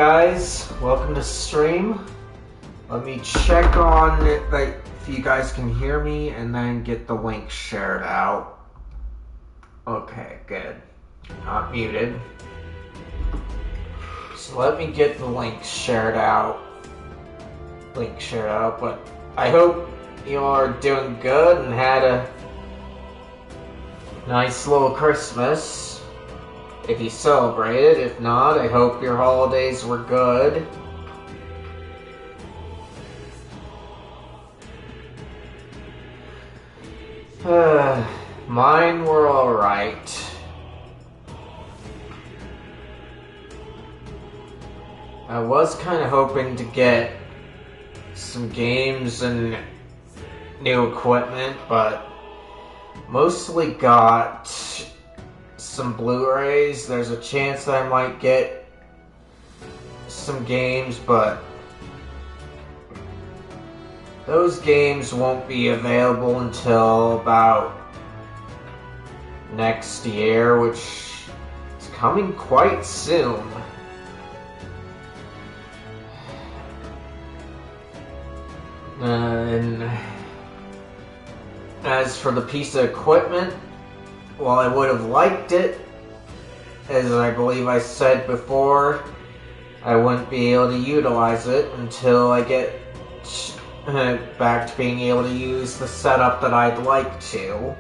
guys, welcome to stream. Let me check on it, like, if you guys can hear me and then get the link shared out. Okay, good. Not muted. So let me get the link shared out. But I hope you are doing good and had a nice little Christmas. If you celebrated, if not, I hope your holidays were good. Mine were alright. I was kind of hoping to get some games and new equipment, but mostly got some Blu-rays. There's a chance that I might get some games, but those games won't be available until about next year, which is coming quite soon. And as for the piece of equipment, while I would have liked it, as I believe I said before, I wouldn't be able to utilize it until I get back to being able to use the setup that I'd like to.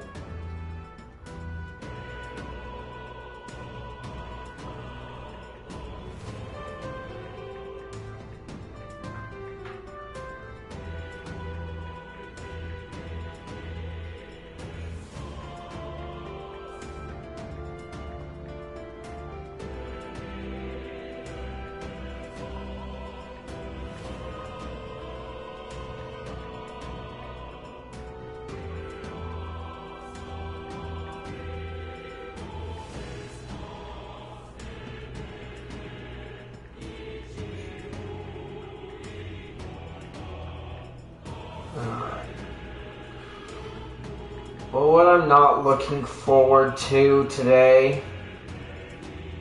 Well, what I'm not looking forward to today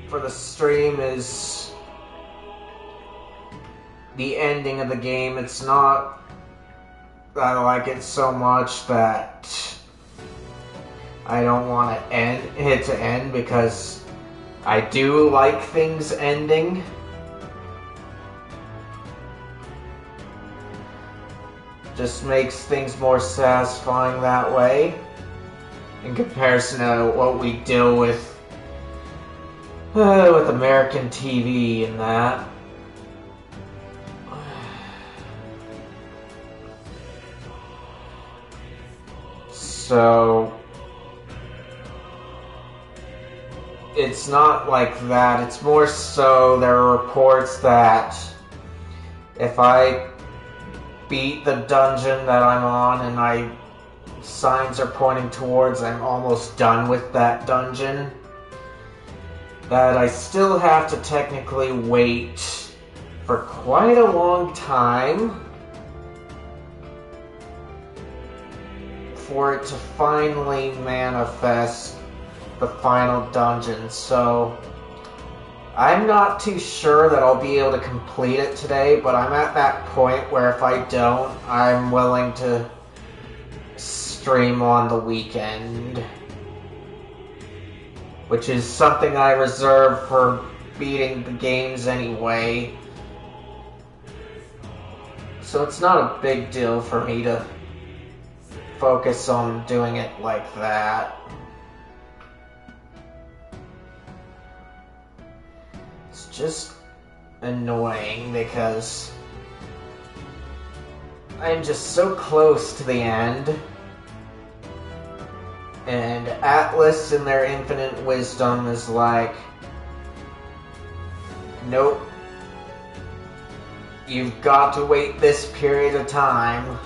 for the stream is the ending of the game. It's not that I like it so much that I don't want it to end, because I do like things ending. Just makes things more satisfying that way, in comparison to what we deal with American TV and that. So it's not like that. It's more so there are reports that if I beat the dungeon that I'm on and signs are pointing towards I'm almost done with that dungeon, that I still have to technically wait for quite a long time for it to finally manifest the final dungeon. So I'm not too sure that I'll be able to complete it today, but I'm at that point where if I don't, I'm willing to stream on the weekend, which is something I reserve for beating the games anyway. So it's not a big deal for me to focus on doing it like that. Just annoying because I'm just so close to the end, and Atlas in their infinite wisdom is like, nope, you've got to wait this period of time.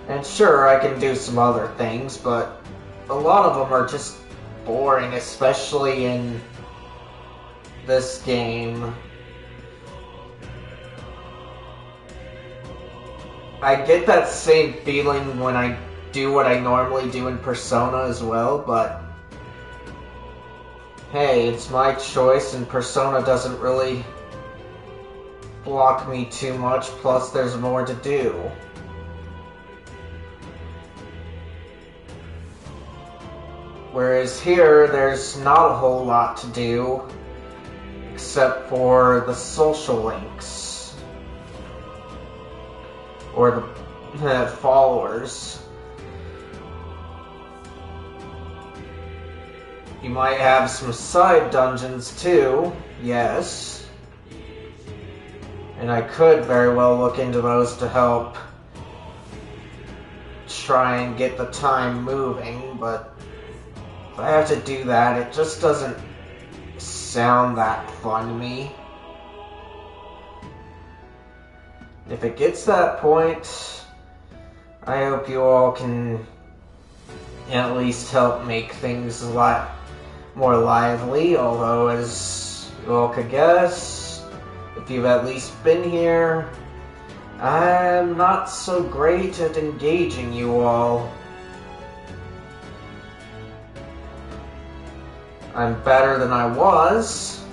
And sure, I can do some other things, but a lot of them are just boring, especially in this game. I get that same feeling when I do what I normally do in Persona as well, but hey, it's my choice, and Persona doesn't really block me too much, plus there's more to do. Whereas here, there's not a whole lot to do, except for the social links. Or the followers. You might have some side dungeons too, yes. And I could very well look into those to help try and get the time moving, but if I have to do that, it just doesn't sound that fun to me. If it gets to that point, I hope you all can at least help make things a lot more lively, although as you all could guess, if you've at least been here, I'm not so great at engaging you all. I'm better than I was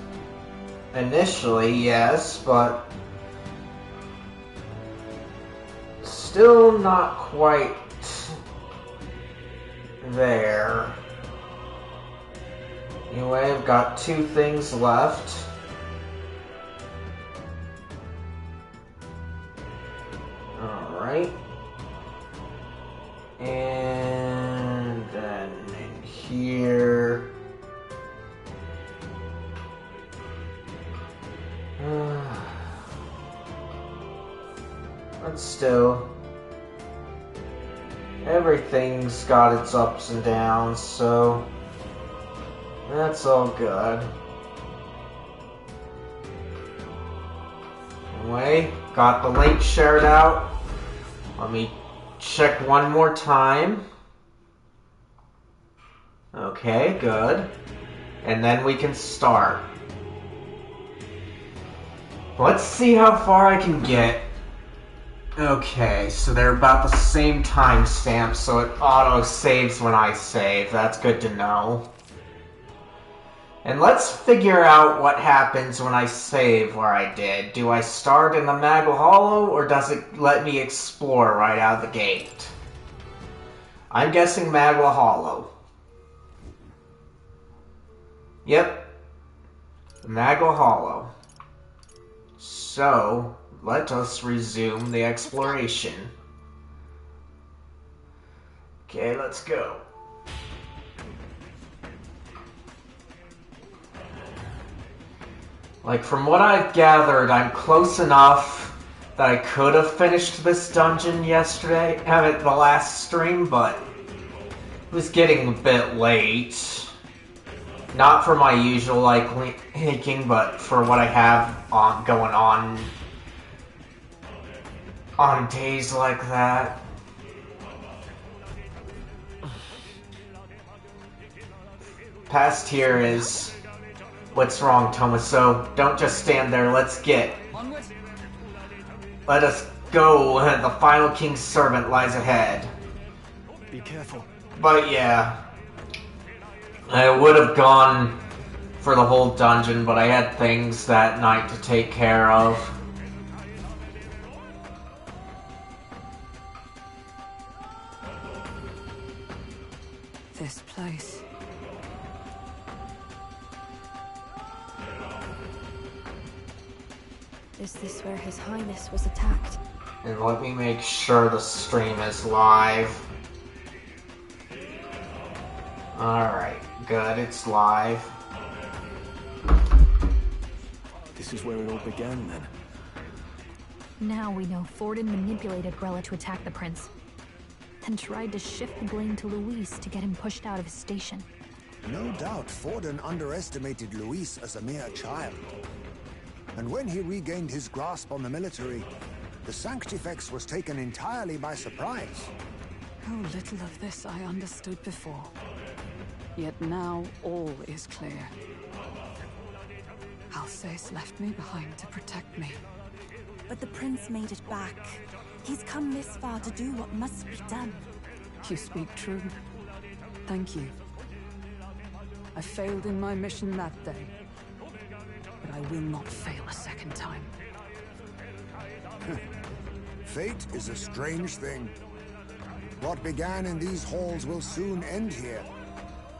initially, yes, but still not quite there. Anyway, I've got 2 things left. Alright. And then in here. But still, everything's got its ups and downs, so that's all good. Anyway, got the link shared out. Let me check one more time. Okay, good. And then we can start. Let's see how far I can get. Okay, so they're about the same timestamp, so it auto-saves when I save. That's good to know. And let's figure out what happens when I save where I did. Do I start in the Magma Hollow, or does it let me explore right out of the gate? I'm guessing Magma Hollow. Yep. Magma Hollow. So, let us resume the exploration. Okay, let's go. Like, from what I've gathered, I'm close enough that I could have finished this dungeon yesterday, the last stream, but it was getting a bit late. Not for my usual, hiking, but for what I have going on days like that. Past here is... What's wrong, Tomaso? Don't just stand there, let's get. Let us go, the final king's servant lies ahead. Be careful. But yeah, I would have gone for the whole dungeon, but I had things that night to take care of. This place. Is this where His Highness was attacked? And let me make sure the stream is live. Alright, good, it's live. This is where it all began, then. Now we know Forden manipulated Grella to attack the prince, then tried to shift the blame to Luis to get him pushed out of his station. No doubt Forden underestimated Luis as a mere child. And when he regained his grasp on the military, the Sanctifex was taken entirely by surprise. How little of this I understood before. Yet now all is clear. Alsace left me behind to protect me. But the prince made it back. He's come this far to do what must be done. You speak true. Thank you. I failed in my mission that day, but I will not fail a second time. Fate is a strange thing. What began in these halls will soon end here.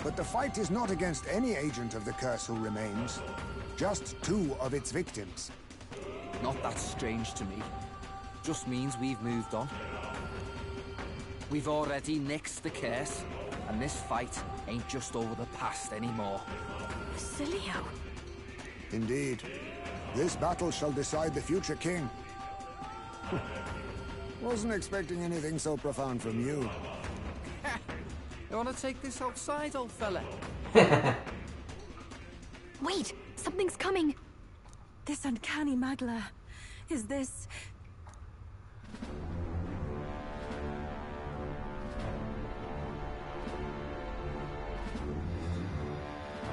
But the fight is not against any agent of the curse who remains, just 2 of its victims. Not that strange to me. Just means we've moved on. We've already nixed the curse, and this fight ain't just over the past anymore. Cilio. Indeed. This battle shall decide the future king. Wasn't expecting anything so profound from you. You wanna take this outside, old fella? Wait, something's coming. This uncanny Magla. Is this...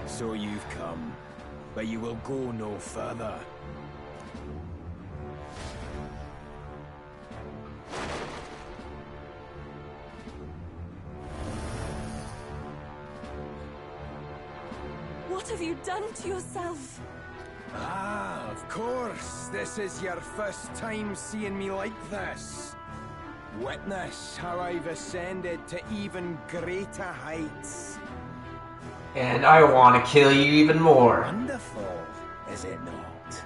So you've come, but you will go no further. What have you done to yourself? Ah, of course. This is your first time seeing me like this. Witness how I've ascended to even greater heights. And I want to kill you even more. Wonderful, is it not?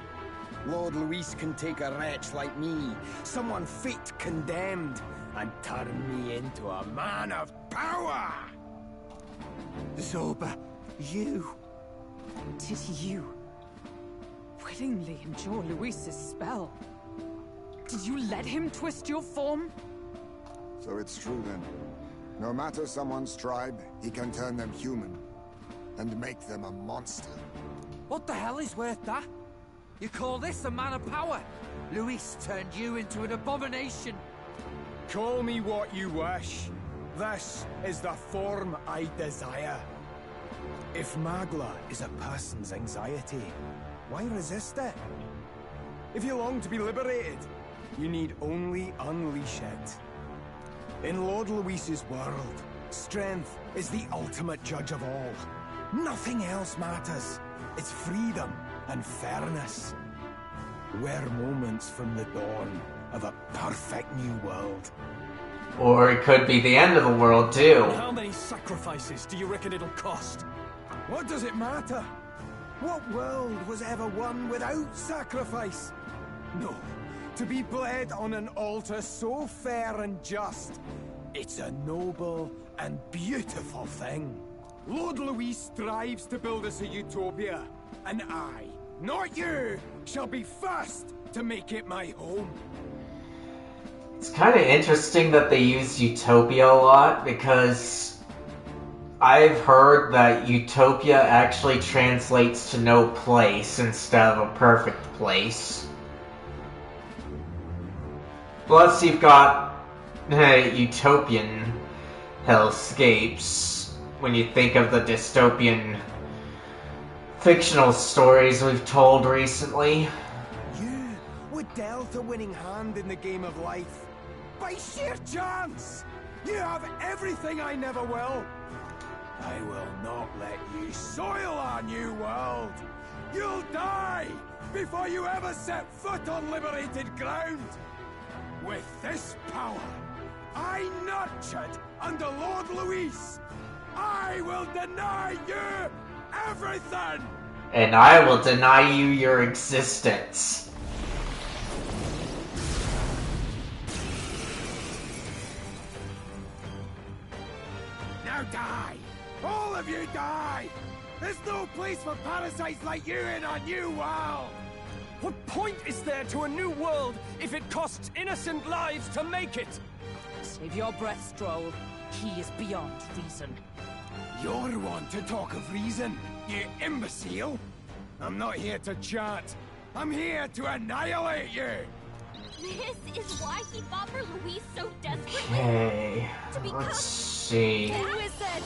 Lord Luis can take a wretch like me, someone fate condemned, and turn me into a man of power! Zoba, you... Did you willingly endure Luis's spell? Did you let him twist your form? So it's true then. No matter someone's tribe, he can turn them human and make them a monster. What the hell is worth that? You call this a man of power? Luis turned you into an abomination. Call me what you wish. This is the form I desire. If Magla is a person's anxiety, why resist it? If you long to be liberated, you need only unleash it. In Lord Luis's world, strength is the ultimate judge of all. Nothing else matters. It's freedom and fairness. We're moments from the dawn of a perfect new world. Or it could be the end of the world, too. How many sacrifices do you reckon it'll cost? What does it matter? What world was ever won without sacrifice? No. To be bled on an altar so fair and just, it's a noble and beautiful thing. Lord Luis strives to build us a utopia, and I, not you, shall be first to make it my home. It's kind of interesting that they use utopia a lot, because I've heard that utopia actually translates to no place instead of a perfect place. Plus you've got utopian hellscapes when you think of the dystopian fictional stories we've told recently. You were dealt a winning hand in the game of life. By sheer chance! You have everything I never will. I will not let you soil our new world. You'll die before you ever set foot on liberated ground. With this power, I nurtured under Lord Luis, I will deny you everything! And I will deny you your existence. Now die! All of you die! There's no place for parasites like you in our new world! What point is there to a new world if it costs innocent lives to make it? Save your breath, Stroll. He is beyond reason. You're one to talk of reason, you imbecile! I'm not here to chat. I'm here to annihilate you! This is why he fought for Luis so desperately? Okay, To become... let's see. Who is it?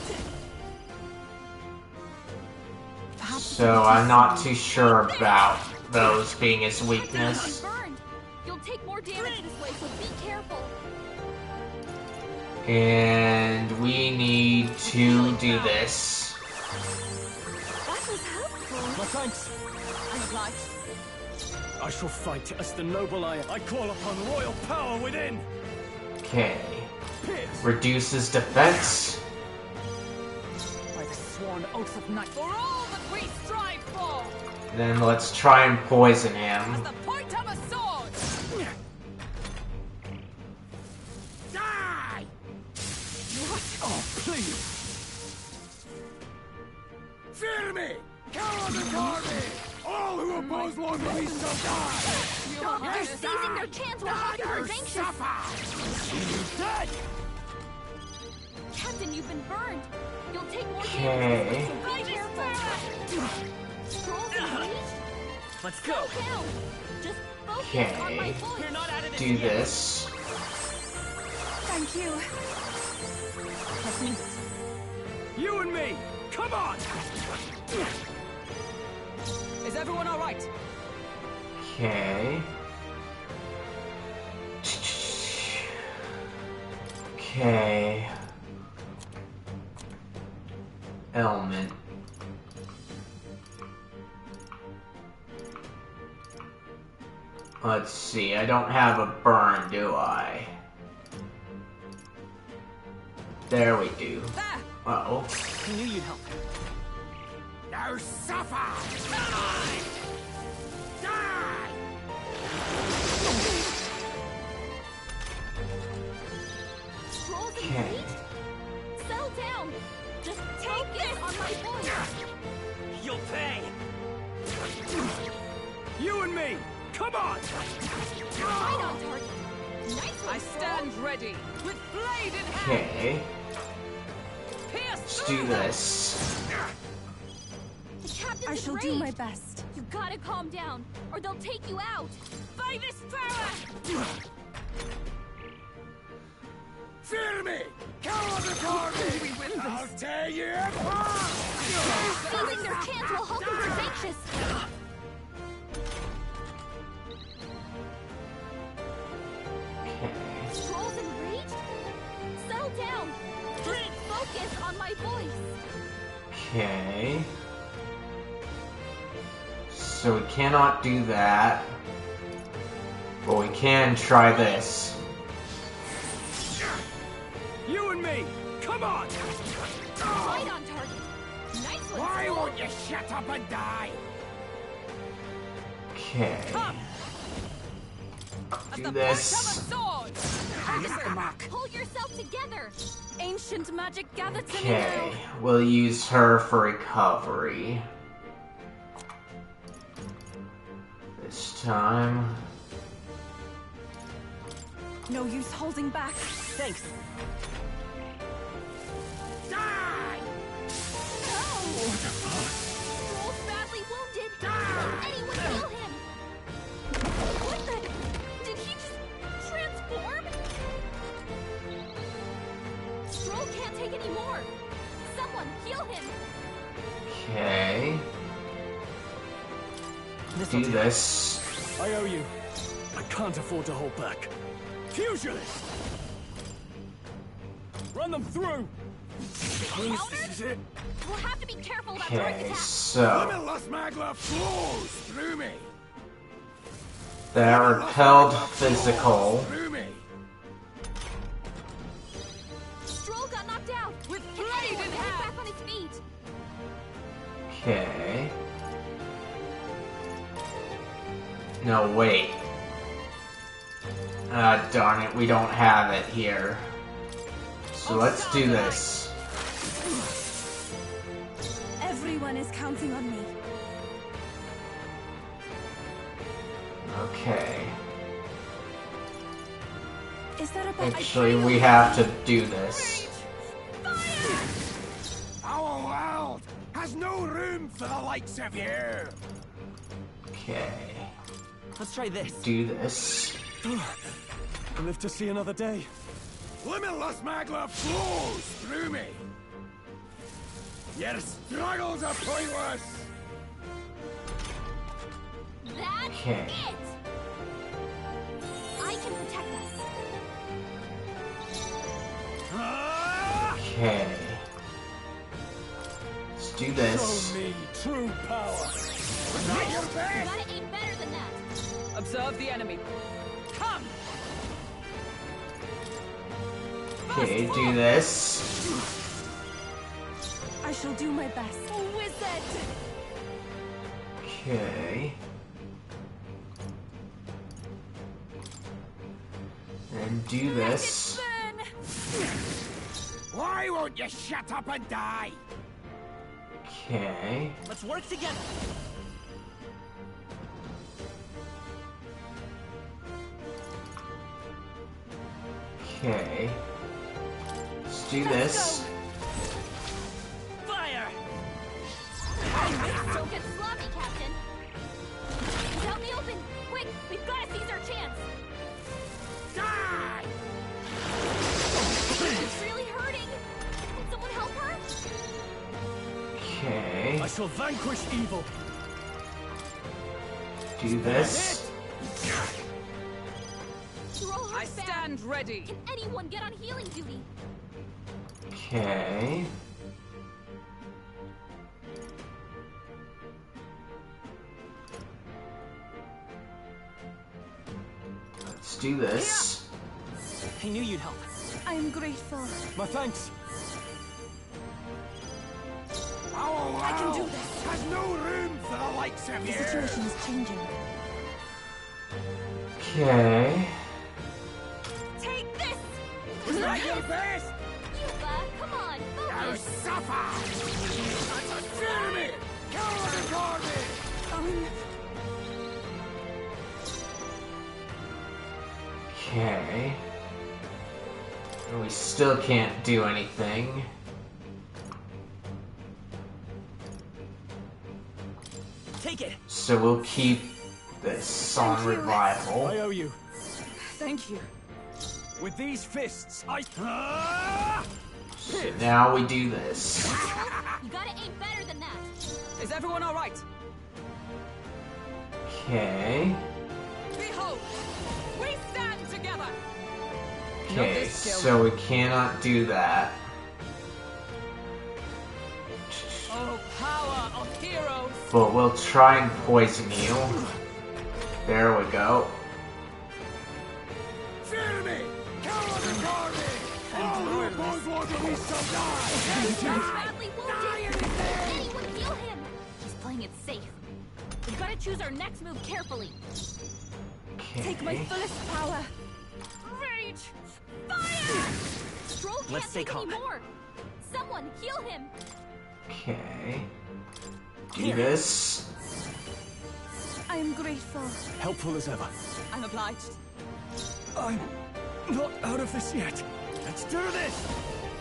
So I'm not too sure about those being his weakness. Burned. You'll take more damage this way, so be careful. And we need to do this. My thanks. And obliged. I shall fight as the noble I am. I call upon royal power within. Okay. Pierce. Reduces defense. By the sworn oath of night. For all that we strive for. Then let's try and poison As him. the point of a sword. Die! What? Oh, please. Fear me! Cower before me! All who oppose Lord Luis shall die! They're seizing their chance while Hawkins is anxious. Dead! Captain, you've been burned. You'll take more Okay. damage, so be careful. Scrolls and reach? Let's go! Slow down. Just focus on my Okay. voice. You're not out of this Do yet. this. Thank you. Trust me. You and me! Come on! Is everyone all right? Okay. Okay. Element. Let's see, I don't have a burn, do I? There we do. There! Uh-oh. I knew you'd help. Now suffer! Die! Die! Scrolls and Okay. reach? Settle down. Just focus on my voice. You'll pay! You and me! Come on! Right on target. Nice one, I stand ready, with blade in hand. Okay. Pierce Let's through do them. this. The captain's I shall do enraged. my best. You gotta calm down, or they'll take you out. By this power! Fear me! Cower before me! We win this. I'll tear you apart! Seizing their chance while Hawkins is anxious. Okay. Scrolls enraged? Settle down. Just focus on my voice. Okay. So we cannot do that. But we can try this. You and me! Come on! Right on target. Nice one, Why Scroll. won't you shut up and die? Okay. As Do the this. point of a sword! Miss the mark. Pull yourself together. Ancient magic gathered to me Okay. now. We'll use her for recovery. This time. No use holding back. Thanks. Die! Scroll's badly wounded. Can anyone heal him? What the? Did he just transform? Scroll can't take any more. Someone heal him. Okay. Do this. I owe you. I can't afford to hold back. Fusionist! Run them through! Countered? Is it? We'll have to be careful about direct Okay, attack. so Limitless magla flows through me! that repelled physical. Through me! Stroll got knocked out. With Can blade anyone in get him hand. back on his feet? Okay. No, wait. Ah, darn it, we don't have it here. So let's do this. Everyone is counting on me. Okay. Is that a bad Actually, we have to do this. Our world has no room for the likes of you! Okay. Let's try this. Do this. Live to see another day. Limitless magla flows through me! Your struggles are pointless! That's Okay. it. I can protect us. Ah! Okay. Let's do this. Show me true power. Was that your You best? gotta aim better than that. Observe the enemy. Come! Okay, do this. I shall do my best. Wizard! Okay. And do this. Why won't you shut up and die? Okay. Let's work together. Okay. Let's do this. Fire! Don't get sloppy, Captain. He's out in the open. Quick, we've gotta seize our chance. Die! It's really hurting. Can someone help her? Okay. I shall vanquish evil. Do this. You're all hurt I stand ready. Can anyone get on healing duty? Okay. Let's do this. I knew you'd help. I am grateful. My thanks. Our world I can do this. has no room for the likes of The you. situation is changing. Okay. Take this! Was that your best? Yuba, come on, Now focus! suffer! Fear me! Coward army! Okay. We still can't do anything. Take it. So we'll keep this on you. revival. I owe you. Thank you. With these fists, I... So now we do this. You gotta aim better than that. Is everyone all right? Okay. Behold, we stand together. Okay, so we cannot do that. Oh, power of heroes. But we'll try and poison you. There we go. Fear me! Coward army! All who oppose Lord Luis shall die! He's badly wounded. Anyone heal him? He's playing it safe. We've gotta choose our next move carefully. Take my Okay. fullest power. Rage! Fire! Stroll can't Let's stay take calm. any more. Someone heal him. Okay. Do this. I am grateful. Helpful as ever. I'm obliged. I'm not out of this yet. Let's do this!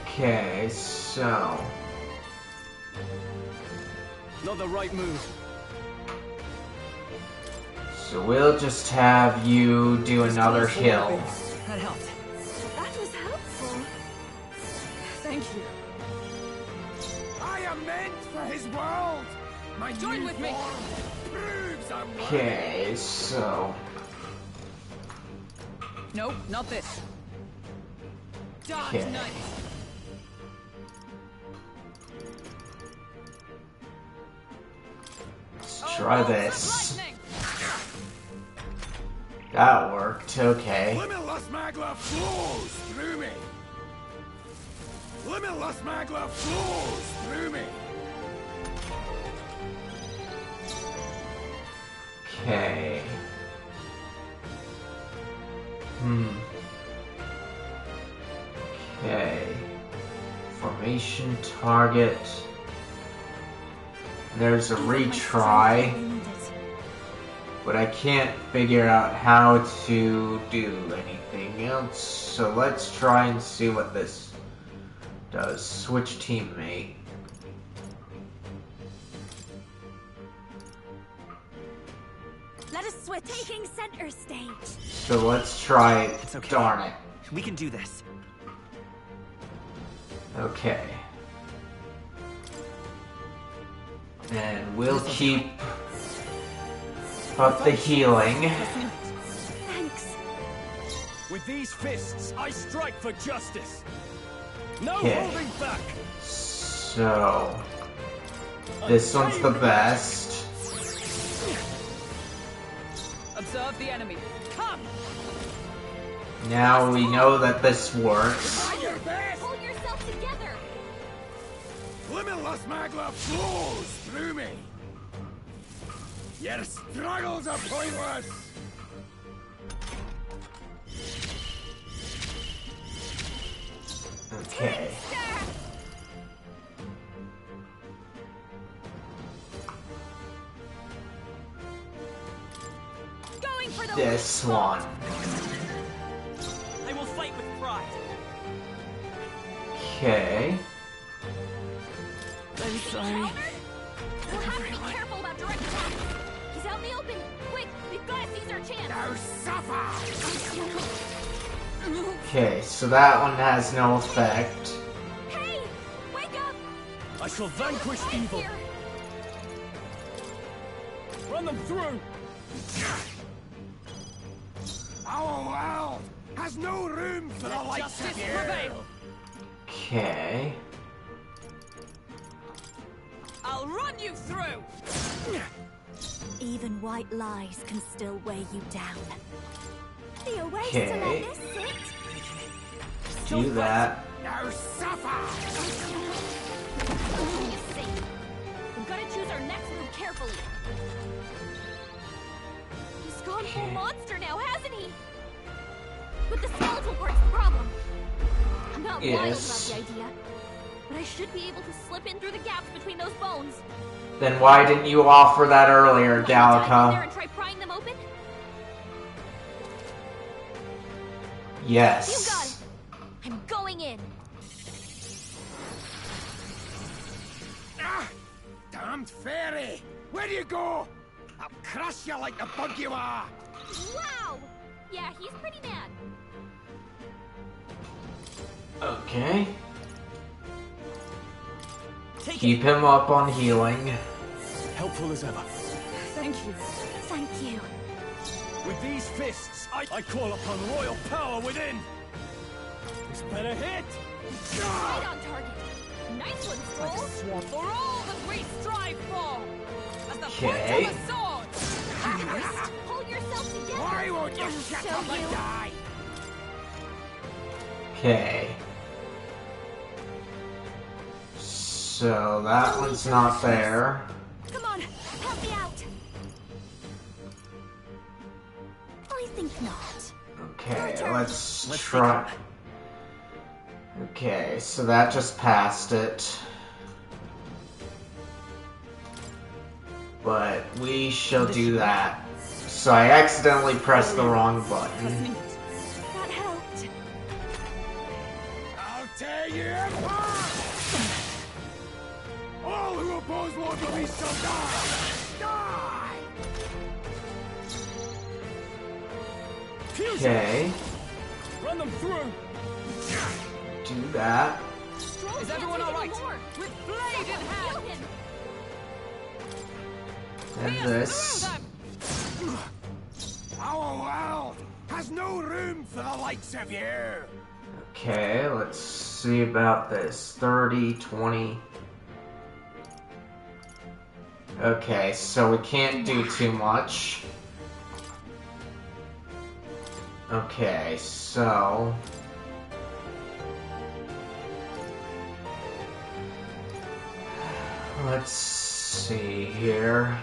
Okay, so Not the right move. we'll just have you do another heal. That helped. That was helpful. Thank you. I am meant for his world! My Join new with me. form proves I'm worthy. Okay, so No, not this. Dark Okay. Knight. let's Oh, try bolts of this. lightning. That worked. Okay. Limitless magla flows through me! Limitless magla flows through me! Okay. Okay. Formation target. There's a retry, but I can't figure out how to do anything else. So let's try and see what this does. Switch teammate. Let us switch. Taking center stage. So let's try it. It's okay. Darn it. We can do this. Okay. And we'll keep up the healing. Thanks. With these fists, I strike for justice! No Okay. holding back! So This one's the best. Observe the enemy. Come! Now we know that this works. Pull yourself together. Limitless magma flows through me. Your struggles are pointless. Okay. Going for the This one. I will fight with pride. Okay. I'm sorry. We'll have to be careful about direct attacks. He's out in the open. Quick, we've got to seize our chance. Now suffer. Okay, so that one has no effect. Hey, wake up! I shall vanquish evil. Here. Run them through. Our world has no room for the likes of you. Prevail. Okay. I'll run you through. Even white lies can still weigh you down. Be a waste to Okay. let this sit. Do that. Now suffer. You see, we've got to choose our next move carefully. He's gone full monster now, hasn't he? But the skeletal part's the problem. I'm not wild about Yes. the idea, but I should be able to slip in through the gaps between those bones. Then why didn't you offer that earlier, Want to dive in there Gallica? and try prying them open? Yes. You got it. I'm going in. Ah, damned fairy! Where do you go? I'll crush you like the bug you are. Wow! Yeah, he's pretty mad. Okay. Keep him up on healing. Helpful as ever. Thank you. Thank you. With these fists, I call upon royal power within. This better hit. Right on target. Nice one, Stroll. Swan for all that we strive for. As the Okay. point of a sword. Pull yourself together. Why won't you shut up and die? Okay. So that one's not there. Come on, help me out. I think not. Okay, let's try. Okay, so that just passed it. But we shall do that. So I accidentally pressed the wrong button. That helped. I'll tear you apart! All who oppose Lord Luis shall die! Die! Okay, Run them through! do that. Stroll Is can't everyone take all right? anymore. With blade in Kill hand. him. And this. Through them. Our world has no room for the likes of you! Okay, let's see about this. 30, 20. Okay, so we can't do too much. Okay, so... let's see here.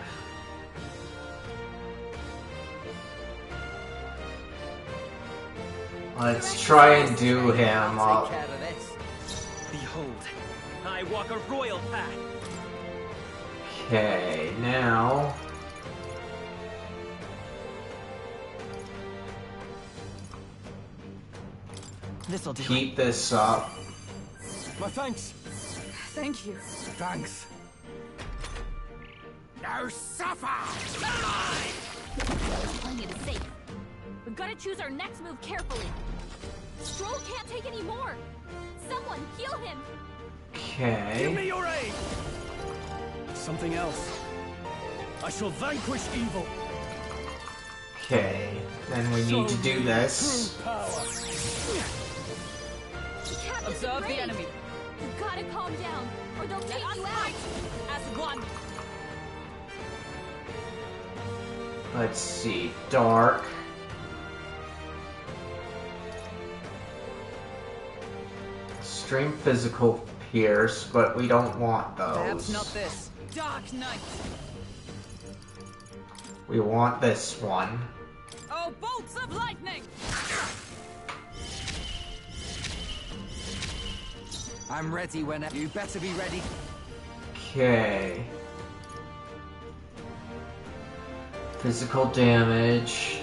Let's try and do him I'll up. take care of this. Behold, I walk a royal path. Okay, now... This'll do. keep this up. My thanks! Thank you. Thanks. Now suffer! Playing it is safe. We've got to choose our next move carefully. Stroll can't take any more. Someone heal him. Give me Okay. your aid! Something else. I shall vanquish evil. Okay. Then we need to do this. True power. The captain's Observe the enraged. enemy. You gotta calm down, or they'll take you out. As one. Let's see. Dark. Extreme physical pierce, but we don't want those. Perhaps not this. Dark Knight. We want this one. Oh, bolts of lightning! I'm ready whenever. You better be ready. Okay. Physical damage.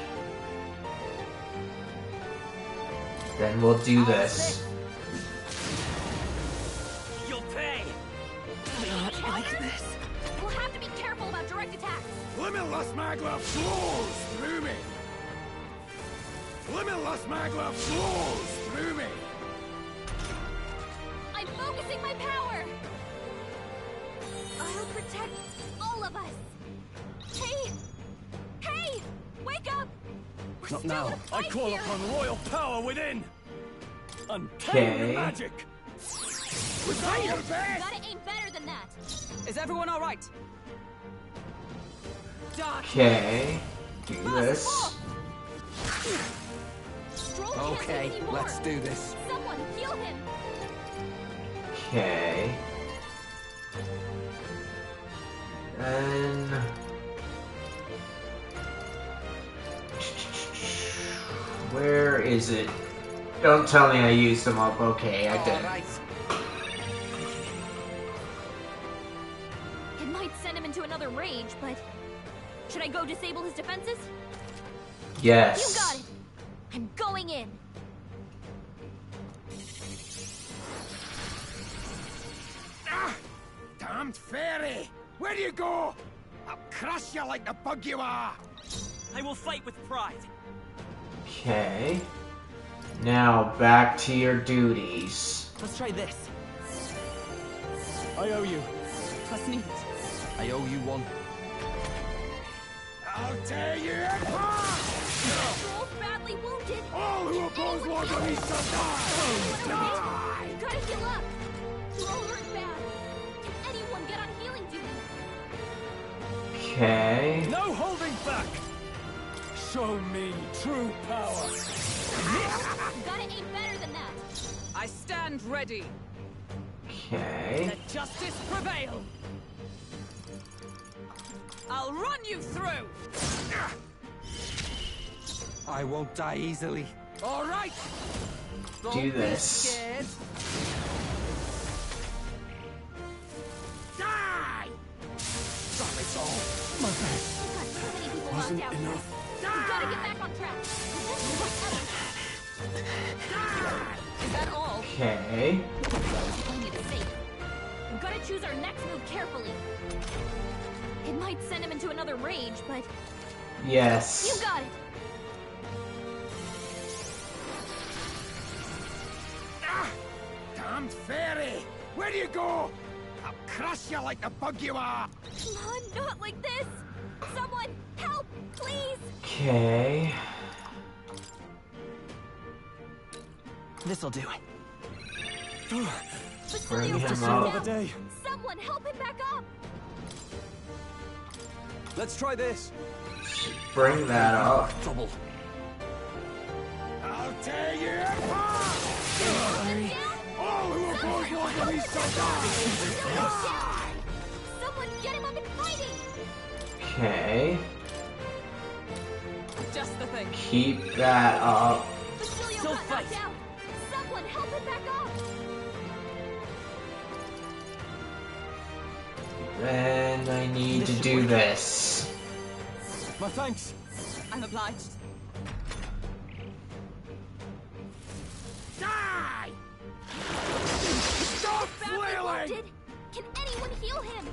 Then we'll do this. You'll pay! Not like this. We'll have to be careful about direct attacks. Limitless magma flows through me! Limitless magma flows through me! I'm focusing my power. I'll protect all of us. Hey! Hey! Wake up! We're Not still now. in a I fight call here. upon royal power within! Okay. Untamed magic! Was that your You best? gotta aim better than that. Is everyone all right? Dark. Okay. Do this. Stroll can't Okay, take anymore. let's do this. Someone heal him. Okay. And where is it? Don't tell me I used them up. Okay, I did. All right. It might send him into another rage, but should I go disable his defenses? Yes. You got it. I'm going in. Ah! Damned fairy! Where do you go? I'll crush you like the bug you are! I will fight with pride. Okay. Now back to your duties. Let's try this. I owe you. Let's need it. I owe you one. I'll tear you apart! Stroll's badly wounded. All who oppose Lord Release shall die! Die! You gotta heal up. Stroll hurt bad. Can anyone get on healing duty? Okay. No holding back! Show me true power! You gotta aim better than that. I stand ready. Okay. Let justice prevail. I'll run you through. I won't die easily. All right. Do Don't be this. scared. Die! Drop it all! My best We've got so many people wasn't knocked out. enough. You gotta get back on track. Is that all? Okay. Playing it safe. We've gotta choose our next move carefully. It might send him into another rage, but Yes. you got it. Ah! Damned fairy! Where do you go? I'll crush you like the bug you are! Come on, not like this. Someone, help, please. Okay. This'll do. Bring Basilio's him just up. knocked out. Someone help him back up. Let's try this. Bring that up. Trouble. I'll tear you apart! Down. All who oppose Lord Release shall die! Someone get him up and fighting. Okay. Just the thing. Keep that up. Basilio Still got fight. knocked out. Someone help him back up. Then I need to do this. My thanks. I'm obliged. Die! Stop Badly flailing! wounded. Can anyone heal him?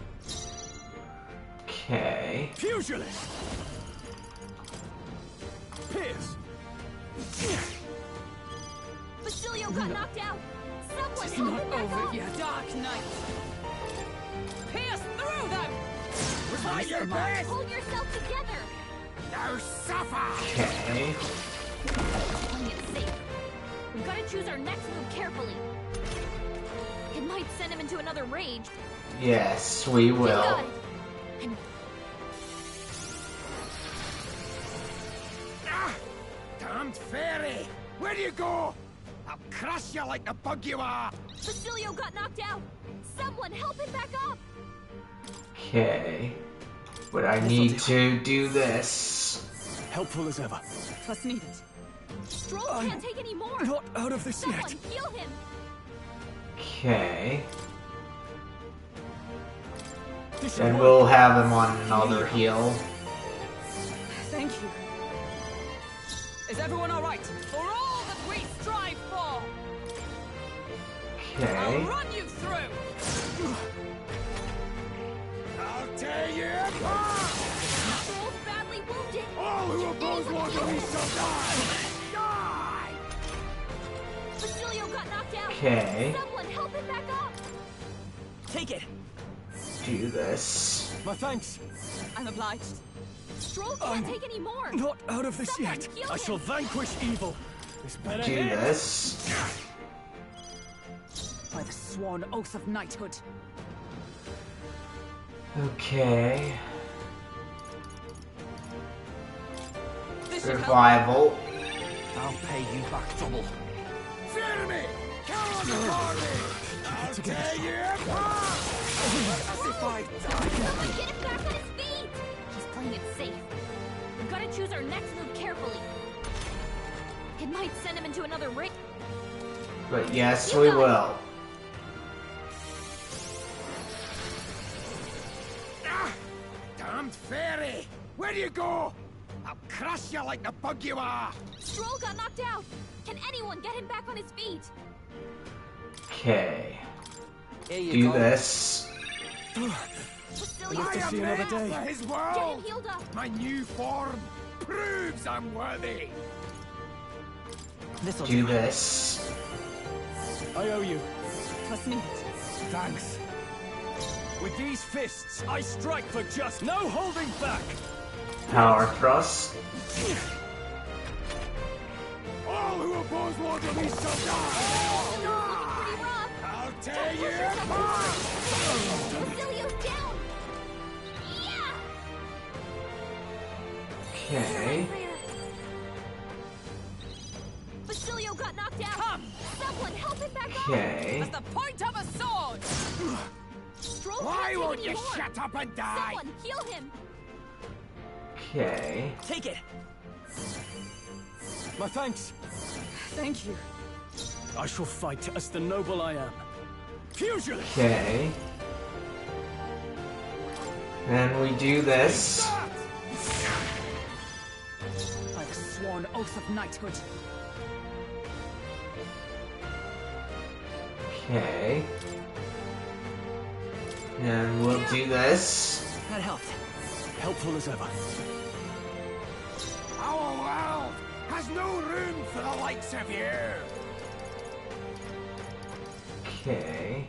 Okay. Pugilist! Pierce! Basilio got knocked out. Someone It's help not him back over up. yet. Dark Knight. Pierce through them. Was that your best? Hold yourself together. Now suffer! Okay. Playing it safe. We've got to choose our next move carefully. It might send him into another rage. Yes, we You will. got it. Damned fairy! Where do you go? I'll crush you like the bug you are! Basilio got knocked out. Someone help him back up. Okay. But I need to do this. Helpful as ever. Plus needed. Stroll can't take any more. Not out of this Someone yet. heal him. Okay. This And should we'll work. have him on another heal. Thank you. Is everyone all right? For all that we strive for! Okay. I'll run you through! I'll tear you apart! Stroll's badly wounded. All who oppose Anyone heal Waterloo him? shall die! Die! Basilio got knocked out. Okay. Someone help him back up. Take it. Do this. My thanks. I'm obliged. Stroll can't take any more. Not out of this Someone yet. heal I him. shall vanquish evil. This better Do hit. this. By the sworn oath of knighthood. Okay. This should help. Revival. I'll pay you back double. Fear me! Come on the army! I'll tear you apart! As if I died! Someone get him back on his feet. He's playing it safe. We've got to choose our next move carefully. It might send him into another ring. But yes, You we got it. will. Ah! Damned fairy! Where do you go? I'll crush you like the bug you are! Stroll got knocked out. Can anyone get him back on his feet? Okay. Here you Do go. this. Basilio, I to am see another made day. for his get world! him healed up. My new form proves I'm worthy! This'll Do do. this. I owe you. Plus needed. Thanks. With these fists, I strike for just no holding back. Power thrust. All who oppose Waterloo shall die! Die! Pretty rough. I'll tear you apart! Basilio's down. Yeah. Okay. Basilio got knocked out. Come! Someone help him back up. Okay. As the point of a sword! Stroll Why can't won't take you any more. shut up and die? Someone heal him. Okay. Take it. My thanks. Thank you. I shall fight as the noble I am. Fusion! Okay. Then we do this. By the sworn oath of knighthood. Okay. And we'll do this. That helped. Helpful as ever. Our world has no room for the likes of you! Okay.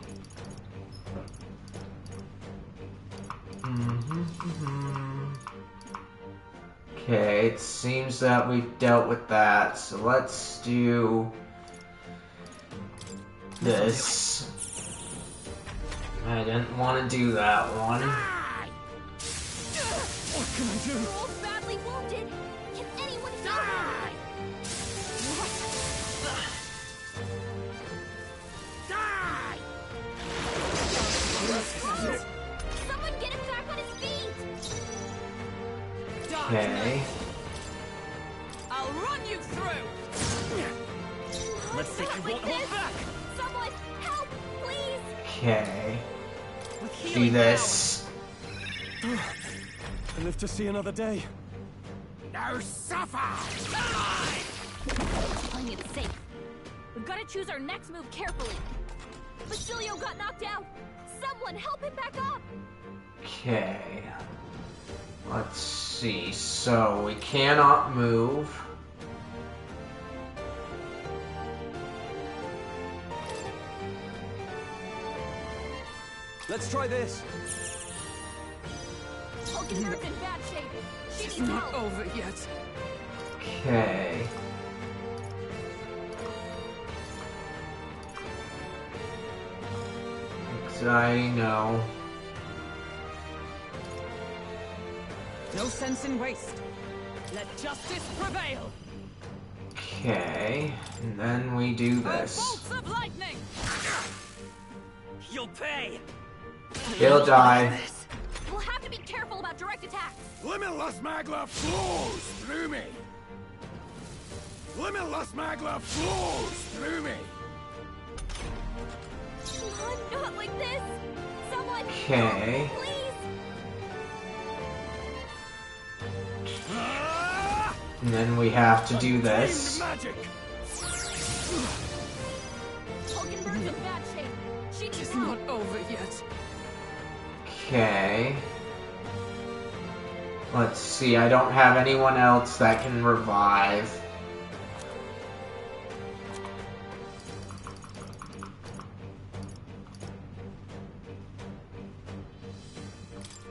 Okay, it seems that we've dealt with that, so let's do this. I didn't want to do that one. What can I do? Stroll's badly wounded. Can anyone heal him? Die! Someone get him back on his feet. Okay. I'll run you through! Let's see Not you like won't hold this. back. Someone help, please. Okay. With Do healing this. I live to see another day. Now suffer! Playing it safe. We've got to choose our next move carefully. Basilio got knocked out. Someone help him back up. Okay. Let's see. So we cannot move. Let's try this. Hulkenberg's in bad shape. She It's needs not help. over yet. Okay. I know. No sense in waste. Let justice prevail. Okay, and then we do this. Bolts of lightning. You'll pay! He'll die. We'll have to be careful about direct attacks. Limitless magla flows through me. Limitless magla flows through me. Come on, not like this. Someone, Okay. please. And then we have to do this. Magic. Hulkenberg's in bad shape. She needs It's help. not over yet. Okay. Let's see, I don't have anyone else that can revive.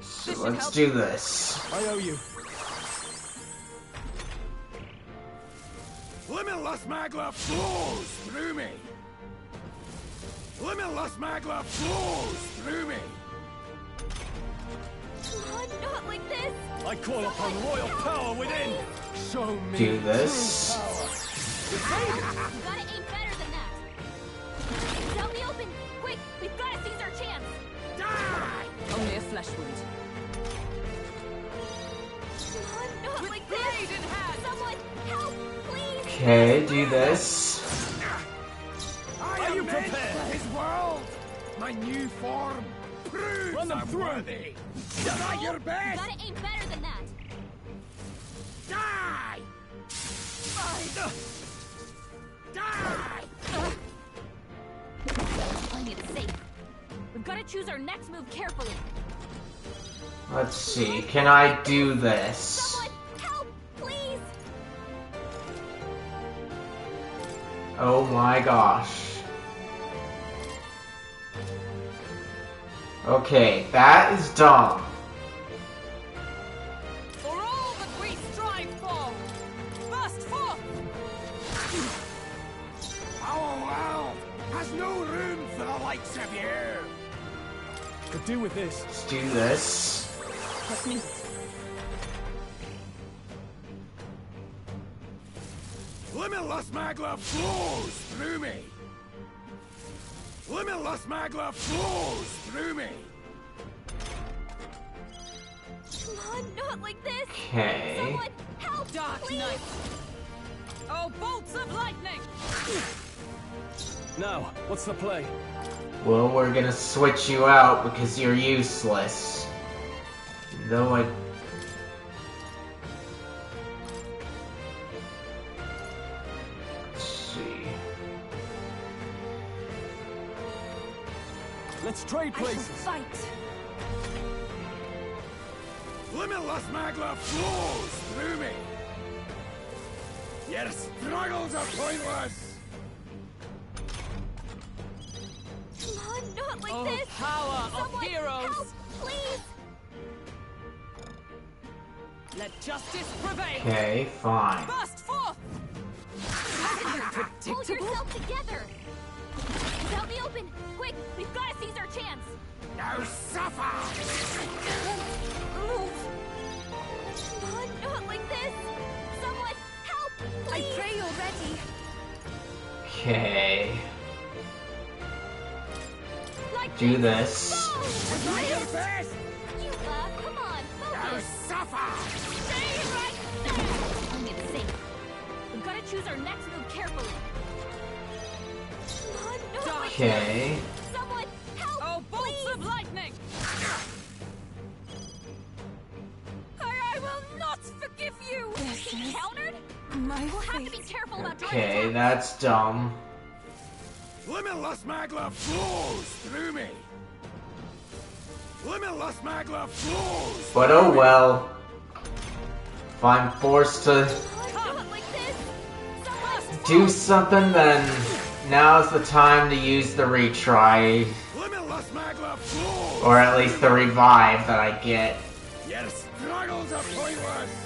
So let's do this. I owe you. Limitless magla flows through me. Limitless magla flows through me. Come on, not like this. I call upon royal power within. Show me Do this. true power. You gotta aim better than that. It's out in the open. Quick, we've gotta seize our chance. Die! Only a flesh wound. Come on, not With like blade this. in hand. Someone, help, please. Okay, do this. Are you prepared for his world? My new form proves Run them I'm through. worthy. Try your You best. gotta aim better than that. Die! Die! Playing it safe. We've gotta choose our next move carefully. Let's see, can I do this? Someone, help, please. Oh my gosh. Okay, that is dumb. For all that we strive for. Burst forth. Our world has no room for the likes of you. Could do with this. Let's do this. Let me. Limitless magla flows through me. Limitless magla flows through me. Come on, not like this. Okay. Someone, help, Dark please. Knight. Oh, bolts of lightning. Now, what's the play? Well, we're gonna switch you out because you're useless. Though I... Let's see. Let's trade I shall places. fight. Limitless magla flows through me. Your struggles are pointless. Come on, not like Oh, this. power of Someone, heroes. help, please. Let justice prevail. Okay, fine. Burst forth. Pull yourself together. It's out in the open. Quick, we've gotta seize our chance. Now suffer. Move. Come on, not like this. Someone, help, please. I pray you're ready. Okay. Like Do this. Try your best. You, come on, Now focus. suffer. Stay right there. Playing it safe. We've gotta choose our next move carefully. Come on, not like Okay. this. Someone, help, Oh, bolts please. of lightning. I will not forgive you. Get countered? My We'll have to be careful about direct Okay, attacks. that's dumb. Limitless magla flows through me. Limitless magla flows. But oh well. If I'm forced to Not like this. Someone, do something, then now's the time to use the retry. Limitless magla flows. Or at least the revive that I get. Your struggles are pointless.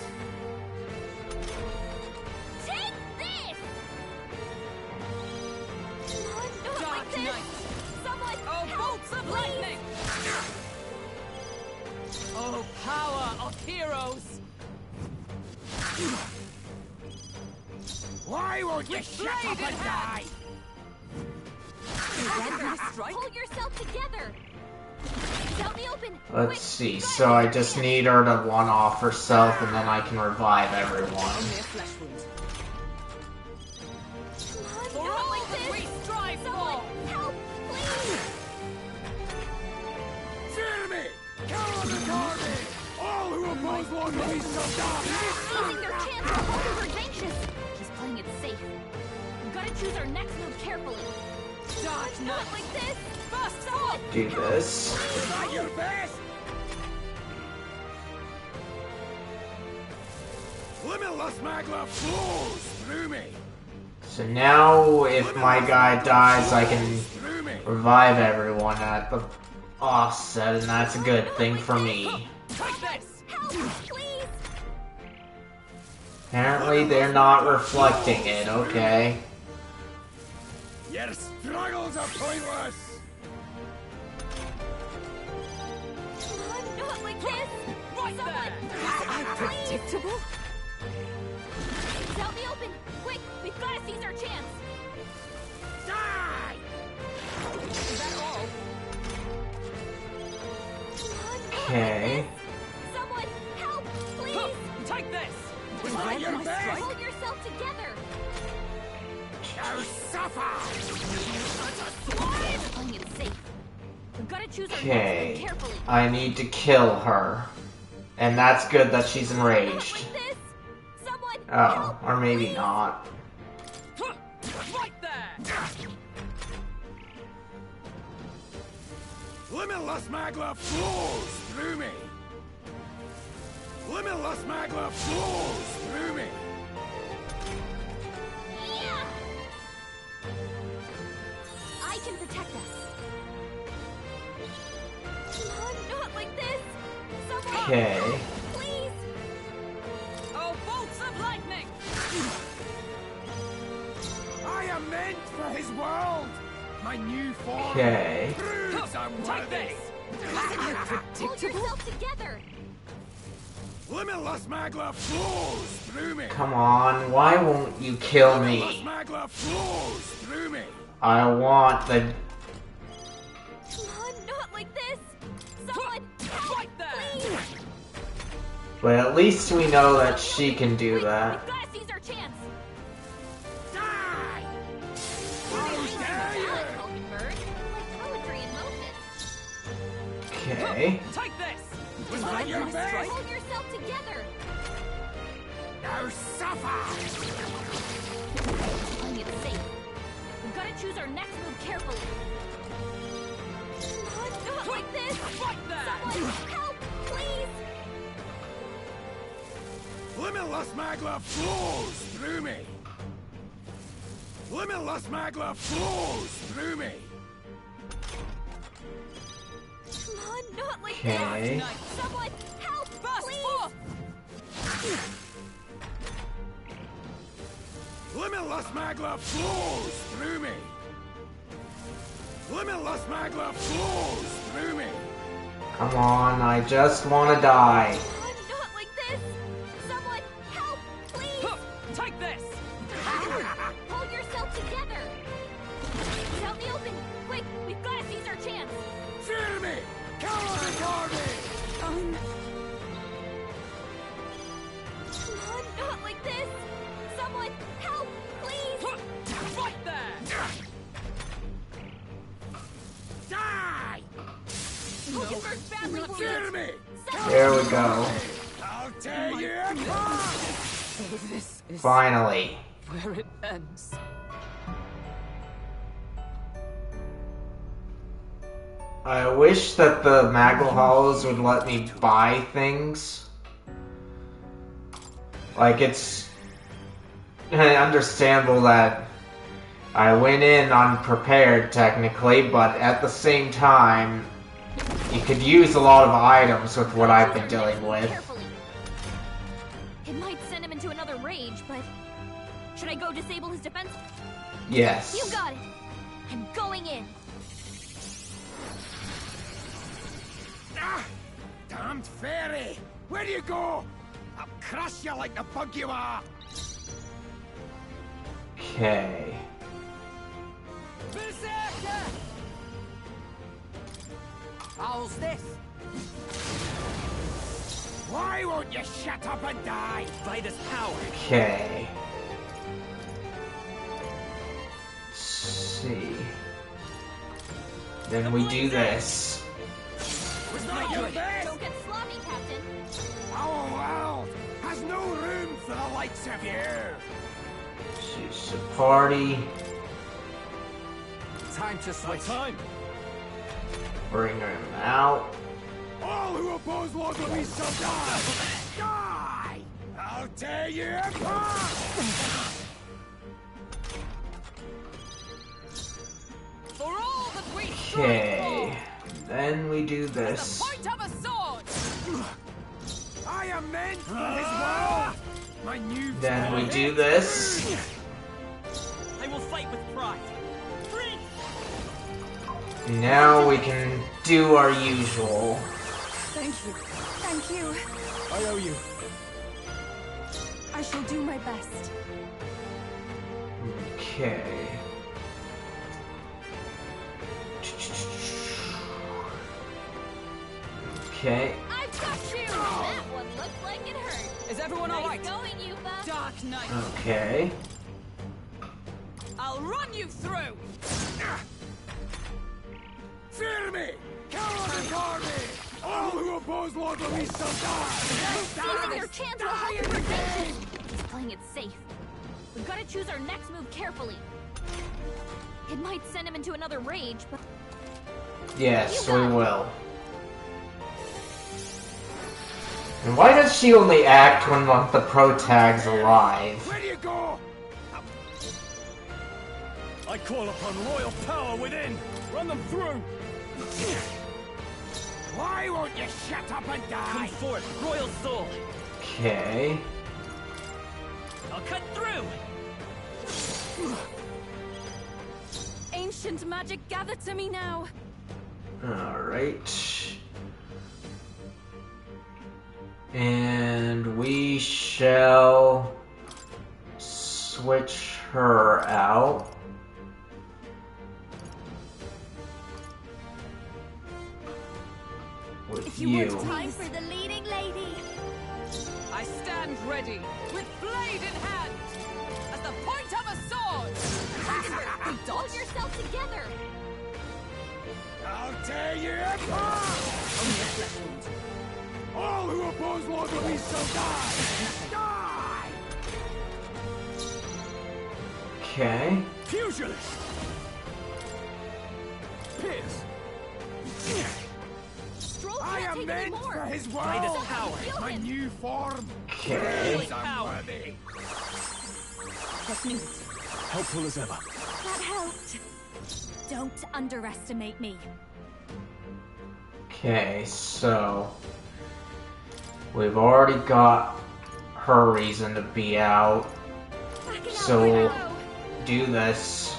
take this. Come on, not Dark like this. Knight. Someone, Oh, help, bolts of please. lightning. Why won't you shut up and die? Hold yourself together. It's out in the open. Let's see, so I just need her to one-off herself and then I can revive everyone. Not like this. Someone help, please. Fear me! Cower the army! All who oppose Lord Louis shall die! Seizing their chance while Hollywood's anxious. He's playing it safe. We've got to choose our next move carefully. Dodge, not like this. First, someone Do this. Is that your best? Limitless magma flows through me! So now, if my guy dies, I can Through me! revive everyone at the offset, and that's a good thing for me. take this. Help, please. Apparently, they're not reflecting it, okay. Your struggles are pointless! Not like this. Right there! Unpredictable? It's out in the open. Quick, we've got to seize our chance. Die! Is that all? Okay. Someone help, please. Take this! Is that your best? Hold yourself together. Now suffer! Playing it safe. We've got to choose our next Okay. move carefully. I need to kill her. And that's good that she's enraged. Like this. Someone Oh, help, or maybe please. not. Right there! Limitless magma flows through me! Limitless magma flows through me! Yeah. I can protect us. Not like this. Someone Okay. help, please. Oh, bolts of lightning! I am meant for his world! My new form Okay. proves I'm Take worthy! this! Hold yourself together. Limitless magma flows through me! Come on, why won't you kill Limitless me? magma flows through me! I want the... Not like this. Someone help, Right there! please. But at least we know that she can do We've that. got to seize our chance. Die! Nice dare you! job, Hulking Bird. Like poetry in motion. Okay. Take this! Was that your best? Hold yourself together. Now suffer! Playing it safe. We've got to choose our next move carefully. Not like this. Right there! Someone help, please. Limitless magma flows through me! Limitless magma flows through me! Not like Okay. this. Someone help, Burst please. forth! Limitless magma flows through me! Limitless magma flows through me! Come on, I just want to die. Not like this. Someone help, please. Take this! Hold yourself together. It's out in the open. Quick, we've got to seize our chance. Fear me! Coward army! Not like this. Someone help, please. Right there! Die! Hulkenberg's badly Fear wounded. me! There we go. I'll tear you apart! So this is Finally. where it ends. I wish that the Maggle Hollows would let me buy things. Like, it's understandable that I went in unprepared, technically, but at the same time, you could use a lot of items with what I've been dealing with. Carefully. It might send him into another rage, but should I go disable his defense? Yes. You got it. I'm going in. Ah! Damned fairy! Where do you go? I'll crush you like the bug you are! Okay. Berserker! How's this? Why won't you shut up and die? By this power. Okay. Let's see. Then we do this. Was that your best? Don't get sloppy, Captain. Our world has no room for the likes of you. Choose a party. Time to switch. Time. Bring him out. All who oppose Lord Luis shall die. Die! I'll tear you apart. For all that we Okay. Then we do the this. point of a sword! I am meant for this world. My new Then we do this. I will fight with pride. Prince! Now we can do our usual. Thank you. Thank you. I owe you. I shall do my best. Okay. Okay. I've got you! That one looked like it hurt. Is everyone Nice alright? going, Yuba. Dark Knight, Okay. I'll run you through! Fear me! Coward before me! All who oppose Lord Luis shall die! Using their chance will help your redemption. He's playing it safe. We've got to choose our next move carefully. It might send him into another rage, but Yes, we will. And why does she only act when one of the pro tag's alive? Where do you go? I call upon royal power within. Run them through. Why won't you shut up and Come die? forth, royal soul. Okay. I'll cut through. Ancient magic, gather to me now. Alright. And we shall switch her out. With If you you. would time for the leading lady. I stand ready, with blade in hand, as the point of a sword! Hold yourself together. I'll tear you apart! All who oppose Lord Luis shall die! Die! Okay. Pugilist. Pierce. Stroll I can't am take meant any for more. his By this world! power. My new form! Okay. Is unworthy! What's news? Helpful as ever. That helped. Don't underestimate me. Okay, so we've already got her reason to be out. Backing out So my we'll arrow. do this.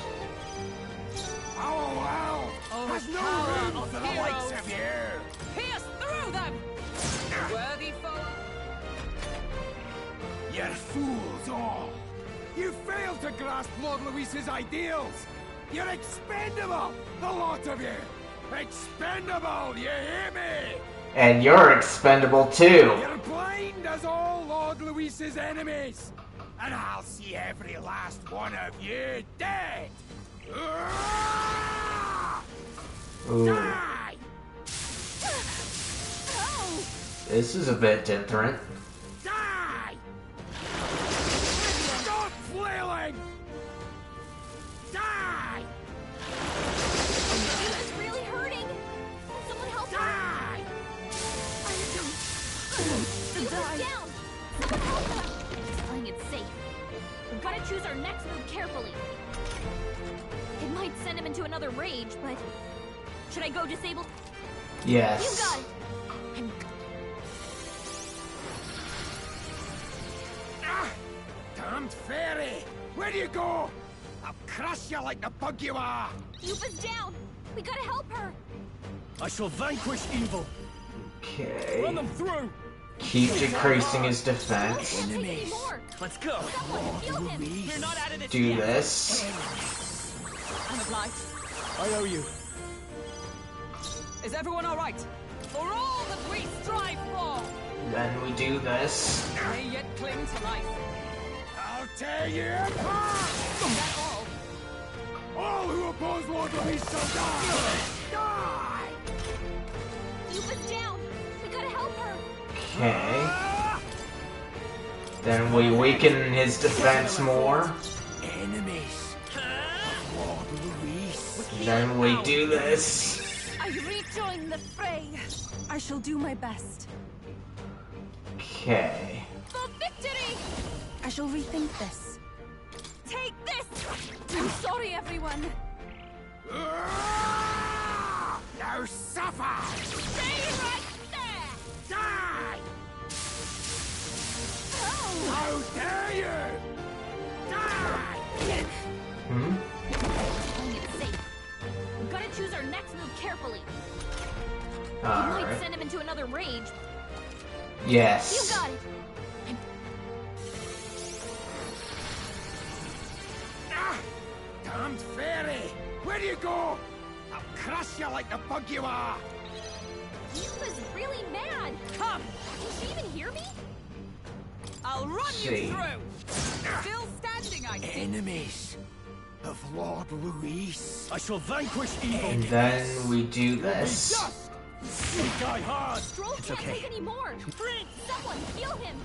Our world has no power room of for the likes heroes. of you! Pierce through them! Worthy foe! You're fools all! You failed to grasp Lord Luis's ideals! You're expendable, the lot of you! Expendable, you hear me? And you're expendable too. You're blind as all Lord Luis's enemies! And I'll see every last one of you dead! Ooh, Die! this is a bit different. Die! Stop flailing! Die! It's really hurting. Someone help her. Die! He was down. Someone help her. He's playing it safe. We've got to choose our next move carefully. It might send him into another rage, but should I go disable? You Yes. got it. Ah! Damned fairy! Where do you go? I'll crush you like the bug you are! Yuba's down. We gotta help her. I shall vanquish evil. Okay. Run them through. Keep decreasing his defense. Let's go. We're not out of this Do yet. this. I'm obliged. I owe you. Is everyone all right? For all that we strive for, Then we do this. may yet cling to life. I'll tear you apart! Is that all? All who oppose Lord Luis shall die! Die! Yuba's down. We gotta help her. Okay. Then we weaken his defense more. Enemies of Lord Luis. Then we do this. I rejoin the fray. I shall do my best. Okay. For victory! I shall rethink this. Take this! I'm sorry, everyone. Now suffer! Stay right there! Die! Oh! How dare you! Die! Hmm? Playing it safe. We've gotta choose our next move carefully. We might Alright. send him into another rage. Yes. You got it! Ah! Damned fairy! Where do you go? I'll crush you like the bug you are! Yuba's really mad. Come, Can she even hear me? I'll run See. you through. Still standing, I see. Enemies of Lord Luis. I shall vanquish evil. And then we do this. You die hard. Stroll It's can't okay. take any more. Someone heal him.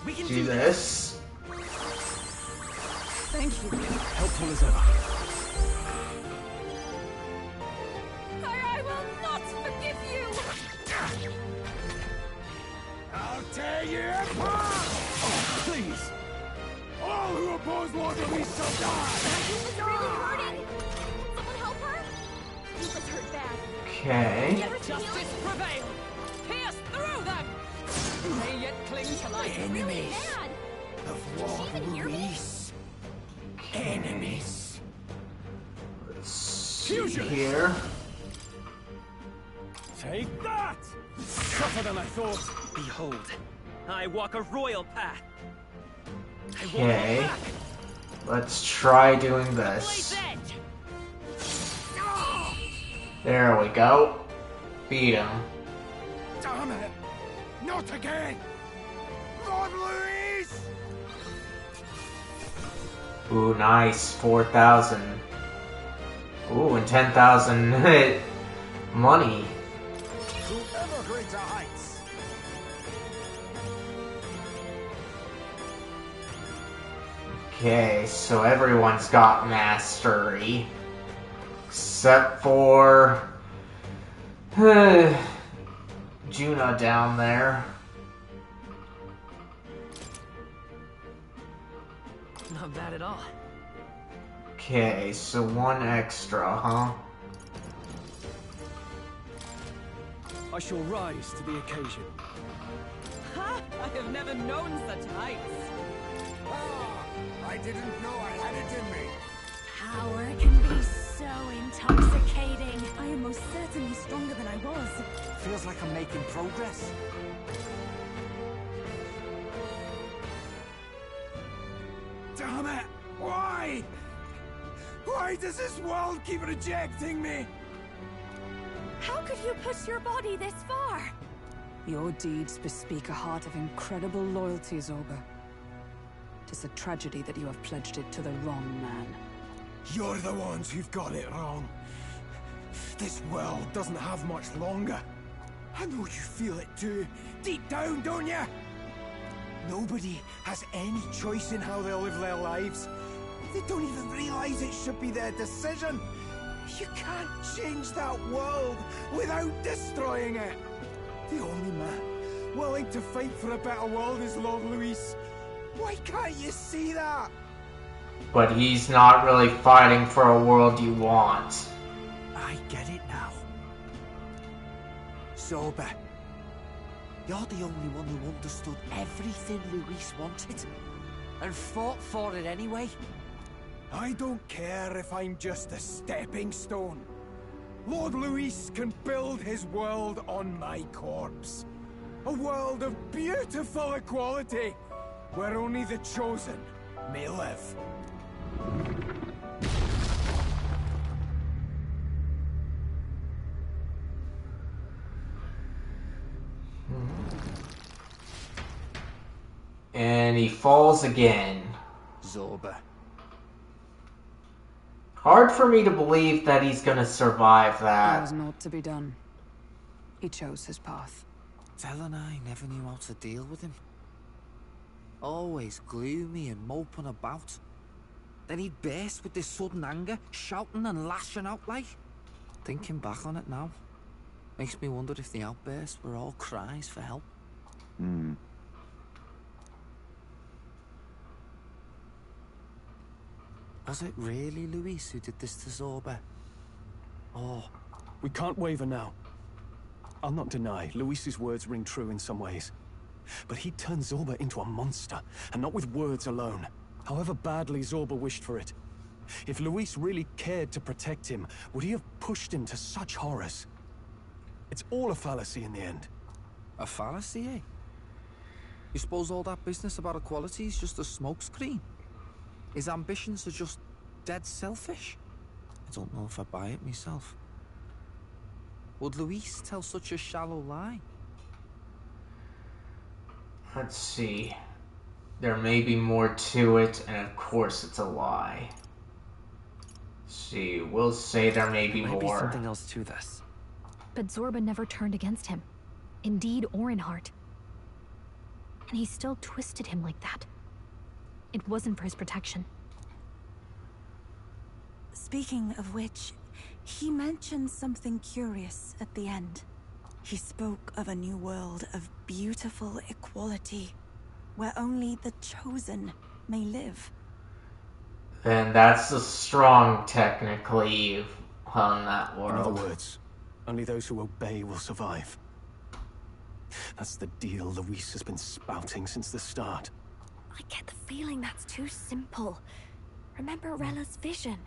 We can Do this. Thank you. Helpful as ever. I will not forgive you. I'll tear you apart! Oh, please. All who oppose Lord Luis shall die! Yuba's really hurting. Can someone help her? Yuba's hurt bad. Okay. Ever heal? Justice prevail. Pierce through them. May yet cling to life. Really Enemies mad. of Can she even hear Lord me? Luis. Enemies. Let's see here. Take that! Tougher than I thought. Behold, I walk a royal path. I won't Okay. look back. Let's try doing Blade's this. edge. There we go. Beat him. Damn it! Not again! Lord Luis! Ooh, nice. 4,000. Ooh, and 10,000 money. To ever greater heights. Okay, so everyone's got mastery. Except for Juna down there. Not bad at all. Okay, so one extra, huh? I shall rise to the occasion. Ha! I have never known such heights. I didn't know I had it in me. Power can be so intoxicating. I am most certainly stronger than I was. Feels like I'm making progress. Damn it! Why? Why does this world keep rejecting me? How could you push your body this far? Your deeds bespeak a heart of incredible loyalty, Zorba. Tis a tragedy that you have pledged it to the wrong man. You're the ones who've got it wrong. This world doesn't have much longer. I know you feel it too, deep down, don't you? Nobody has any choice in how they'll live their lives. They don't even realize it should be their decision. You can't change that world without destroying it. The only man willing to fight for a better world is Lord Luis. Why can't you see that? But he's not really fighting for a world you want. I get it now. Zorba, you're the only one who understood everything Luis wanted and fought for it anyway. I don't care if I'm just a stepping stone. Lord Luis can build his world on my corpse. A world of beautiful equality, where only the chosen may live. And he falls again. Zorba. Hard for me to believe that he's gonna survive There that. was naught to be done. He chose his path. Tel and I never knew how to deal with him. Always gloomy and moping about. Then he'd burst with this sudden anger, shouting and lashing out like. Thinking back on it now, makes me wonder if the outbursts were all cries for help. Was it really Luis who did this to Zorba? Oh, we can't waver now. I'll not deny, Luis's words ring true in some ways. But he turned Zorba into a monster, and not with words alone. However badly Zorba wished for it. If Luis really cared to protect him, would he have pushed him to such horrors? It's all a fallacy in the end. A fallacy, eh? You suppose all that business about equality is just a smokescreen? His ambitions are just dead selfish? I don't know if I buy it myself. Would Luis tell such a shallow lie? Let's see. There may be more to it, and of course it's a lie. Let's see, we'll say there may be Maybe more. something else to this. But Zorba never turned against him, in deed or in heart. And he still twisted him like that. It wasn't for his protection. Speaking of which, he mentioned something curious at the end. He spoke of a new world of beautiful equality, where only the chosen may live. Then that's the strong, technically, on that world. In other words, only those who obey will survive. That's the deal Luis has been spouting since the start. I get the feeling that's too simple. Remember Rella's vision?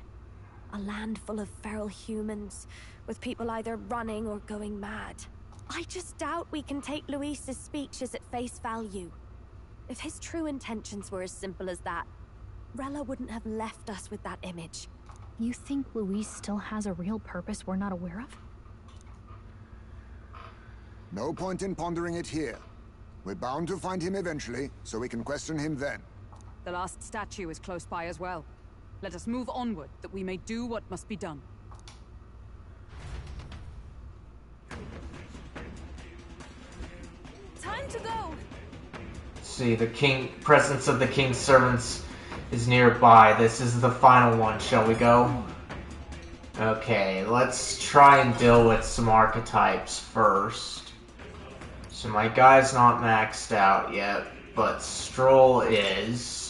A land full of feral humans, with people either running or going mad. I just doubt we can take Luis's speeches at face value. If his true intentions were as simple as that, Rella wouldn't have left us with that image. You think Luis still has a real purpose we're not aware of? No point in pondering it here. We're bound to find him eventually, so we can question him then. The last statue is close by as well. Let us move onward, that we may do what must be done. Time to go! See, the presence of the king's servants is nearby. This is the final one. Shall we go? Okay, let's try and deal with some archetypes first. So my guy's not maxed out yet, but Stroll is.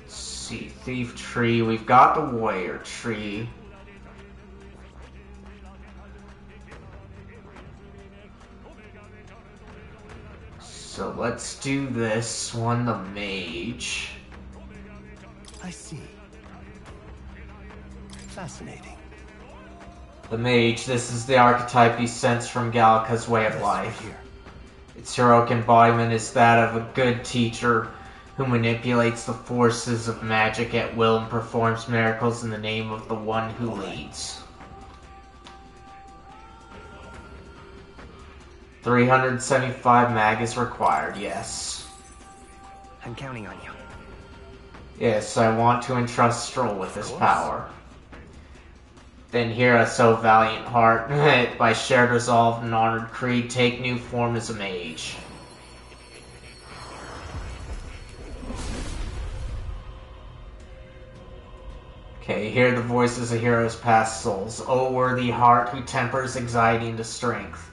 See, Thief Tree, we've got the Warrior Tree. So let's do this one, the Mage. I see. Fascinating. The Mage, this is the archetype he sensed from Gallica's way of life. Its heroic embodiment is that of a good teacher who manipulates the forces of magic at will and performs miracles in the name of the one who leads. 375 mag is required, yes. I'm counting on you. Yes, I want to entrust Stroll with this power. Then hear us, O valiant heart, by shared resolve and honored creed, take new form as a mage. Okay, hear the voices of heroes past souls. O worthy heart who tempers anxiety into strength.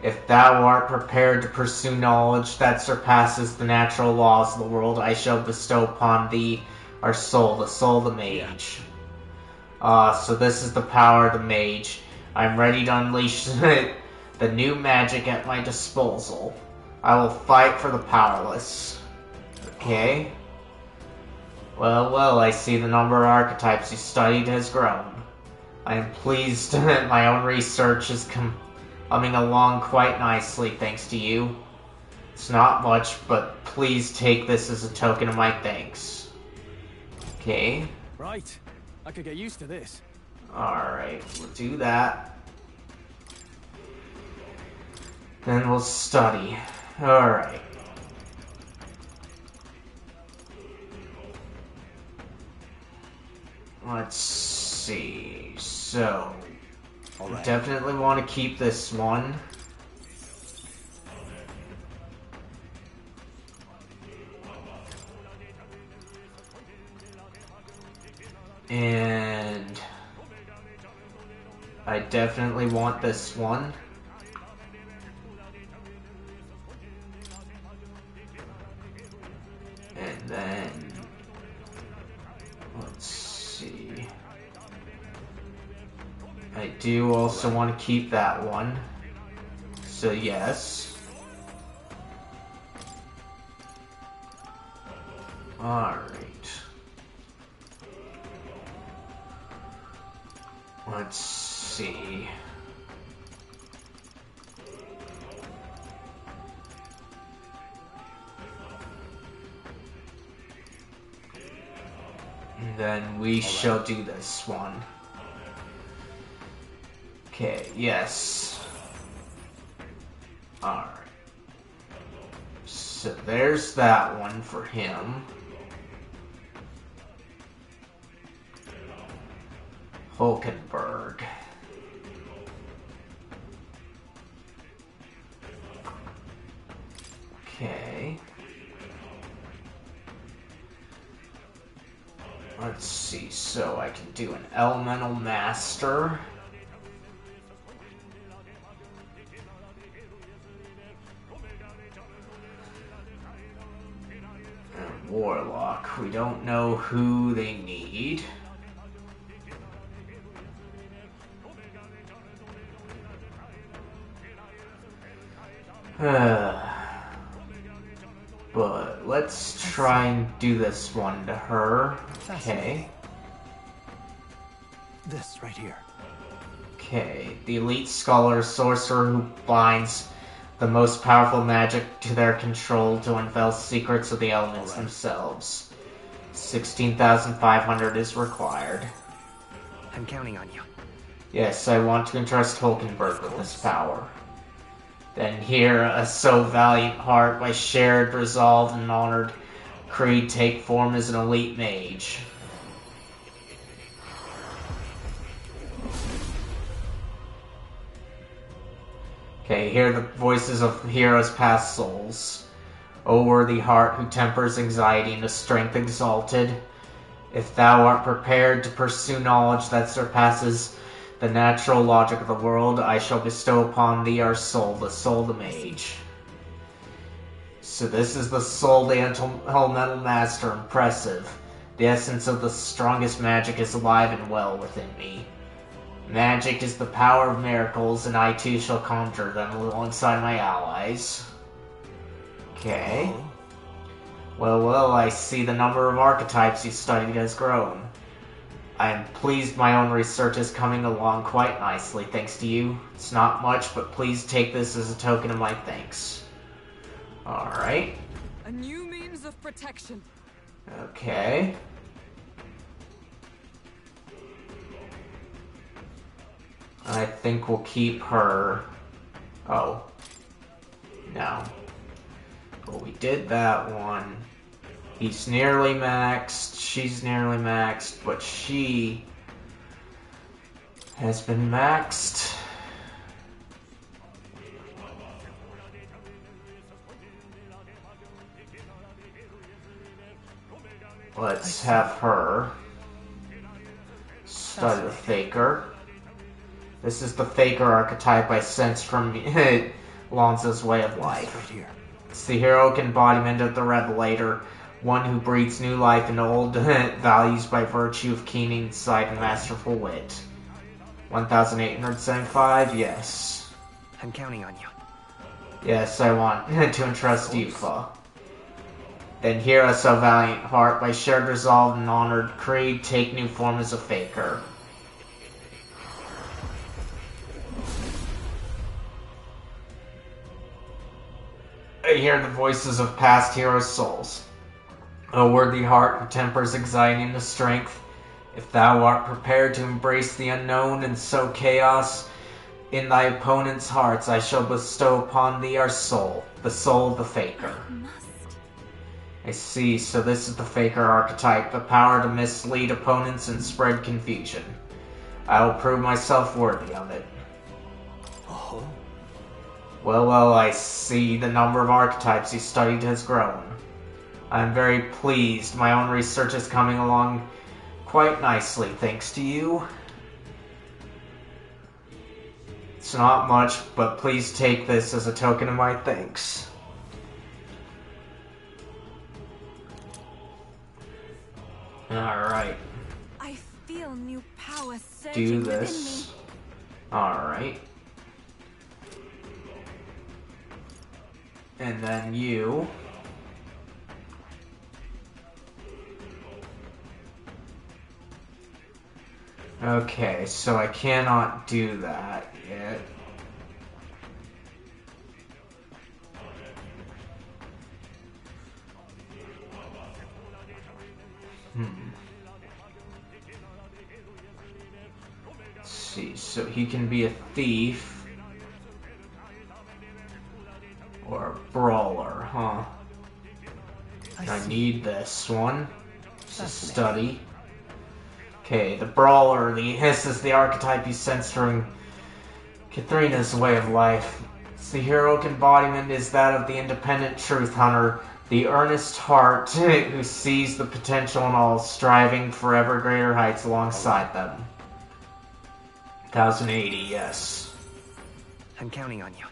If thou art prepared to pursue knowledge that surpasses the natural laws of the world, I shall bestow upon thee our soul, the soul of the mage. So this is the power of the mage. I'm ready to unleash the new magic at my disposal. I will fight for the powerless. Okay. Well, well, I see the number of archetypes you studied has grown. I am pleased that my own research is coming along quite nicely thanks to you. It's not much, but please take this as a token of my thanks. Okay. Right. I could get used to this. Alright, we'll do that. Then we'll study. Alright. Let's see. So, right. Definitely want to keep this one. And I definitely want this one. And then let's see. I do also want to keep that one. So yes. Alright. Let's see. And then we shall do this one. Okay, yes. Alright. So there's that one for him. Hulkenberg. Okay. Let's see, so I can do an Elemental Master. And Warlock. We don't know who they need. But let's try and do this one to her. Okay. This right here. Okay. The elite scholar sorcerer who binds the most powerful magic to their control to unveil secrets of the elements themselves. 16,500 is required. I'm counting on you. Yes, I want to entrust Hulkenberg with this power. Then here, a so valiant heart, by shared resolve and honored creed, take form as an elite mage. Okay, hear the voices of heroes past souls. O worthy heart, who tempers anxiety into strength exalted, if thou art prepared to pursue knowledge that surpasses the natural logic of the world, I shall bestow upon thee our soul, the mage. So this is the soul, the elemental master, impressive. The essence of the strongest magic is alive and well within me. Magic is the power of miracles, and I too shall conjure them alongside my allies. Okay. Well, well, I see the number of archetypes you studied has grown. I am pleased my own research is coming along quite nicely, thanks to you. It's not much, but please take this as a token of my thanks. Alright. A new means of protection. Okay. I think we'll keep her. Oh. No. Well, we did that one. He's nearly maxed, she's nearly maxed, but she has been maxed. Let's have her study the Faker. This is the Faker archetype I sensed from Lonzo's Way of Life. It's the heroic embodiment of the Revelator, one who breathes new life into old values by virtue of keen insight and masterful wit. 1,875, yes. I'm counting on you. Yes, I want to entrust you, Fa. Then hear us, O valiant heart, by shared resolve and honored creed, take new form as a faker. I hear the voices of past heroes' souls. O worthy heart who tempers anxiety into strength, if thou art prepared to embrace the unknown and sow chaos in thy opponents' hearts, I shall bestow upon thee our soul, the soul of the faker. I see, so this is the faker archetype, the power to mislead opponents and spread confusion. I will prove myself worthy of it. Oh. Well, I see the number of archetypes you studied has grown. I am very pleased. My own research is coming along quite nicely, thanks to you. It's not much, but please take this as a token of my thanks. Alright. I feel new power surging Do within me. this. Alright. And then you. Okay, so I cannot do that yet. Let's see, so he can be a thief. Or a brawler, huh? I need this one. To study. Okay, the brawler, this is the archetype you sense from Katharina's way of life. The heroic embodiment is that of the independent truth hunter, the earnest heart who sees the potential in all, striving for ever greater heights alongside them. 1080, yes. I'm counting on you.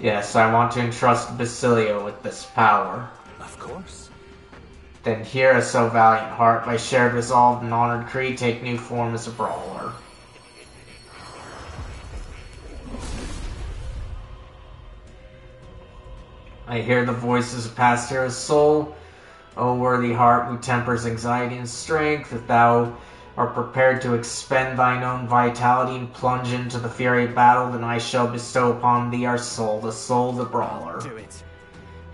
Yes, I want to entrust Basilio with this power. Of course. Then hear us, O valiant heart, by shared resolve and honored creed, take new form as a brawler. I hear the voices of past heroes' soul. O worthy heart who tempers anxiety and strength, if thou art prepared to expend thine own vitality and plunge into the fury of battle, then I shall bestow upon thee our soul, the soul of the brawler. Do it.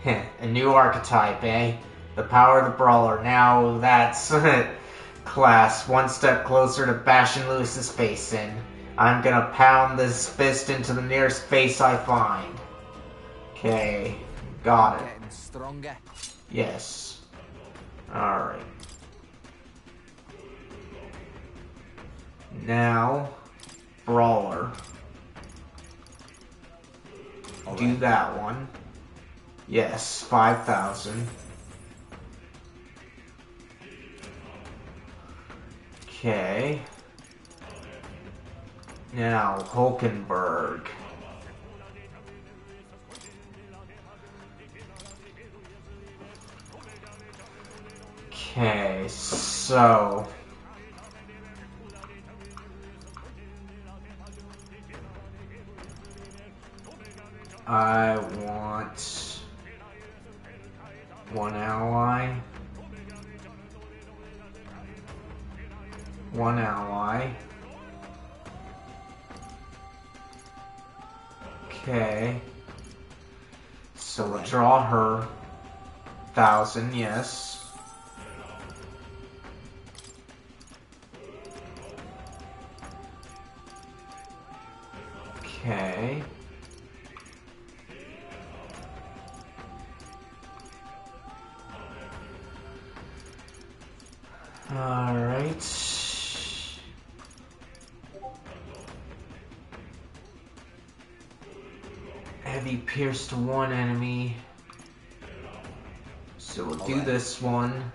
Heh, a new archetype, eh? The power of the brawler. Now that's class. One step closer to bashing Lewis's face in. I'm gonna pound this fist into the nearest face I find. Okay, got it. Getting stronger. Yes. Alright. Now, brawler. Do that one. Yes, 5,000. Okay. Now, Hulkenberg. Okay, so... I want one ally. One ally. Okay. So we'll draw her. 1,000, yes. Okay. Alright. Heavy pierced one enemy. So we'll do this one.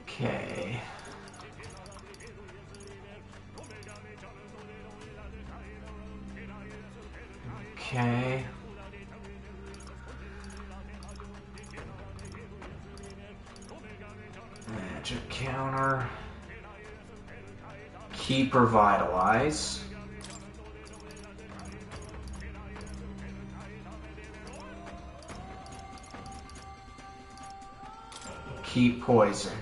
Okay. Okay. magic counter. Keep Revitalize. Keep Poison.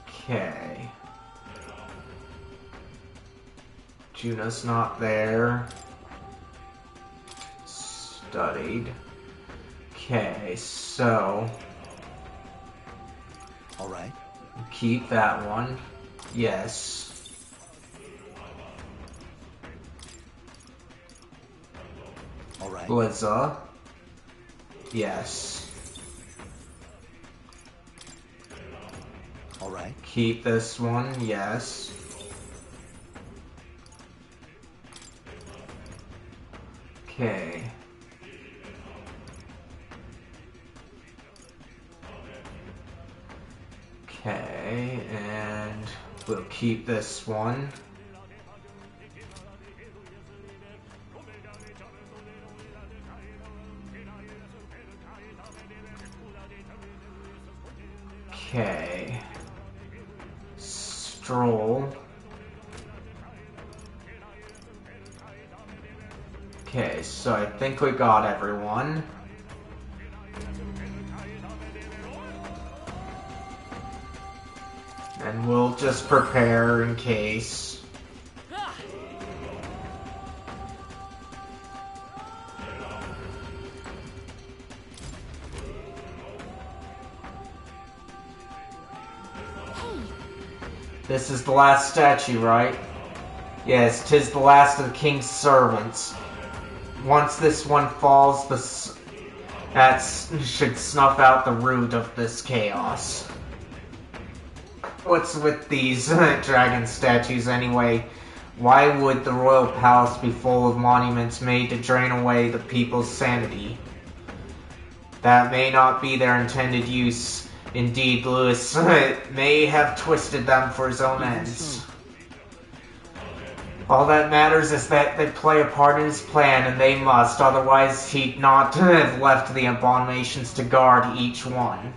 Okay. Juno's not there. Studied. Okay, so... Alright. Keep that one. Yes. Alright. Blizza. Yes. Alright. Keep this one. Yes. Okay. Okay, and we'll keep this one. Okay. Stroll. Okay, so I think we got everyone. And we'll just prepare in case. This is the last statue, right? Yes, 'tis the last of the king's servants. Once this one falls, that should snuff out the root of this chaos. What's with these dragon statues anyway? Why would the royal palace be full of monuments made to drain away the people's sanity? That may not be their intended use. Indeed, Lewis may have twisted them for his own ends. All that matters is that they play a part in his plan, and they must, otherwise he'd not have left the abominations to guard each one.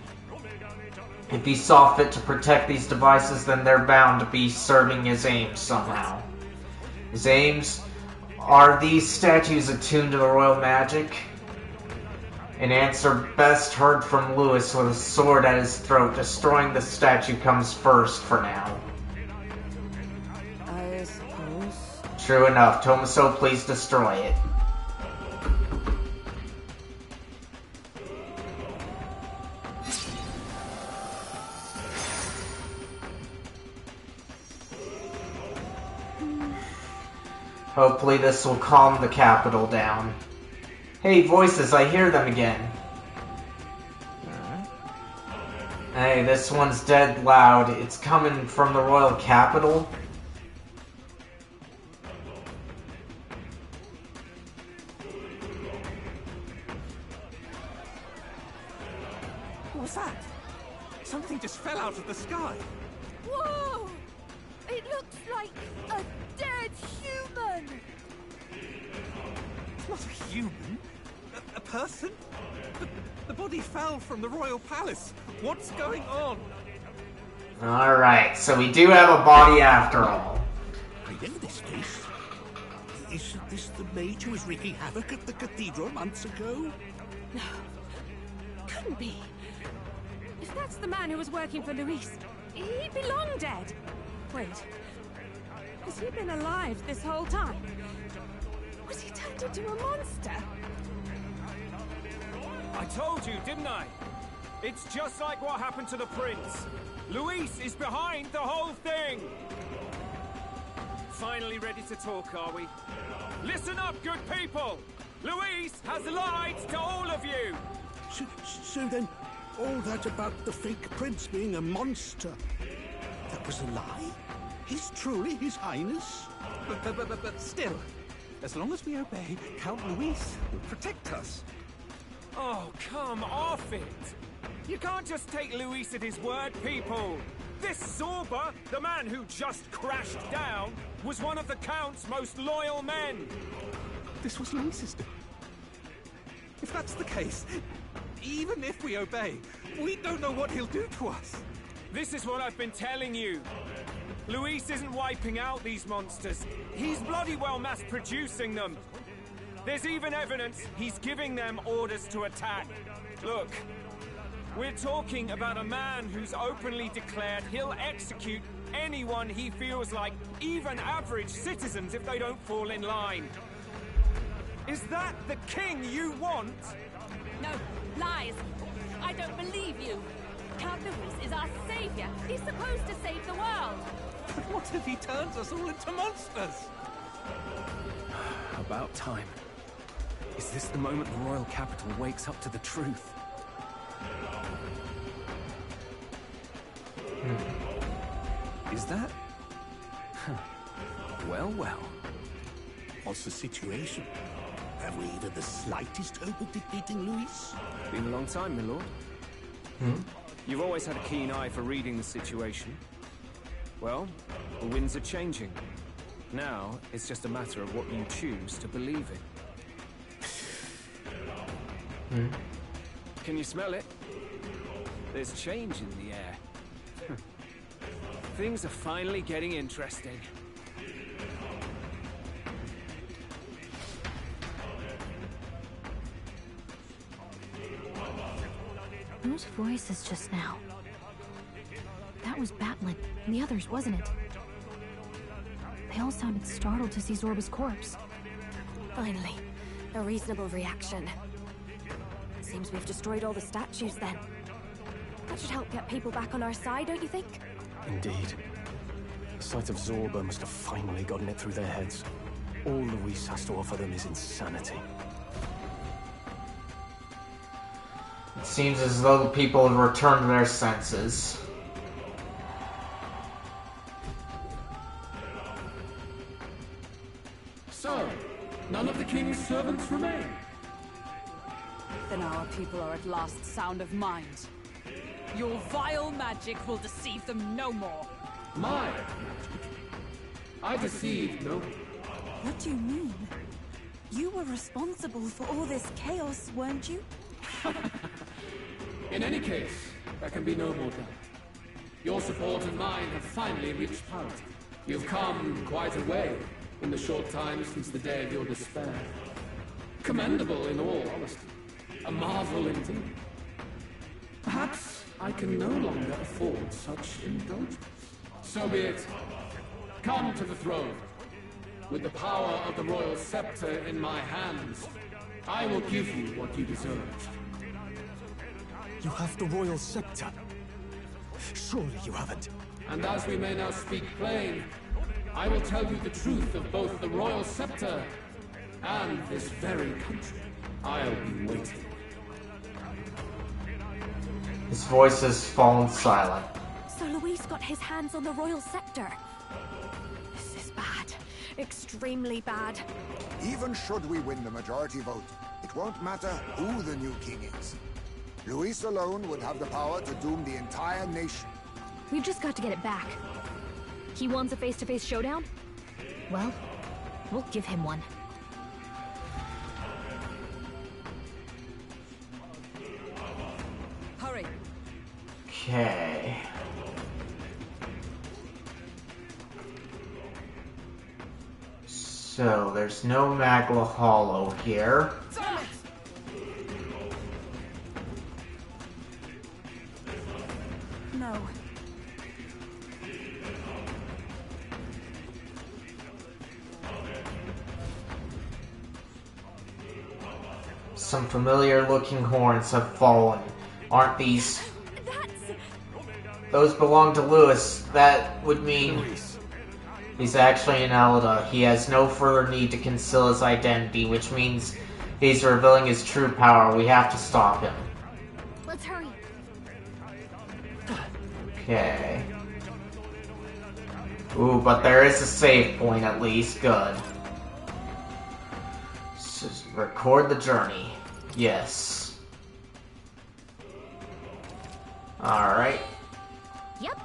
If he saw fit to protect these devices, then they're bound to be serving his aims somehow. His aims? Are these statues attuned to the royal magic? An answer best heard from Lewis with a sword at his throat. Destroying the statue comes first for now. I suppose. True enough. Tomaso, please destroy it. Hopefully this will calm the capital down. Hey, voices, I hear them again. Hey, this one's dead loud. It's coming from the royal capital. What was that? Something just fell out of the sky. Whoa! It looks like a dead human! It's not a human. A person? The body fell from the royal palace. What's going on? Alright, so we do have a body after all. I know this face. Isn't this the mage who was wreaking havoc at the cathedral months ago? No. Couldn't be. If that's the man who was working for Luis, he'd be long dead. Wait. Has he been alive this whole time? Was he turned into a monster? I told you, didn't I? It's just like what happened to the prince. Luis is behind the whole thing! Finally ready to talk, are we? Listen up, good people! Luis has lied to all of you! So then, all that about the fake prince being a monster, that was a lie? He's truly His Highness? But still, as long as we obey, Count Luis will protect us. Oh, come off it! You can't just take Luis at his word, people! This Zorba, the man who just crashed down, was one of the Count's most loyal men! This was Luis's doing. If that's the case, even if we obey, we don't know what he'll do to us. This is what I've been telling you. Luis isn't wiping out these monsters. He's bloody well mass-producing them. There's even evidence he's giving them orders to attack. Look, we're talking about a man who's openly declared he'll execute anyone he feels like, even average citizens, if they don't fall in line. Is that the king you want? No, lies. I don't believe you. Count Luis is our savior. He's supposed to save the world. But what if he turns us all into monsters? About time. Is this the moment the royal capital wakes up to the truth? Is that? Well, well. What's the situation? Have we even the slightest hope of defeating Luis? Been a long time, my lord. You've always had a keen eye for reading the situation. Well, the winds are changing. Now, it's just a matter of what you choose to believe in. Can you smell it? There's change in the air. Things are finally getting interesting. Whose voices just now? That was Batlin, and the others, wasn't it? They all sounded startled to see Zorba's corpse. Finally, a reasonable reaction. Seems we've destroyed all the statues then. That should help get people back on our side, don't you think? Indeed. The sight of Zorba must have finally gotten it through their heads. All Luis has to offer them is insanity. It seems as though the people have returned to their senses. So, none of the king's servants remain. Then our people are at last sound of mind. Your vile magic will deceive them no more. My magic? I deceived no. What do you mean? You were responsible for all this chaos, weren't you? In any case, there can be no more doubt. Your support and mine have finally reached parity. You've come quite a way in the short time since the day of your despair. Commendable in all honesty. A marvel indeed. Perhaps I can no longer afford such indulgence. So be it. Come to the throne. With the power of the royal scepter in my hands, I will give you what you deserve. You have the royal scepter. Surely you haven't. And as we may now speak plain, I will tell you the truth of both the royal scepter and this very country. I'll be waiting. His voice has fallen silent. So Luis got his hands on the royal scepter. This is bad. Extremely bad. Even should we win the majority vote, it won't matter who the new king is. Luis alone would have the power to doom the entire nation. We've just got to get it back. He wants a face-to-face showdown? Well, we'll give him one. Hurry. Okay. So, there's no Magla Hollow here. No. Some familiar-looking horns have fallen. Aren't these... Those belong to Lewis. That would mean... He's actually an Elda. He has no further need to conceal his identity, which means he's revealing his true power. We have to stop him. Let's hurry. Okay. Ooh, but there is a save point at least. Good. Just record the journey. Yes. Alright. Yep.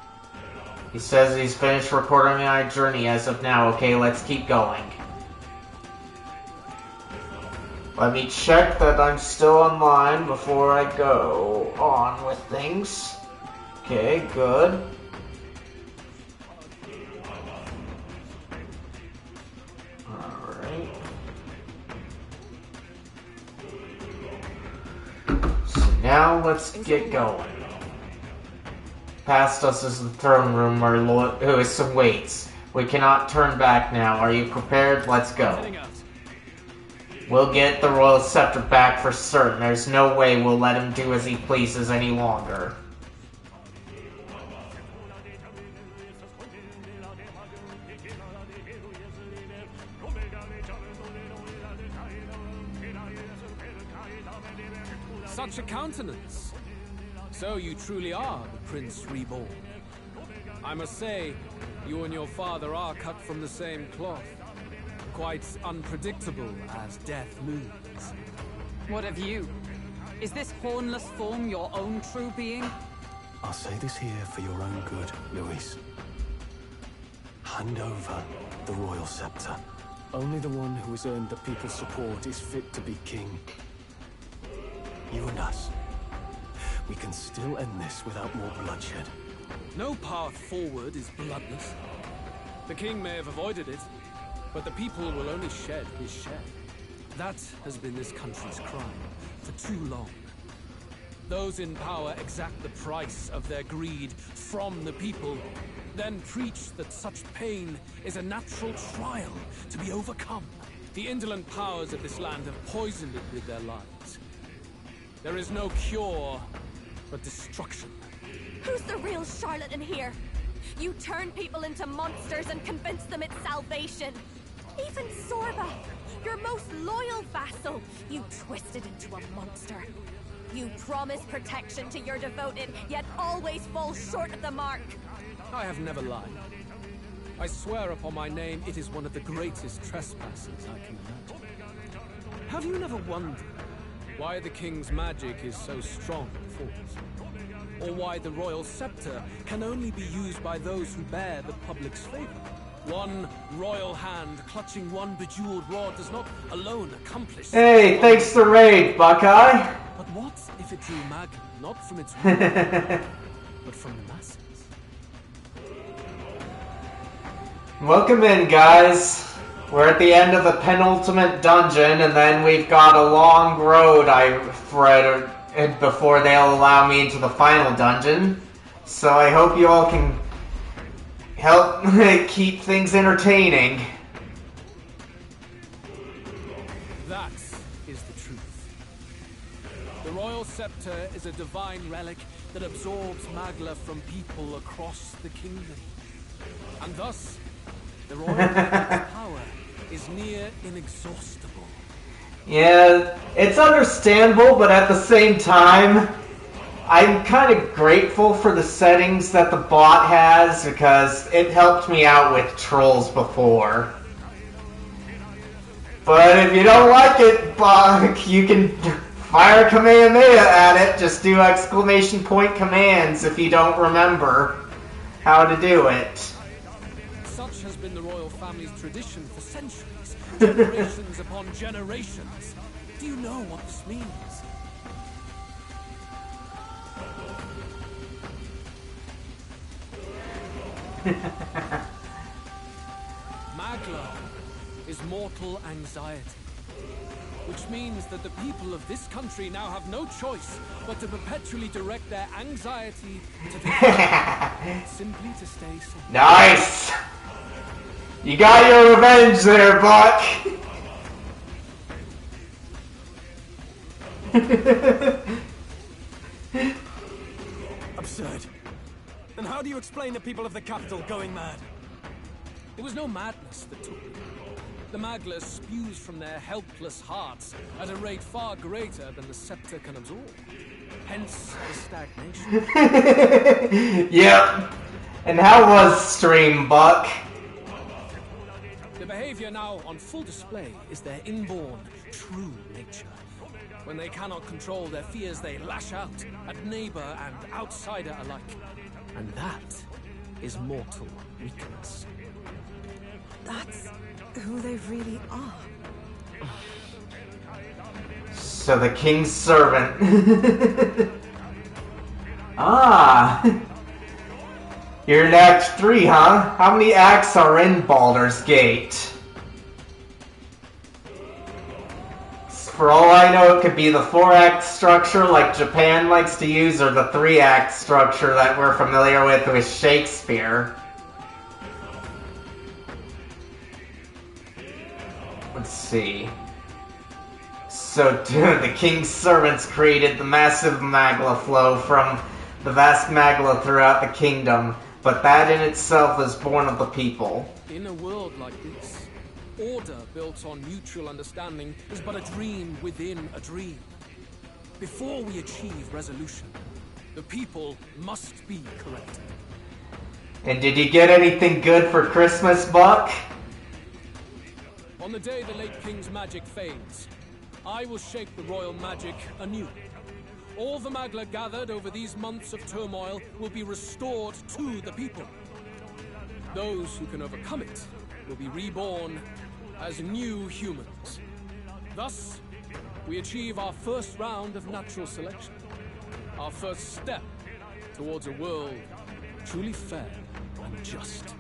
He says he's finished recording my journey as of now. Okay, let's keep going. Let me check that I'm still online before I go on with things. Okay, good. Alright. So now let's get going. Past us is the throne room where who is some weights. We cannot turn back now. Are you prepared? Let's go. We'll get the royal scepter back for certain. There's no way we'll let him do as he pleases any longer. Such a countenance. So you truly are the Prince Reborn. I must say, you and your father are cut from the same cloth. Quite unpredictable as death moves. What of you? Is this hornless form your own true being? I'll say this here for your own good, Luis. Hand over the royal scepter. Only the one who has earned the people's support is fit to be king. You and us. We can still end this without more bloodshed. No path forward is bloodless. The king may have avoided it, but the people will only shed his share. That has been this country's crime for too long. Those in power exact the price of their greed from the people, then preach that such pain is a natural trial to be overcome. The indolent powers of this land have poisoned it with their lives. There is no cure but destruction. Who's the real charlatan here? You turn people into monsters and convince them it's salvation. Even Sorba, your most loyal vassal, you twisted into a monster. You promise protection to your devoted, yet always fall short of the mark. I have never lied. I swear upon my name, it is one of the greatest trespasses I can imagine. Have you never wondered why the king's magic is so strong and force? Or why the royal scepter can only be used by those who bear the public's favor? One royal hand clutching one bejeweled rod does not alone accomplish... Hey, thanks to raid, Buckeye! But what if it drew Magna not from its ruler, but from the masses? Welcome in, guys. We're at the end of the penultimate dungeon, and then we've got a long road I've read before they'll allow me into the final dungeon. So I hope you all can help keep things entertaining. That is the truth. The royal scepter is a divine relic that absorbs Magla from people across the kingdom. And thus, the royal power is near inexhaustible. Yeah, it's understandable, but at the same time, I'm kind of grateful for the settings that the bot has, because it helped me out with trolls before. But if you don't like it, Buck, you can fire Kamehameha at it. Just do exclamation point commands if you don't remember how to do it. Such has been the royal family's tradition for centuries. Generations upon generations. Do you know what this means? Magla is mortal anxiety, which means that the people of this country now have no choice but to perpetually direct their anxiety to the simply to stay safe. Nice! You got your revenge there, Buck! Absurd. And how do you explain the people of the capital going mad? It was no madness that took them. The Magla spews from their helpless hearts at a rate far greater than the scepter can absorb. Hence the stagnation. Yep. And how was stream, Buck? The behavior now on full display is their inborn, true nature. When they cannot control their fears, they lash out at neighbor and outsider alike. And that is mortal weakness. That's who they really are. So the king's servant. Ah! You're in Act 3, huh? How many acts are in Baldur's Gate? For all I know, it could be the 4-act structure like Japan likes to use, or the 3-act structure that we're familiar with Shakespeare. Let's see. So, the king's servants created the massive magla flow from the vast magla throughout the kingdom, but that in itself is born of the people. In a world like this, order built on mutual understanding is but a dream within a dream. Before we achieve resolution, the people must be corrected. And did you get anything good for Christmas, Buck? On the day the late king's magic fades, I will shape the royal magic anew. All the magla gathered over these months of turmoil will be restored to the people. Those who can overcome it will be reborn as new humans. Thus, we achieve our first round of natural selection. Our first step towards a world truly fair and just.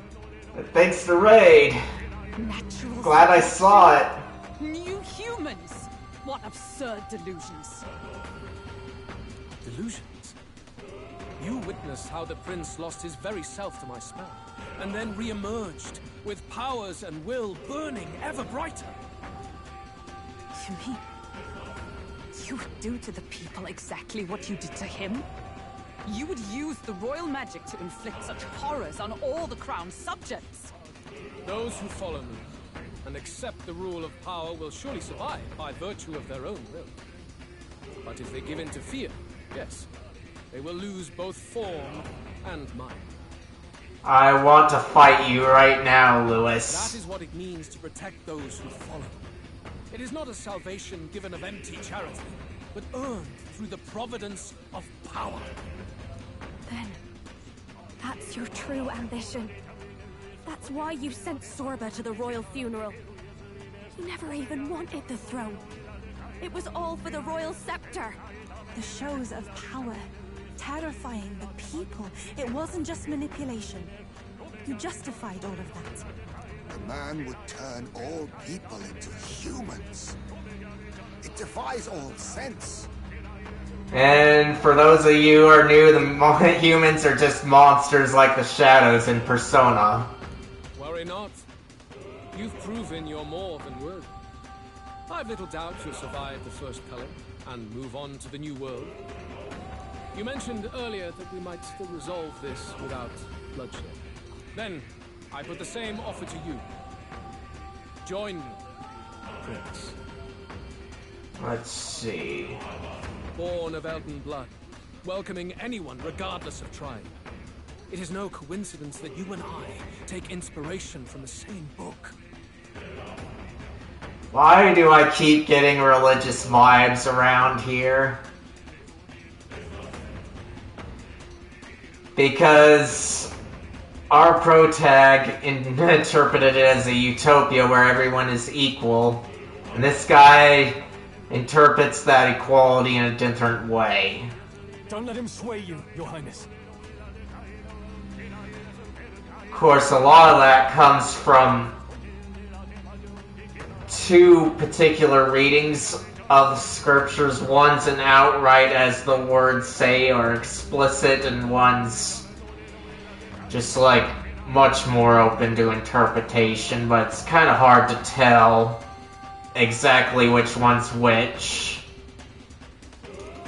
Thanks to Raid. Natural Glad I saw it. New humans! What absurd delusions. Delusions? You witnessed how the prince lost his very self to my spell, and then re-emerged with powers and will burning ever brighter. You mean you would do to the people exactly what you did to him? You would use the royal magic to inflict such horrors on all the crown's subjects? Those who follow me and accept the rule of power will surely survive by virtue of their own will. But if they give in to fear, yes, they will lose both form and mind. I want to fight you right now, Lewis. That is what it means to protect those who follow. It is not a salvation given of empty charity, but earned through the providence of power. Then, that's your true ambition. That's why you sent Sorba to the royal funeral. You never even wanted the throne. It was all for the royal scepter. The shows of power, terrifying the people. It wasn't just manipulation. You justified all of that. The man would turn all people into humans. It defies all sense. And for those of you who are new, the humans are just monsters like the shadows in Persona. Worry not. You've proven you're more than worthy. I've little doubt you'll survive the first pellet and move on to the new world. You mentioned earlier that we might still resolve this without bloodshed. Then, I put the same offer to you. Join me, Prince. Let's see. Born of Elden blood, welcoming anyone regardless of tribe. It is no coincidence that you and I take inspiration from the same book. Why do I keep getting religious vibes around here? Because our protag interpreted it as a utopia where everyone is equal, and this guy interprets that equality in a different way. Don't let him sway you, Your Highness. Of course, a lot of that comes from two particular readings of scriptures. One's an outright, as the words say, or explicit, and one's just like much more open to interpretation, but it's kind of hard to tell exactly which one's which.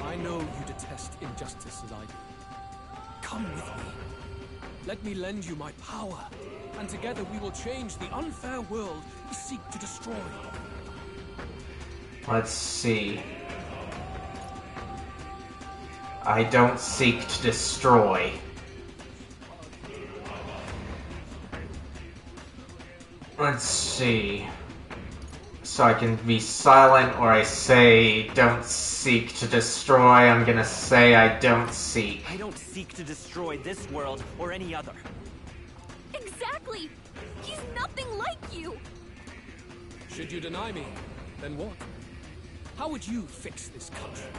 I know you detest injustice as I do. Come with me. Let me lend you my power, and together we will change the unfair world we seek to destroy. Let's see. I don't seek to destroy. Let's see. So I can be silent, or I say don't seek to destroy. I'm gonna say I don't seek. I don't seek to destroy this world or any other. Exactly! He's nothing like you! Should you deny me, then what? How would you fix this country?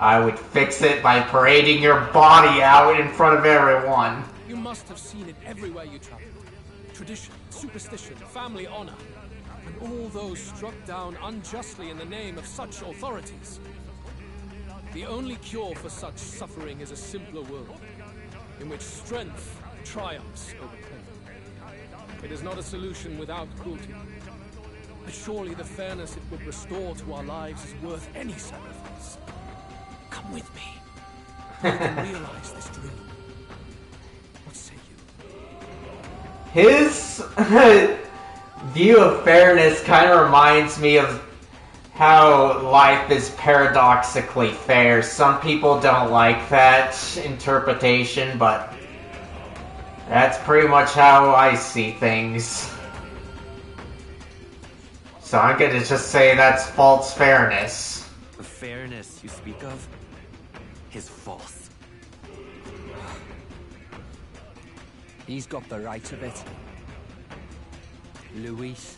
I would fix it by parading your body out in front of everyone. You must have seen it everywhere you travel. Tradition, superstition, family honor, and all those struck down unjustly in the name of such authorities. The only cure for such suffering is a simpler world, in which strength triumphs over pain. It is not a solution without cruelty, but surely the fairness it would restore to our lives is worth any sacrifice. Come with me. I can realize this dream. What say you? His view of fairness kind of reminds me of how life is paradoxically fair. Some people don't like that interpretation, but that's pretty much how I see things. So I'm gonna just say that's false fairness. The fairness you speak of is false. He's got the right of it. Luis,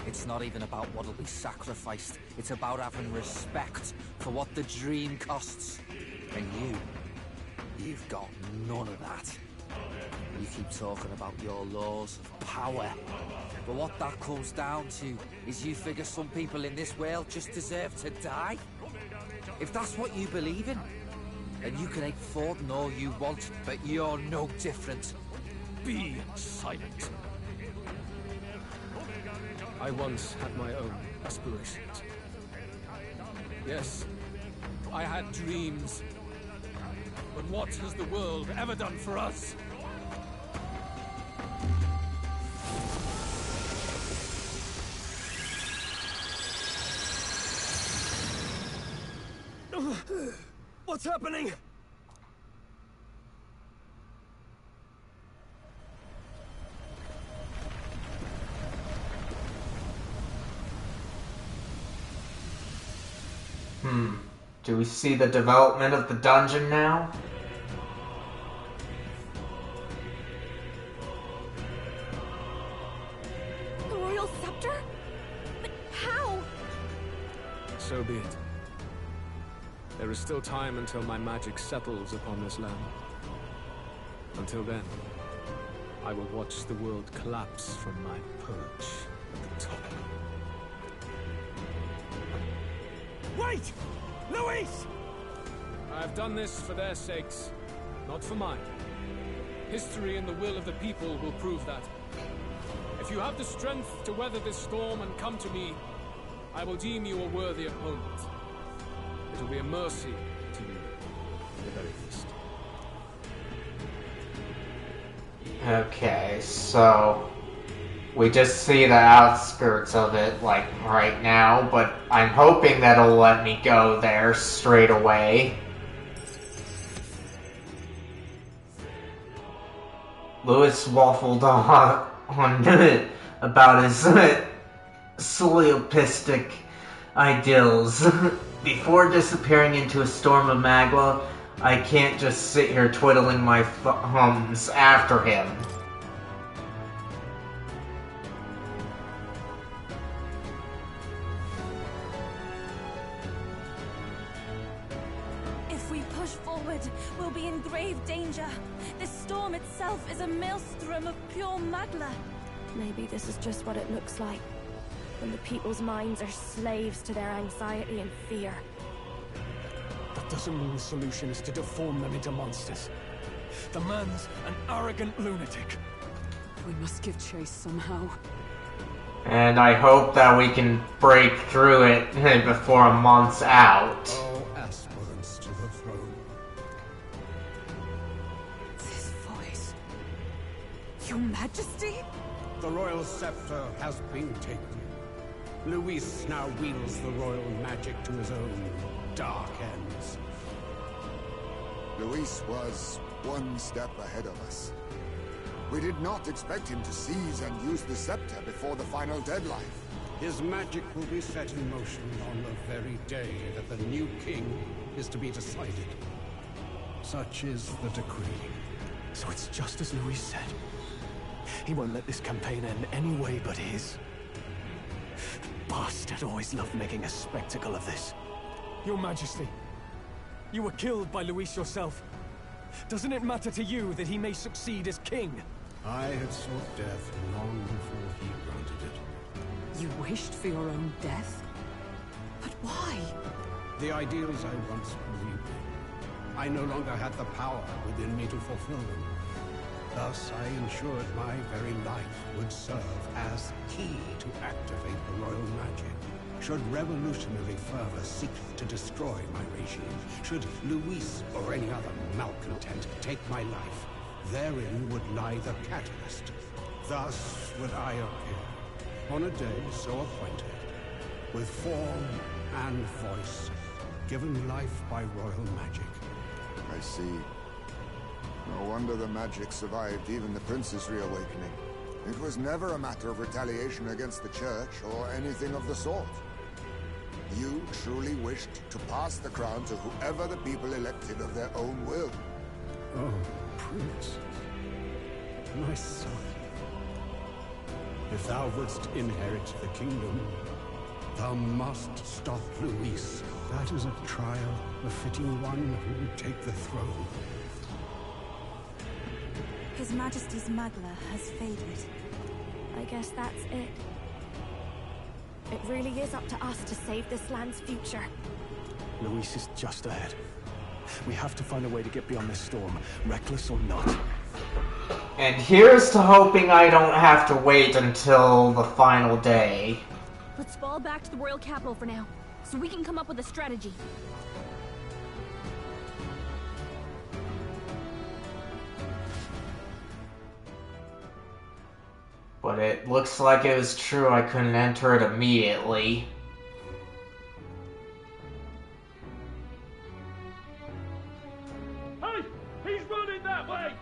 it's not even about what'll be sacrificed. It's about having respect for what the dream costs. And you've got none of that. You keep talking about your laws of power. But what that comes down to is you figure some people in this world just deserve to die? If that's what you believe in, then you can hate Forden all you want, but you're no different. Be silent. I once had my own aspirations. Yes, I had dreams. But what has the world ever done for us? What's happening? Do we see the development of the dungeon now? The royal scepter? But how? So be it. There is still time until my magic settles upon this land. Until then, I will watch the world collapse from my perch at the top. Wait! Luis! I have done this for their sakes, not for mine. History and the will of the people will prove that. If you have the strength to weather this storm and come to me, I will deem you a worthy opponent. It will be a mercy to you, at the very least. Okay, so we just see the outskirts of it, like, right now, but I'm hoping that'll let me go there straight away. Lewis waffled on about his solipsistic ideals. Before disappearing into a storm of magma, I can't just sit here twiddling my thumbs after him. If we push forward, we'll be in grave danger. This storm itself is a maelstrom of pure magma. Maybe this is just what it looks like. When the people's minds are slaves to their anxiety and fear. That doesn't mean the solution is to deform them into monsters. The man's an arrogant lunatic. We must give chase somehow. And I hope that we can break through it before a month's out. All aspirants to the throne. This voice. Your Majesty? The royal scepter has been taken. Luis now wields the royal magic to his own dark ends. Luis was one step ahead of us. We did not expect him to seize and use the scepter before the final deadline. His magic will be set in motion on the very day that the new king is to be decided. Such is the decree. So it's just as Luis said. He won't let this campaign end any way but his. bastard always loved making a spectacle of this. Your Majesty, you were killed by Luis yourself. Doesn't it matter to you that he may succeed as king? I had sought death long before he granted it. You wished for your own death? But why? The ideals I once believed in, I no longer had the power within me to fulfill them. Thus, I ensured my very life would serve as key to activate the royal magic. Should revolutionary fervor seek to destroy my regime, should Luis or any other malcontent take my life, therein would lie the catalyst. Thus would I appear, on a day so appointed, with form and voice, given life by royal magic. I see. No wonder the magic survived even the prince's reawakening. It was never a matter of retaliation against the church or anything of the sort. You truly wished to pass the crown to whoever the people elected of their own will. Oh, Prince. My son. If thou wouldst inherit the kingdom, thou must stop Luis. That is a trial befitting one who would take the throne. His Majesty's Magla has faded. I guess that's it. It really is up to us to save this land's future. Luis is just ahead. We have to find a way to get beyond this storm, reckless or not. And here's to hoping I don't have to wait until the final day. Let's fall back to the royal capital for now, so we can come up with a strategy. But it looks like it was true I couldn't enter it immediately. Hey! He's running that way!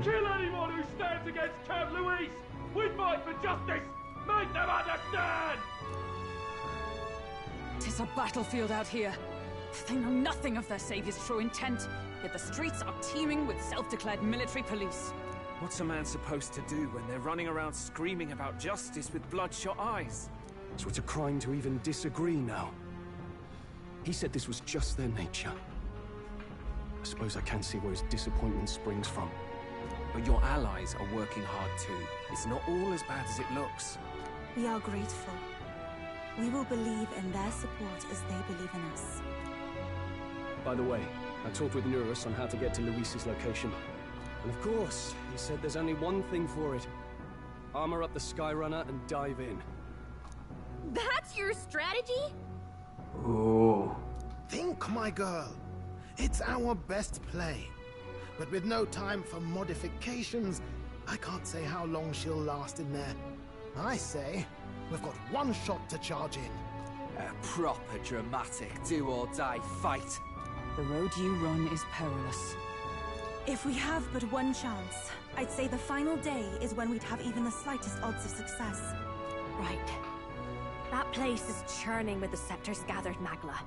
Kill anyone who stands against Count Luis! We fight for justice! Make them understand! 'Tis a battlefield out here. They know nothing of their savior's true intent, yet the streets are teeming with self-declared military police. What's a man supposed to do when they're running around screaming about justice with bloodshot eyes? So it's a crime to even disagree now. He said this was just their nature. I suppose I can see where his disappointment springs from. But your allies are working hard too. It's not all as bad as it looks. We are grateful. We will believe in their support as they believe in us. By the way, I talked with Neurus on how to get to Luis's location. And of course, he said there's only one thing for it. Armor up the Skyrunner and dive in. That's your strategy? Ooh. Think, my girl. It's our best play. But with no time for modifications, I can't say how long she'll last in there. I say, we've got one shot to charge in. A proper dramatic do-or-die fight. The road you run is perilous. If we have but one chance, I'd say the final day is when we'd have even the slightest odds of success. Right. That place is churning with the scepter's gathered magla.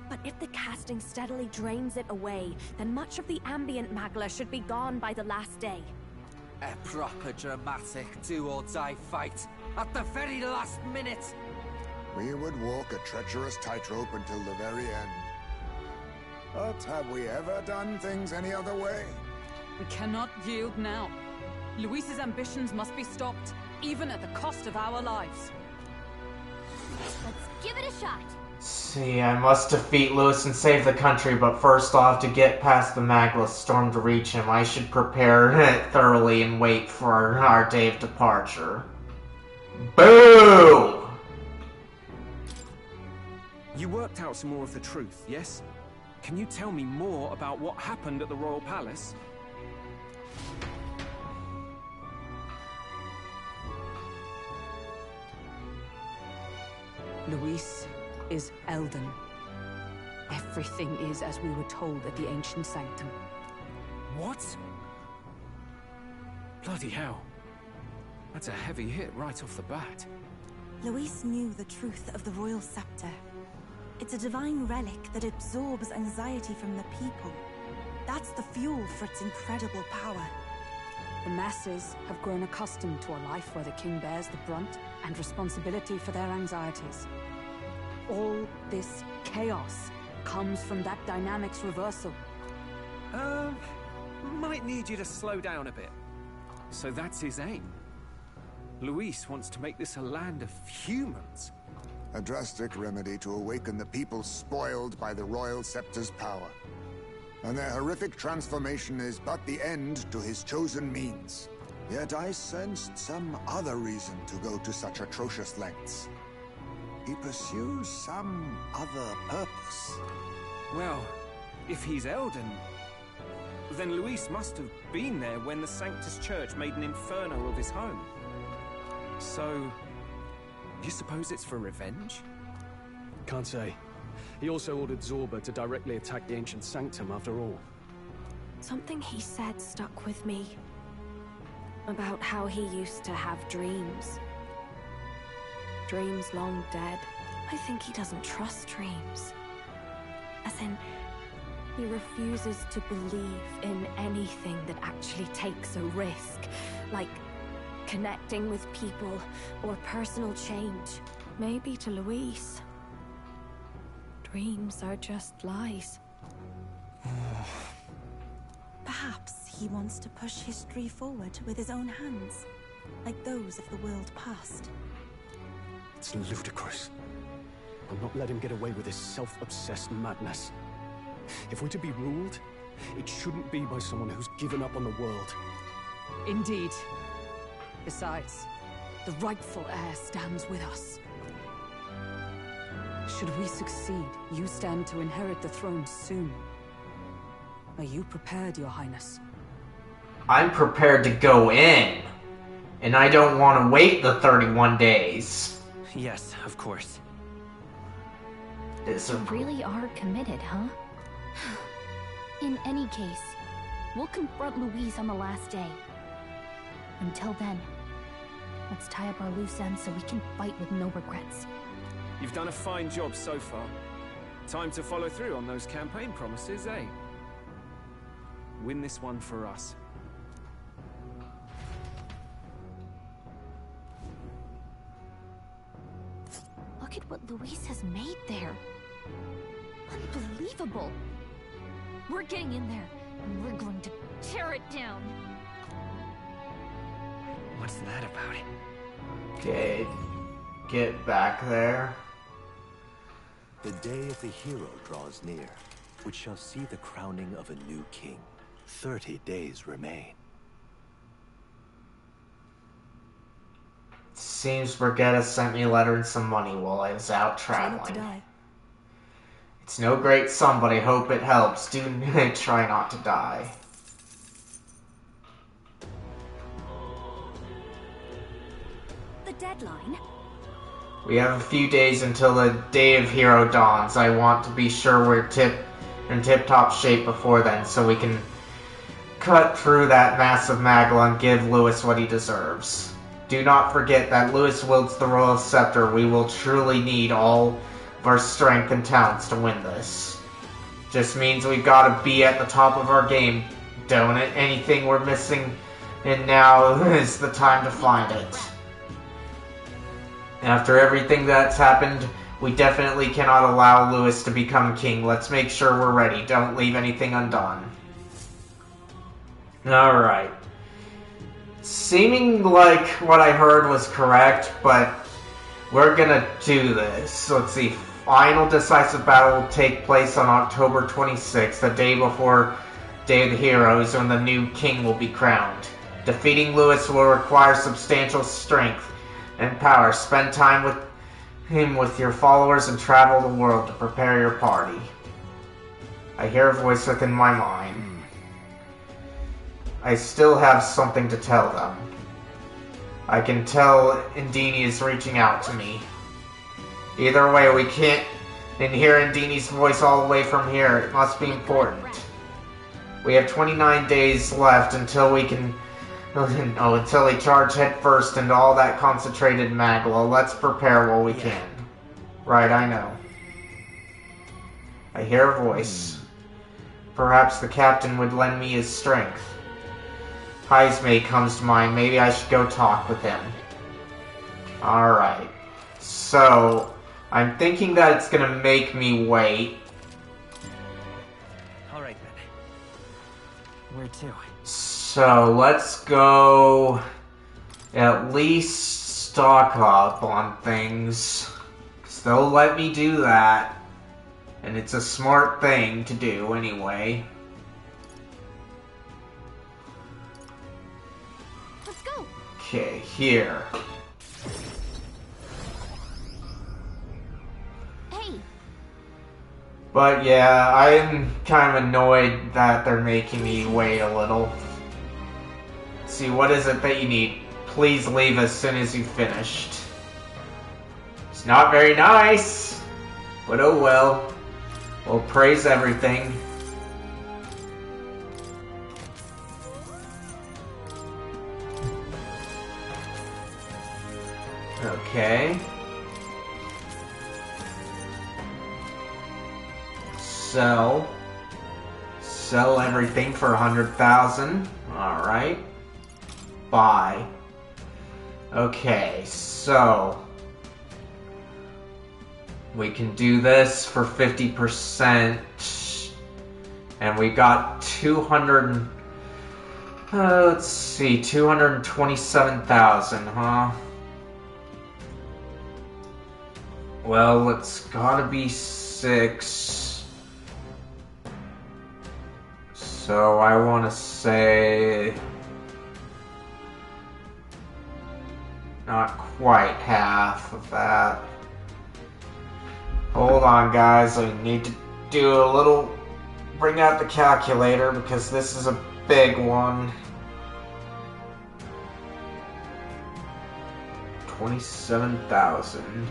But if the casting steadily drains it away, then much of the ambient magla should be gone by the last day. A proper dramatic do-or-die fight at the very last minute. We would walk a treacherous tightrope until the very end. But have we ever done things any other way? We cannot yield now. Luis's ambitions must be stopped, even at the cost of our lives. Let's give it a shot. See, I must defeat Luis and save the country, but first I'll have to get past the Magla storm to reach him. I should prepare it thoroughly and wait for our day of departure. Boo! You worked out some more of the truth, yes? Can you tell me more about what happened at the Royal Palace? Luis is Elden. Everything is as we were told at the Ancient Sanctum. What? Bloody hell. That's a heavy hit right off the bat. Luis knew the truth of the royal scepter. It's a divine relic that absorbs anxiety from the people. That's the fuel for its incredible power. The masses have grown accustomed to a life where the king bears the brunt and responsibility for their anxieties. All this chaos comes from that dynamics reversal. Might need you to slow down a bit. So that's his aim. Luis wants to make this a land of humans. A drastic remedy to awaken the people spoiled by the royal scepter's power. And their horrific transformation is but the end to his chosen means. Yet I sensed some other reason to go to such atrocious lengths. He pursues some other purpose. Well, if he's Elden, then Luis must have been there when the Sanctus Church made an inferno of his home. So, you suppose it's for revenge? Can't say. He also ordered Zorba to directly attack the ancient sanctum after all. Something he said stuck with me. About how he used to have dreams. Dreams long dead. I think he doesn't trust dreams. As in, he refuses to believe in anything that actually takes a risk. Like connecting with people or personal change. Maybe to Luis. Dreams are just lies. Perhaps he wants to push history forward with his own hands, like those of the world past. It's ludicrous. I'll not let him get away with his self-obsessed madness. If we're to be ruled, it shouldn't be by someone who's given up on the world. Indeed. Besides, the rightful heir stands with us. Should we succeed, you stand to inherit the throne soon. Are you prepared, Your Highness? I'm prepared to go in. And I don't want to wait the 31 days. Yes, of course. You really are committed, huh? In any case, we'll confront Luis on the last day. Until then, let's tie up our loose ends so we can fight with no regrets. You've done a fine job so far. Time to follow through on those campaign promises, eh? Win this one for us. Look at what Luis has made there. Unbelievable. We're getting in there, and we're going to tear it down. What's that about? Okay, get back there. The day of the hero draws near, which shall see the crowning of a new king. 30 days remain. Seems Brigitte sent me a letter and some money while I was out traveling. It's no great sum, but I hope it helps. Do try not to die. The deadline? We have a few days until the day of hero dawns. I want to be sure we're in tip-top shape before then, so we can cut through that massive Magla and give Luis what he deserves. Do not forget that Luis wields the royal scepter. We will truly need all of our strength and talents to win this. Just means we've got to be at the top of our game, don't it? Anything we're missing, and now is the time to find it. After everything that's happened, we definitely cannot allow Luis to become king. Let's make sure we're ready. Don't leave anything undone. Alright. Seeming like what I heard was correct, but we're gonna do this. Let's see. Final decisive battle will take place on October 26th, the day before Day of the Heroes, when the new king will be crowned. Defeating Luis will require substantial strength and power. Spend time with him with your followers and travel the world to prepare your party. I hear a voice within my mind. I still have something to tell them. I can tell Indini is reaching out to me. Either way, we can't hear Indini's voice all the way from here. It must be important. We have 29 days left until we can... until we charge headfirst into all that concentrated Magla. Let's prepare while we can. Right, I know. I hear a voice. Perhaps the captain would lend me his strength. Heismate comes to mind. Maybe I should go talk with him. Alright. So, I'm thinking that it's gonna make me wait. Alright then. Where to? So, let's go at least stock up on things. Because they'll let me do that. And it's a smart thing to do anyway. Let's go. Okay, here. Hey. But yeah, I'm kind of annoyed that they're making me wait a little. Let's see, what is it that you need? Please leave as soon as you've finished. It's not very nice, but oh well. We'll praise everything. Okay. Sell everything for 100,000. Alright. Buy. Okay, so we can do this for 50%, and we got 200. Let's see, 227,000, huh? Well, it's gotta be 6. So I want to say not quite half of that. Hold on, guys. I need to do a little. Bring out the calculator because this is a big one. 27,000.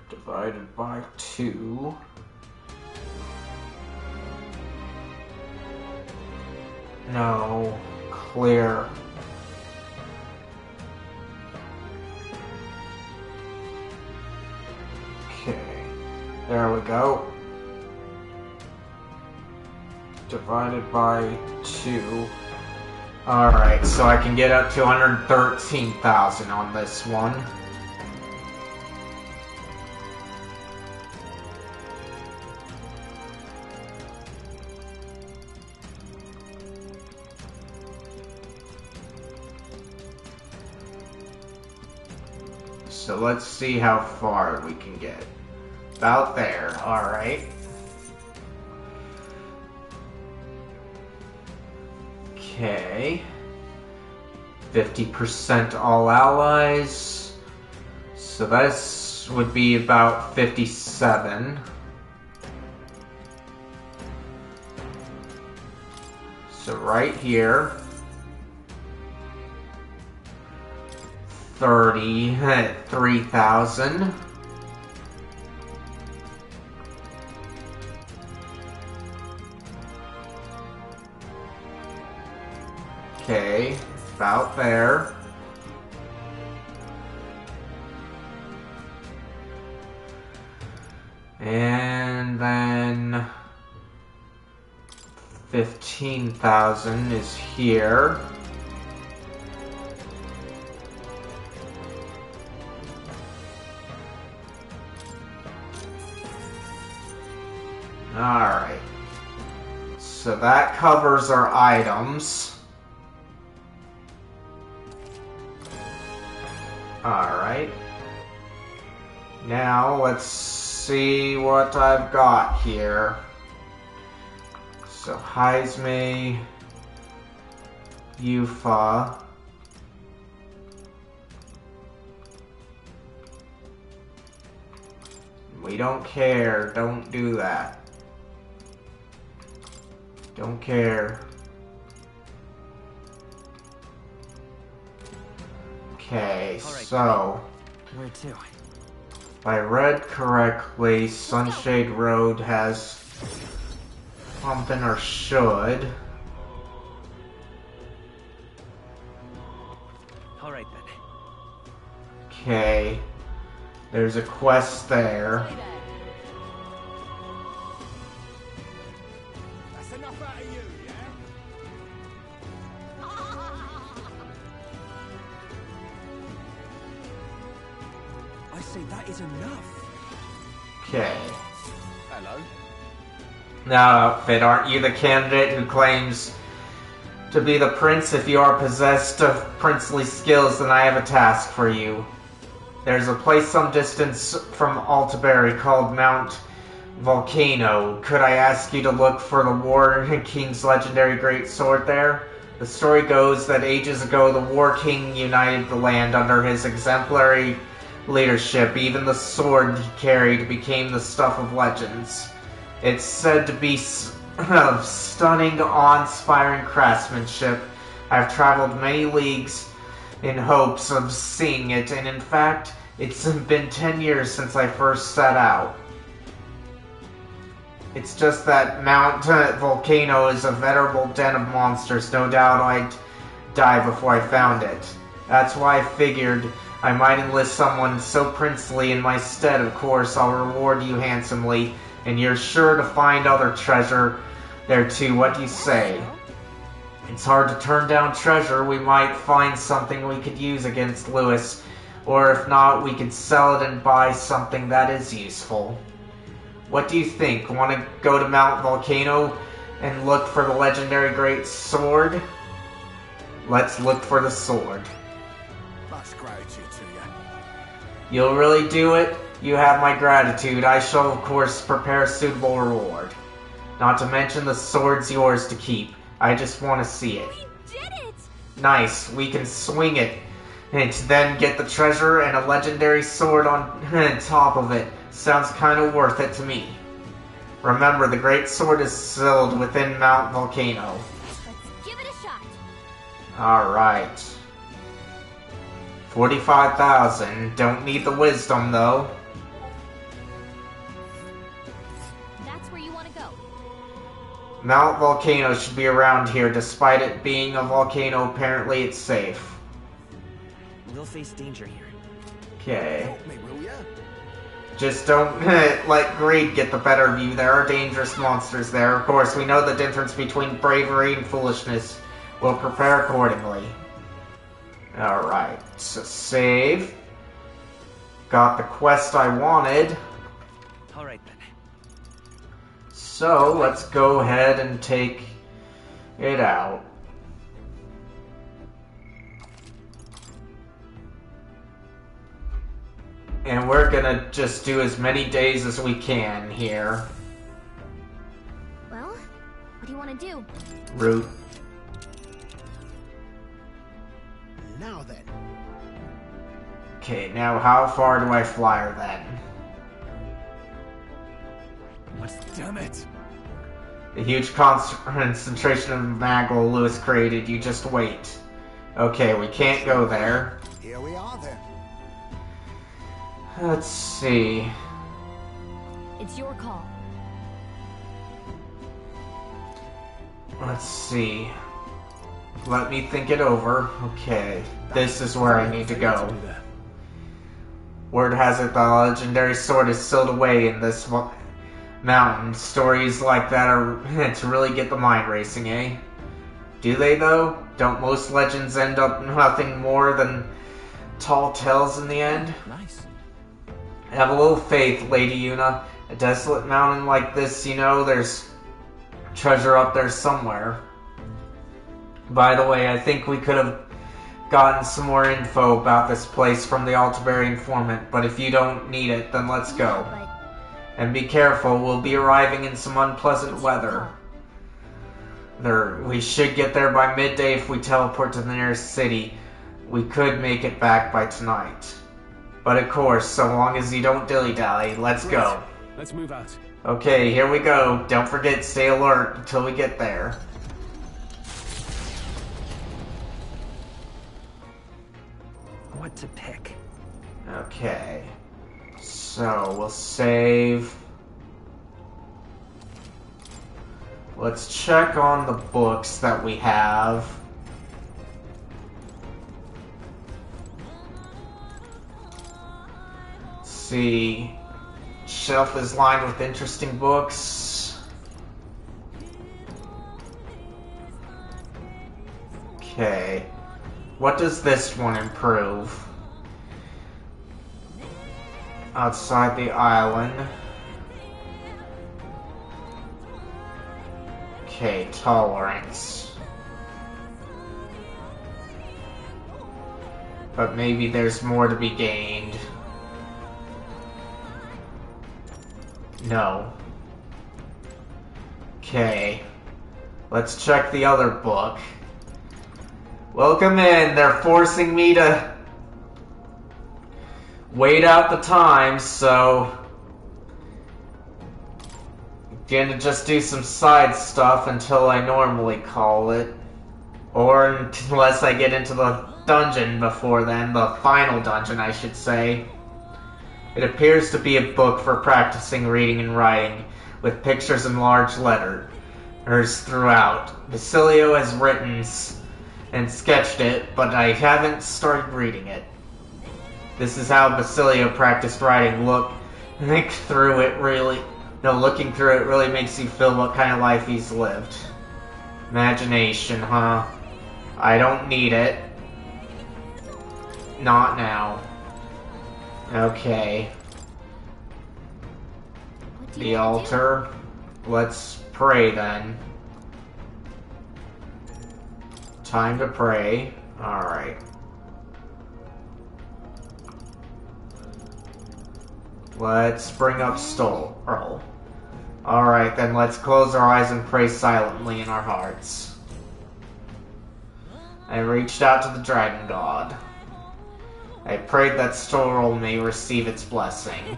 Divided by 2. No. Clear. Okay. There we go. Divided by 2. Alright, so I can get up to 113,000 on this one. So let's see how far we can get. About there, alright. Okay. 50% all allies. So this would be about 57. So right here. 33,000. Okay, about there. And then 15,000 is here. Alright. So that covers our items. Alright. Now let's see what I've got here. So Heisme, Yufa. We don't care. Don't do that. Don't care. Okay, so where to? If I read correctly, Sunshade Road has something, or should. Alright then. Okay. There's a quest there. enough out of you, yeah? I say that is enough. Okay. Hello. Now, Outfit, aren't you the candidate who claims to be the prince? If you are possessed of princely skills, then I have a task for you. There's a place some distance from Altaberry called Mount Volcano. Could I ask you to look for the War King's legendary great sword there? The story goes that ages ago the War King united the land under his exemplary leadership. Even the sword he carried became the stuff of legends. It's said to be of stunning, awe-inspiring craftsmanship. I've traveled many leagues in hopes of seeing it, and in fact, it's been 10 years since I first set out. It's just that Mount Volcano is a veritable den of monsters. No doubt I'd die before I found it. That's why I figured I might enlist someone so princely in my stead. Of course, I'll reward you handsomely, and you're sure to find other treasure there too. What do you say? It's hard to turn down treasure. We might find something we could use against Lewis, or if not, we could sell it and buy something that is useful. What do you think? Want to go to Mount Volcano and look for the legendary great sword? Let's look for the sword. Much gratitude to you. You'll really do it? You have my gratitude. I shall, of course, prepare a suitable reward. Not to mention the sword's yours to keep. I just want to see it. We did it! Nice. We can swing it. And then get the treasure and a legendary sword on top of it. Sounds kind of worth it to me. Remember, the great sword is sealed within Mount Volcano. Let's give it a shot. Alright. 45,000. Don't need the wisdom, though. That's where you want to go. Mount Volcano should be around here. Despite it being a volcano, apparently it's safe. We'll face danger here. Okay. Help me, will ya? Just don't let greed get the better of you. There are dangerous monsters there. Of course, we know the difference between bravery and foolishness. We'll prepare accordingly. Alright, so save. Got the quest I wanted. Alright then. So, let's go ahead and take it out. And we're gonna just do as many days as we can here. Well, what do you want to do? Root. Now then. Okay, now how far do I fly her then? Damn it! The huge concentration of magma Lewis created, you just wait. Okay, we can't go there. Here we are then. Let's see. It's your call. Let's see. Let me think it over. Okay, this is where I need to go. Word has it the legendary sword is sealed away in this mountain. Stories like that are to really get the mind racing, eh? Do they, though? Don't most legends end up nothing more than tall tales in the end? Nice. Have a little faith, Lady Yuna. A desolate mountain like this, you know, there's treasure up there somewhere. By the way, I think we could have gotten some more info about this place from the Altaberry informant, but if you don't need it, then let's go. And be careful, we'll be arriving in some unpleasant weather. We should get there by midday if we teleport to the nearest city. We could make it back by tonight. But of course, so long as you don't dilly-dally, let's go. Let's move out. Okay, here we go. Don't forget, stay alert until we get there. What to pick? Okay. So, we'll save. Let's check on the books that we have. See, shelf is lined with interesting books. Okay. What does this one improve? Outside the island. Okay, tolerance. But maybe there's more to be gained. No. Okay. Let's check the other book. Welcome in. They're forcing me to wait out the time, so I'm gonna just do some side stuff until I normally call it. Or unless I get into the dungeon before then, the final dungeon, I should say. It appears to be a book for practicing reading and writing, with pictures in large letters throughout. Basilio has written and sketched it, but I haven't started reading it. This is how Basilio practiced writing. Looking through it really makes you feel what kind of life he's lived. Imagination, huh? I don't need it. Not now. Okay. The altar. Let's pray then. Time to pray. Alright. Let's bring up Earl. Alright, then let's close our eyes and pray silently in our hearts. I reached out to the dragon god. I prayed that Storl may receive its blessing.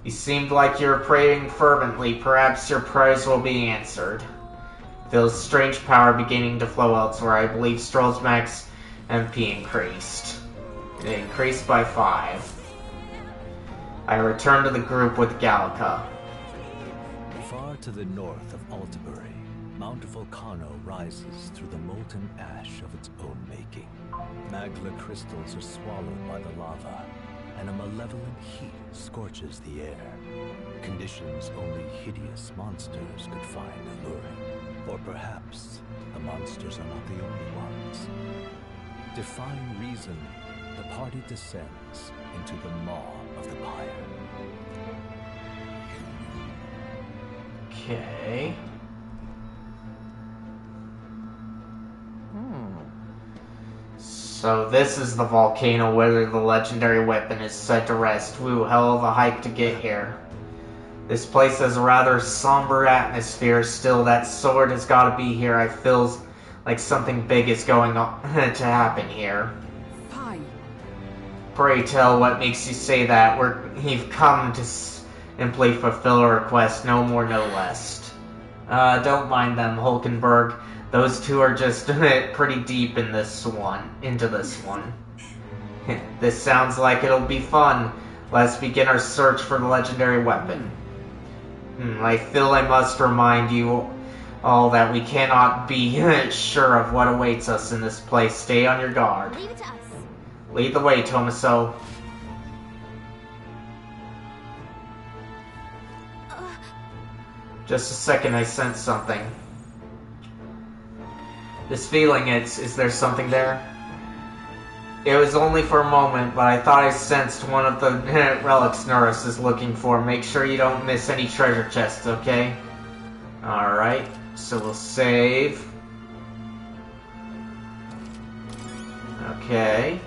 You seemed like you were praying fervently. Perhaps your prayers will be answered. Feels strange power beginning to flow elsewhere. I believe Stroll's max MP increased. It increased by 5. I returned to the group with Gallica. Far to the north of Altabury, Mount Volcano rises through the molten ash of its own making. Magla crystals are swallowed by the lava, and a malevolent heat scorches the air. Conditions only hideous monsters could find alluring. Or perhaps the monsters are not the only ones. Defying reason, the party descends into the maw of the pyre. Okay. So this is the volcano where the legendary weapon is said to rest. Woo, hell of a hike to get here. This place has a rather somber atmosphere. Still, that sword has got to be here. I feel like something big is going on to happen here. Fine. Pray tell, what makes you say that? We've come to simply fulfill a request, no more, no less. Don't mind them, Hulkenberg. Those two are just pretty deep into this one. This sounds like it'll be fun. Let's begin our search for the legendary weapon. I feel I must remind you all that we cannot be sure of what awaits us in this place. Stay on your guard. Leave it to us. Lead the way, Tomaso. Just a second, I sense something. This feeling, is there something there? It was only for a moment, but I thought I sensed one of the relics Norris is looking for. Make sure you don't miss any treasure chests, okay? Alright, so we'll save. Okay.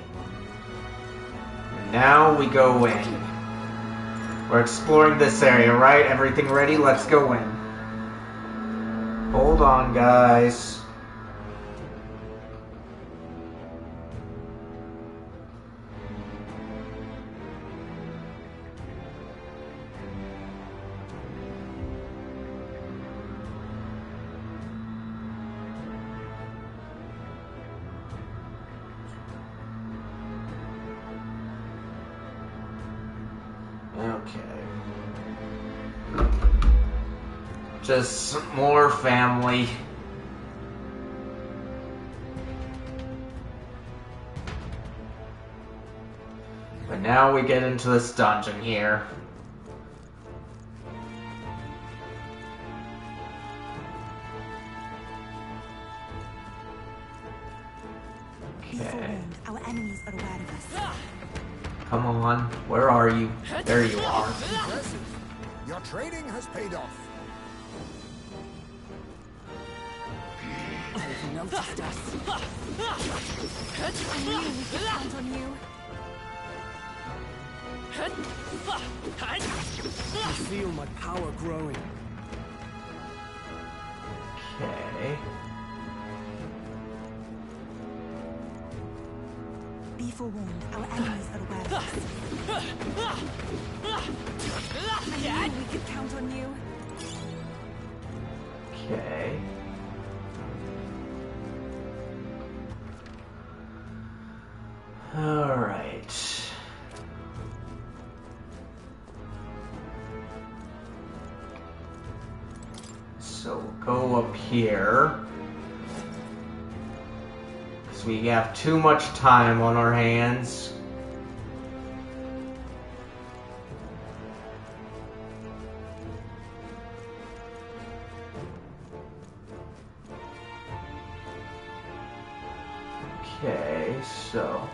And now we go in. We're exploring this area, right? Everything ready? Let's go in. Hold on, guys. Just more family. But now we get into this dungeon here. Be forewarned, our enemies are aware of us. Come on, where are you? There you are. Impressive. Your trading has paid off. They've noticed us. I knew we could count on you. I feel my power growing. Okay. Be forewarned, our enemies are aware of us. I knew we could count on you. Okay. All right. So we'll go up here. Because we have too much time on our hands. Okay, so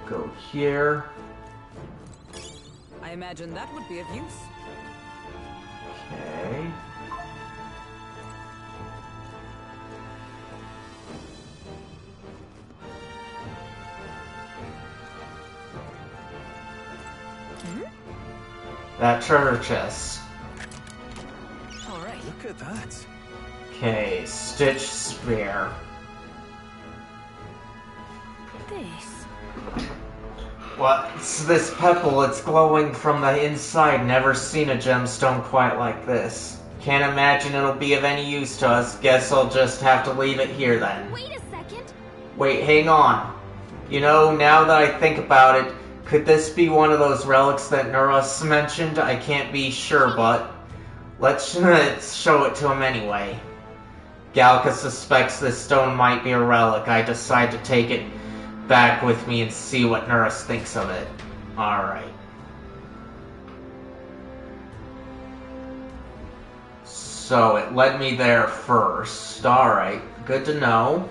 go here. I imagine that would be of use. Okay. That treasure chest. Alright. Look at that. Okay, Stitch Spear. This. What's this pebble? It's glowing from the inside. Never seen a gemstone quite like this. Can't imagine it'll be of any use to us. Guess I'll just have to leave it here then. Wait a second. Wait, hang on. You know, now that I think about it, could this be one of those relics that Nuros mentioned? I can't be sure, but let's show it to him anyway. Galka suspects this stone might be a relic. I decide to take it back with me and see what Nuros thinks of it. Alright. So it led me there first. Alright, good to know.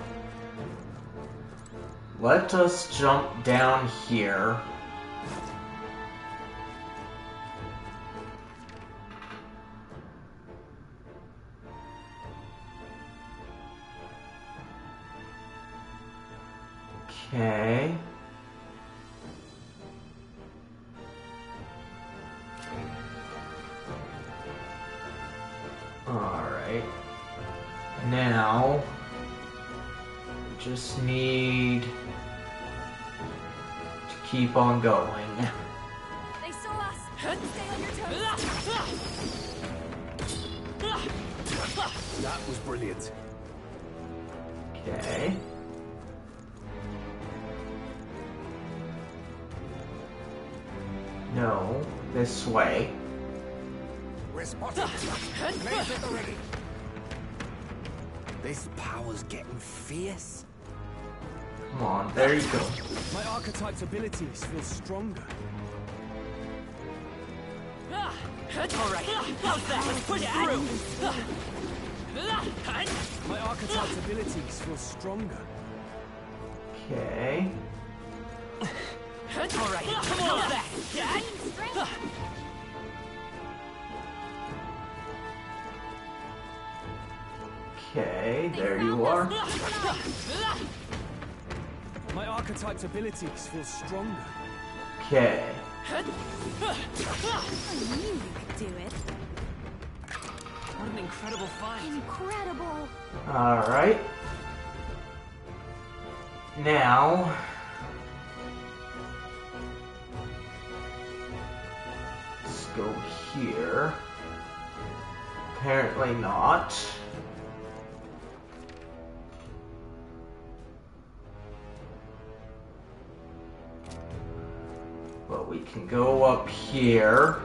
Let us jump down here. Okay. Alright. Now, just need to keep on going. They saw us. Stay on your toes. That was brilliant. Okay. No, this way. We're spotted. Blaze it already. This power's getting fierce. Come on, there you go. My archetype's abilities feel stronger. Alright, how's that? Let's push through! My archetype's abilities feel stronger. Okay. Alright, how's that? Okay, there you are. My archetype's abilities feel stronger. Okay. I knew you could do it. What an incredible find. Incredible. Alright. Now... let's go here. Apparently not. But we can go up here.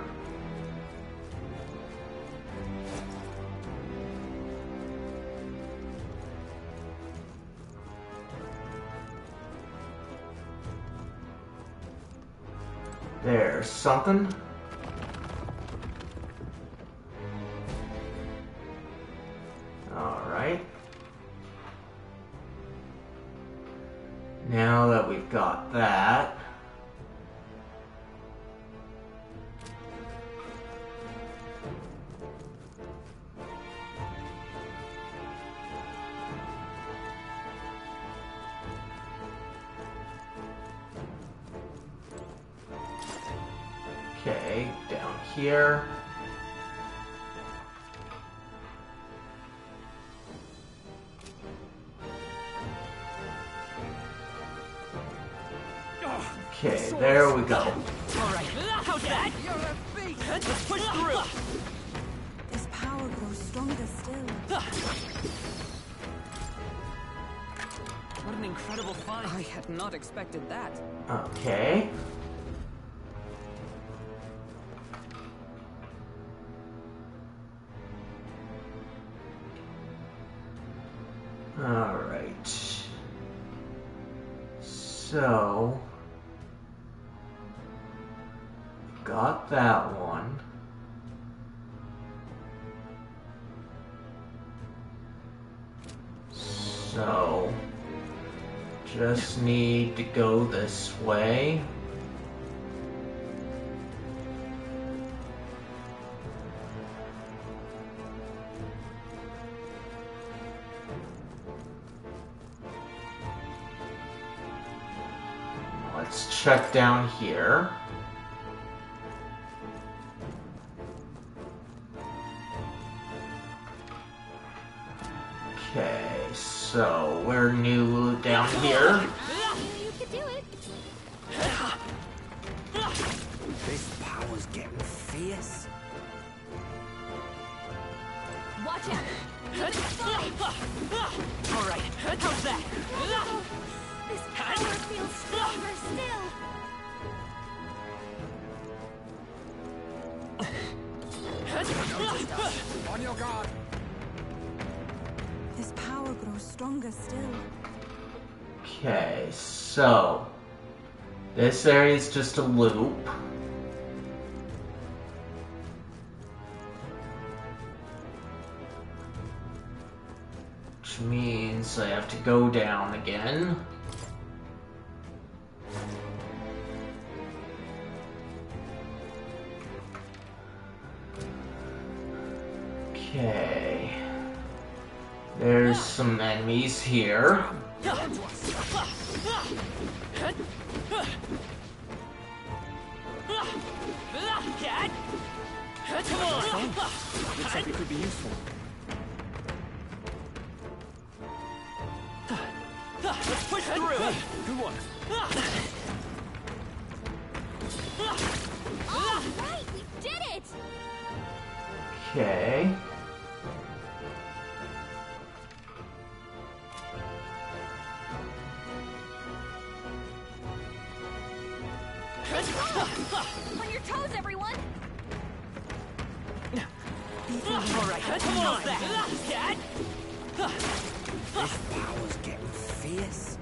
There's something. Alright. Now that we've got that... Okay, down here. Okay, there we go. Alright, how's that? You're a beast! Let's push through! This power grows stronger still. What an incredible find. I had not expected that. Okay. Alright. So... got that one. So... just need to go this way. Let's check down here. Okay, so we're new down here. You could do it. This power's getting fierce. Watch out. Alright, how's that? This power feels stronger still. On your guard. This power grows stronger still. Okay, so this area is just a loop. Which means I have to go down again. Okay. There's some enemies here. Looks like it could be useful. Let's push through! Good one. All right, we did it. Okay. On your toes, everyone. Alright, come on! Dad? This power's getting fierce.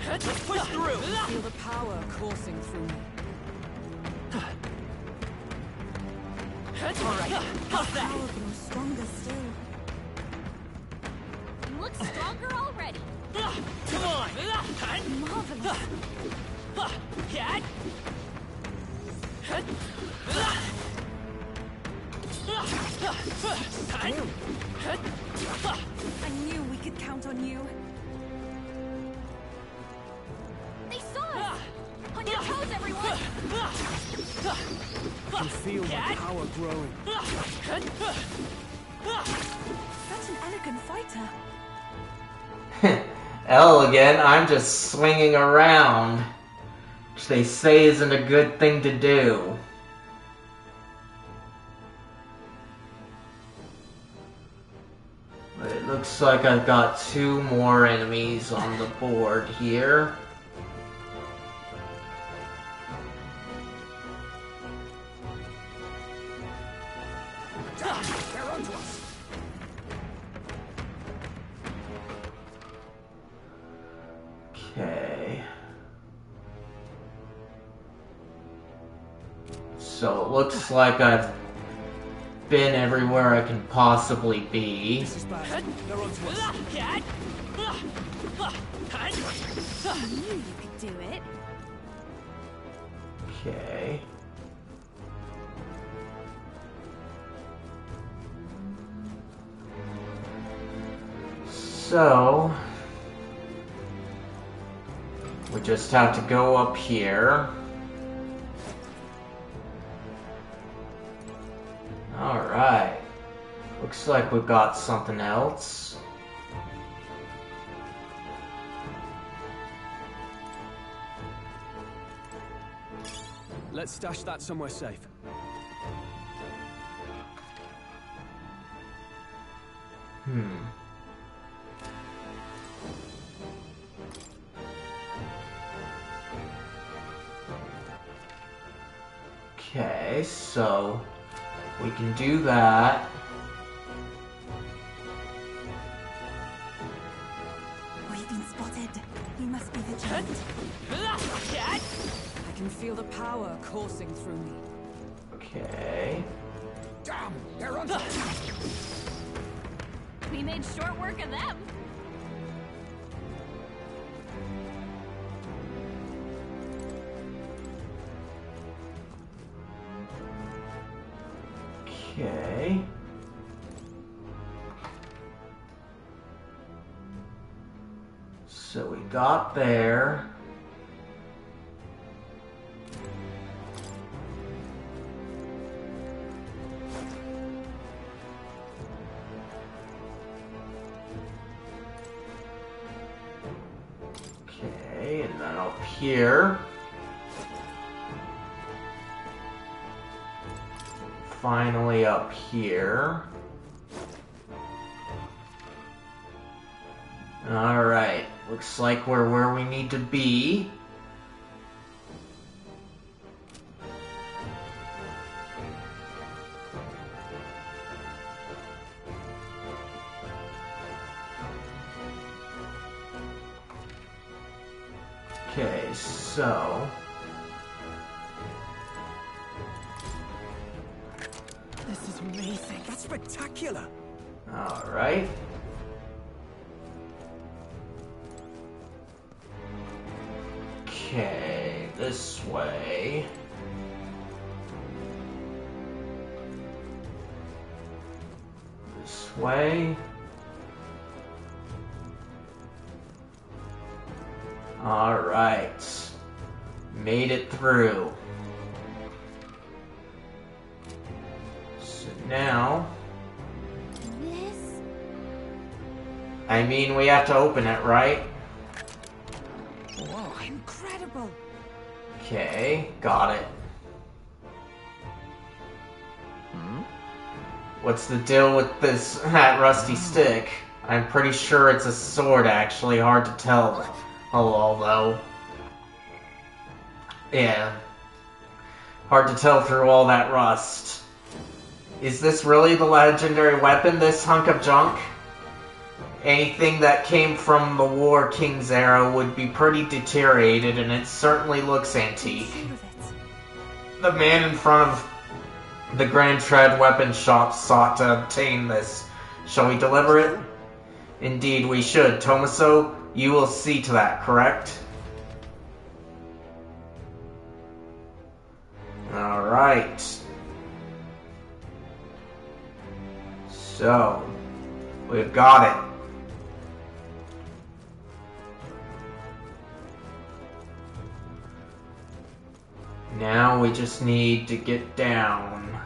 Let's push through! Feel the power coursing through me. Alright, how's that? Power grows stronger still. You look stronger already. Come on! Marvelous. Dad? I knew we could count on you. They saw us. On your toes, everyone. I can feel my power growing. Such an elegant fighter. L again, I'm just swinging around. Which they say isn't a good thing to do. But it looks like I've got 2 more enemies on the board here. They're onto us. Okay. So it looks like I've been everywhere I can possibly be. This is bad. They're onto us. I knew you could do it. Okay. So we just have to go up here. Alright. Looks like we've got something else. Let's stash that somewhere safe. Okay, so we can do that. We've been spotted. We must be vigilant. I can feel the power coursing through me. Okay. Damn, they're on. We made short work of them. Okay. So we got there. Okay, and then up here. Finally up here. Alright, looks like we're where we need to be. Okay, so This is amazing. That's spectacular. alright. Okay, this way. This way. Alright. Made it through. So now... This? I mean, we have to open it, right? Whoa, incredible! Okay, got it. What's the deal with that rusty stick? I'm pretty sure it's a sword, actually. Hard to tell. Although... yeah. Hard to tell through all that rust. Is this really the legendary weapon, this hunk of junk? Anything that came from the War King's era would be pretty deteriorated, and it certainly looks antique. The man in front of the Grand Tread weapon shop sought to obtain this. Shall we deliver it? Indeed, we should. Tomaso, you will see to that, correct? Alright. So, we've got it. Now we just need to get down.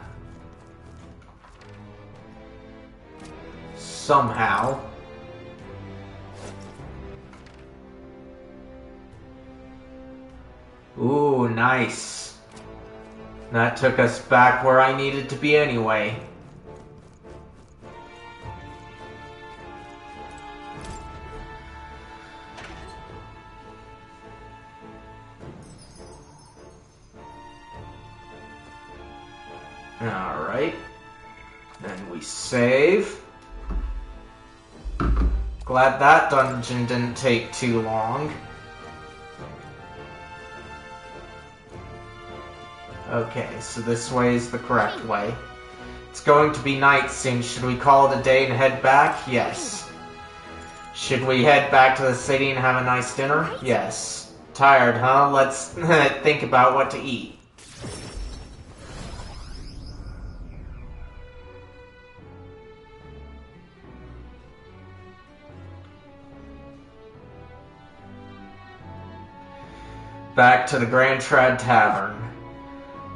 Somehow. Ooh, nice. That took us back where I needed to be anyway. Alright. Then we save. Glad that dungeon didn't take too long. Okay, so this way is the correct way. It's going to be night soon. Should we call it a day and head back? Yes. Should we head back to the city and have a nice dinner? Yes. Tired, huh? Let's think about what to eat. Back to the Grand Trad Tavern.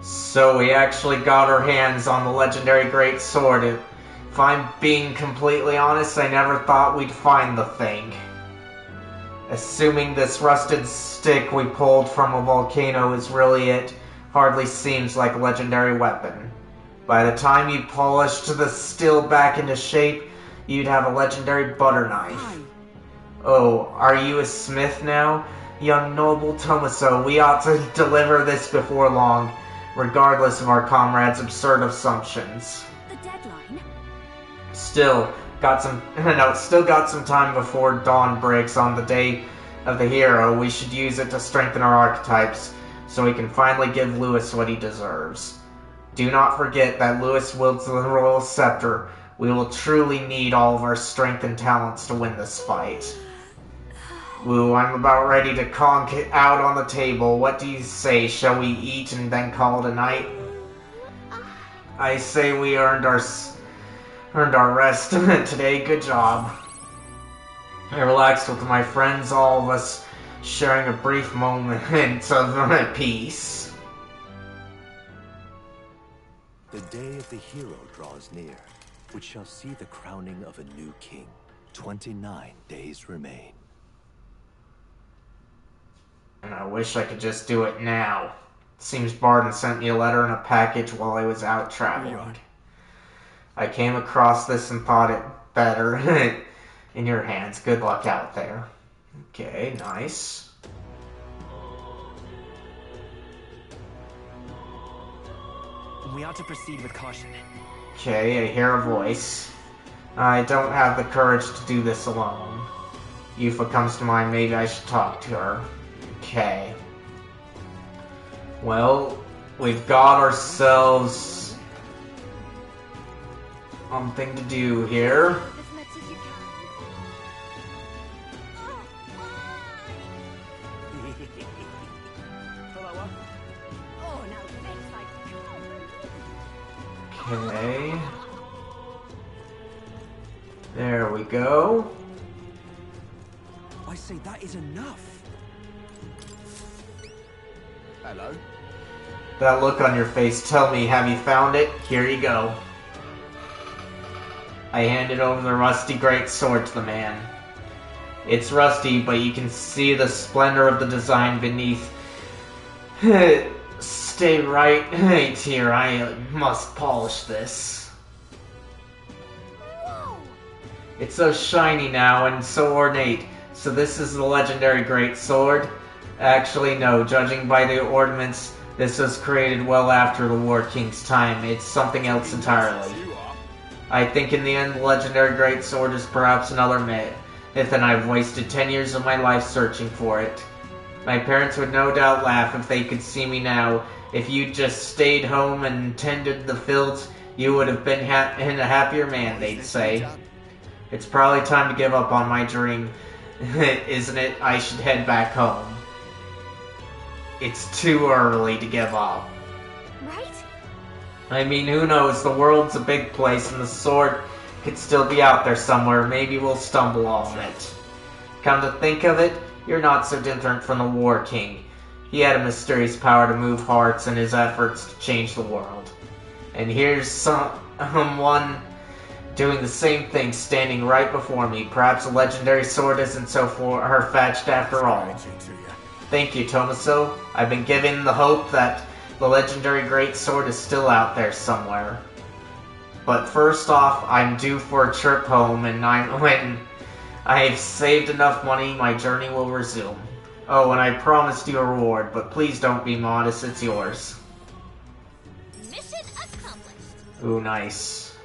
So we actually got our hands on the legendary great sword. If I'm being completely honest, I never thought we'd find the thing. Assuming this rusted stick we pulled from a volcano is really it, hardly seems like a legendary weapon. By the time you polished the steel back into shape, you'd have a legendary butter knife. Oh, are you a smith now? Young noble Tomaso, we ought to deliver this before long, regardless of our comrades' absurd assumptions. The deadline? Still got some time before dawn breaks on the day of the hero. We should use it to strengthen our archetypes, so we can finally give Lewis what he deserves. Do not forget that Lewis wields the royal scepter. We will truly need all of our strength and talents to win this fight. Ooh, I'm about ready to conk it out on the table. What do you say? Shall we eat and then call it a night? I say we earned our rest today. Good job. I relaxed with my friends, all of us sharing a brief moment of peace. The day of the hero draws near, which shall see the crowning of a new king. 29 days remain. And I wish I could just do it now. Seems Barden sent me a letter and a package while I was out traveling. I came across this and thought it better in your hands. Good luck out there. Okay, nice. We ought to proceed with caution. Okay, I hear a voice. I don't have the courage to do this alone. Yufa comes to mind, maybe I should talk to her. Okay. Well, we've got ourselves something to do here. Okay. There we go. I say that is enough. Hello? That look on your face, tell me, have you found it? Here you go. I handed over the rusty great sword to the man. It's rusty, but you can see the splendor of the design beneath. Stay right here, I must polish this. Whoa. It's so shiny now and so ornate. So this is the legendary great sword? Actually, no. Judging by the ornaments, this was created well after the War King's time. It's something else entirely. I think in the end, the legendary great sword is perhaps another myth, and I've wasted 10 years of my life searching for it. My parents would no doubt laugh if they could see me now. If you'd just stayed home and tended the fields, you would have been a happier man, they'd say. It's probably time to give up on my dream, isn't it? I should head back home. It's too early to give up. Right? I mean, who knows? The world's a big place and the sword could still be out there somewhere. Maybe we'll stumble on it. Come to think of it, you're not so different from the War King. He had a mysterious power to move hearts in his efforts to change the world. And here's someone doing the same thing standing right before me. Perhaps a legendary sword isn't so far-fetched after all. Thank you, Tomaso. I've been given the hope that the legendary great sword is still out there somewhere. But first off, I'm due for a trip home, and when I've saved enough money, my journey will resume. Oh, and I promised you a reward, but please don't be modest, it's yours. Mission accomplished. Ooh, nice.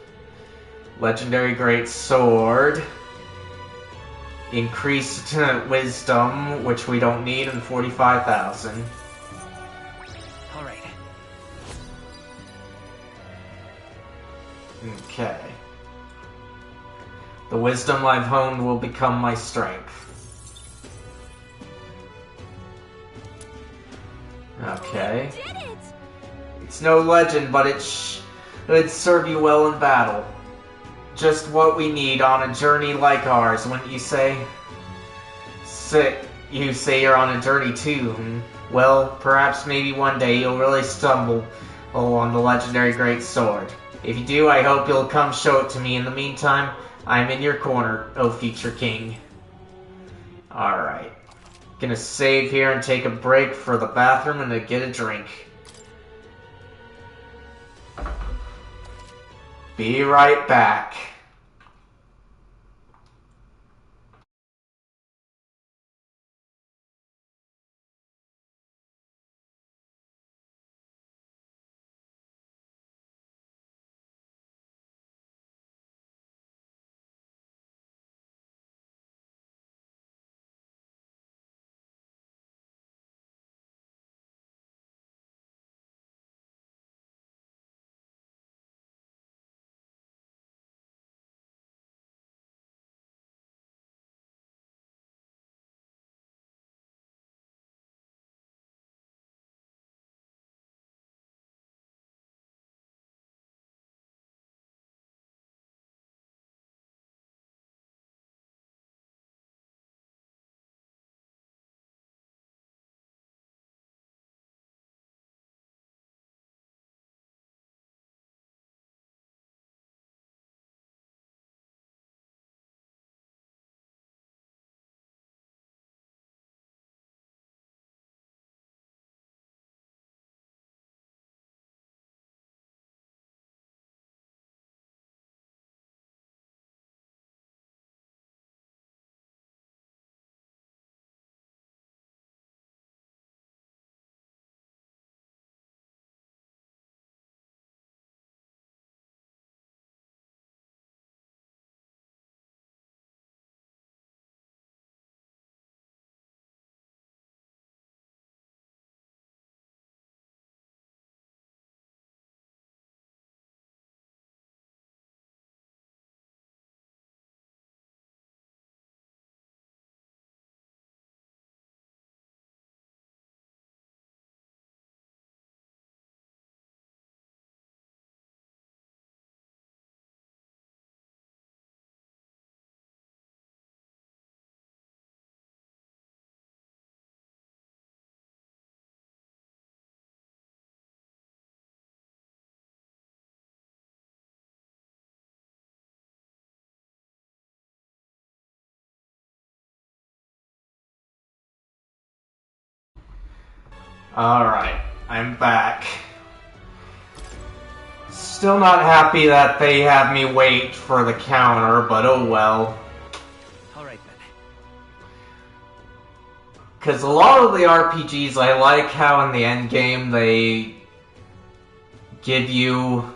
Legendary great sword. Increased wisdom, which we don't need, and 45,000. Alright. Okay. The wisdom I've honed will become my strength. Okay. You did it! It's no legend, but it'd serve you well in battle. Just what we need on a journey like ours, wouldn't you say? You say you're on a journey too. Well, perhaps maybe one day you'll really stumble on the legendary great sword. If you do, I hope you'll come show it to me. In the meantime, I'm in your corner, O future king. Alright. Gonna save here and take a break for the bathroom and to get a drink. Be right back. Alright, I'm back. Still not happy that they have me wait for the counter, but oh well. Alright then. Because a lot of the RPGs, I like how in the end game they give you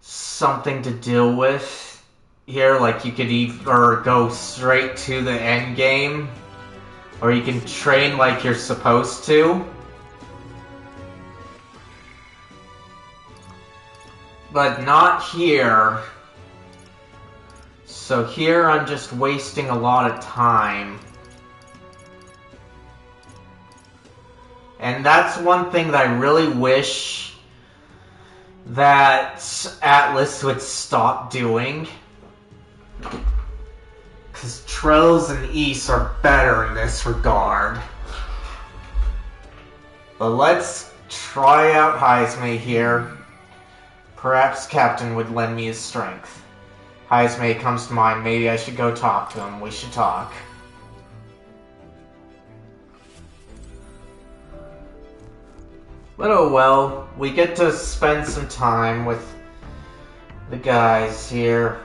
something to deal with. Here, like you could either go straight to the end game, or you can train like you're supposed to. But not here. So here I'm just wasting a lot of time. And that's one thing that I really wish that Atlas would stop doing. Because Trells and Ys are better in this regard. But let's try out Heismay here. Perhaps Captain would lend me his strength. Heismay comes to mind. Maybe I should go talk to him. We should talk. But oh well. We get to spend some time with the guys here.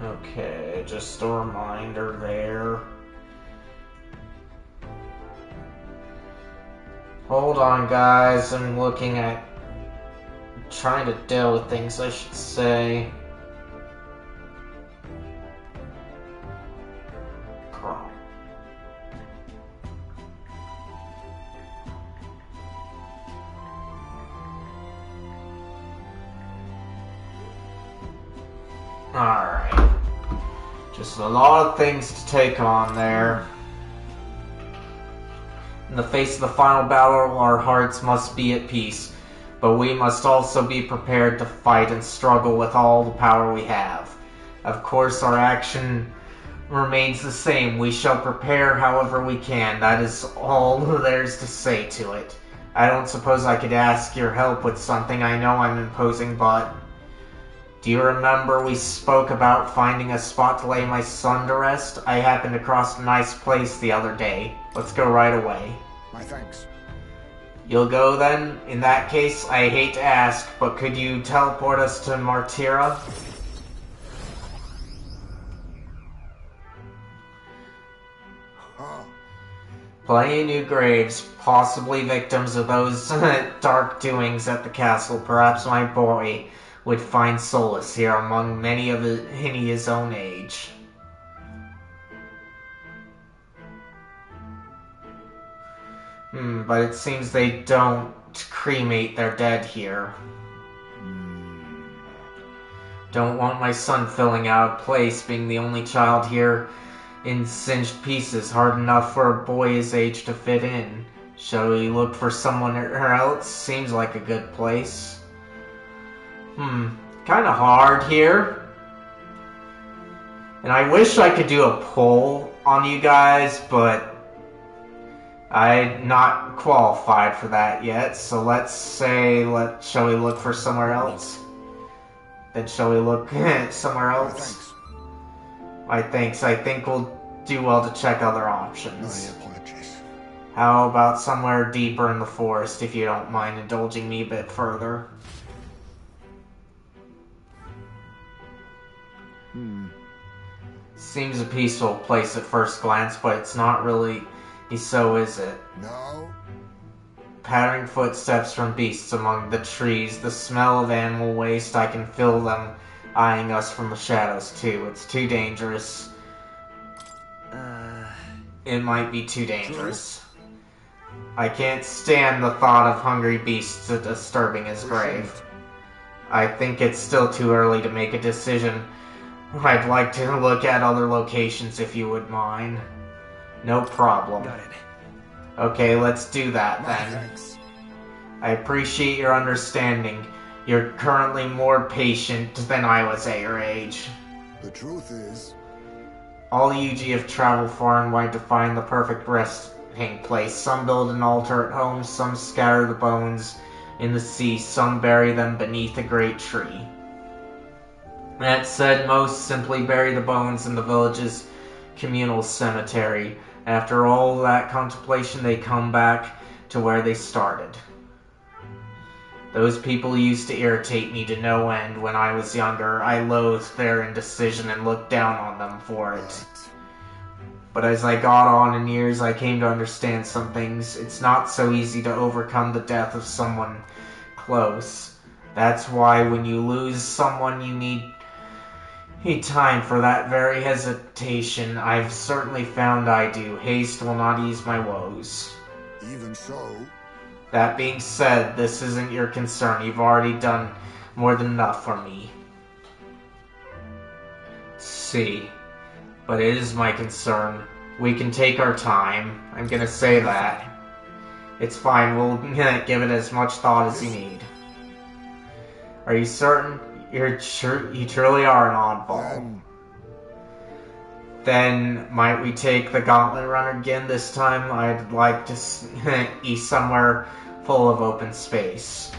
Okay, just a reminder there. Hold on, guys. I'm looking at... trying to deal with things, I should say. Alright. Just a lot of things to take on there. In the face of the final battle, our hearts must be at peace, but we must also be prepared to fight and struggle with all the power we have. Of course, our action remains the same. We shall prepare however we can. That is all there's to say to it. I don't suppose I could ask your help with something. I know I'm imposing, but... Do you remember we spoke about finding a spot to lay my son to rest? I happened across a nice place the other day. Let's go right away. My thanks. You'll go then? In that case, I hate to ask, but could you teleport us to Martira? Plenty of new graves, possibly victims of those dark doings at the castle. Perhaps my boy would find solace here among many of his own age. But it seems they don't cremate their dead here. Don't want my son filling out of place, being the only child here in singed pieces. Hard enough for a boy his age to fit in. Shall we look for someone else? Seems like a good place. Kinda hard here. And I wish I could do a poll on you guys, but I'm not qualified for that yet. So let's say, shall we look for somewhere else? Then shall we look somewhere else? My thanks. I think we'll do well to check other options. My apologies. How about somewhere deeper in the forest, if you don't mind indulging me a bit further? Seems a peaceful place at first glance, but it's not really so, is it? No. Pattering footsteps from beasts among the trees, the smell of animal waste, I can feel them eyeing us from the shadows too. It's too dangerous. It might be too dangerous. I can't stand the thought of hungry beasts disturbing his grave. I think it's still too early to make a decision. I'd like to look at other locations if you would mind. No problem. Got it. Okay, let's do that then. I appreciate your understanding. You're currently more patient than I was at your age. The truth is, all Yuji have traveled far and wide to find the perfect resting place. Some build an altar at home, some scatter the bones in the sea, some bury them beneath a great tree. That said, most simply bury the bones in the village's communal cemetery. After all that contemplation, they come back to where they started. Those people used to irritate me to no end when I was younger. I loathed their indecision and looked down on them for it. But as I got on in years, I came to understand some things. It's not so easy to overcome the death of someone close. That's why when you lose someone, you need time for that very hesitation. I've certainly found I do. Haste will not ease my woes. Even so. That being said, this isn't your concern. You've already done more than enough for me. See, but it is my concern. We can take our time. I'm gonna say that. It's fine. We'll give it as much thought as you need. Are you certain? You truly are an oddball. Then, might we take the gauntlet run again this time? I'd like to be somewhere full of open space.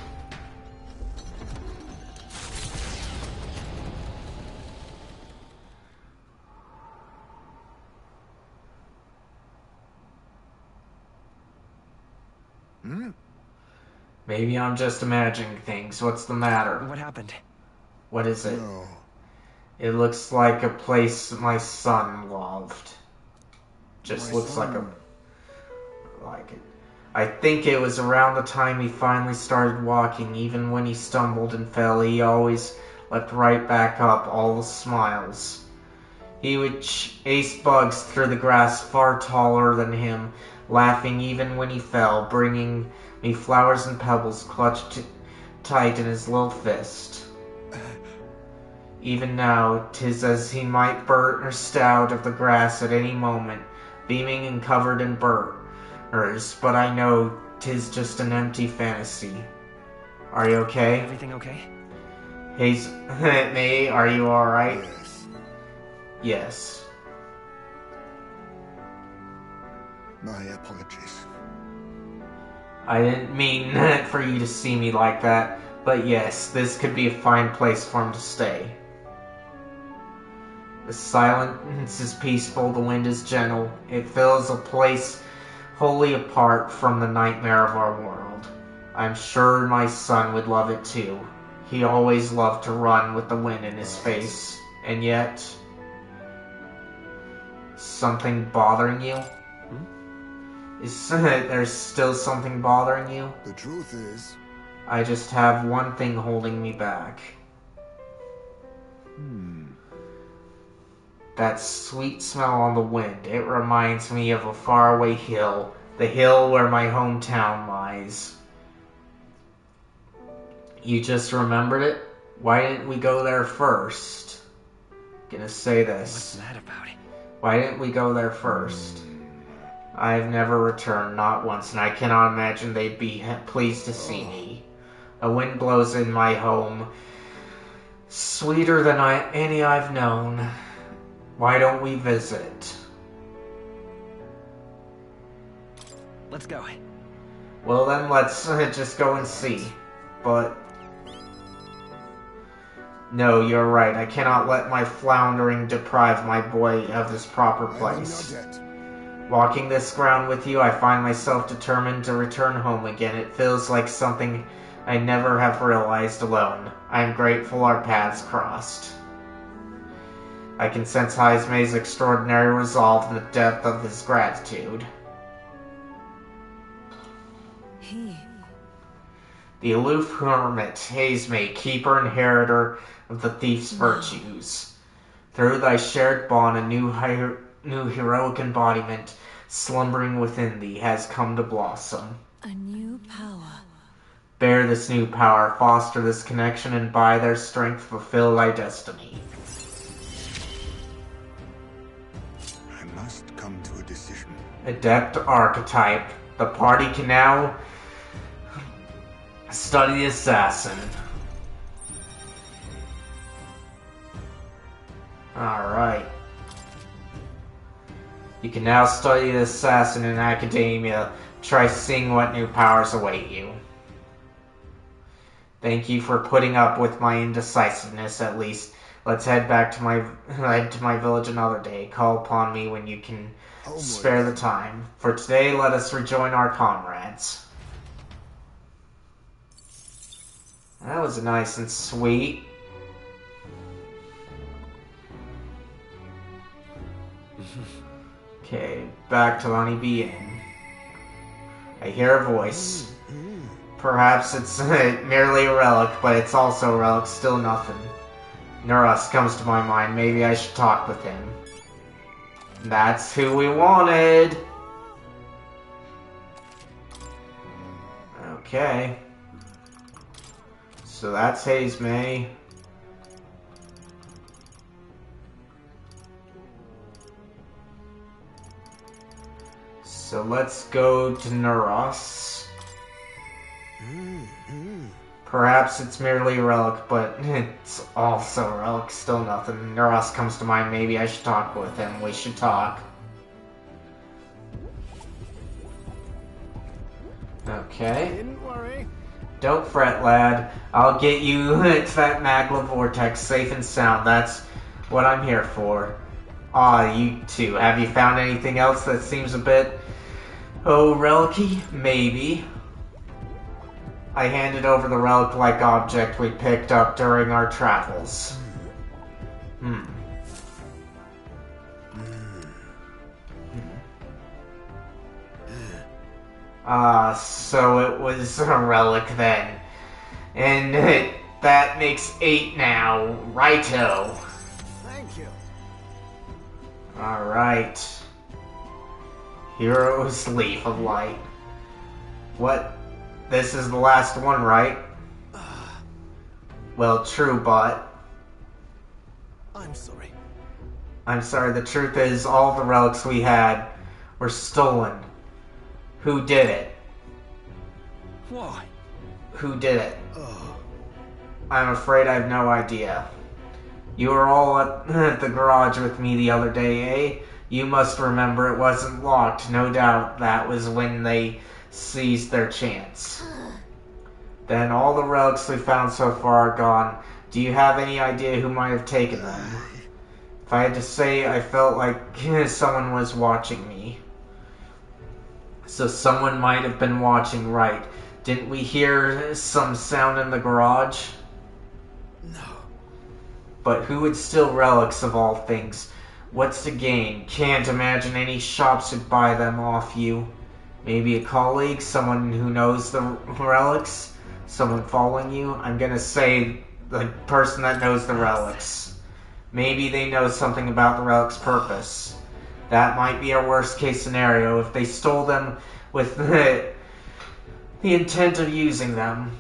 Maybe I'm just imagining things. What's the matter? What happened? What is it? No. It looks like a place my son loved. Just looks like it. I think it was around the time he finally started walking. Even when he stumbled and fell, he always leapt right back up, all the smiles. He would chase bugs through the grass far taller than him, laughing even when he fell, bringing me flowers and pebbles clutched tight in his little fist. Even now, 'tis as he might burst out of the grass at any moment, beaming and covered in burrs, but I know 'tis just an empty fantasy. Are you okay? Everything okay? May, are you alright? Yes. My apologies. I didn't mean for you to see me like that, but yes, this could be a fine place for him to stay. The silence is peaceful, the wind is gentle. It fills a place wholly apart from the nightmare of our world. I'm sure my son would love it too. He always loved to run with the wind in his face. And yet... something bothering you? Is there's still something bothering you? The truth is... I just have one thing holding me back. That sweet smell on the wind. It reminds me of a faraway hill. The hill where my hometown lies. You just remembered it? Why didn't we go there first? Gonna say this. What's that about it? Why didn't we go there first? I've never returned, not once, and I cannot imagine they'd be pleased to see me. A wind blows in my home, sweeter than any I've known. Why don't we visit? Let's go. Well then, let's just go and see. But... no, you're right. I cannot let my floundering deprive my boy of this proper place. Walking this ground with you, I find myself determined to return home again. It feels like something I never have realized alone. I am grateful our paths crossed. I can sense Heismay's extraordinary resolve and the depth of his gratitude. The aloof hermit, Heismay, keeper and inheritor of the thief's virtues. Through thy shared bond, a new heroic embodiment slumbering within thee has come to blossom. A new power. Bear this new power, foster this connection, and by their strength fulfill thy destiny. I must come to a decision. Adept archetype. The party can now study the assassin. Alright. You can now study the assassin in academia. Try seeing what new powers await you. Thank you for putting up with my indecisiveness, at least. Let's head back to my village another day. Call upon me when you can spare the time. For today, let us rejoin our comrades. That was nice and sweet. Okay, back to Honeybee Inn. I hear a voice. Perhaps it's merely a relic, but it's also a relic, still nothing. Nuros comes to my mind. Maybe I should talk with him. That's who we wanted! Okay. So that's Heismay. So let's go to Nuros. Perhaps it's merely a relic, but it's also a relic, still nothing. Nuros comes to mind. Maybe I should talk with him. We should talk. Okay. Didn't worry. Don't fret, lad. I'll get you to that Magla Vortex safe and sound. That's what I'm here for. Ah, you too. Have you found anything else that seems a bit... oh, relic-y? Maybe. I handed over the relic-like object we picked up during our travels. So it was a relic then. And that makes 8 now. Righto. Thank you. Alright. Hero's Leaf of Light. What? This is the last one, right? Well, true, but... I'm sorry. I'm sorry, the truth is all the relics we had were stolen. Who did it? Why? Who did it? Oh. I'm afraid I have no idea. You were all at the garage with me the other day, eh? You must remember it wasn't locked. No doubt that was when they seized their chance. Then all the relics we found so far are gone. Do you have any idea who might have taken them? If I had to say, I felt like someone was watching me. So someone might have been watching, right? Didn't we hear some sound in the garage? No. But who would steal relics of all things? What's the gain? Can't imagine any shops would buy them off you. Maybe a colleague, someone who knows the relics? Someone following you? I'm gonna say the person that knows the relics. Maybe they know something about the relic's purpose. That might be our worst case scenario if they stole them with the intent of using them.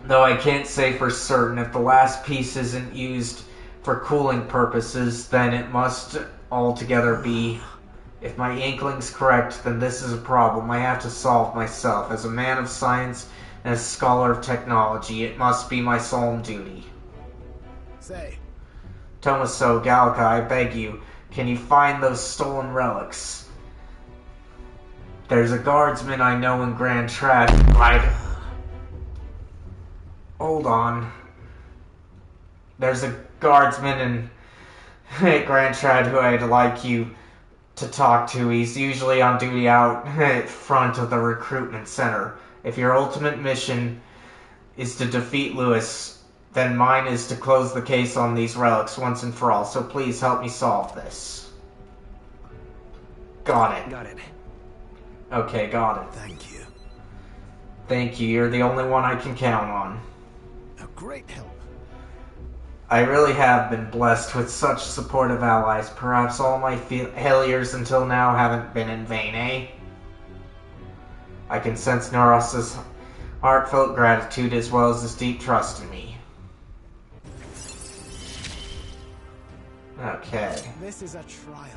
Though I can't say for certain. If the last piece isn't used for cooling purposes, then it must altogether be. If my inkling's correct, then this is a problem I have to solve myself. As a man of science and a scholar of technology, it must be my solemn duty. Say. Tomaso, Gallica, I beg you, can you find those stolen relics? There's a guardsman I know in Grand Trad. Hold on. There's a guardsman in Grand Trad who I'd like you to talk to. He's usually on duty out front of the recruitment center. If your ultimate mission is to defeat Lewis, then mine is to close the case on these relics once and for all. So please help me solve this. Got it. Got it. Okay, got it. Thank you. Thank you. You're the only one I can count on. A great help. I really have been blessed with such supportive allies. Perhaps all my failures until now haven't been in vain, eh? I can sense Noros's heartfelt gratitude as well as his deep trust in me. Okay. This is a trial.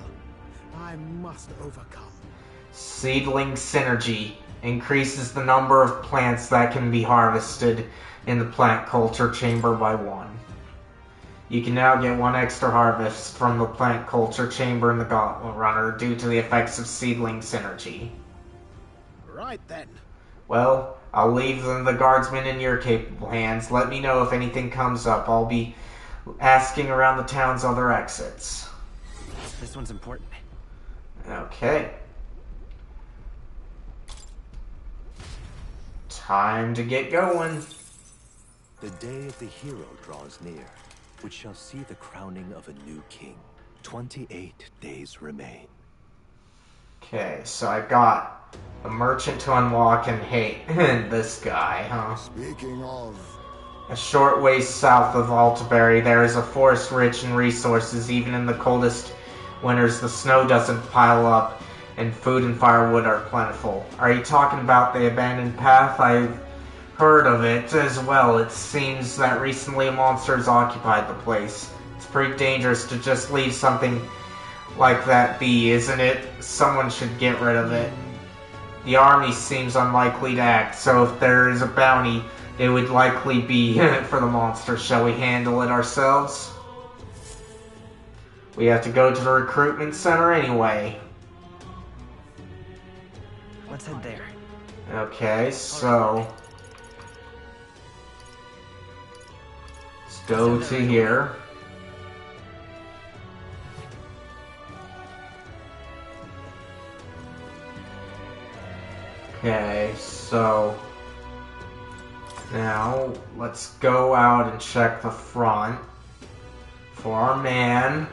I must overcome. Seedling synergy increases the number of plants that can be harvested in the plant culture chamber by 1. You can now get 1 extra harvest from the plant culture chamber in the Gauntlet Runner due to the effects of seedling synergy. Right then. Well, I'll leave the guardsmen in your capable hands. Let me know if anything comes up. I'll be asking around the town's other exits. This one's important. Okay. Time to get going. The day of the hero draws near, which shall see the crowning of a new king. 28 days remain. Okay, so I got the merchant to unlock, and hey, this guy, huh? Speaking of... A short way south of Altaberry, there is a forest rich in resources. Even in the coldest winters, the snow doesn't pile up, and food and firewood are plentiful. Are you talking about the abandoned path? I've heard of it as well. It seems that recently a monster has occupied the place. It's pretty dangerous to just leave something like that be, isn't it? Someone should get rid of it. The army seems unlikely to act, so if there is a bounty, it would likely be for the monster. Shall we handle it ourselves? We have to go to the recruitment center anyway. Let's head there. Okay, so... let's go to here. Okay, so... now, let's go out and check the front for our man.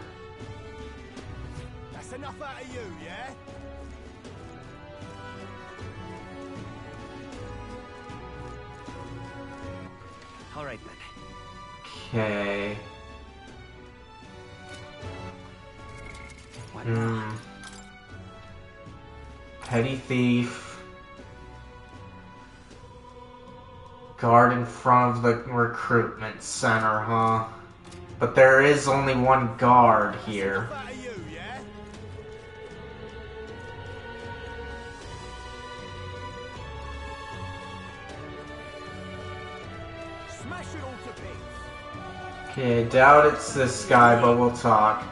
That's enough out of you, yeah? All right then. Okay. Petty thief. Guard in front of the recruitment center, huh? But there is only one guard here. Okay, I doubt it's this guy, but we'll talk.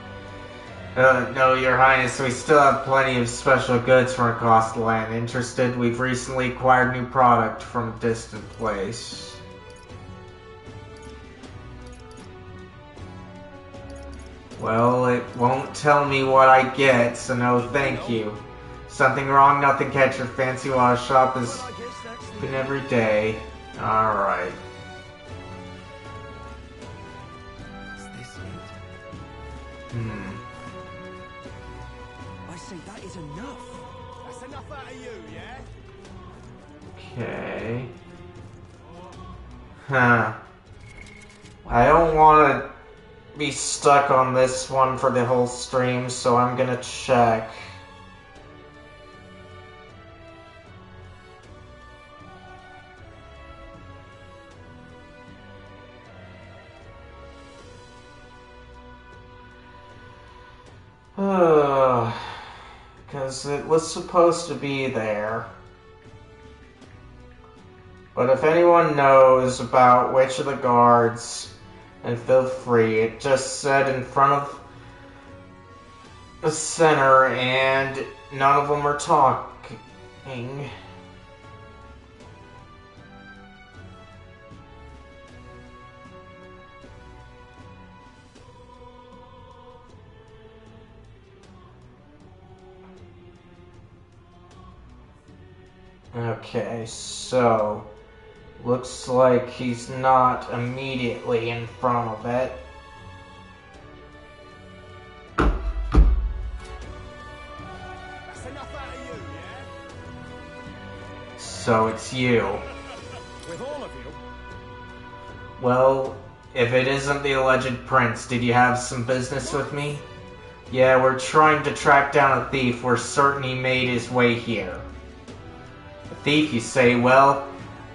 No, Your Highness, we still have plenty of special goods from across the land. Interested? We've recently acquired new product from a distant place. Well, it won't tell me what I get, so no thank you. Something wrong? Nothing catch your fancy while our shop is open every day. Alright. I say that is enough. That's enough out of you, yeah? Okay. Huh. I don't want to be stuck on this one for the whole stream, so I'm gonna check. Because it was supposed to be there. But if anyone knows about which of the guards, then feel free. It just said in front of the center, and none of them are talking. Okay, so looks like he's not immediately in front of it. That's enough out of you, yeah? So it's you. With all of you? Well, if it isn't the alleged prince, did you have some business with me? Yeah, we're trying to track down a thief. We're certain he made his way here. A thief, you say? Well,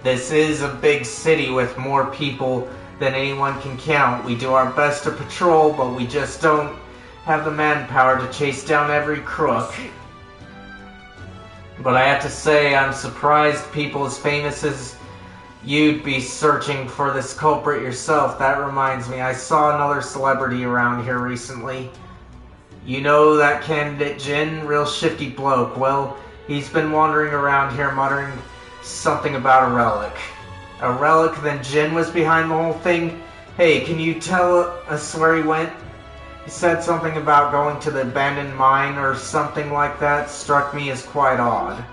this is a big city with more people than anyone can count. We do our best to patrol, but we just don't have the manpower to chase down every crook. But I have to say, I'm surprised people as famous as you'd be searching for this culprit yourself. That reminds me, I saw another celebrity around here recently. You know that candidate Jin? Real shifty bloke. Well, he's been wandering around here muttering something about a relic. A relic? Then Jin was behind the whole thing? Hey, can you tell us where he went? He said something about going to the abandoned mine or something like that. Struck me as quite odd.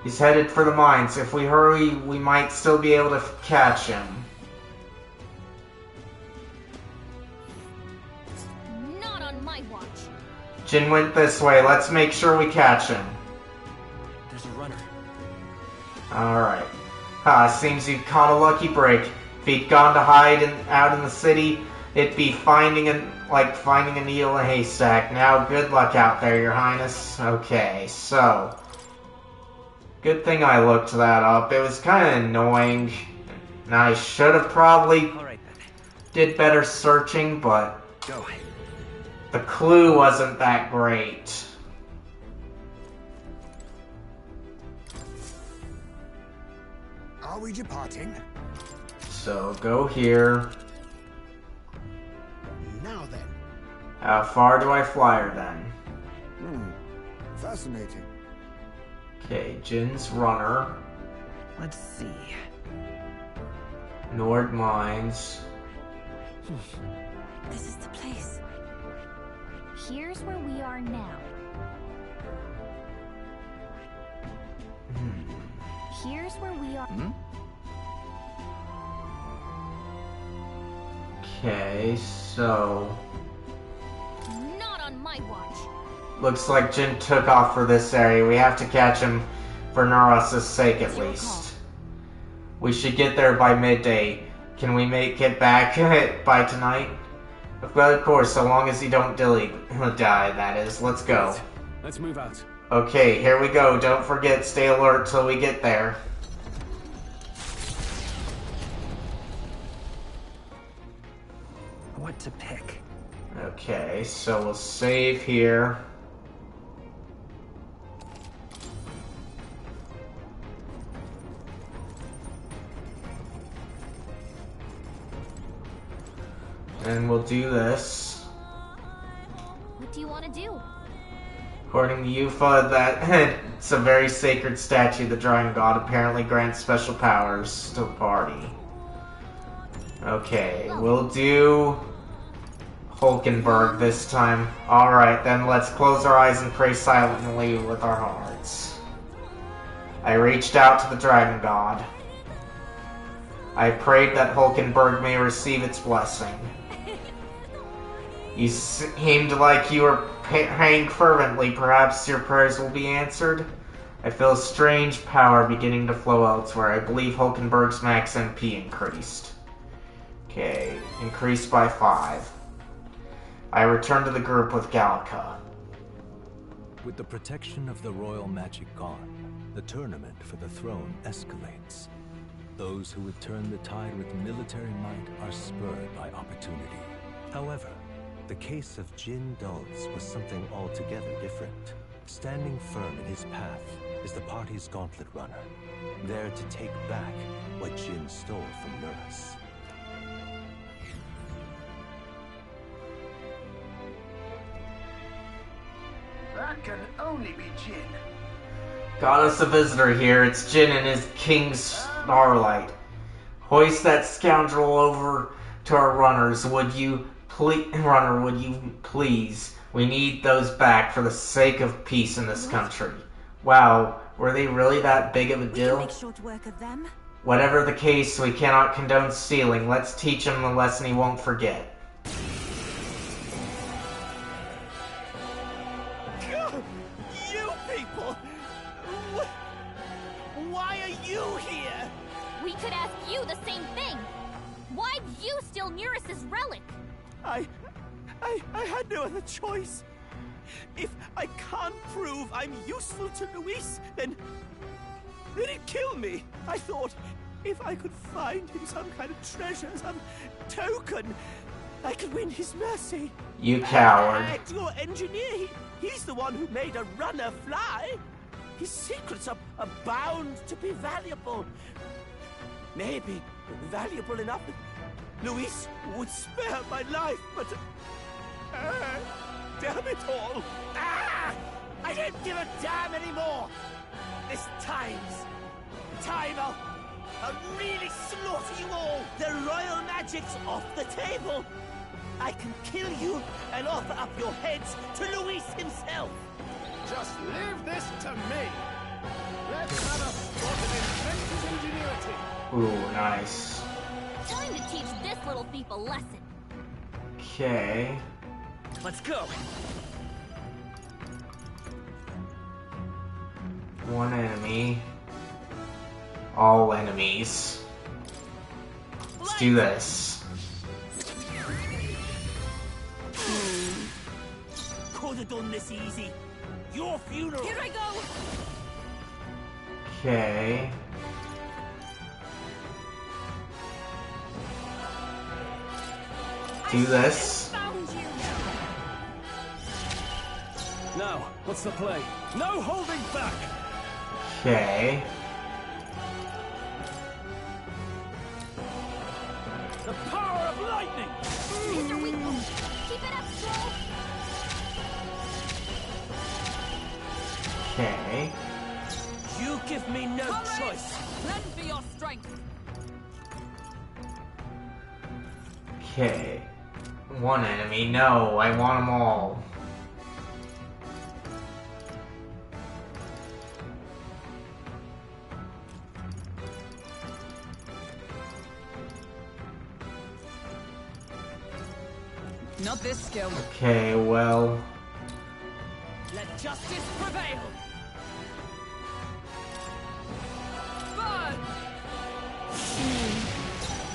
He's headed for the mines. If we hurry, we might still be able to catch him. Not on my watch. Jin went this way. Let's make sure we catch him. There's a runner. Alright. Seems you've caught a lucky break. If he'd gone to hide out in the city, it'd be like finding a needle in a haystack. Now, good luck out there, Your Highness. Okay, so good thing I looked that up. It was kind of annoying. Now, I should have probably did better searching, but the clue wasn't that great. Are we departing? So, go here. Now then. How far do I fly her then? Fascinating. Okay, Jin's runner. Let's see. Nord Mines. This is the place. Here's where we are now. Here's where we are. Okay, so Not on my watch. looks like Jin took off for this area. We have to catch him for Naros' sake at least. We should get there by midday. Can we make it back by tonight? Well, of course, so long as you don't die, that is. Let's go. Let's move out. Okay, here we go. Don't forget, stay alert till we get there. what to pick. Okay, so we'll save here. And we'll do this. What do you want to do? According to Yufa, that it's a very sacred statue. The Dragon God apparently grants special powers to the party. Okay, we'll do Hulkenberg this time. Alright, then let's close our eyes and pray silently with our hearts. I reached out to the Dragon God. I prayed that Hulkenberg may receive its blessing. You seemed like you were praying fervently. Perhaps your prayers will be answered? I feel a strange power beginning to flow elsewhere. I believe Hulkenberg's max MP increased. Okay, increased by 5. I return to the group with Gallica. With the protection of the royal magic gone, the tournament for the throne escalates. Those who would turn the tide with military might are spurred by opportunity. However, the case of Jin Dulz was something altogether different. Standing firm in his path is the party's gauntlet runner, there to take back what Jin stole from Nurse. That can only be Jin. Got us a visitor here. It's Jin and his King Starlight. Hoist that scoundrel over to our runners, would you please? We need those back for the sake of peace in this country. Wow, were they really that big of a deal? We can make short work of them. Whatever the case, we cannot condone stealing. Let's teach him a lesson he won't forget. You people! Why are you here? We could ask you the same thing. Why'd you steal Neris's relic? I had no other choice. If I can't prove I'm useful to Luis, then he'd kill me. I thought if I could find him some kind of treasure, some token, I could win his mercy. You coward. Your engineer, he's the one who made a runner fly. His secrets are bound to be valuable. Maybe valuable enough that Luis would spare my life, but... damn it all! I don't give a damn anymore! This time I'll really slaughter you all! The royal magic's off the table! I can kill you and offer up your heads to Luis himself! Just leave this to me! Let's have a spot of inventor's ingenuity! Ooh, nice. Time to teach this little thief a lesson. Okay. Let's go. One enemy. All enemies. Let's do this. Could have done this easy. Your funeral. Here I go. Okay. Do this. Now, what's the play? No holding back! Okay. The power of lightning! Mr. Weakle, keep it up, Stroll! Okay. You give me no choice. Lend me your strength. Okay. One enemy. No, I want them all. Not this skill. Okay, well. Let justice prevail. Burn!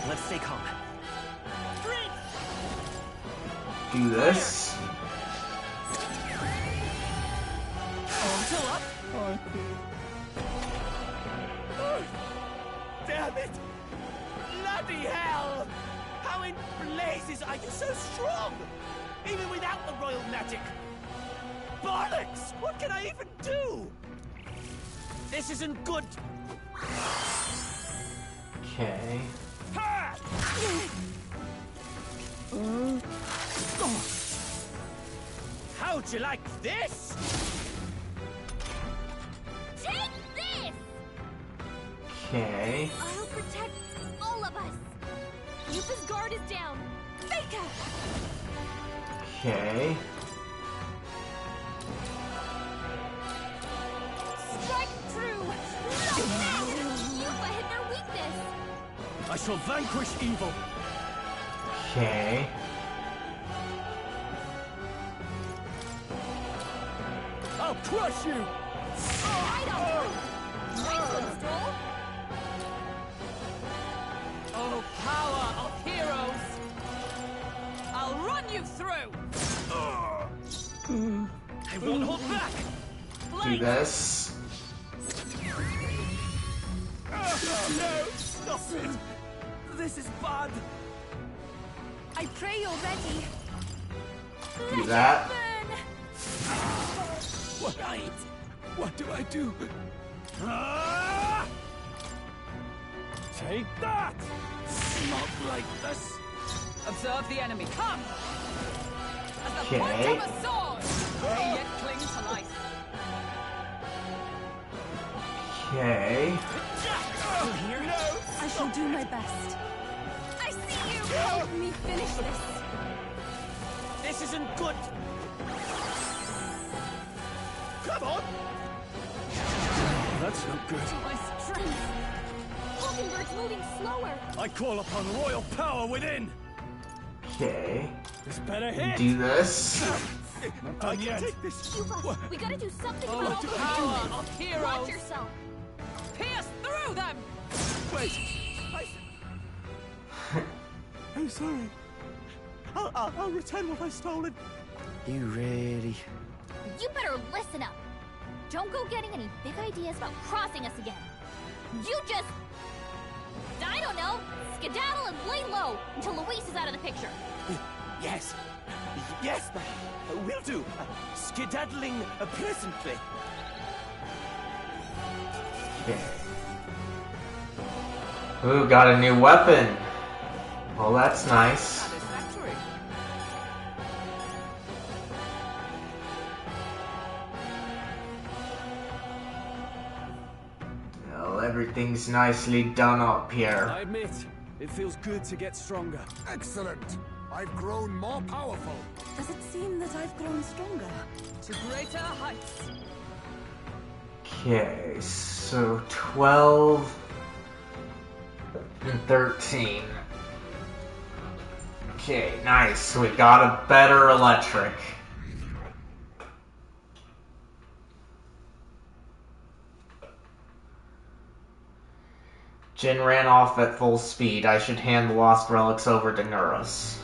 Let's stay calm. Do this. Still up? Damn it! Bloody hell! How in blazes nutcases are you so strong? Even without the royal magic? Bollocks! What can I even do? This isn't good. Okay. How'd you like this? Take this! Okay. I'll protect all of us. Yupa's guard is down. Faker! Okay. Strike true! Yupa hit their weakness! I shall vanquish evil. Okay. I'll crush you! Right on! Nice one, Stroll! Oh, power of heroes! I'll run you through! I won't hold back! Do this. No! Stop it! This is bad! I pray you're ready. Do that. What? What do I do? Take that! Not like this! Observe the enemy. Come! As the Okay. point of a sword! They yet cling to life. Okay. I shall do my best. I see you! Help me finish this. This isn't good! Come on! That's not good. My strength! Mockingbirds moving slower! I call upon royal power within! Okay. This better hit! Do this. I can take this! Yupa, we gotta do something Oh, about all the those power humans! of heroes! Watch yourself! Pierce through them! Wait! I'm sorry. I'll return what I've stolen. You really... You better listen up! Don't go getting any big ideas about crossing us again! You just... I don't know! Skedaddle and lay low until Luis is out of the picture! Yes! Yes, will do. Skedaddling pleasantly. Okay. Ooh, got a new weapon. Well, that's nice. Satisfactory. Well, everything's nicely done up here. I admit, it feels good to get stronger. Excellent! I've grown more powerful. Does it seem that I've grown stronger? To greater heights. Okay, so 12 and 13. Okay, nice. We got a better electric. Jin ran off at full speed. I should hand the lost relics over to Nurus.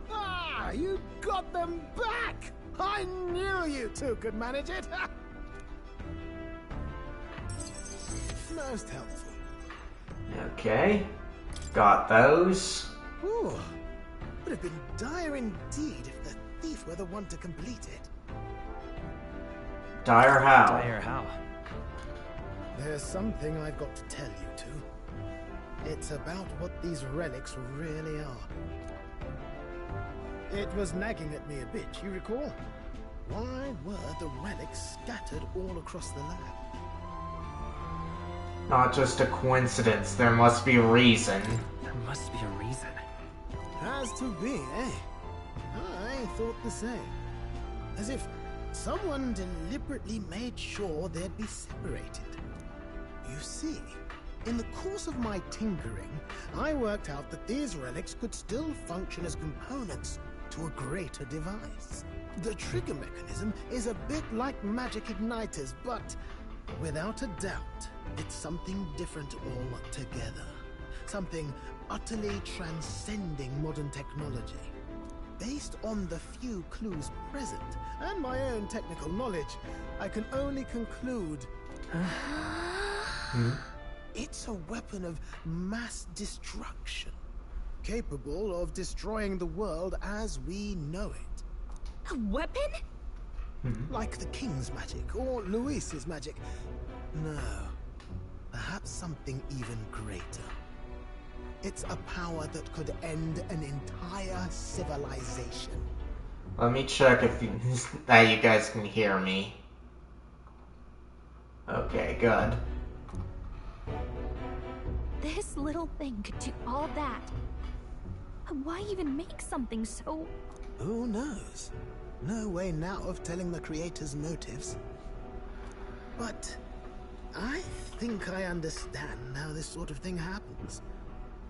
Ah, you got them back! I knew you two could manage it! Most helpful. Okay, got those. Ooh, would have been dire indeed if the thief were the one to complete it. Dire how? Dire how? There's something I've got to tell you two. It's about what these relics really are. It was nagging at me a bit, you recall? Why were the relics scattered all across the lab? Not just a coincidence, there must be a reason. There must be a reason. Has to be, eh? I thought the same. As if someone deliberately made sure they'd be separated. You see, in the course of my tinkering, I worked out that these relics could still function as components to a greater device. The trigger mechanism is a bit like magic igniters, but without a doubt, it's something different altogether. Something utterly transcending modern technology. Based on the few clues present, and my own technical knowledge, I can only conclude... It's a weapon of mass destruction. capable of destroying the world as we know it. A weapon? Like the King's magic, or Luis's magic. No. Perhaps something even greater. It's a power that could end an entire civilization. Let me check if that you guys can hear me. Okay, good. This little thing could do all that. Why even make something so... Who knows? No way now of telling the creator's motives. But I think I understand how this sort of thing happens.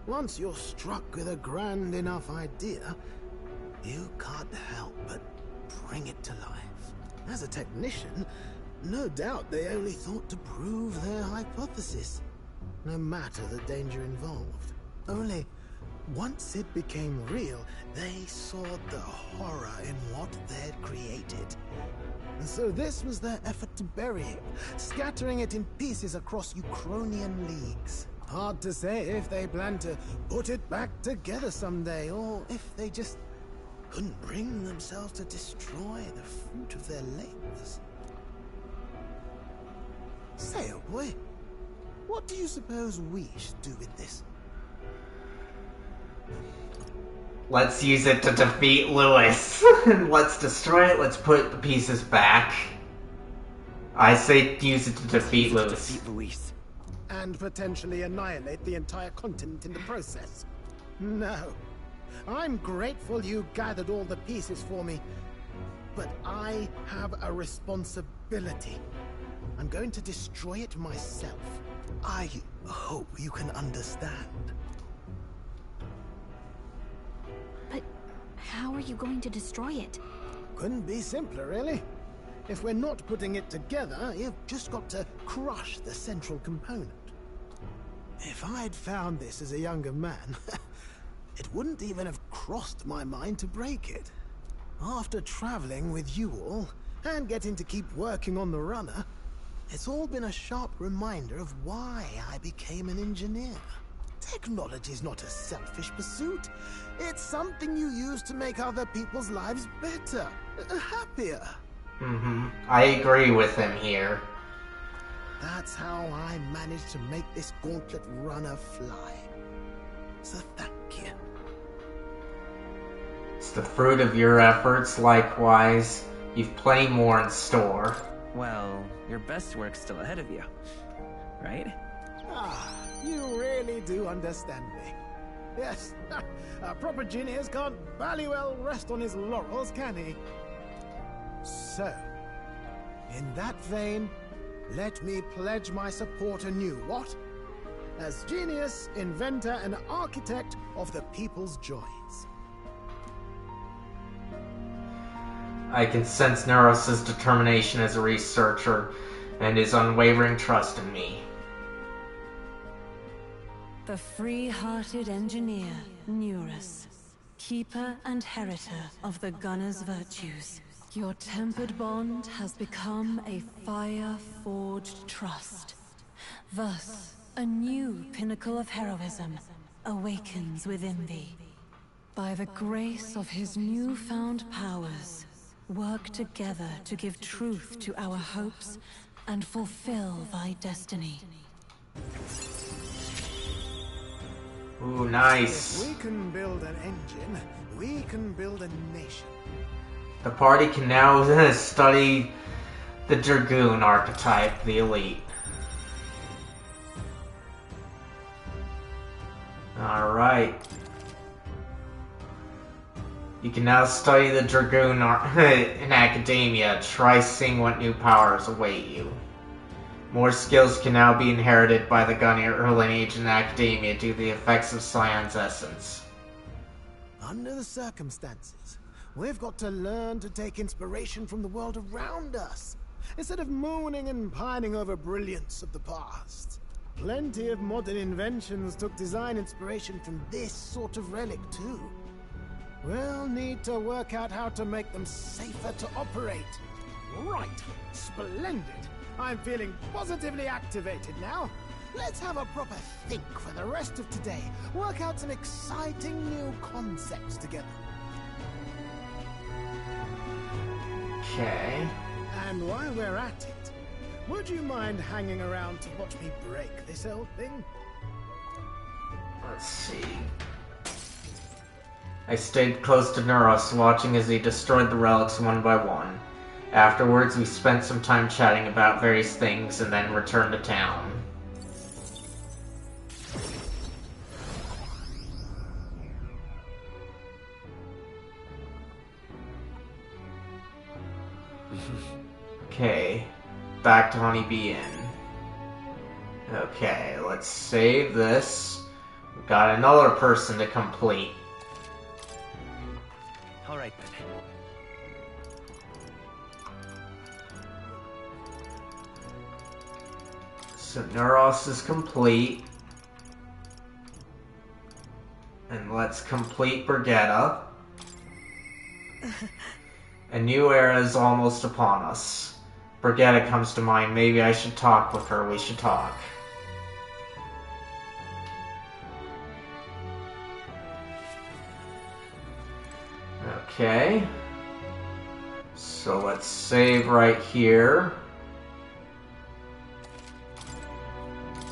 Once you're struck with a grand enough idea, you can't help but bring it to life. As a technician, no doubt they only thought to prove their hypothesis, no matter the danger involved. Only, once it became real, they saw the horror in what they'd created. And so this was their effort to bury it, scattering it in pieces across Ukrainian leagues. Hard to say if they plan to put it back together someday, or if they just couldn't bring themselves to destroy the fruit of their labors. Say, oh boy, what do you suppose we should do with this? Let's use it to defeat Lewis. Let's destroy it, let's put the pieces back. I say use it to defeat Lewis. And potentially annihilate the entire continent in the process. No. I'm grateful you gathered all the pieces for me, but I have a responsibility. I'm going to destroy it myself. I hope you can understand. But how are you going to destroy it? Couldn't be simpler, really. If we're not putting it together, you've just got to crush the central component. If I'd found this as a younger man, it wouldn't even have crossed my mind to break it. After traveling with you all, and getting to keep working on the runner, it's all been a sharp reminder of why I became an engineer. Technology's not a selfish pursuit. It's something you use to make other people's lives better, happier. I agree with him here. That's how I managed to make this gauntlet runner fly. So thank you. It's the fruit of your efforts, likewise. You've plenty more in store. Well, your best work's still ahead of you, right? Ah, you really do understand me. Yes, a proper genius can't bally well rest on his laurels, can he? So, in that vein, let me pledge my support anew, what? As genius, inventor, and architect of the people's joys. I can sense Neros' determination as a researcher and his unwavering trust in me. The free-hearted engineer, Neros, keeper and heritor of the gunner's virtues. Your tempered bond has become a fire-forged trust. Thus, a new pinnacle of heroism awakens within thee. By the grace of his newfound powers, work together to give truth to our hopes and fulfill thy destiny. Ooh, nice. If we can build an engine, we can build a nation. The party can now study the Dragoon archetype, the elite. Alright. You can now study the Dragoon in academia. Try seeing what new powers await you. More skills can now be inherited by the gunner lineage in academia due to the effects of Scion's essence. Under the circumstances, we've got to learn to take inspiration from the world around us, instead of mooning and pining over brilliance of the past. Plenty of modern inventions took design inspiration from this sort of relic too. We'll need to work out how to make them safer to operate. Right, splendid. I'm feeling positively activated now. Let's have a proper think for the rest of today. Work out some exciting new concepts together. Okay. And while we're at it, would you mind hanging around to watch me break this old thing? Let's see. I stayed close to Neuros, watching as he destroyed the relics one by one. Afterwards, we spent some time chatting about various things and then returned to town. Okay, back to Honeybee Inn. Okay, let's save this. We've got another person to complete. Alright then. So Neuros is complete. And let's complete Brigetta. A new era is almost upon us. Brigetta comes to mind. Maybe I should talk with her. We should talk. Okay. So let's save right here.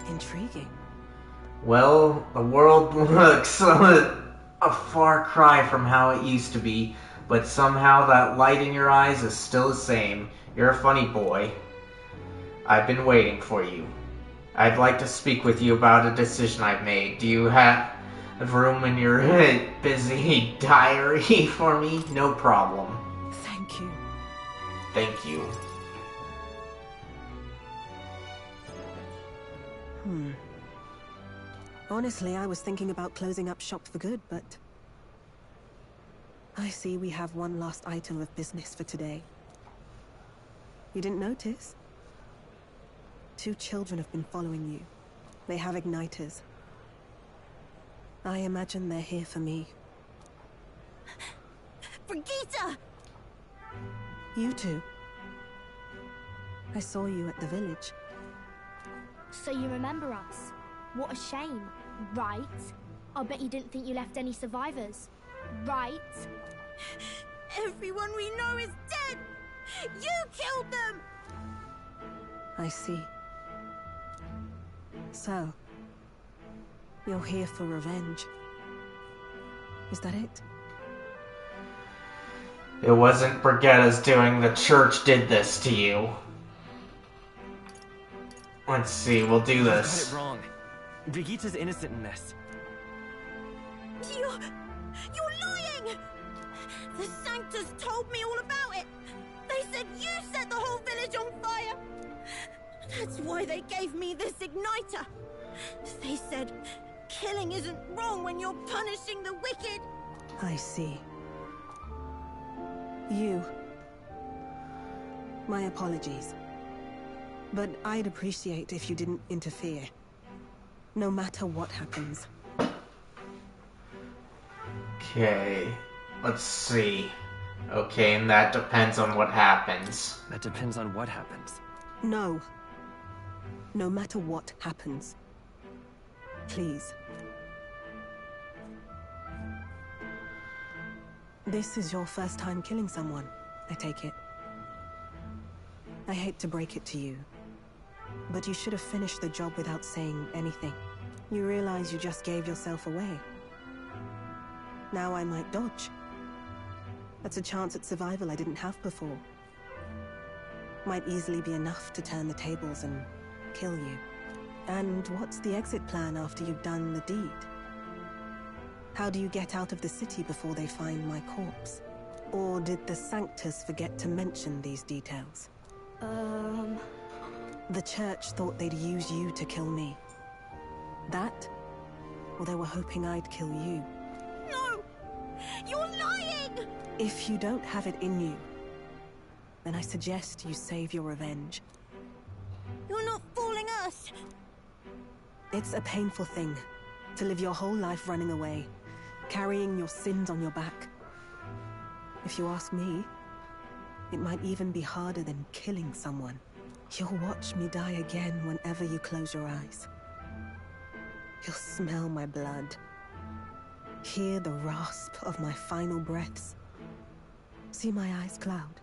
Intriguing. Well, the world looks a far cry from how it used to be, but somehow that light in your eyes is still the same. You're a funny boy. I've been waiting for you. I'd like to speak with you about a decision I've made. Do you have room in your busy diary for me? No problem. Thank you. Thank you. Honestly, I was thinking about closing up shop for good, but I see we have one last item of business for today. You didn't notice? 2 children have been following you. They have igniters. I imagine they're here for me. Brigitte! You two. I saw you at the village. So you remember us? What a shame, right? I'll bet you didn't think you left any survivors, right? Everyone we know is dead! You killed them! I see. So, you're here for revenge. Is that it? It wasn't Brigitta's doing. The church did this to you. Let's see, we'll do this. You got it wrong. Brigitte's innocent in this. You're lying! The Sanctus told me all about it! They said you set the whole village on fire! That's why they gave me this igniter! They said, killing isn't wrong when you're punishing the wicked! I see. You. My apologies. But I'd appreciate if you didn't interfere. No matter what happens. Okay, let's see. Okay, and that depends on what happens. That depends on what happens. No. No matter what happens. Please. This is your first time killing someone, I take it. I hate to break it to you, but you should have finished the job without saying anything. You realize you just gave yourself away. Now I might dodge. That's a chance at survival I didn't have before. Might easily be enough to turn the tables and kill you. And what's the exit plan after you've done the deed? How do you get out of the city before they find my corpse? Or did the Sanctus forget to mention these details? The church thought they'd use you to kill me. That? Or they were hoping I'd kill you? No! You're lying! If you don't have it in you, then I suggest you save your revenge. You're not fooling us! It's a painful thing, to live your whole life running away, carrying your sins on your back. If you ask me, it might even be harder than killing someone. You'll watch me die again whenever you close your eyes. You'll smell my blood. Hear the rasp of my final breaths. See my eyes cloud.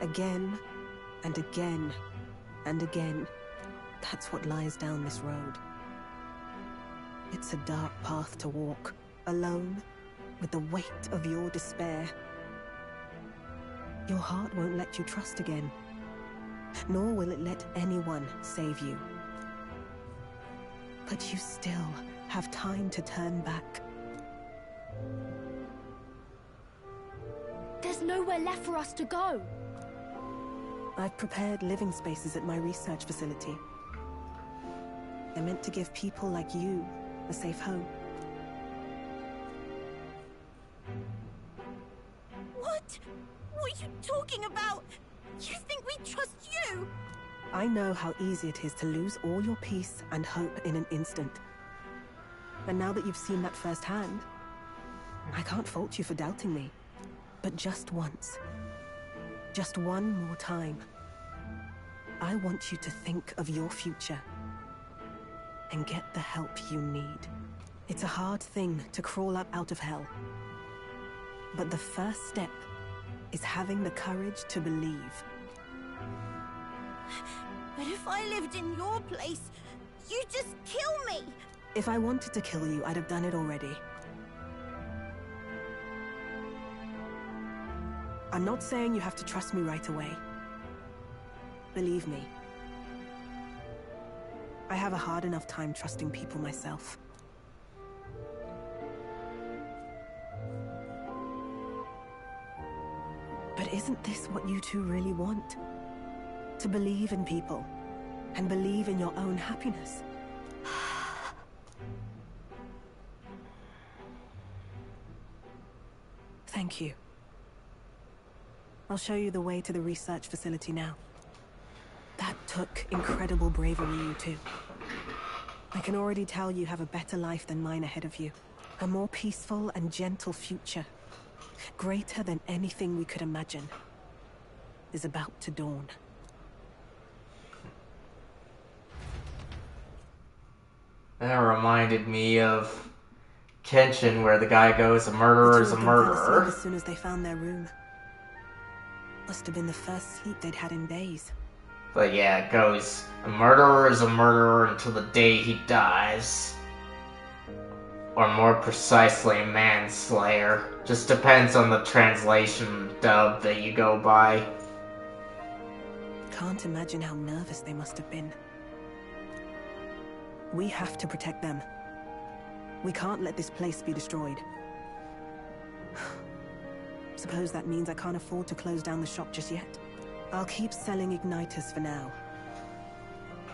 Again, and again, and again. That's what lies down this road. It's a dark path to walk, alone, with the weight of your despair. Your heart won't let you trust again, nor will it let anyone save you. But you still have time to turn back. There's nowhere left for us to go. I've prepared living spaces at my research facility. They're meant to give people like you a safe home. What? What are you talking about? You think we trust you? I know how easy it is to lose all your peace and hope in an instant. And now that you've seen that firsthand, I can't fault you for doubting me. But just once, just one more time, I want you to think of your future and get the help you need. It's a hard thing to crawl up out of hell, but the first step is having the courage to believe. But if I lived in your place, you'd just kill me! If I wanted to kill you, I'd have done it already. I'm not saying you have to trust me right away. Believe me, I have a hard enough time trusting people myself. But isn't this what you two really want? To believe in people, and believe in your own happiness. Thank you. I'll show you the way to the research facility now. That took incredible bravery, you two. I can already tell you have a better life than mine ahead of you. A more peaceful and gentle future, greater than anything we could imagine, is about to dawn. That reminded me of Kenshin, where the guy goes, a murderer is a murderer. As soon as they found their room. Must have been the first sleep they'd had in days. But yeah, it goes, a murderer is a murderer until the day he dies. Or more precisely, a manslayer. Just depends on the translation dub that you go by. Can't imagine how nervous they must have been. We have to protect them. We can't let this place be destroyed. Suppose that means I can't afford to close down the shop just yet. I'll keep selling igniters for now.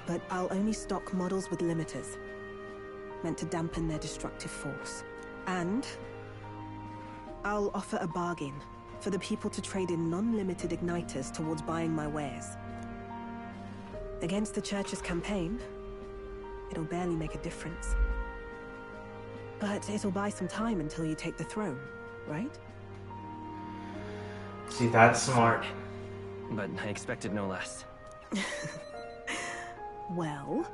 But I'll only stock models with limiters, meant to dampen their destructive force. And I'll offer a bargain for the people to trade in non-limited igniters towards buying my wares. Against the Church's campaign, it'll barely make a difference. But it'll buy some time until you take the throne, right? See, that's smart. But I expected no less. Well,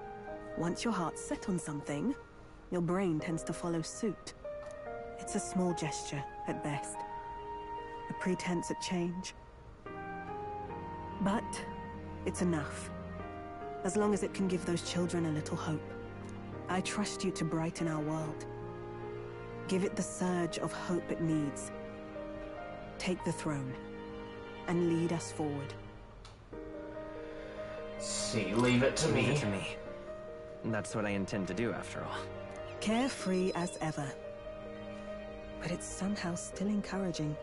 once your heart's set on something, your brain tends to follow suit. It's a small gesture, at best. A pretense at change. But it's enough. As long as it can give those children a little hope. I trust you to brighten our world. Give it the surge of hope it needs. Take the throne, and lead us forward. See, leave it to me. Leave it to me. That's what I intend to do, after all. Carefree as ever. But it's somehow still encouraging.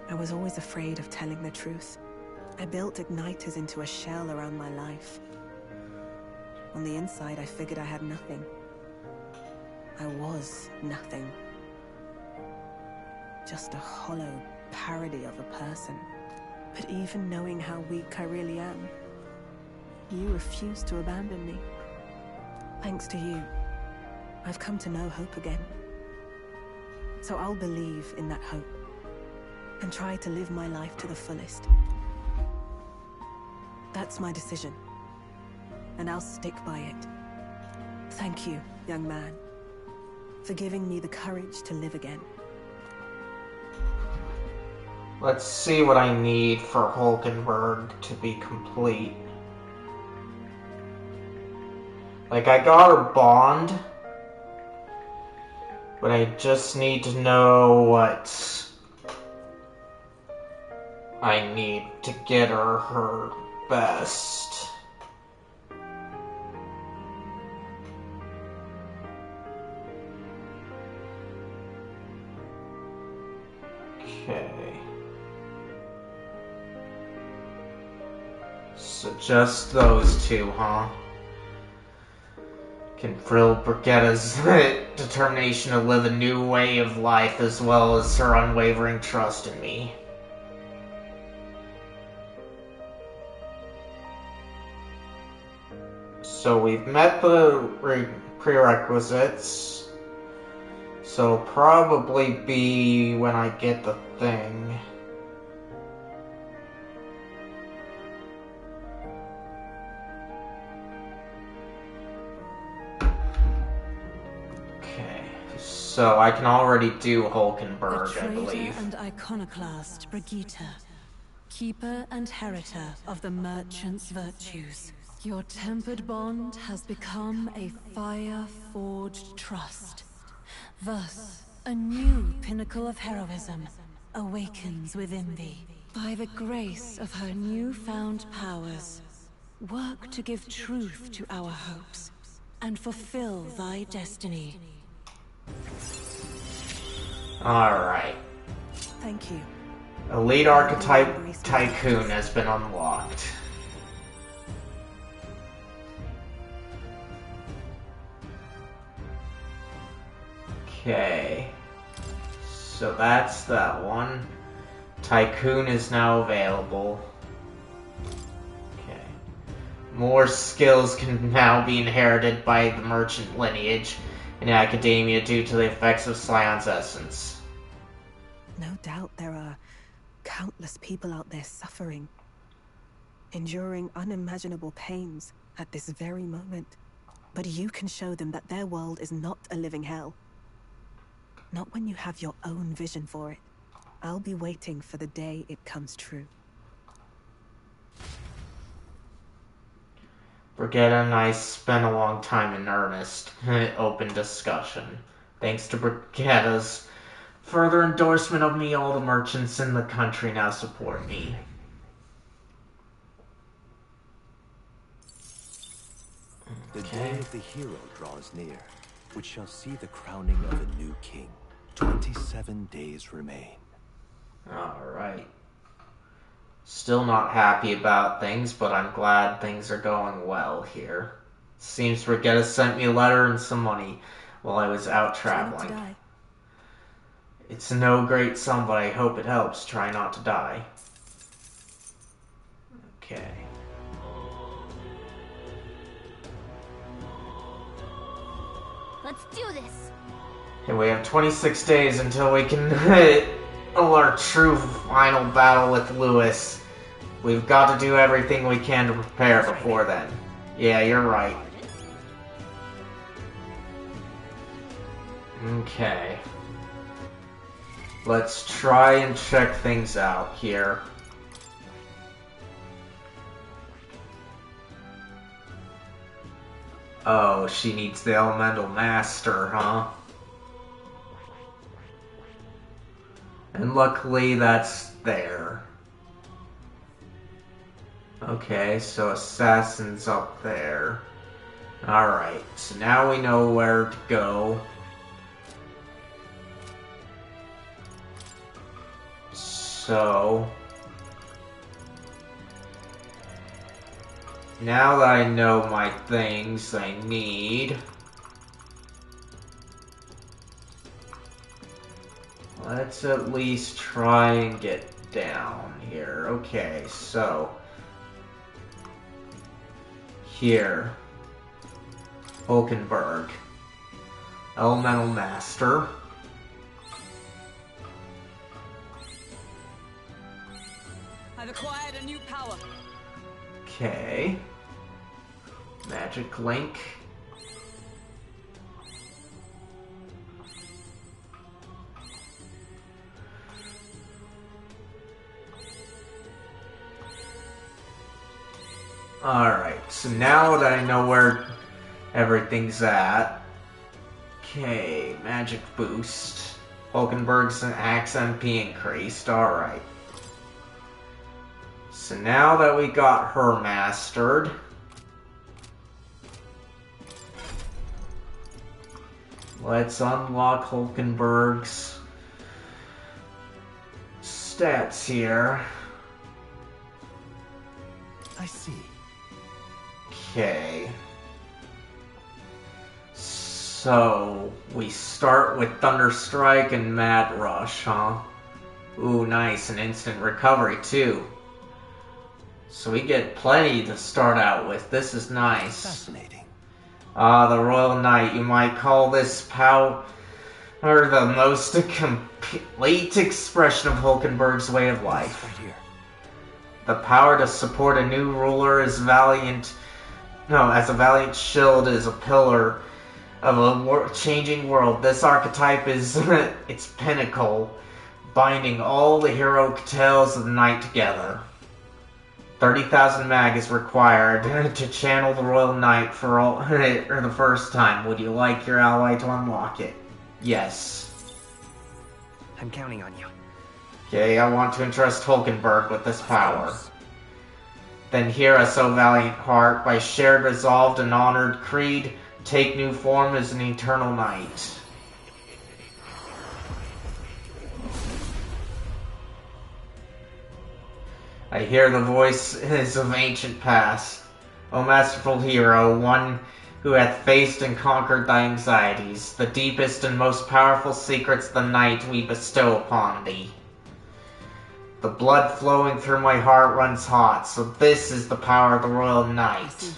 I was always afraid of telling the truth. I built igniters into a shell around my life. On the inside, I figured I had nothing. I was nothing. Just a hollow parody of a person. But even knowing how weak I really am, you refused to abandon me. Thanks to you, I've come to know hope again. So I'll believe in that hope, and try to live my life to the fullest. That's my decision. and I'll stick by it. Thank you, young man, for giving me the courage to live again. Let's see what I need for Hulkenberg to be complete. Like, I got her bond, but I just need to know what I need to get her best. Okay. So just those two, huh? Can thrill Brigitta's determination to live a new way of life as well as her unwavering trust in me. So we've met the prerequisites. So it'll probably be when I get the thing. Okay, so I can already do Hulkenberg, I believe. And iconoclast Brigitta, keeper and heritor of the merchant's virtues. Your tempered bond has become a fire-forged trust. Thus, a new pinnacle of heroism awakens within thee. By the grace of her newfound powers, work to give truth to our hopes and fulfill thy destiny. Alright. Thank you. Elite Archetype Tycoon has been unlocked. Okay, so that's that one. Tycoon is now available. Okay. More skills can now be inherited by the merchant lineage in academia due to the effects of Scion's essence. No doubt there are countless people out there suffering, enduring unimaginable pains at this very moment. But you can show them that their world is not a living hell. Not when you have your own vision for it. I'll be waiting for the day it comes true. Brigitta and I spent a long time in earnest, open discussion. Thanks to Brigitta's further endorsement of me, all the merchants in the country now support me. The day of the hero draws near, which shall see the crowning of a new king. 27 days remain. Alright. Still not happy about things, but I'm glad things are going well here. Seems Brigitta sent me a letter and some money while I was out traveling. It's no great sum, but I hope it helps. Try not to die. Okay. Let's do this. And we have 26 days until we can our true final battle with Lewis. We've got to do everything we can to prepare before then. Yeah, you're right. Okay. Let's try and check things out here. Oh, she needs the Elemental Master, huh? And luckily that's there. Okay, so Assassin's up there. Alright, so now we know where to go. So now that I know my things I need, let's at least try and get down here. Okay, so here, Hulkenberg, Elemental Master. I've acquired a new power. Okay. Magic Link. Alright, so now that I know where everything's at. Okay, magic boost. Hulkenberg's axe MP increased, alright. So now that we got her mastered, let's unlock Hulkenberg's stats here. I see. Okay. So, we start with Thunderstrike and Mad Rush, huh? Ooh, nice. An instant recovery, too. So we get plenty to start out with. This is nice. Fascinating. The Royal Knight. You might call this power the most complete expression of Hulkenberg's way of life. Right here. The power to support a new ruler as a valiant shield is a pillar of a changing world. This archetype is its pinnacle, binding all the heroic tales of the night together. 30,000 mag is required to channel the Royal Knight for the first time. Would you like your ally to unlock it? Yes. I'm counting on you. Okay, I want to entrust Hulkenberg with this power. Then hear us, O valiant heart, by shared resolved and honored creed, take new form as an eternal knight. I hear the voices of ancient past. O masterful hero, one who hath faced and conquered thy anxieties, the deepest and most powerful secrets of the night we bestow upon thee. The blood flowing through my heart runs hot, so this is the power of the Royal Knight.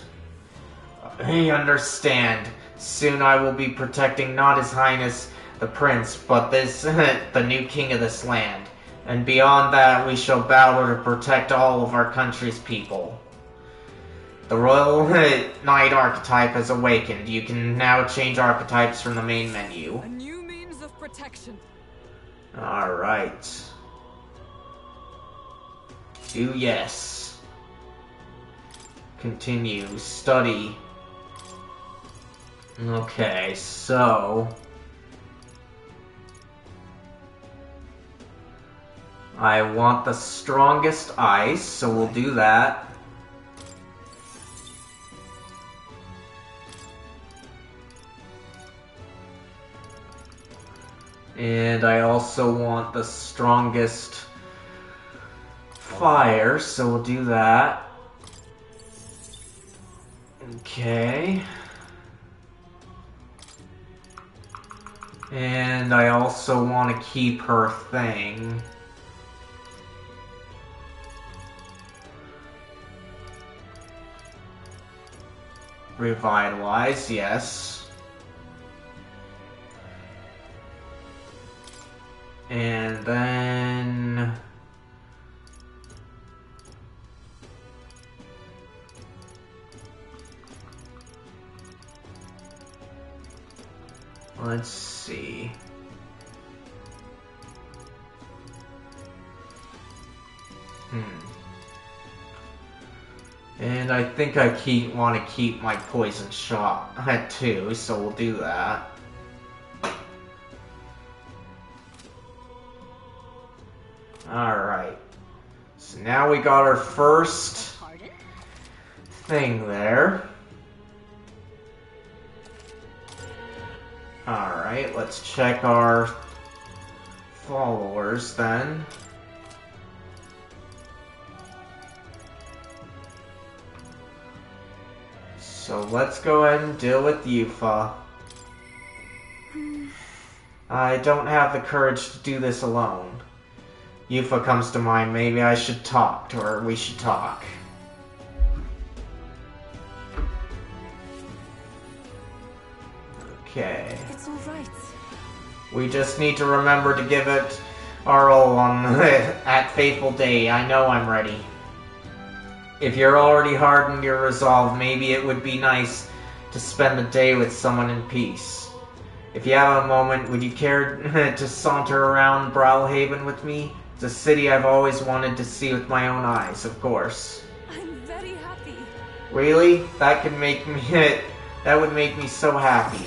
I understand. Soon I will be protecting not His Highness the Prince, but the new king of this land. And beyond that, we shall battle to protect all of our country's people. The Royal Knight archetype has awakened. You can now change archetypes from the main menu. A new means of protection. Alright. Do yes. Continue. Study. Okay, so... I want the strongest ice, so we'll do that. And I also want the strongest fire, so we'll do that. Okay. And I also want to keep her thing. Revitalize, yes. And then... let's see. And I think I want to keep my poison shot at 2, so we'll do that. Alright. So now we got our first thing there. Alright, let's check our followers then. So let's go ahead and deal with Yufa. I don't have the courage to do this alone. Yufa comes to mind. Maybe I should talk to her. We should talk. Okay. It's all right. We just need to remember to give it our all on at Fateful Day. I know I'm ready. If you're already hardened your resolve, maybe it would be nice to spend the day with someone in peace. If you have a moment, would you care to saunter around Brawlhaven with me? It's a city I've always wanted to see with my own eyes, of course. I'm very happy. Really? That would make me so happy.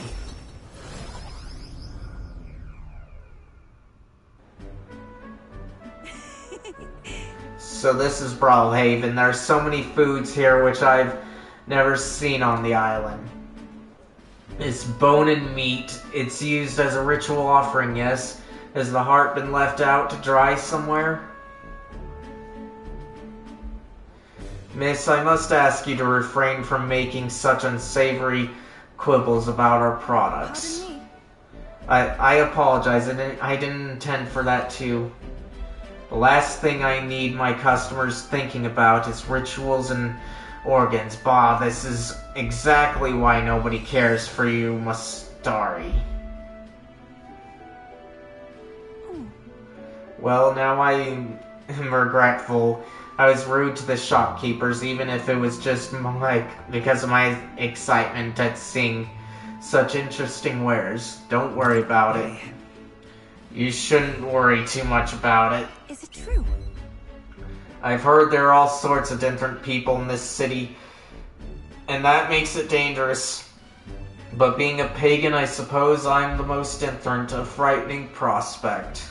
So this is Brawlhaven. There are so many foods here which I've never seen on the island. It's bone and meat. It's used as a ritual offering, yes? Has the heart been left out to dry somewhere? Miss, I must ask you to refrain from making such unsavory quibbles about our products. Pardon me? I apologize. I didn't intend for that to... The last thing I need my customers thinking about is rituals and organs. Bah, this is exactly why nobody cares for you, Mustari. Well, now I am regretful. I was rude to the shopkeepers, even if it was just because of my excitement at seeing such interesting wares. Don't worry about it. You shouldn't worry too much about it. Is it true? I've heard there are all sorts of different people in this city, and that makes it dangerous. But being a pagan, I suppose I'm the most different, a frightening prospect.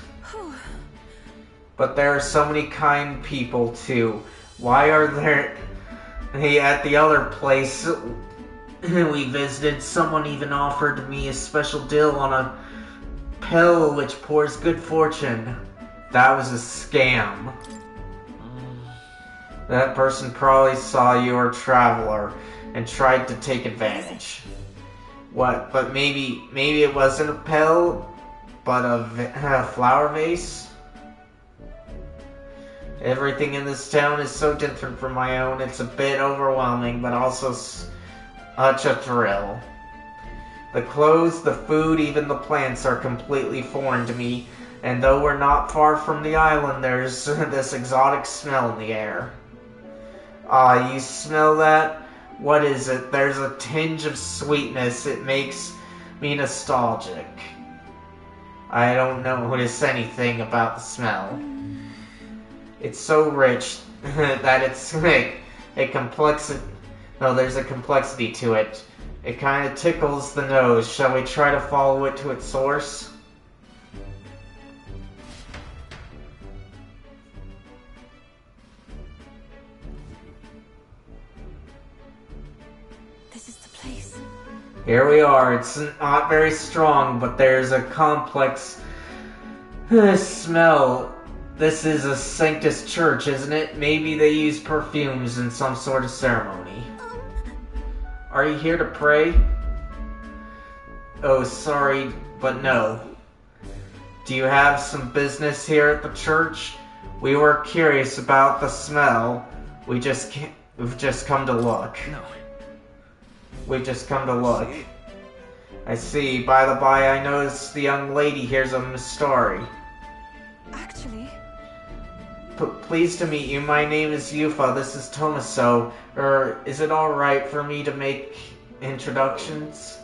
But there are so many kind people, too. Why are there... at the other place we visited, someone even offered me a special deal on a pill which pours good fortune. That was a scam. That person probably saw you were a traveler and tried to take advantage. What? But maybe it wasn't a pill, but a flower vase? Everything in this town is so different from my own, it's a bit overwhelming, but also such a thrill. The clothes, the food, even the plants are completely foreign to me, and though we're not far from the island, there's this exotic smell in the air. Ah, you smell that? What is it? There's a tinge of sweetness. It makes me nostalgic. I don't notice anything about the smell. It's so rich that it's a complexity. No, there's a complexity to it. It kind of tickles the nose. Shall we try to follow it to its source? This is the place. Here we are. It's not very strong, but there's a complex smell. This is a Sanctus church, isn't it? Maybe they use perfumes in some sort of ceremony. Are you here to pray? Oh, sorry, but no. Do you have some business here at the church? We were curious about the smell. We've just come to look. No. We've just come to look. I see. By the by, I noticed the young lady here's a Mistari. Actually... Pleased to meet you. My name is Yufa. This is Tomaso. Is it alright for me to make introductions?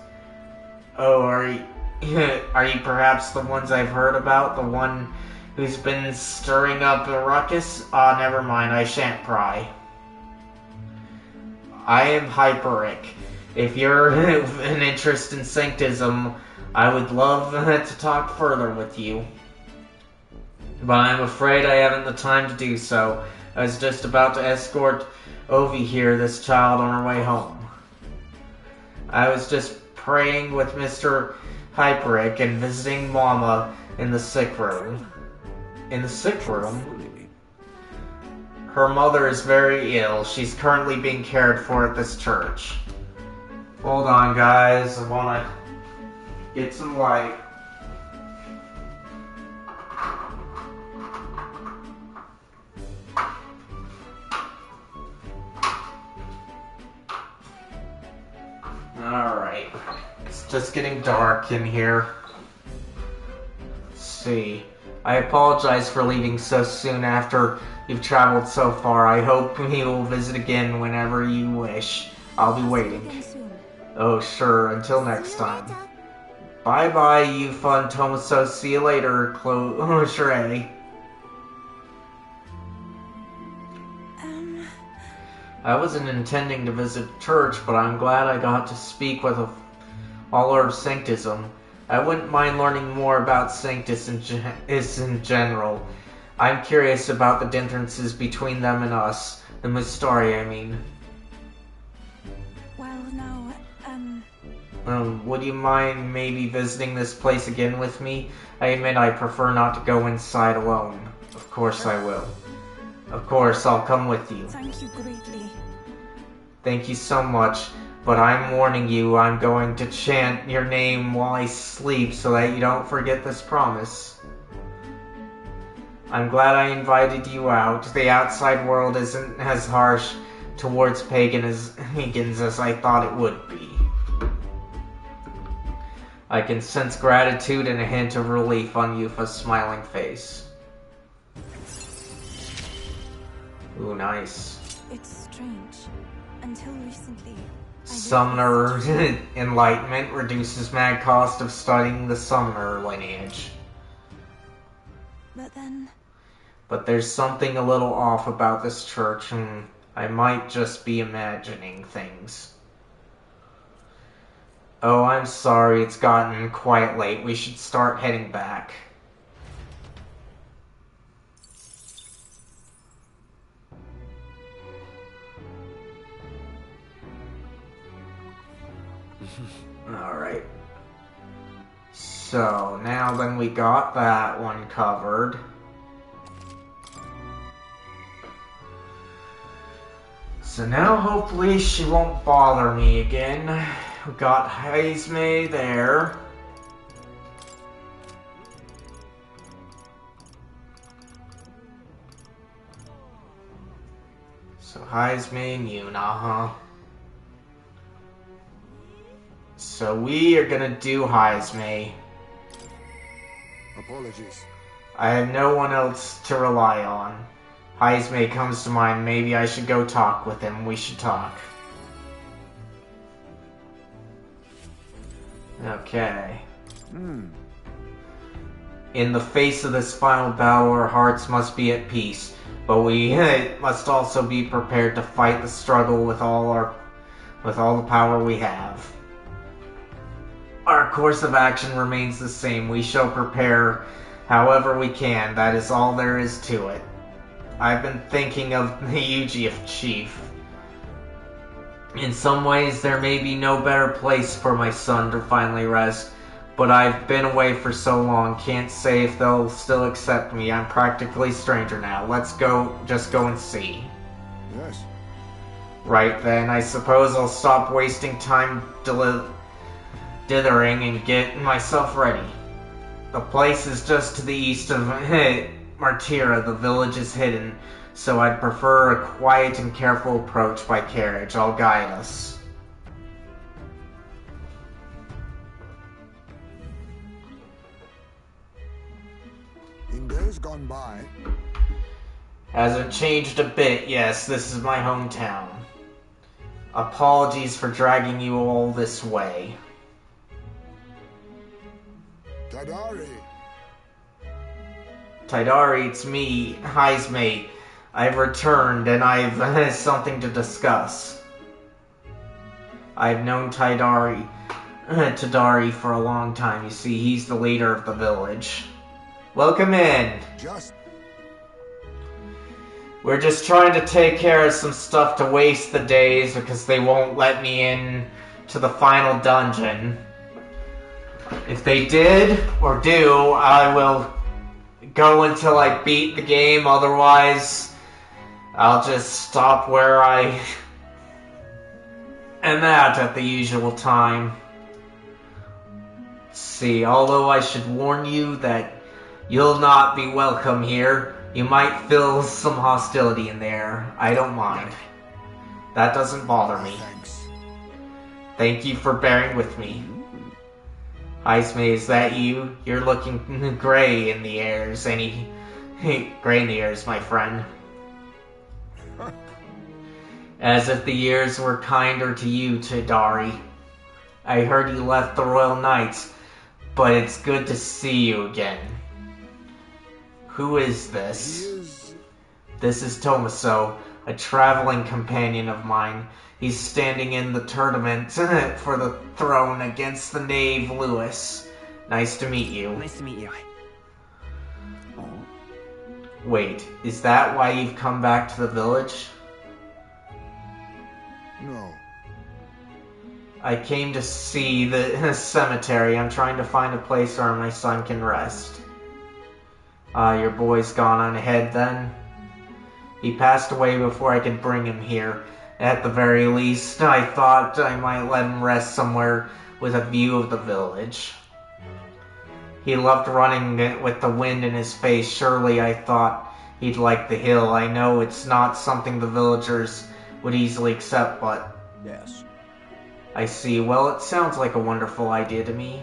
Oh, are you perhaps the ones I've heard about? The one who's been stirring up a ruckus? Ah, never mind. I shan't pry. I am Hyperic. If you're an interest in Sanctism, I would love to talk further with you. But I'm afraid I haven't the time to do so. I was just about to escort Ovi here, this child, on her way home. I was just praying with Mr. Hyperic and visiting Mama in the sick room. In the sick room? Her mother is very ill. She's currently being cared for at this church. Hold on, guys. I want to get some light. Alright. It's just getting dark in here. Let's see. I apologize for leaving so soon after you've traveled so far. I hope we will visit again whenever you wish. I'll be waiting. Oh, sure. Until next time. Bye-bye, you fun Tomaso. See you later, Sheree. I wasn't intending to visit church, but I'm glad I got to speak with all of Sanctism. I wouldn't mind learning more about Sanctus in general. I'm curious about the differences between them and us. The Mustari, I mean. Well, now, would you mind maybe visiting this place again with me? I admit I prefer not to go inside alone. Of course I will. Of course, I'll come with you. Thank you greatly. Thank you so much, but I'm warning you, I'm going to chant your name while I sleep so that you don't forget this promise. I'm glad I invited you out. The outside world isn't as harsh towards pagans as I thought it would be. I can sense gratitude and a hint of relief on Yufa's smiling face. Ooh, nice. It's strange. Until recently, Summoner Enlightenment reduces mag cost of studying the Summoner lineage. But there's something a little off about this church, and I might just be imagining things. Oh, I'm sorry, it's gotten quite late. We should start heading back. Alright. So, now then we got that one covered. So now hopefully she won't bother me again. We got Heisme there. So Heisme and Yuna, huh? So we are gonna do Heisme. Apologies. I have no one else to rely on. Heisme comes to mind. Maybe I should go talk with him. We should talk. Okay. In the face of this final battle, our hearts must be at peace, but we must also be prepared to fight the struggle with all the power we have. Our course of action remains the same. We shall prepare however we can. That is all there is to it. I've been thinking of the Yuji chief. In some ways, there may be no better place for my son to finally rest, but I've been away for so long, can't say if they'll still accept me. I'm practically a stranger now. Let's just go and see. Yes. Right then, I suppose I'll stop wasting time dithering and get myself ready. The place is just to the east of Martira. The village is hidden, so I'd prefer a quiet and careful approach by carriage. I'll guide us. In days gone by... Hasn't changed a bit, yes, this is my hometown. Apologies for dragging you all this way. Tidari, it's me, Heisme. I've returned, and I've something to discuss. I've known Tidari for a long time. You see, he's the leader of the village. Welcome in. We're just trying to take care of some stuff to waste the days because they won't let me in to the final dungeon. If they did, or do, I will go until I beat the game. Otherwise, I'll just stop where I am at the usual time. See, although I should warn you that you'll not be welcome here. You might feel some hostility in there. I don't mind. That doesn't bother me. Thank you for bearing with me. Heisme, is that you? You're looking gray in the airs. Gray in the airs, my friend. As if the years were kinder to you, Tadari. I heard you left the Royal Knights, but it's good to see you again. Who is this? This is Tomaso, a traveling companion of mine. He's standing in the tournament for the throne against the knave Lewis. Nice to meet you. Nice to meet you. Wait, is that why you've come back to the village? No. I came to see the cemetery. I'm trying to find a place where my son can rest. Your boy's gone on ahead then? He passed away before I could bring him here. At the very least, I thought I might let him rest somewhere with a view of the village. He loved running with the wind in his face. Surely I thought he'd like the hill. I know it's not something the villagers would easily accept, but... Yes. I see. Well, it sounds like a wonderful idea to me.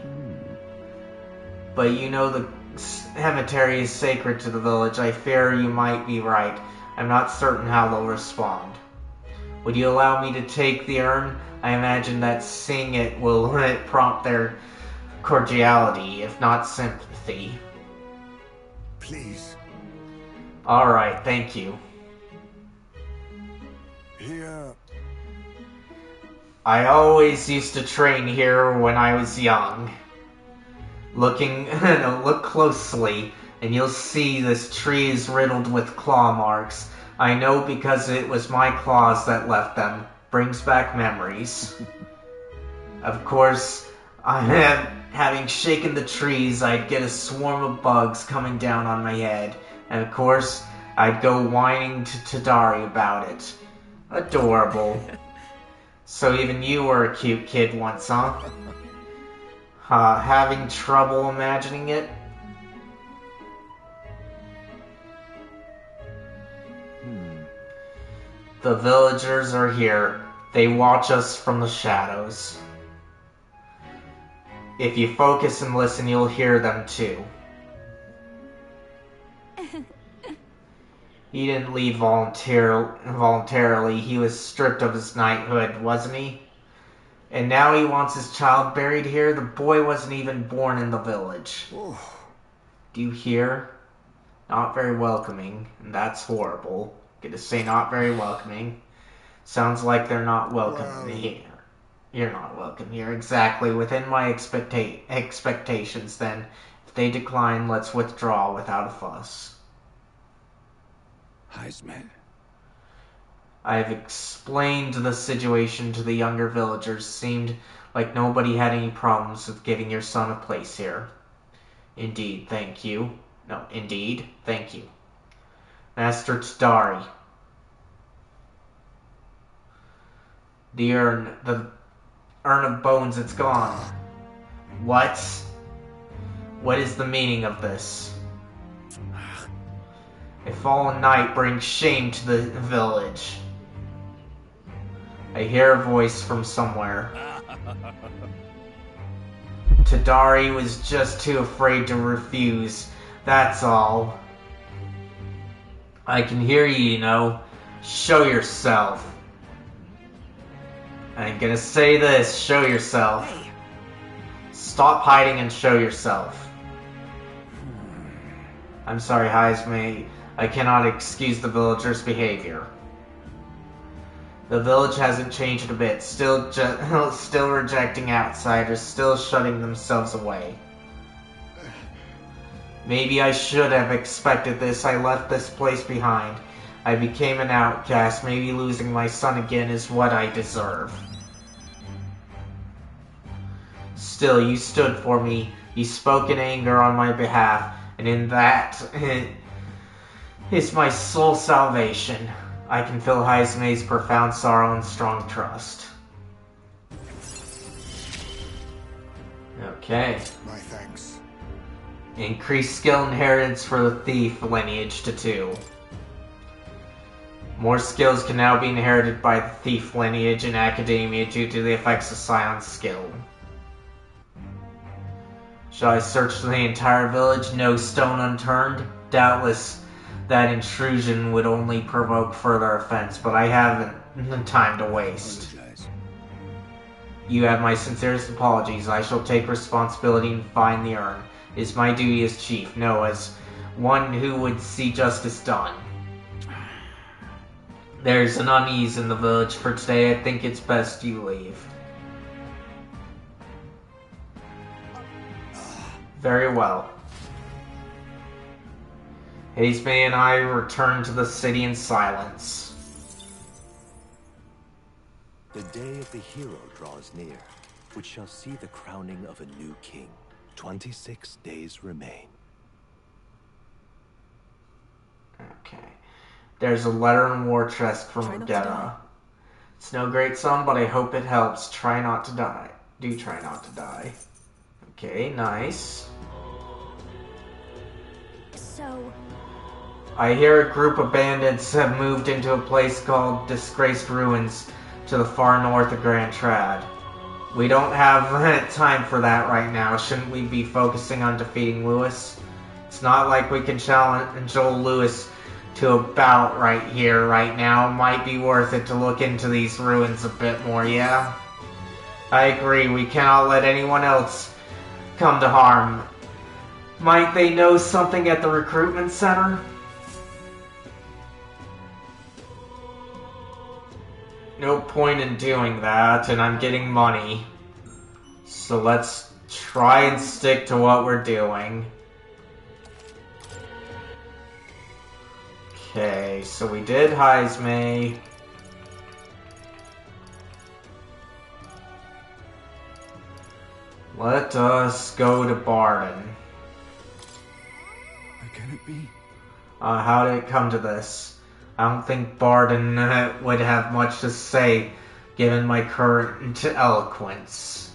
But you know the cemetery is sacred to the village. I fear you might be right. I'm not certain how they'll respond. Would you allow me to take the urn? I imagine that seeing it will prompt their cordiality, if not sympathy. Please. Alright, thank you. Here. I always used to train here when I was young. Look closely, and you'll see this tree is riddled with claw marks. I know because it was my claws that left them. Brings back memories. Of course, having shaken the trees, I'd get a swarm of bugs coming down on my head. And of course, I'd go whining to Tadari about it. Adorable. So even you were a cute kid once, huh? Having trouble imagining it? The villagers are here. They watch us from the shadows. If you focus and listen, you'll hear them too. He didn't leave voluntarily. He was stripped of his knighthood, wasn't he? And now he wants his child buried here? The boy wasn't even born in the village. Do you hear? Not very welcoming, and that's horrible. Gonna say not very welcoming. Sounds like they're not welcome here. You're not welcome here. Exactly. Within my expectations, then. If they decline, let's withdraw without a fuss. Heisme. I have explained the situation to the younger villagers. Seemed like nobody had any problems with giving your son a place here. Indeed, thank you. No, indeed, thank you. Master Tadari. The urn of bones, it's gone. What? What is the meaning of this? A fallen knight brings shame to the village. I hear a voice from somewhere. Tadari was just too afraid to refuse. That's all. I can hear you, you know. Show yourself. I'm gonna say this. Show yourself. Stop hiding and show yourself. I'm sorry, Heisme. I cannot excuse the villagers' behavior. The village hasn't changed a bit. Still rejecting outsiders. Still shutting themselves away. Maybe I should have expected this. I left this place behind. I became an outcast. Maybe losing my son again is what I deserve. Still, you stood for me. You spoke in anger on my behalf. And in that is my sole salvation. I can feel Heisme's profound sorrow and strong trust. Okay. My thanks. Increased skill inheritance for the thief lineage to 2. More skills can now be inherited by the thief lineage in academia due to the effects of Scion's skill. Shall I search the entire village, no stone unturned? Doubtless that intrusion would only provoke further offense, but I haven't time to waste. You have my sincerest apologies. I shall take responsibility and find the urn. It is my duty as chief, no, as one who would see justice done. There's an unease in the village for today. I think it's best you leave. Very well. Hazme and I return to the city in silence. The day of the hero draws near, which shall see the crowning of a new king. 26 days remain. Okay. There's a letter in war chest from Gedda. It's no great sum, but I hope it helps. Try not to die. Do try not to die. Okay, nice. So... I hear a group of bandits have moved into a place called Disgraced Ruins to the far north of Grand Trad. We don't have time for that right now. Shouldn't we be focusing on defeating Lewis? It's not like we can challenge old Lewis to a bout right here, right now. Might be worth it to look into these ruins a bit more, yeah? I agree, we cannot let anyone else come to harm. Might they know something at the recruitment center? No point in doing that, and I'm getting money. So let's try and stick to what we're doing. Okay, so we did Hazme. Let us go to Barden. How can it be? How did it come to this? I don't think Barden would have much to say, given my current eloquence.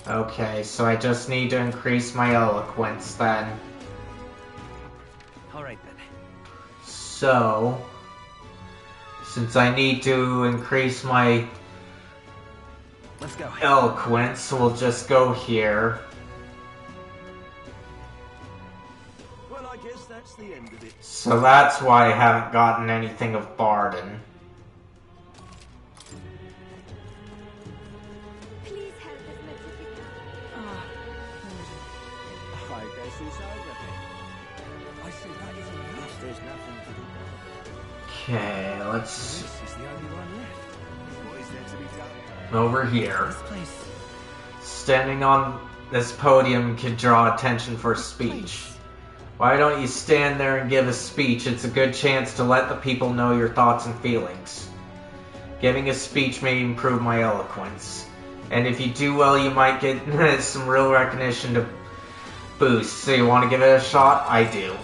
Okay, so I just need to increase my eloquence then. Alright then. So, since I need to increase my Let's go. eloquence, we'll just go here. Well, I guess that's the end of it. So that's why I haven't gotten anything of Barden. Please help as much as you can. I guess it's over then. I see that isn't enough. There's nothing to do. Okay, let's... This is the only one left. What is there to be done? Over here. This place. Standing on this podium could draw attention for a speech. Why don't you stand there and give a speech? It's a good chance to let the people know your thoughts and feelings. Giving a speech may improve my eloquence. And if you do well, you might get some real recognition to boost. So you want to give it a shot? I do.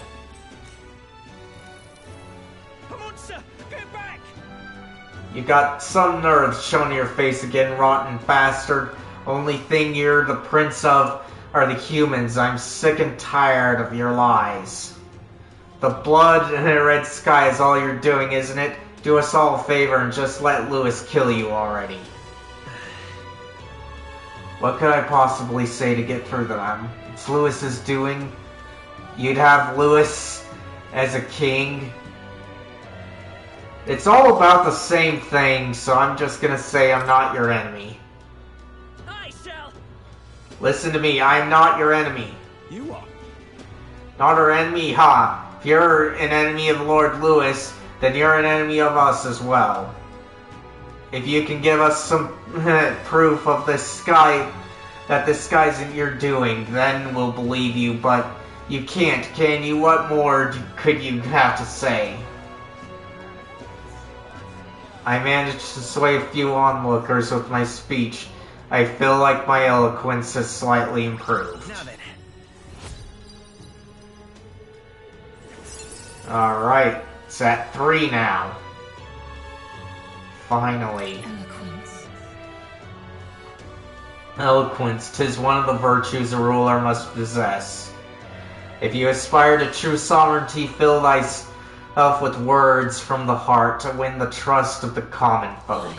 You got some nerves showing your face again, rotten bastard. Only thing you're the prince of are the humans. I'm sick and tired of your lies. The blood and the red sky is all you're doing, isn't it? Do us all a favor and just let Lewis kill you already. What could I possibly say to get through to them? It's Lewis's doing. You'd have Lewis as a king. It's all about the same thing, so I'm just gonna say I'm not your enemy. I shall. Listen to me, I'm not your enemy. You are. Not our enemy, ha! If you're an enemy of Lord Lewis, then you're an enemy of us as well. If you can give us some proof of this sky, that this sky's you're doing, then we'll believe you, but you can't, can you? What more could you have to say? I managed to sway a few onlookers with my speech. I feel like my eloquence has slightly improved. Now then. Alright, it's at 3 now. Finally. Eloquence, 'tis one of the virtues a ruler must possess. If you aspire to true sovereignty, fill thyself with words from the heart to win the trust of the common folk.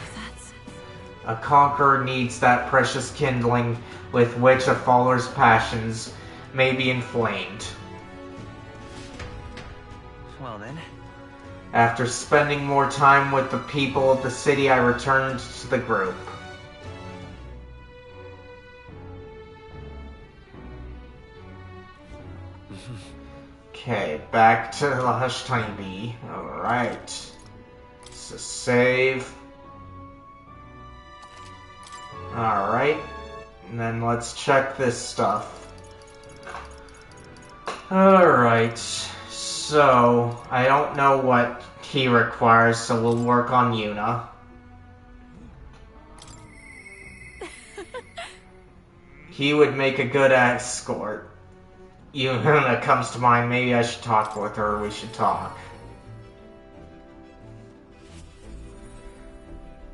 A conqueror needs that precious kindling with which a follower's passions may be inflamed. Well then. After spending more time with the people of the city, I returned to the group. Okay, back to the Hush Tiny Bee. Alright. So save. Alright. And then let's check this stuff. Alright. So, I don't know what he requires, so we'll work on Yuna. He would make a good escort. Yuna comes to mind. Maybe I should talk with her, or we should talk.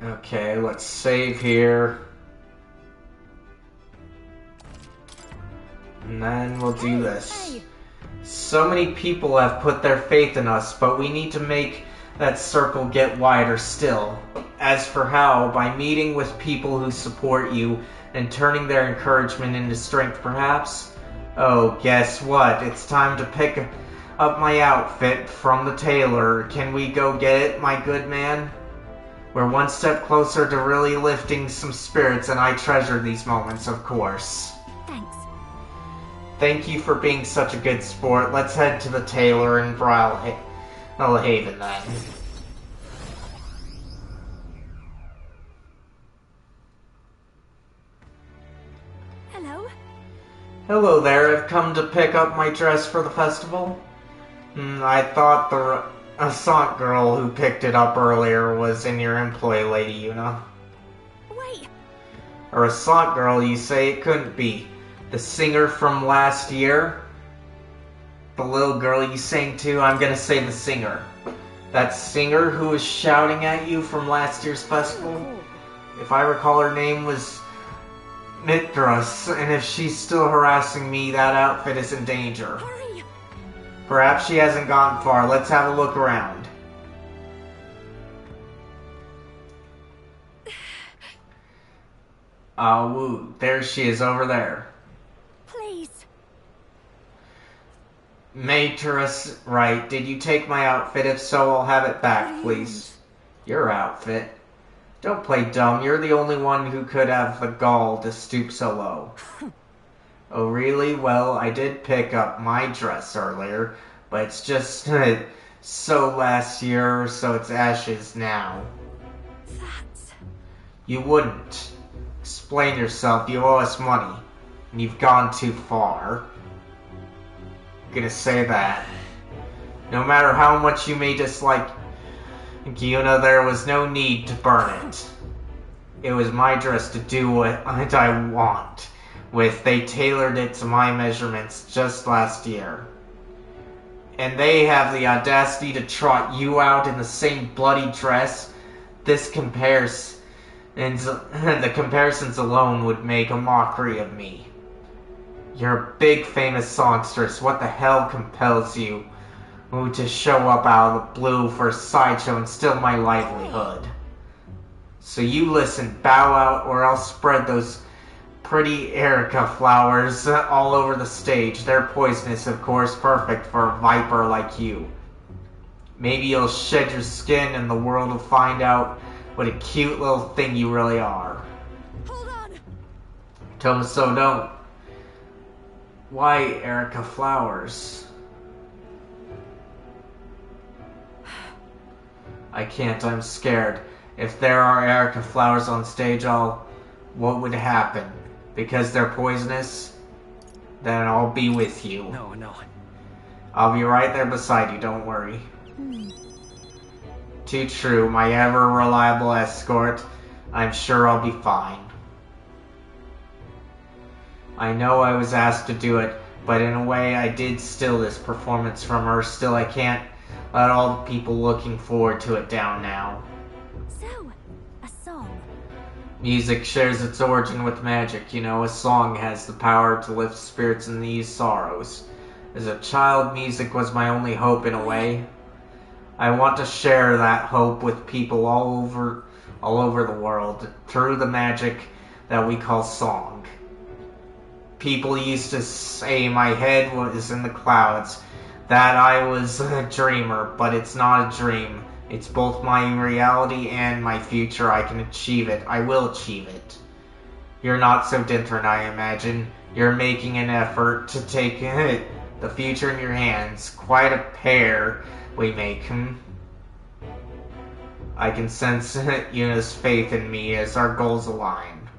Okay, let's save here. And then we'll do this. So many people have put their faith in us, but we need to make that circle get wider still. As for how, by meeting with people who support you and turning their encouragement into strength, perhaps? Oh, guess what? It's time to pick up my outfit from the tailor. Can we go get it, my good man? We're one step closer to really lifting some spirits, and I treasure these moments, of course. Thank you for being such a good sport. Let's head to the tailor in Brawlhaven then. Hello? Hello there. I've come to pick up my dress for the festival. I thought the Assant girl who picked it up earlier was in your employ, Lady Yuna. Wait. A Assant girl, you say? It couldn't be. The singer from last year? The little girl you sang to? I'm gonna say the singer. That singer who was shouting at you from last year's festival? If I recall, her name was Mithras, and if she's still harassing me, that outfit is in danger. Hurry. Perhaps she hasn't gone far. Let's have a look around. Ah, woo. There she is over there. Please. Mithras, right. Did you take my outfit? If so, I'll have it back, please. Your outfit? Don't play dumb. You're the only one who could have the gall to stoop so low. Oh, really? Well, I did pick up my dress earlier, but it's just so last year, so it's ashes now. You wouldn't. Explain yourself. You owe us money. And you've gone too far. I'm gonna say that. No matter how much you may dislike Yuna, there was no need to burn it. It was my dress to do what I want with. They tailored it to my measurements just last year. And they have the audacity to trot you out in the same bloody dress? This compares, and the comparisons alone would make a mockery of me. You're a big famous songstress. What the hell compels you to show up out of the blue for a sideshow and steal my livelihood? So you listen, bow out, or I'll spread those pretty Erica flowers all over the stage. They're poisonous, of course, perfect for a viper like you. Maybe you'll shed your skin and the world will find out what a cute little thing you really are. Hold on. Tomaso, don't. Why Erica flowers? I can't, I'm scared. If there are Erica flowers on stage, what would happen? Because they're poisonous? Then I'll be with you. No. I'll be right there beside you, don't worry. Too true, my ever-reliable escort. I'm sure I'll be fine. I know I was asked to do it, but in a way I did steal this performance from her. Still, I can't let all the people looking forward to it down now. So, a song. Music shares its origin with magic. You know, a song has the power to lift spirits and ease sorrows. As a child, music was my only hope in a way. I want to share that hope with people all over the world through the magic that we call song. people used to say my head was in the clouds, that I was a dreamer, but it's not a dream. It's both my reality and my future. I can achieve it. I will achieve it. You're not so different, I imagine. You're making an effort to take the future in your hands. Quite a pair we make, I can sense Yuna's faith in me as our goals align.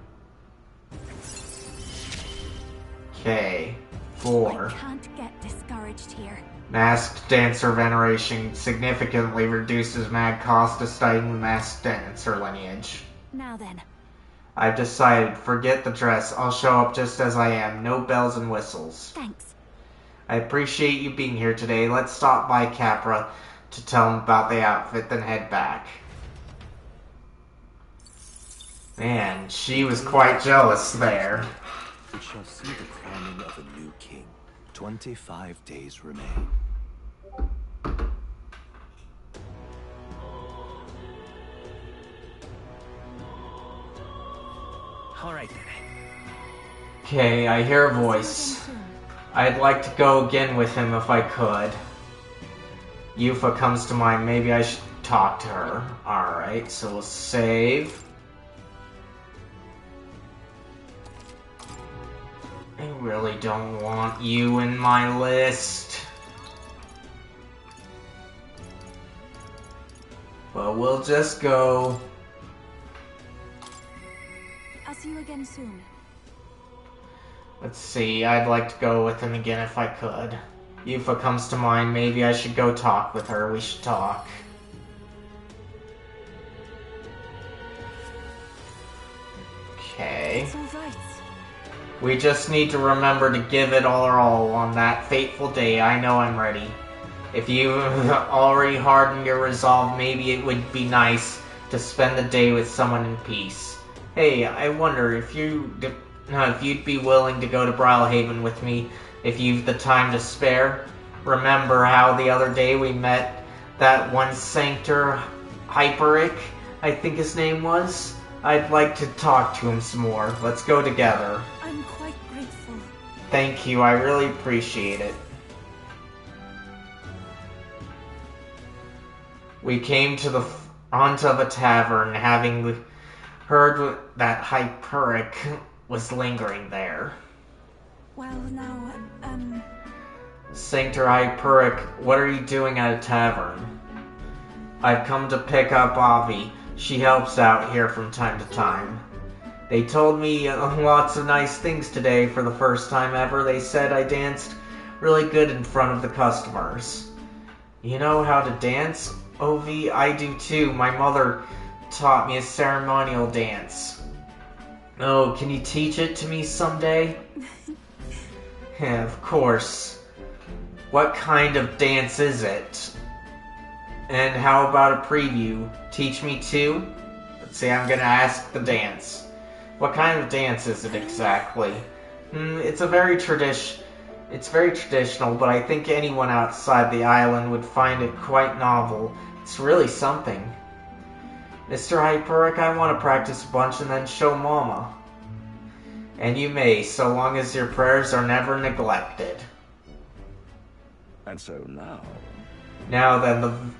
Okay, 4. I can't get discouraged here. Masked Dancer Veneration significantly reduces mag cost to studying the Masked Dancer lineage. Now then. I've decided, forget the dress, I'll show up just as I am, no bells and whistles. Thanks. I appreciate you being here today. Let's stop by Capra to tell him about the outfit, then head back. Man, she was quite jealous there. We shall see the crowning of a new king. 25 days remain. Alright then. Okay, I hear a voice. I'd like to go again with him if I could. Yufa comes to mind. Maybe I should talk to her. Alright, so we'll save. I really don't want you in my list. But we'll just go. I'll see you again soon. Let's see, I'd like to go with him again if I could. Yufa comes to mind. Maybe I should go talk with her. We should talk. Okay. It's all right. We just need to remember to give it our all on that fateful day. I know I'm ready. If you've already hardened your resolve, maybe it would be nice to spend the day with someone in peace. Hey, I wonder if you'd be willing to go to Brilhaven with me if you've the time to spare. Remember how the other day we met that one Sanctor Hyperic, I think his name was? I'd like to talk to him some more. Let's go together. I'm quite grateful. Thank you, I really appreciate it. We came to the front of a tavern, having heard that Hyperic was lingering there. Well, now, Sanctor Hyperic, what are you doing at a tavern? I've come to pick up Avi. She helps out here from time to time. They told me lots of nice things today for the first time ever. They said I danced really good in front of the customers. You know how to dance, Ovi? I do too. My mother taught me a ceremonial dance. Oh, can you teach it to me someday? Yeah, of course. What kind of dance is it? And how about a preview? Teach me too? Let's see, I'm gonna ask the dance. What kind of dance is it exactly? It's very traditional, but I think anyone outside the island would find it quite novel. It's really something. Mr. Hyperic, I want to practice a bunch and then show Mama. And you may, so long as your prayers are never neglected. And so now... Now then,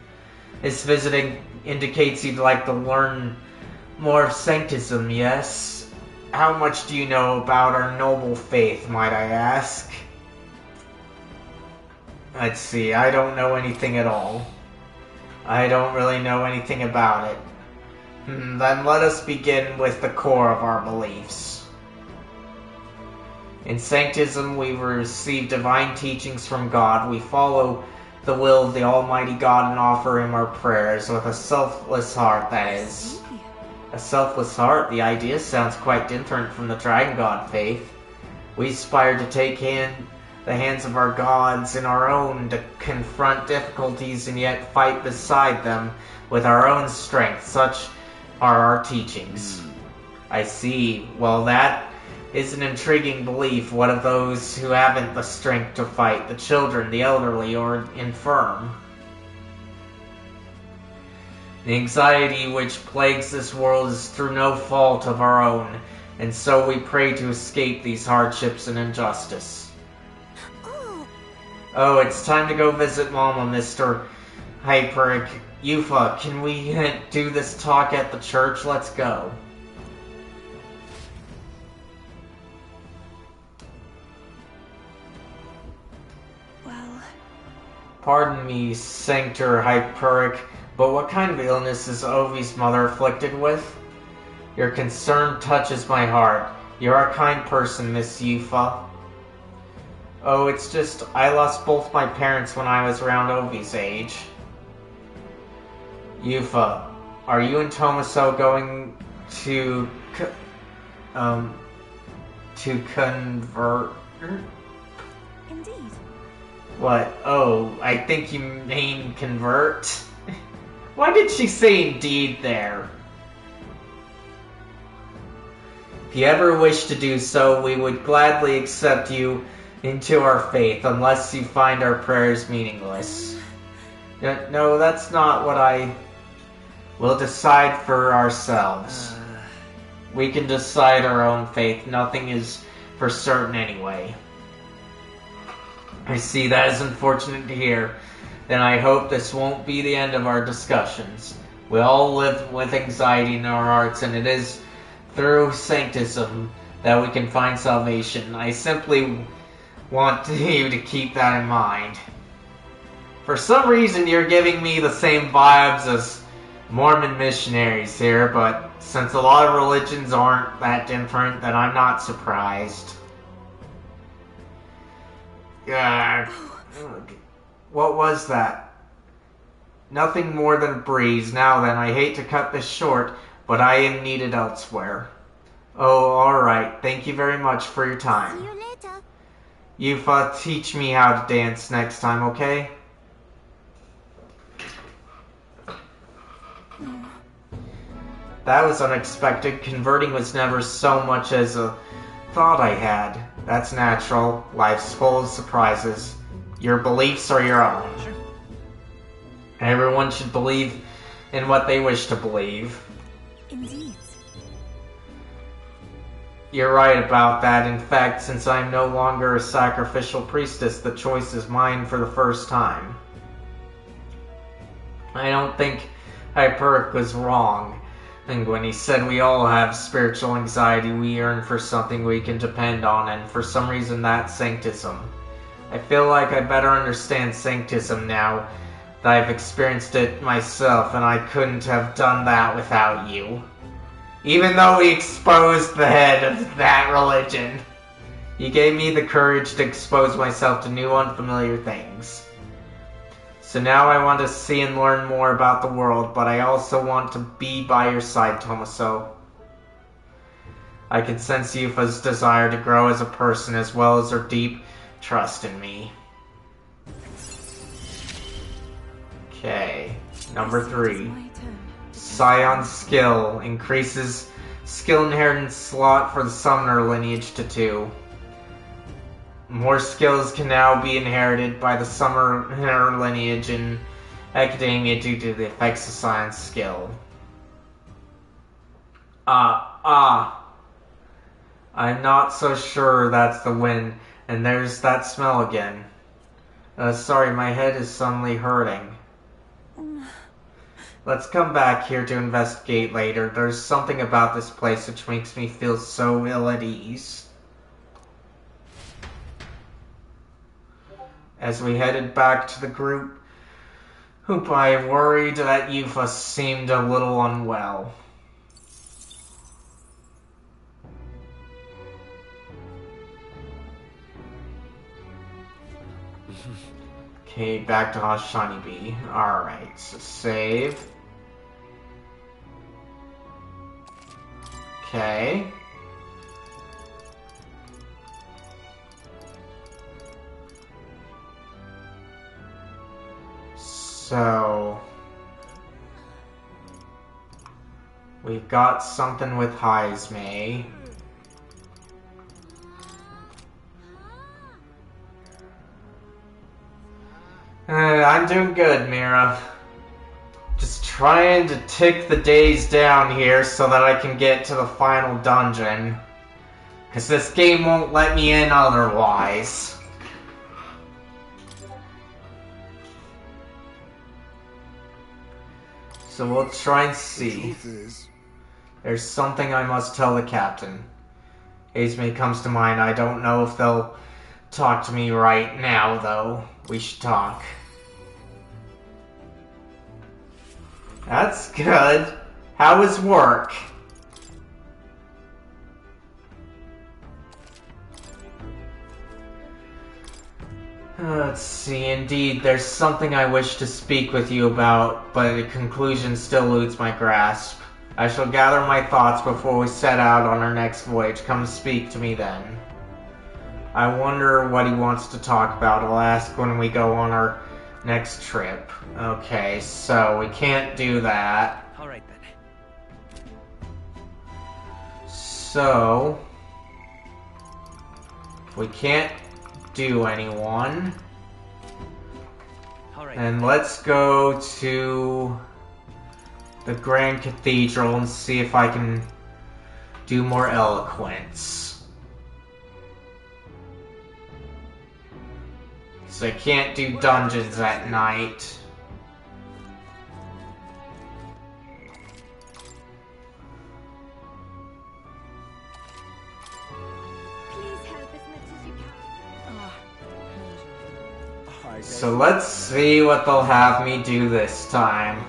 this visiting indicates you'd like to learn more of Sanctism, yes? How much do you know about our noble faith, might I ask? Let's see, I don't know anything at all. I don't really know anything about it. Then let us begin with the core of our beliefs. In Sanctism, we receive divine teachings from God. We follow the will of the Almighty God and offer Him our prayers with a selfless heart, that is. A selfless heart? The idea sounds quite different from the Dragon God faith. We aspire to take the hands of our gods in our own to confront difficulties and yet fight beside them with our own strength. Such are our teachings. I see. Well, that is an intriguing belief. What of those who haven't the strength to fight? The children, the elderly, or infirm? The anxiety which plagues this world is through no fault of our own. and so we pray to escape these hardships and injustice. Oh, it's time to go visit Mama, Mr. Hyperic. Yufa, can we do this talk at the church? Let's go. Well... Pardon me, Sanctor Hyperic, but what kind of illness is Ovi's mother afflicted with? Your concern touches my heart. You're a kind person, Miss Yufa. Oh, it's just, I lost both my parents when I was around Ovi's age. Yufa, are you and Tomaso going to convert? Indeed. What? Oh, I think you mean convert? Why did she say indeed there? If you ever wish to do so, we would gladly accept you into our faith, unless you find our prayers meaningless. No, that's not what I... We'll decide for ourselves. We can decide our own fate. Nothing is for certain anyway. I see, that is unfortunate to hear. Then I hope this won't be the end of our discussions. We all live with anxiety in our hearts, and it is through sanctism that we can find salvation. I simply want you to keep that in mind. For some reason, you're giving me the same vibes as Mormon missionaries here, but since a lot of religions aren't that different, then I'm not surprised. What was that? Nothing more than a breeze. Now then, I hate to cut this short, but I am needed elsewhere. Oh, alright. Thank you very much for your time. See you later. Yufa, teach me how to dance next time, okay? That was unexpected. Converting was never so much as a thought I had. That's natural. Life's full of surprises. Your beliefs are your own. Everyone should believe in what they wish to believe. Indeed. You're right about that. In fact, since I'm no longer a sacrificial priestess, the choice is mine for the first time. I don't think Hyperic was wrong. And when he said we all have spiritual anxiety we yearn for something we can depend on, and for some reason that's sanctism. I feel like I better understand sanctism now that I've experienced it myself, and I couldn't have done that without you. Even though we exposed the head of that religion, you gave me the courage to expose myself to new unfamiliar things. So now I want to see and learn more about the world, but I also want to be by your side, Tomaso. I can sense Yufa's desire to grow as a person as well as her deep trust in me. Okay, number 3. Scion's skill increases skill inheritance slot for the summoner lineage to 2. More skills can now be inherited by the summoner lineage in academia due to the effects of Scion's skill. I'm not so sure that's the wind, and there's that smell again. Sorry, my head is suddenly hurting. Let's come back here to investigate later. There's something about this place which makes me feel so ill at ease. As we headed back to the group, I worried that Yufa seemed a little unwell. Okay, back to Shiny Bee. Alright, so save. Okay. So we've got something with Heisme. I'm doing good, Mira. Just trying to tick the days down here so that I can get to the final dungeon. Because this game won't let me in otherwise. So we'll try and see. There's something I must tell the captain. Hazemate comes to mind. I don't know if they'll talk to me right now, though. We should talk. That's good. How was work? Let's see, indeed, there's something I wish to speak with you about, but the conclusion still eludes my grasp. I shall gather my thoughts before we set out on our next voyage. Come speak to me then. I wonder what he wants to talk about. I'll ask when we go on our next trip. Okay, so we can't do that. Alright then. So we can't do anyone. And let's go to the Grand Cathedral and see if I can do more eloquence. So I can't do dungeons at night. So let's see what they'll have me do this time.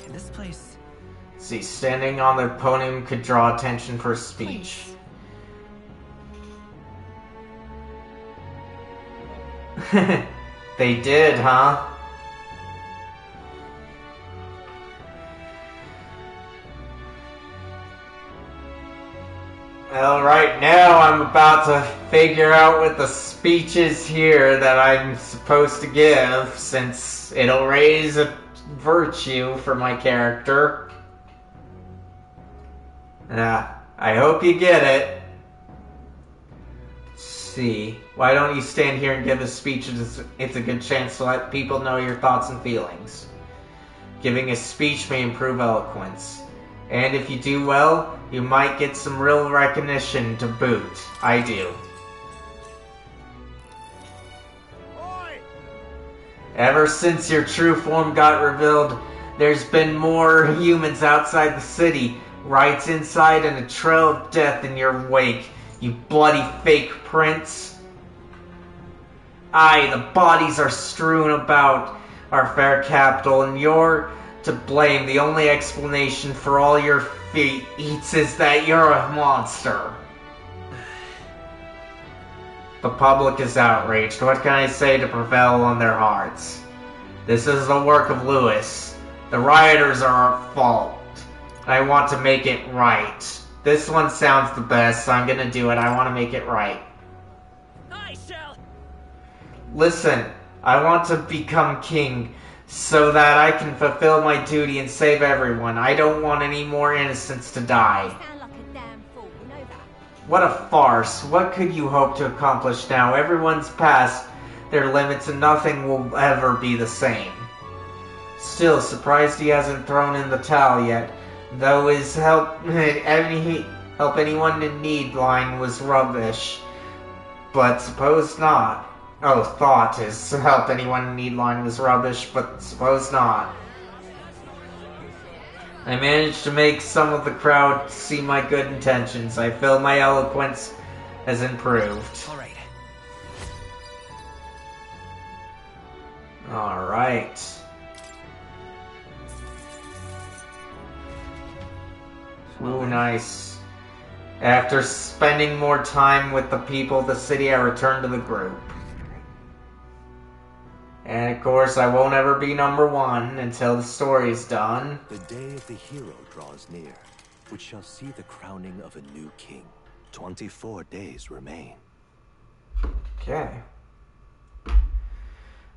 This place. See, standing on the podium could draw attention for speech. They did, huh? Well, right now I'm about to figure out what the speech is here that I'm supposed to give, since it'll raise a virtue for my character. I hope you get it. Let's see. Why don't you stand here and give a speech? It's a good chance to let people know your thoughts and feelings. Giving a speech may improve eloquence. And if you do well, you might get some real recognition to boot. I do. Ever since your true form got revealed, there's been more humans outside the city. Riots inside and a trail of death in your wake, you bloody fake prince. Aye, the bodies are strewn about our fair capital, and you're to blame. The only explanation for all your feats is that you're a monster. The public is outraged. What can I say to prevail on their hearts? This is the work of Lewis. The rioters are at fault. I want to make it right. This one sounds the best, so I'm gonna do it. I want to make it right. I shall. Listen, I want to become king so that I can fulfill my duty and save everyone. I don't want any more innocents to die. Sound like a damn fool, you know that? What a farce. What could you hope to accomplish now? Everyone's past their limits and nothing will ever be the same. Still, surprised he hasn't thrown in the towel yet. Though his help anyone in need line was rubbish. But suppose not. Oh, thought his help anyone in need line was rubbish, but suppose not. I managed to make some of the crowd see my good intentions. I feel my eloquence has improved. Alright. Ooh, nice. After spending more time with the people of the city, I returned to the group. And of course, I won't ever be #1 until the story's done. The day of the hero draws near, which shall see the crowning of a new king. 24 days remain. Okay.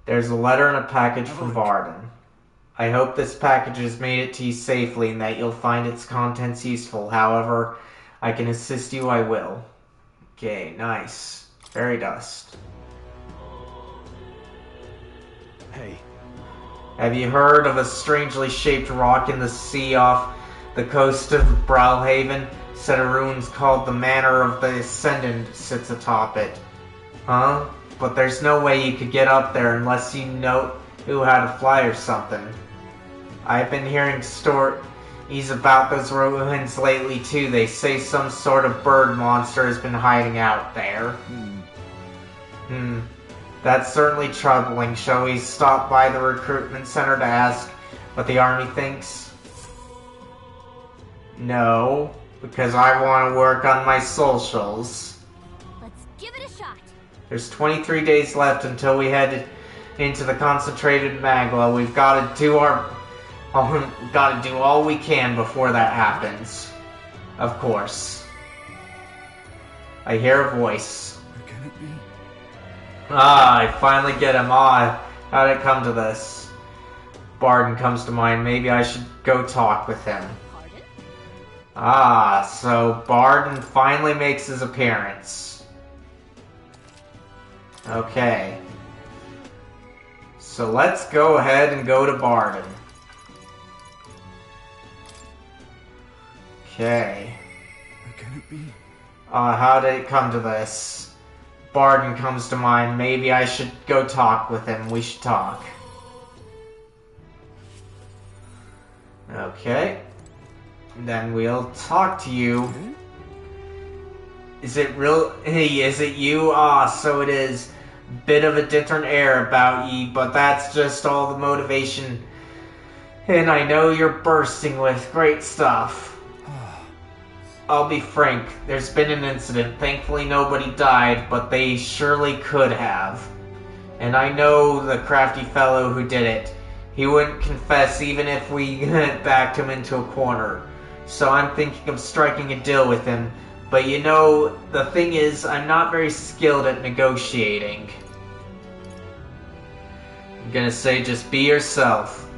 There's a letter and a package from Varden. I hope this package has made it to you safely and that you'll find its contents useful. However, I can assist you, I will. Okay, nice. Fairy dust. Hey. Have you heard of a strangely shaped rock in the sea off the coast of Brawlhaven? Set of ruins called the Manor of the Ascendant sits atop it. Huh? But there's no way you could get up there unless you knew how to fly or something. I've been hearing stories about those ruins lately too. They say some sort of bird monster has been hiding out there. That's certainly troubling. Shall we stop by the recruitment center to ask what the army thinks? No, because I want to work on my socials. Let's give it a shot. There's 23 days left until we head into the concentrated magma. We've got to do all we can before that happens. Of course. I hear a voice. Where can it be? I finally get him. How'd it come to this? Barden comes to mind. Maybe I should go talk with him. So Barden finally makes his appearance. Okay. So let's go ahead and go to Barden. Okay. Where can it be? How did it come to this? Barden comes to mind. Maybe I should go talk with him. We should talk. Okay. Then we'll talk to you. Is it real? Hey, is it you? So it is. Bit of a different air about ye, but that's just all the motivation. And I know you're bursting with great stuff. I'll be frank, there's been an incident. Thankfully nobody died, but they surely could have. And I know the crafty fellow who did it. He wouldn't confess even if we backed him into a corner. So I'm thinking of striking a deal with him. But you know, the thing is, I'm not very skilled at negotiating. I'm gonna say just be yourself.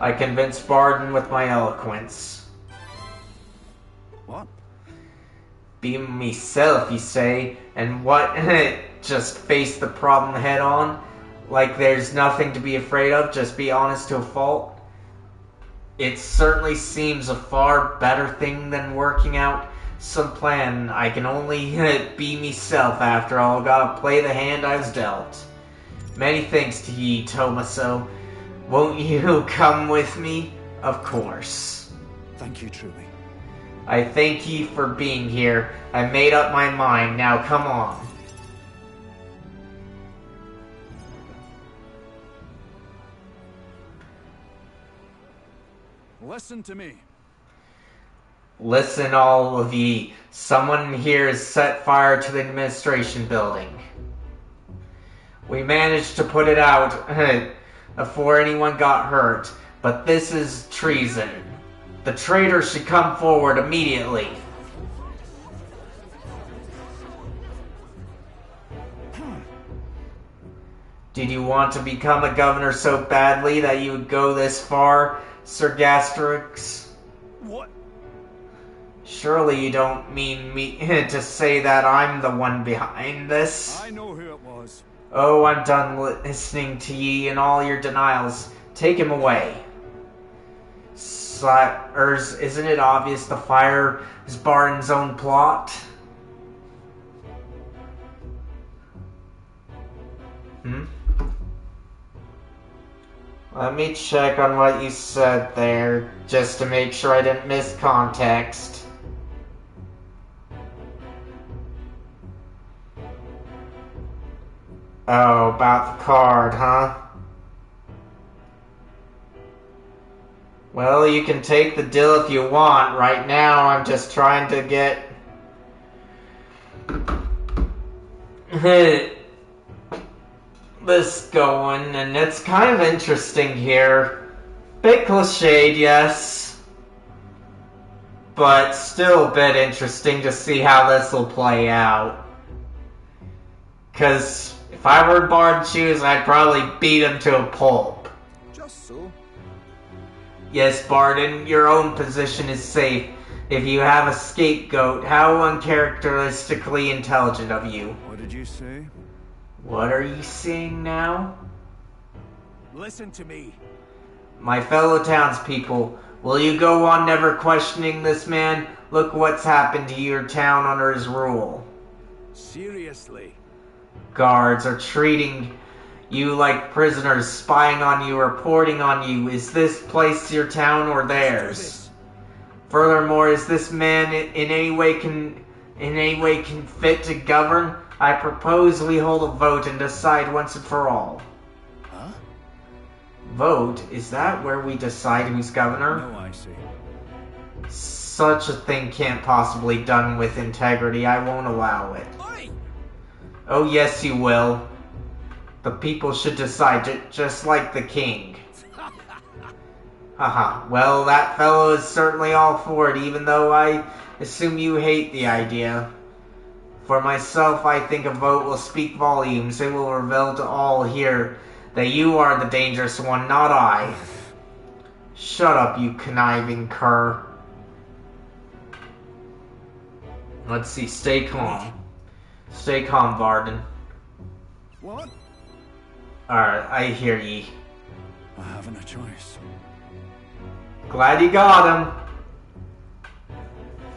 I convinced Barden with my eloquence. What? Be myself, you say, and what? Just face the problem head on? Like there's nothing to be afraid of, just be honest to a fault? It certainly seems a far better thing than working out some plan. I can only be myself after all, gotta play the hand I was dealt. Many thanks to ye, Tomaso. Won't you come with me? Of course. Thank you, truly. I thank ye for being here. I made up my mind. Now come on. Listen to me. Listen, all of ye. Someone here has set fire to the administration building. We managed to put it out before anyone got hurt, but this is treason. The traitor should come forward immediately. Did you want to become a governor so badly that you would go this far, Sir Gastrix? What? Surely you don't mean me to say that I'm the one behind this? I know who it was. Oh, I'm done listening to ye and all your denials. Take him away. Isn't it obvious the fire is Barden's own plot? Let me check on what you said there, just to make sure I didn't miss context. Oh, about the card, huh? Well, you can take the deal if you want. Right now, I'm just trying to get this going, and it's kind of interesting here. Bit cliched, yes, but still a bit interesting to see how this will play out. Because if I were in Barden's shoes, I'd probably beat him to a pulp. Just so. Yes, Barden, your own position is safe. If you have a scapegoat, how uncharacteristically intelligent of you. What did you say? What are you seeing now? Listen to me. My fellow townspeople, will you go on never questioning this man? Look what's happened to your town under his rule. Seriously? Guards are treating you like prisoners, spying on you, reporting on you. Is this place your town or theirs? Furthermore, is this man in any way can fit to govern? I propose we hold a vote and decide once and for all. Huh? Vote? Is that where we decide who's governor? No, I see. Such a thing can't possibly be done with integrity. I won't allow it. Oi! Oh yes, you will. The people should decide, just like the king. Haha, well, that fellow is certainly all for it, even though I assume you hate the idea. For myself, I think a vote will speak volumes. It will reveal to all here that you are the dangerous one, not I. Shut up, you conniving cur. Let's see, stay calm. Stay calm, Varden. What? Alright, I hear ye. I haven't a choice. Glad you got him.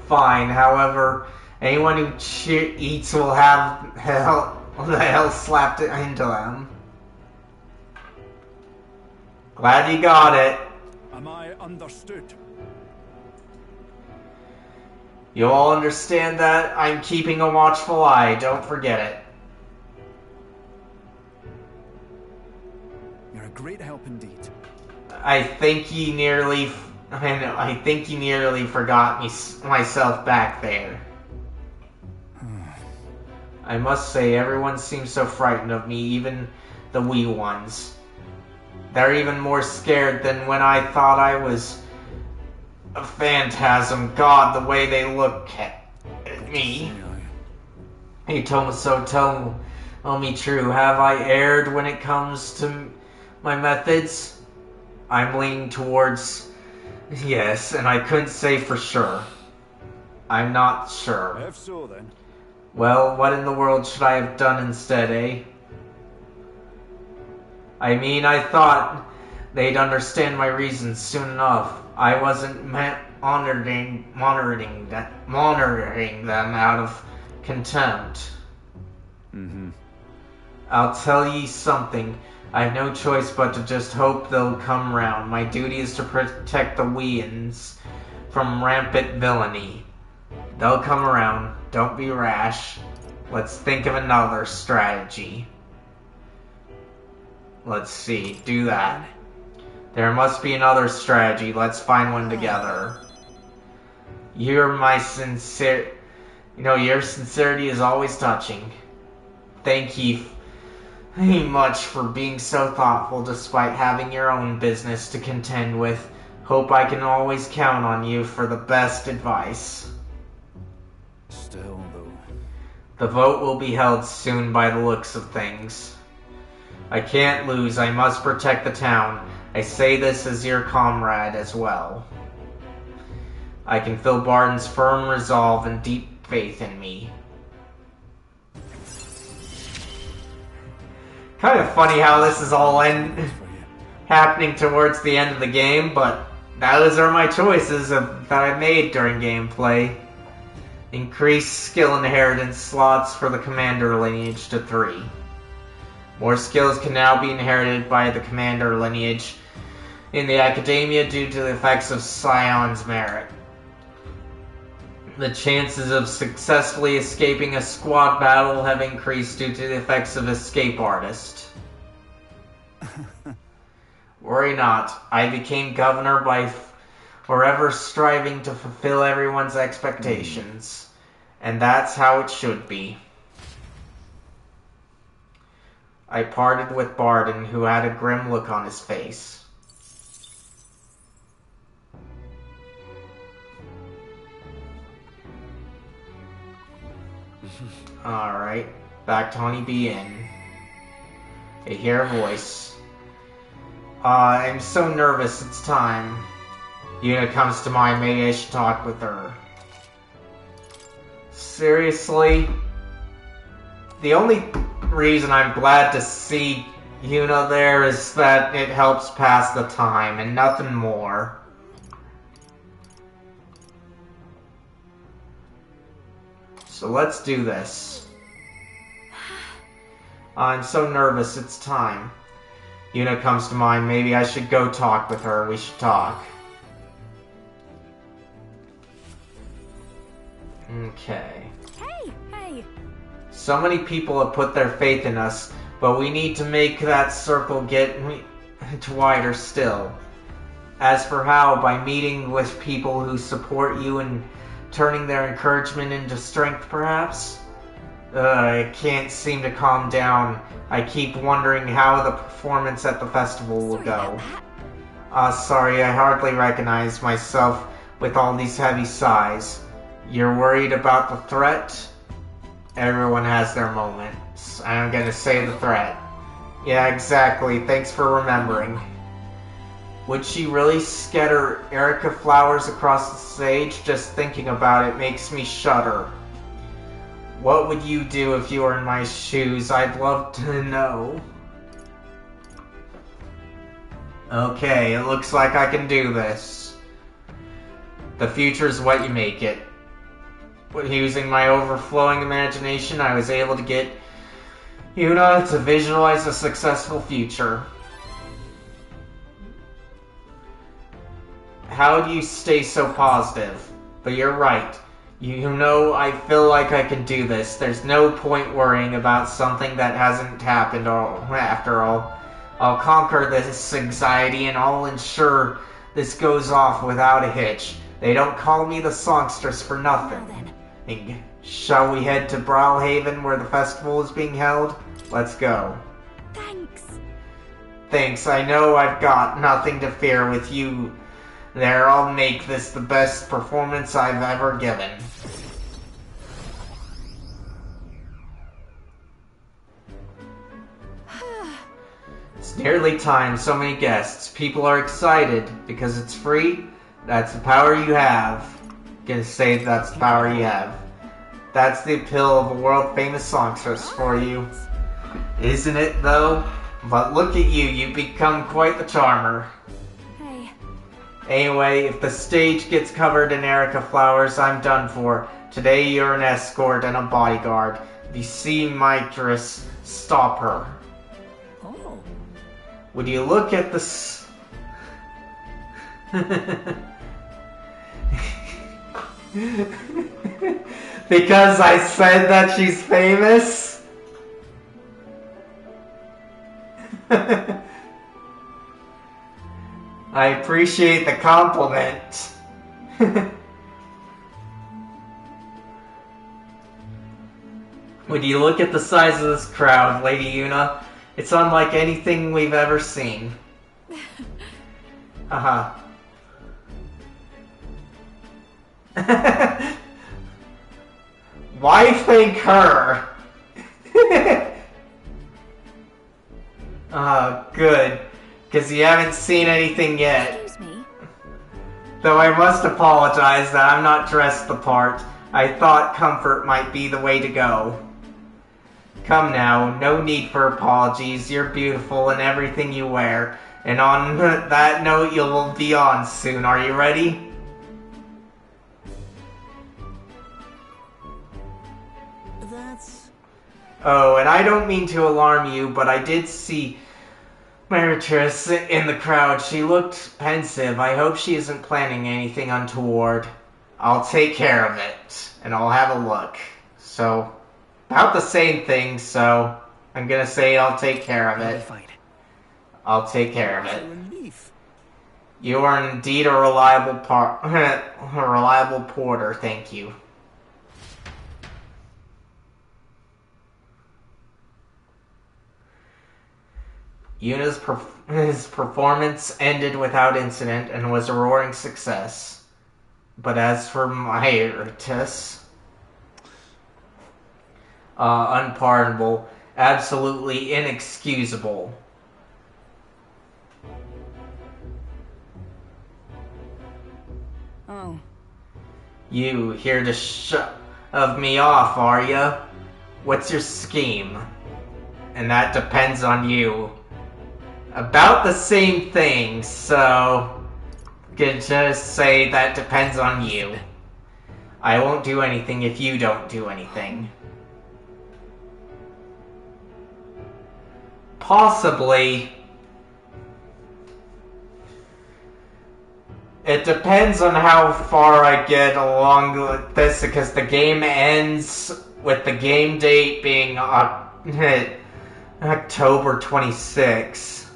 Fine, however, anyone who eats will have the hell slapped into them. Glad you got it. Am I understood? You'll all understand that I'm keeping a watchful eye. Don't forget it. You're a great help indeed. I think you nearly forgot myself back there. I must say, everyone seems so frightened of me, even the wee ones. They're even more scared than when I thought I was a phantasm. God, the way they look at me. You told me so, tell me true. Have I erred when it comes to my methods? I'm leaning towards yes, and I couldn't say for sure. I'm not sure. If so, then. Well, what in the world should I have done instead, eh? I mean, I thought they'd understand my reasons soon enough. I wasn't monitoring them out of contempt. I'll tell ye something. I have no choice but to just hope they'll come round. My duty is to protect the Weans from rampant villainy. They'll come around. Don't be rash. Let's think of another strategy. Let's see. Do that. There must be another strategy. Let's find one together. Your sincerity is always touching. Thank ye much for being so thoughtful despite having your own business to contend with. Hope I can always count on you for the best advice. Still, though. The vote will be held soon by the looks of things. I can't lose. I must protect the town. I say this as your comrade as well. I can feel Barton's firm resolve and deep faith in me. Kind of funny how this is all happening towards the end of the game, but those are my choices that I made during gameplay. Increase skill inheritance slots for the commander lineage to 3. More skills can now be inherited by the commander lineage in the Academia due to the effects of Scion's merit. The chances of successfully escaping a squad battle have increased due to the effects of Escape Artist. Worry not, I became governor by forever striving to fulfill everyone's expectations. And that's how it should be. I parted with Barton, who had a grim look on his face. Alright, back to Honeybee Inn. I hear a voice. I'm so nervous, it's time. Yuna comes to mind, maybe I should talk with her. Seriously? The only reason I'm glad to see Yuna there is that it helps pass the time and nothing more. So let's do this. I'm so nervous, it's time. Yuna comes to mind, maybe I should go talk with her, we should talk. Okay. Hey! So many people have put their faith in us, but we need to make that circle get wider still. As for how, by meeting with people who support you and turning their encouragement into strength, perhaps? I can't seem to calm down. I keep wondering how the performance at the festival will go. Sorry, I hardly recognize myself with all these heavy sighs. You're worried about the threat? Everyone has their moments. I'm gonna say the threat. Yeah, exactly. Thanks for remembering. Would she really scatter Erica flowers across the stage? Just thinking about it makes me shudder. What would you do if you were in my shoes? I'd love to know. Okay, it looks like I can do this. The future's what you make it. But using my overflowing imagination, I was able to get Yuna to visualize a successful future. How do you stay so positive? But you're right. You know, I feel like I can do this. There's no point worrying about something that hasn't happened after all. I'll conquer this anxiety and I'll ensure this goes off without a hitch. They don't call me the songstress for nothing. Shall we head to Brawlhaven where the festival is being held? Let's go. Thanks, I know I've got nothing to fear with you there. I'll make this the best performance I've ever given. It's nearly time, so many guests. People are excited because it's free. That's the power you have. Gonna say that's the power you have. That's the appeal of a world-famous songstress for you. Isn't it, though? But look at you, you've become quite the charmer. Hey. Anyway, if the stage gets covered in Erica flowers, I'm done for. Today you're an escort and a bodyguard. If you see Mitress, stop her. Oh. Would you look at the because I said that she's famous? I appreciate the compliment. Would you look at the size of this crowd, Lady Yuna? It's unlike anything we've ever seen. Uh-huh. Why thank her? Good. Because you haven't seen anything yet. Excuse me. Though I must apologize that I'm not dressed the part. I thought comfort might be the way to go. Come now, no need for apologies. You're beautiful in everything you wear. And on that note, you'll be on soon. Are you ready? Oh, and I don't mean to alarm you, but I did see Meritress in the crowd. She looked pensive. I hope she isn't planning anything untoward. I'll take care of it, and I'll have a look. So, about the same thing, so I'm gonna say I'll take care of it. I'll take care of it. You are indeed a reliable porter, thank you. Yuna's performance ended without incident and was a roaring success. But as for Meritress, unpardonable, absolutely inexcusable. Oh. You here to shove me off, are ya? What's your scheme? And that depends on you. about the same thing, so could just say that depends on you. I won't do anything if you don't do anything. Possibly. It depends on how far I get along with this, because the game ends with the game date being October 26.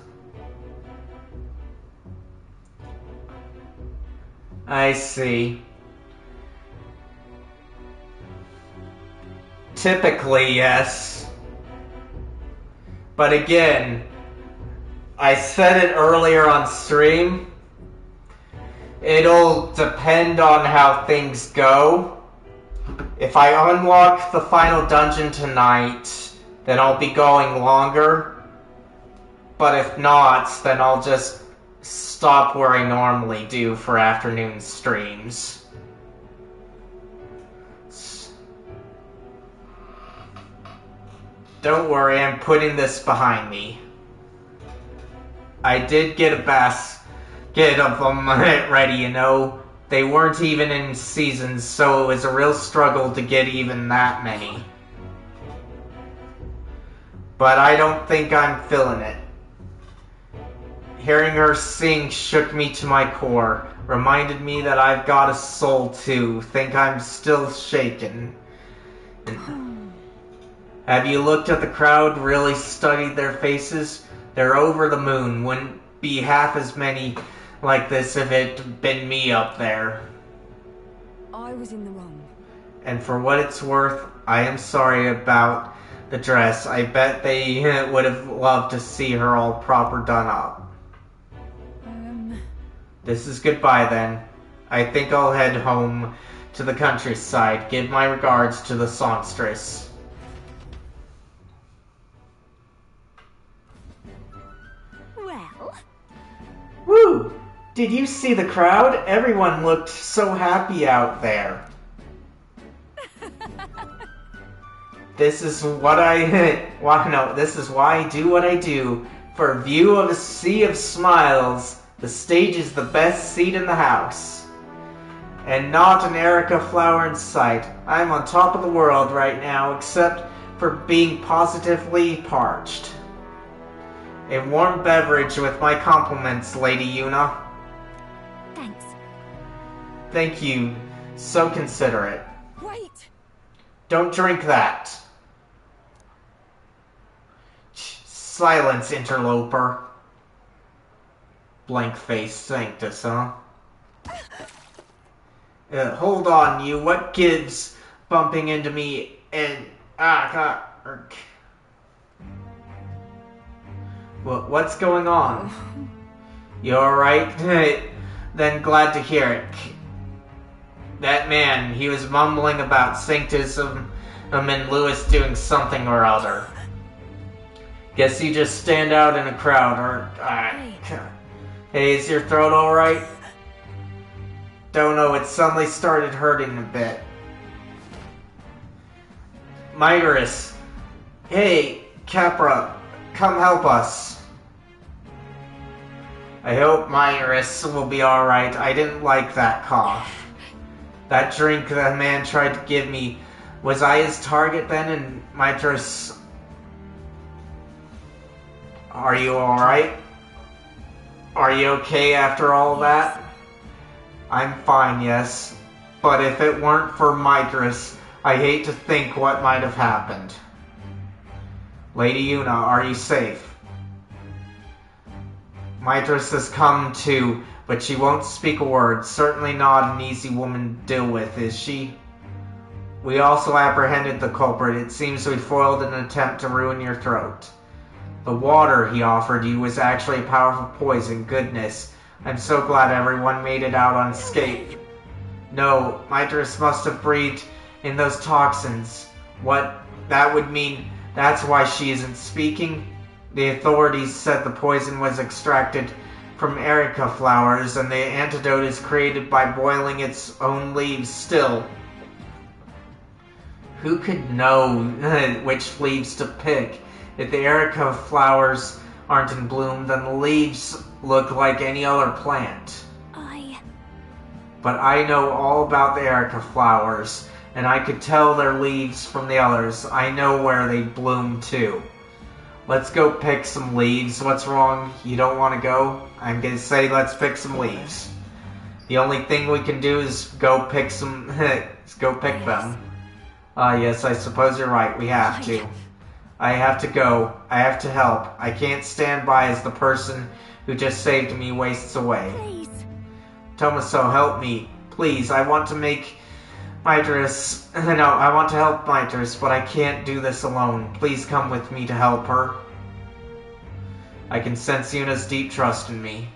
I see. Typically, yes. But again, I said it earlier on stream. It'll depend on how things go. If I unlock the final dungeon tonight, then I'll be going longer. But if not, then I'll just stop where I normally do for afternoon streams. Don't worry, I'm putting this behind me. I did get a basket of them ready, you know. They weren't even in seasons, so it was a real struggle to get even that many. But I don't think I'm feeling it. Hearing her sing shook me to my core. Reminded me that I've got a soul too. Think I'm still shaken. Have you looked at the crowd? Really studied their faces? They're over the moon. Wouldn't be half as many like this if it'd been me up there. I was in the wrong. And for what it's worth, I am sorry about the dress. I bet they would have loved to see her all proper done up. This is goodbye then. I think I'll head home to the countryside. Give my regards to the songstress. Well? Woo! Did you see the crowd? Everyone looked so happy out there. This is what this is why I do what I do. For a view of a sea of smiles, the stage is the best seat in the house. And not an Erica flower in sight. I'm on top of the world right now, except for being positively parched. A warm beverage with my compliments, Lady Yuna. Thanks. Thank you. So considerate. Wait! Don't drink that. Silence, interloper. Blank face Sanctus, huh? Hold on, you. What gives bumping into me and... What's going on? You alright? Then glad to hear it. That man, he was mumbling about Sanctism and Lewis doing something or other. Guess you just stand out in a crowd, or... Hey, is your throat alright? Don't know, it suddenly started hurting a bit. Migris. Hey, Capra, come help us. I hope Migris will be alright. I didn't like that cough. That drink that man tried to give me, was I his target then? And Migris... Are you alright? Are you okay after all that? I'm fine, yes. But if it weren't for Migris, I hate to think what might have happened. Lady Yuna, are you safe? Migris has come too, but she won't speak a word. Certainly not an easy woman to deal with, is she? We also apprehended the culprit. It seems we foiled an attempt to ruin your throat. The water he offered you was actually a powerful poison. Goodness. I'm so glad everyone made it out unscathed. No, Migris must have breathed in those toxins. What that would mean, that's why she isn't speaking. The authorities said the poison was extracted from Erica flowers, and the antidote is created by boiling its own leaves still. Who could know which leaves to pick? If the Erica flowers aren't in bloom, then the leaves look like any other plant. But I know all about the Erica flowers, and I could tell their leaves from the others. I know where they bloom too. Let's go pick some leaves. What's wrong? You don't want to go? I'm gonna say let's pick some leaves. The only thing we can do is go pick some... go pick them. Yes, I suppose you're right. We have to. I have to go. I have to help. I can't stand by as the person who just saved me wastes away. Please. Tomaso, help me. Please, I want to make Mitris... No, I want to help Mitris, but I can't do this alone. Please come with me to help her. I can sense Yuna's deep trust in me.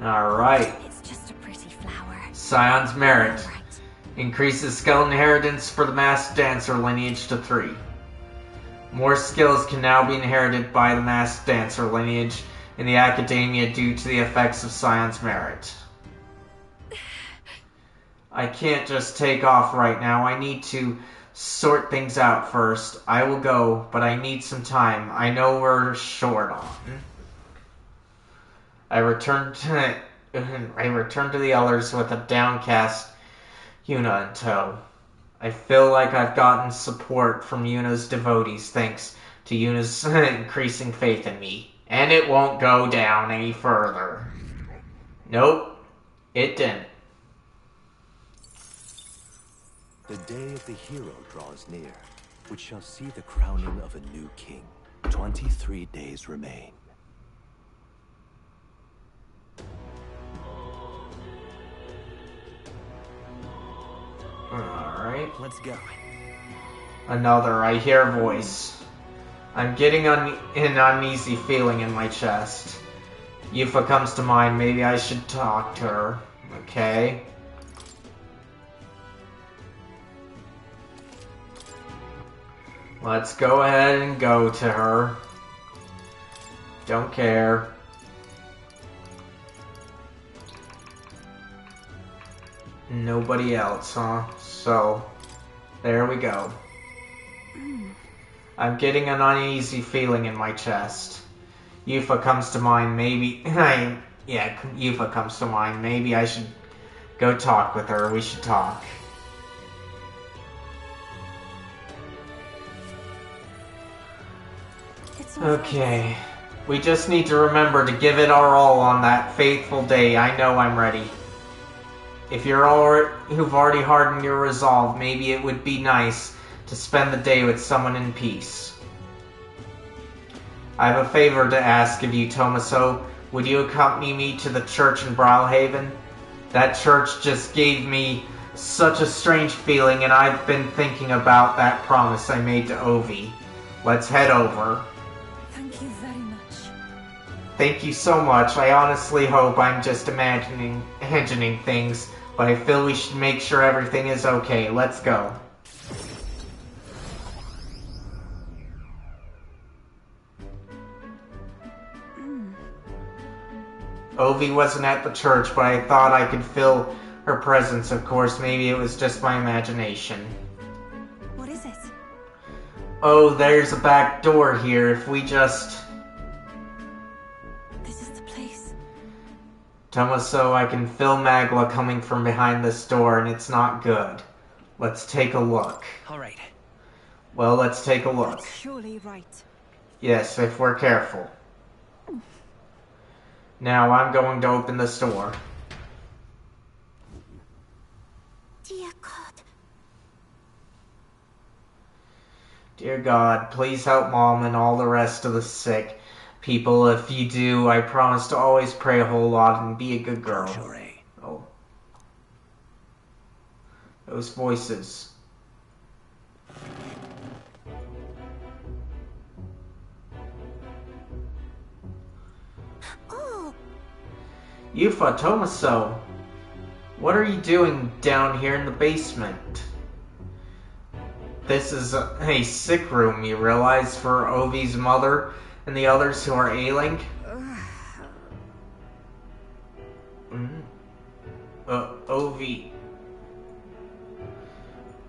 Alright. It's just a pretty flower. Scion's Merit. Increases skill inheritance for the Masked Dancer lineage to 3. More skills can now be inherited by the Masked Dancer lineage in the Academia due to the effects of Scion's Merit. I can't just take off right now. I need to sort things out first. I will go, but I need some time. I know we're short on. I returned to the others with a downcast Yuna in tow. I feel like I've gotten support from Yuna's devotees thanks to Yuna's increasing faith in me. And it won't go down any further. Nope, it didn't. The day of the hero draws near, which shall see the crowning of a new king. 23 days remain. Alright. Let's go. Another, I hear voice. I'm getting an uneasy feeling in my chest. Yufa comes to mind, maybe I should talk to her. Okay. Let's go ahead and go to her. Don't care. Nobody else, huh? So, there we go. I'm getting an uneasy feeling in my chest. Yufa comes to mind, maybe... yeah, Yufa comes to mind. Maybe I should go talk with her. We should talk. Okay. We just need to remember to give it our all on that fateful day. I know I'm ready. If who've already hardened your resolve, maybe it would be nice to spend the day with someone in peace. I have a favor to ask of you, Tomaso. Would you accompany me to the church in Brawlhaven? That church just gave me such a strange feeling, and I've been thinking about that promise I made to Ovi. Let's head over. Thank you very much. Thank you so much. I honestly hope I'm just imagining things, but I feel we should make sure everything is okay. Let's go. Ovi wasn't at the church, but I thought I could feel her presence. Of course, maybe it was just my imagination. What is it? Oh, there's a back door here. If we just... This is the place. Tomaso, I can feel Magla coming from behind this door, and it's not good. Let's take a look. Alright. Well, let's take a look. That's surely right. Yes, if we're careful. Now I'm going to open this door. Dear God. Dear God, please help Mom and all the rest of the sick people. If you do, I promise to always pray a whole lot and be a good girl. Oh. Those voices. Yufa, Tomaso, what are you doing down here in the basement? This is a sick room, you realize, for Ovi's mother and the others who are ailing? Ovi.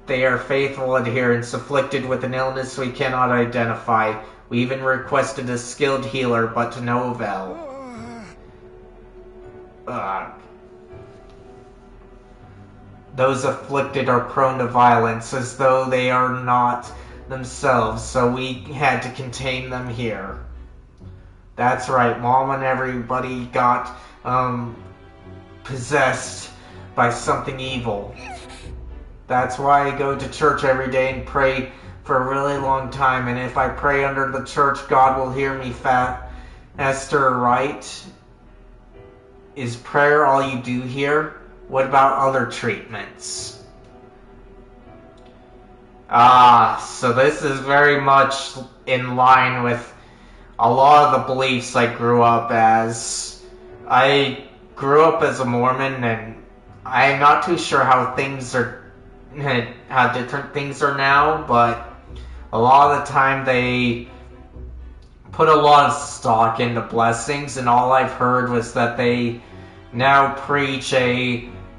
they are faithful adherents afflicted with an illness we cannot identify. We even requested a skilled healer, but to no avail. Those afflicted are prone to violence, as though they are not themselves, so we had to contain them here. That's right, Mom and everybody got, possessed by something evil. That's why I go to church every day and pray for a really long time, and if I pray under the church, God will hear me, Esther, right? Is prayer all you do here? What about other treatments? So this is very much in line with a lot of the beliefs I grew up as. I grew up as a Mormon, and I'm not too sure how different things are now, but a lot of the time they put a lot of stock into blessings, and all I've heard was that they now preach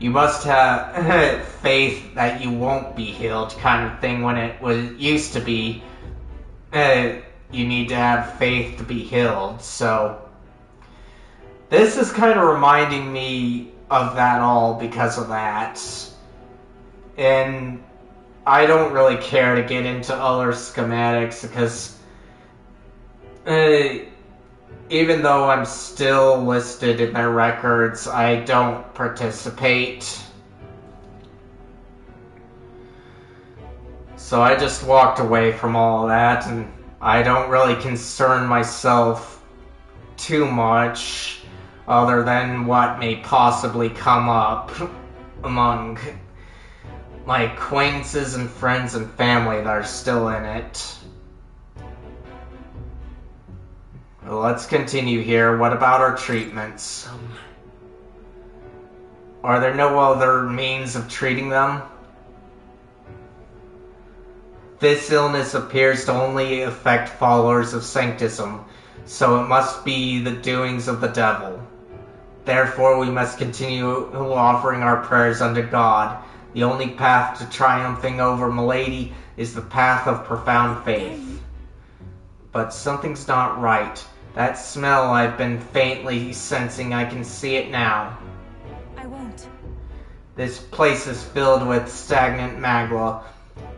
you must have faith that you won't be healed kind of thing, when it used to be you need to have faith to be healed. So this is kind of reminding me of that all because of that. And I don't really care to get into other schematics because even though I'm still listed in their records, I don't participate. So I just walked away from all that, and I don't really concern myself too much other than what may possibly come up among my acquaintances and friends and family that are still in it. Let's continue here. What about our treatments? Are there no other means of treating them? This illness appears to only affect followers of Sanctism, so it must be the doings of the devil. Therefore, we must continue offering our prayers unto God. The only path to triumphing over Milady is the path of profound faith. But something's not right. That smell I've been faintly sensing, I can see it now. I won't. This place is filled with stagnant magma,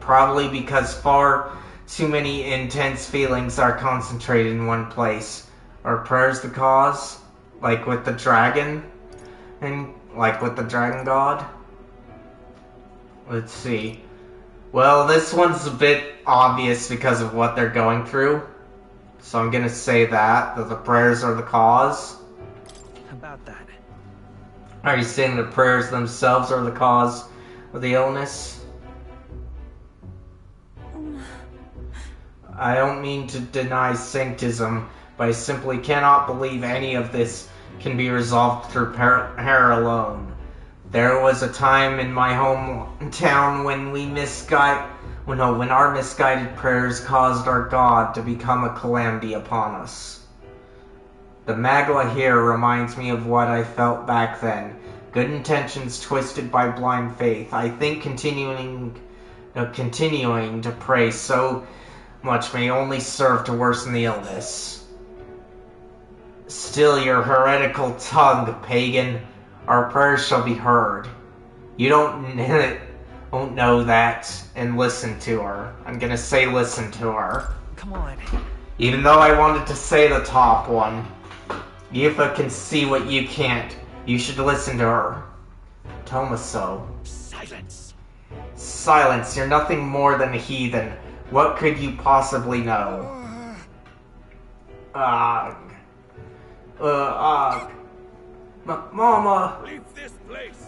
probably because far too many intense feelings are concentrated in one place. Are prayers the cause? Like with the dragon? And like with the dragon god? Let's see. Well, this one's a bit obvious because of what they're going through. So I'm gonna say that the prayers are the cause. About that. Are you saying the prayers themselves are the cause of the illness? I don't mean to deny Sanctism, but I simply cannot believe any of this can be resolved through prayer alone. There was a time in my hometown when when our misguided prayers caused our God to become a calamity upon us. The magma here reminds me of what I felt back then. Good intentions twisted by blind faith. I think continuing to pray so much may only serve to worsen the illness. Still your heretical tongue, pagan. Our prayers shall be heard. You don't know that, and listen to her. I'm gonna say listen to her. Come on. Even though I wanted to say the top one. Yifa can see what you can't. You should listen to her. Tomaso. Silence. Silence. You're nothing more than a heathen. What could you possibly know? Mama. Leave this place.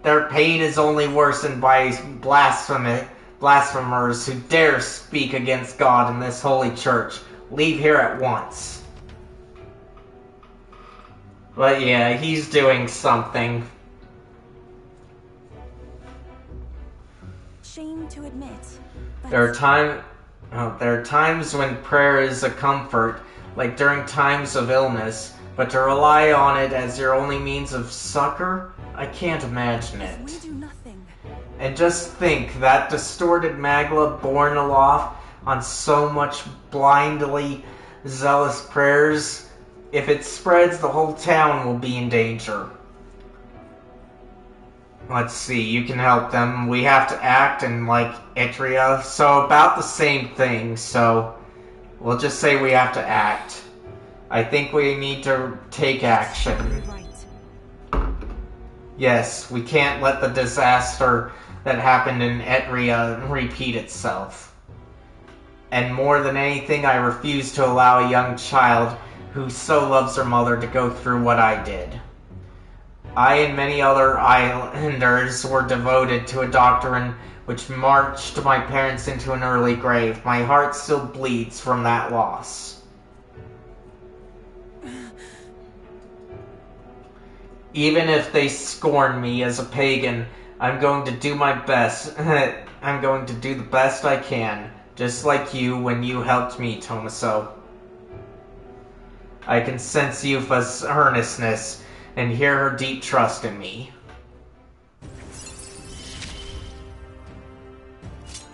Their pain is only worsened by blasphemers who dare speak against God in this holy church. Leave here at once. But yeah, he's doing something. Shame to admit. There are times when prayer is a comfort, like during times of illness, but to rely on it as your only means of succor, I can't imagine it. If we do nothing, And just think, that distorted magla borne aloft on so much blindly zealous prayers, if it spreads, the whole town will be in danger. Let's see, you can help them. We have to act in, like, Itria. So, about the same thing, so we'll just say we have to act. I think we need to take action. Yes, we can't let the disaster that happened in Etria repeat itself. And more than anything, I refuse to allow a young child who so loves her mother to go through what I did. I and many other islanders were devoted to a doctrine which marched my parents into an early grave. My heart still bleeds from that loss. Even if they scorn me as a pagan, I'm going to do my best. I'm going to do the best I can, just like you when you helped me, Tomaso. I can sense Yufa's earnestness and hear her deep trust in me.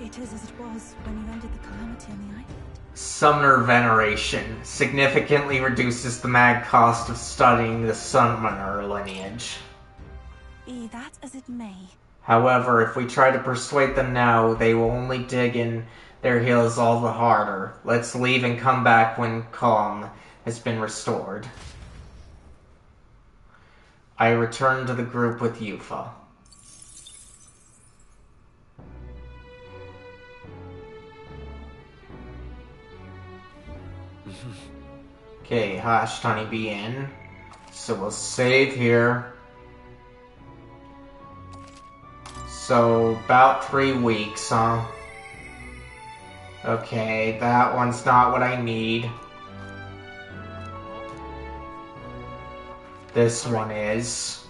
It is as it was when you ended the calamity on the island. Summoner Veneration significantly reduces the mag cost of studying the Summoner lineage. Be that as it may. However, if we try to persuade them now, they will only dig in their heels all the harder. Let's leave and come back when calm has been restored. I return to the group with Yufa. Okay, Hashtani be in. So we'll save here. So, about 3 weeks, huh? Okay, that one's not what I need. This one is.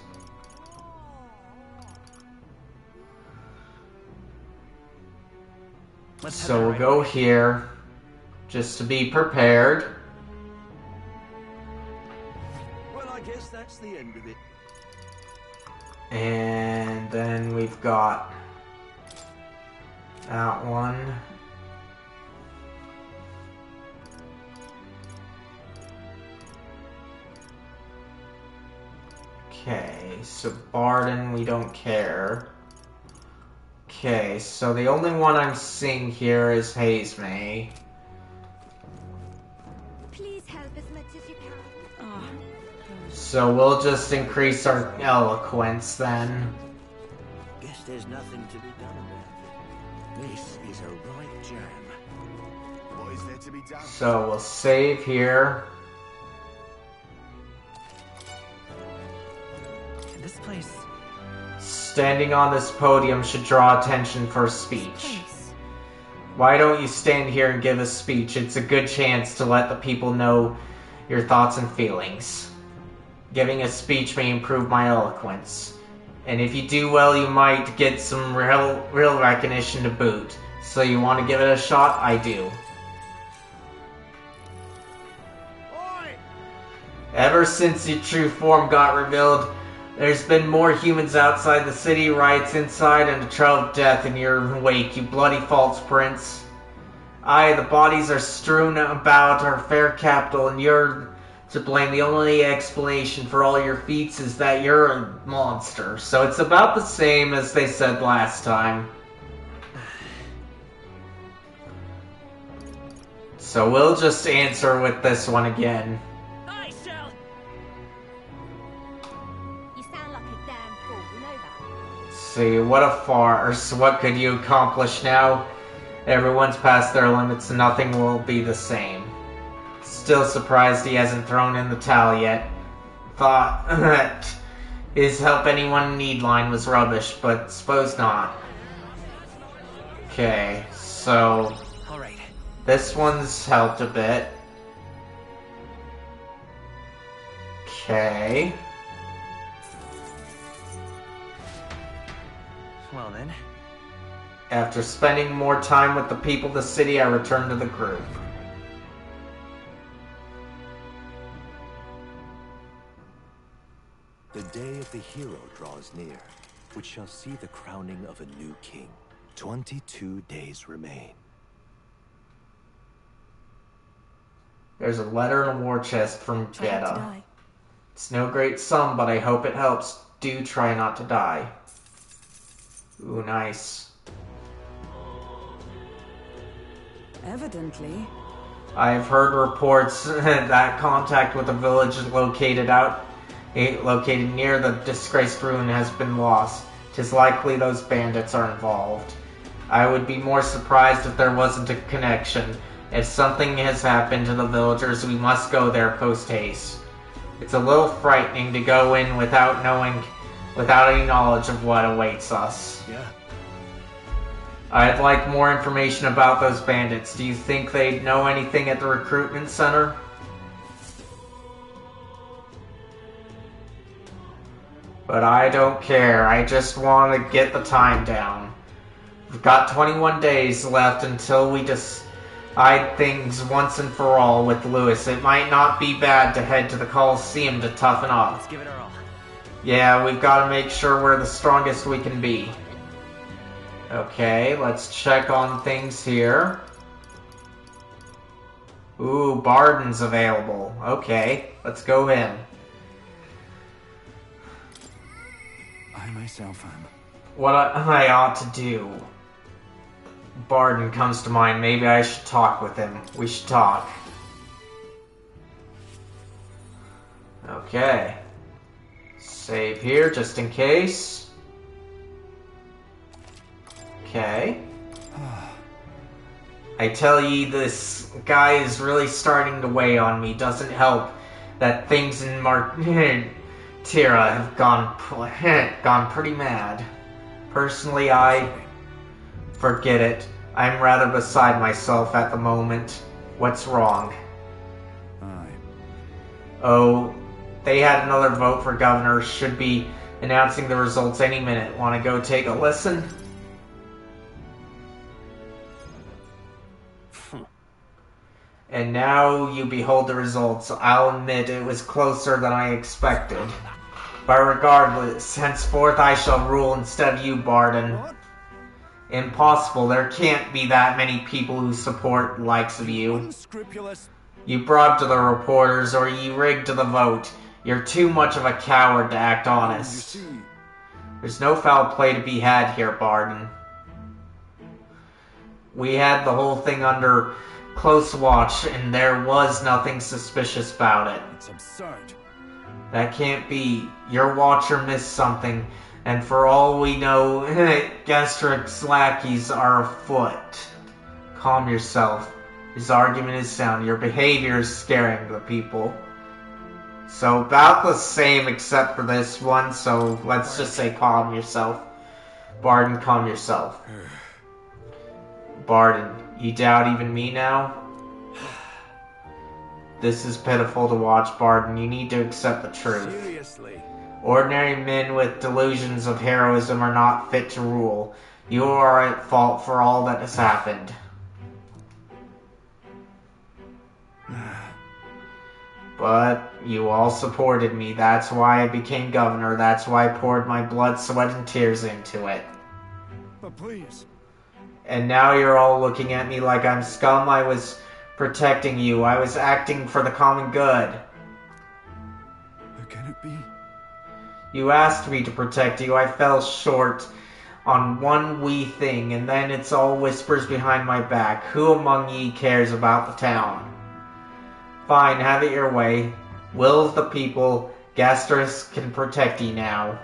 So we'll go here, just to be prepared. Well, I guess that's the end of it. And then we've got that one. Okay, so Barden, we don't care. Okay, so the only one I'm seeing here is Hazemay. Please help as much as you can. So we'll just increase our eloquence then. Guess there's nothing to be done about it. This is a right jam. What is there to be done? So we'll save here. This place. Standing on this podium should draw attention for a speech. Why don't you stand here and give a speech? It's a good chance to let the people know your thoughts and feelings. Giving a speech may improve my eloquence. And if you do well, you might get some real recognition to boot. So you want to give it a shot? I do. Ever since your true form got revealed, there's been more humans outside the city, riots inside, and a trail of death in your wake, you bloody false prince. Aye, the bodies are strewn about our fair capital, and you're to blame. The only explanation for all your feats is that you're a monster. So it's about the same as they said last time. So we'll just answer with this one again. I shall. You sound like a damn fool, you know that? See, what a farce. What could you accomplish now? Everyone's past their limits and nothing will be the same. Still surprised he hasn't thrown in the towel yet. Thought that his help anyone in need line was rubbish, but suppose not. Okay, so this one's helped a bit. Okay. Well then. After spending more time with the people of the city, I return to the group. The day of the hero draws near. which shall see the crowning of a new king. 22 days remain. There's a letter in a war chest from Try not to Beta. die. It's no great sum, but I hope it helps. Do try not to die. Ooh, nice. Evidently. I've heard reports that contact with a village located near the disgraced ruin has been lost. 'Tis likely those bandits are involved. I would be more surprised if there wasn't a connection. If something has happened to the villagers, we must go there post-haste. It's a little frightening to go in without any knowledge of what awaits us. Yeah. I'd like more information about those bandits. Do you think they'd know anything at the recruitment center? But I don't care. I just want to get the time down. We've got 21 days left until we decide things once and for all with Lewis. It might not be bad to head to the Coliseum to toughen up. Let's give it our all. Yeah, we've got to make sure we're the strongest we can be. Okay, let's check on things here. Ooh, Barden's available. Okay, let's go in. I myself am. What I ought to do. Barden comes to mind. Maybe I should talk with him. We should talk. Okay. Save here just in case. Okay. I tell ye, this guy is really starting to weigh on me. Doesn't help that things in Tira have gone pretty mad. Personally, forget it. I'm rather beside myself at the moment. What's wrong? Oh, they had another vote for governor. Should be announcing the results any minute. Want to go take a listen? And now you behold the results. I'll admit it was closer than I expected. But regardless, henceforth I shall rule instead of you, Barden. Impossible. There can't be that many people who support the likes of you. Unscrupulous. You bribed to the reporters, or you rigged to the vote. You're too much of a coward to act honest. There's no foul play to be had here, Barden. We had the whole thing under close watch, and there was nothing suspicious about it. It's absurd. That can't be. Your watcher missed something, and for all we know, Gastric's lackeys are afoot. Calm yourself. His argument is sound. Your behavior is scaring the people. So about the same except for this one, so let's just say calm yourself. Barden, calm yourself. Barden, you doubt even me now? This is pitiful to watch, Barden. You need to accept the truth. Seriously. Ordinary men with delusions of heroism are not fit to rule. You are at fault for all that has happened. But you all supported me. That's why I became governor. That's why I poured my blood, sweat, and tears into it. But please. And now you're all looking at me like I'm scum. I was protecting you. I was acting for the common good. How can it be? You asked me to protect you. I fell short on one wee thing, and then it's all whispers behind my back. Who among ye cares about the town? Fine, have it your way. Will of the people, Gastrus can protect ye now.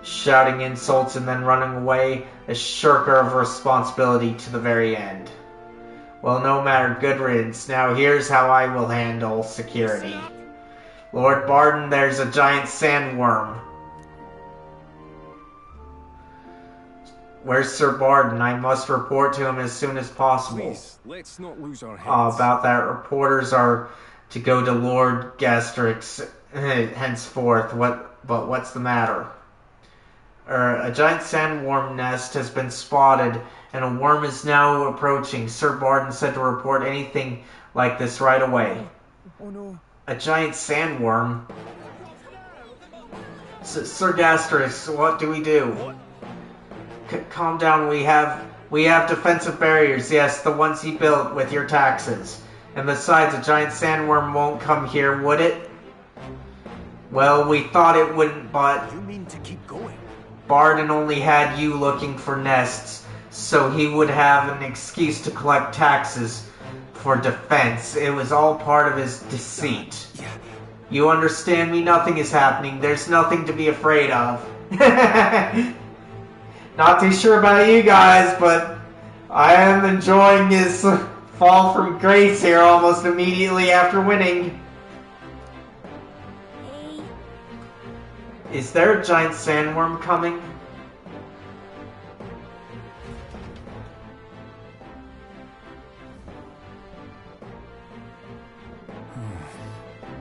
Shouting insults and then running away, a shirker of responsibility to the very end. Well, no matter, good riddance. Now here's how I will handle security. Lord Barden, there's a giant sandworm. Where's Sir Barden? I must report to him as soon as possible. Please, let's not lose our heads. About that, reporters are to go to Lord Gastrix henceforth. But what's the matter? A giant sandworm nest has been spotted, and a worm is now approaching. Sir Barden said to report anything like this right away. Oh no. A giant sandworm? Sir Gastris, what do we do? Calm down, we have defensive barriers, yes, the ones he built with your taxes. And besides, a giant sandworm won't come here, would it? Well, we thought it wouldn't, but... You mean to keep going? Barden only had you looking for nests, so he would have an excuse to collect taxes for defense. It was all part of his deceit. You understand me? Nothing is happening. There's nothing to be afraid of. Not too sure about you guys, but I am enjoying his fall from grace here almost immediately after winning. Is there a giant sandworm coming?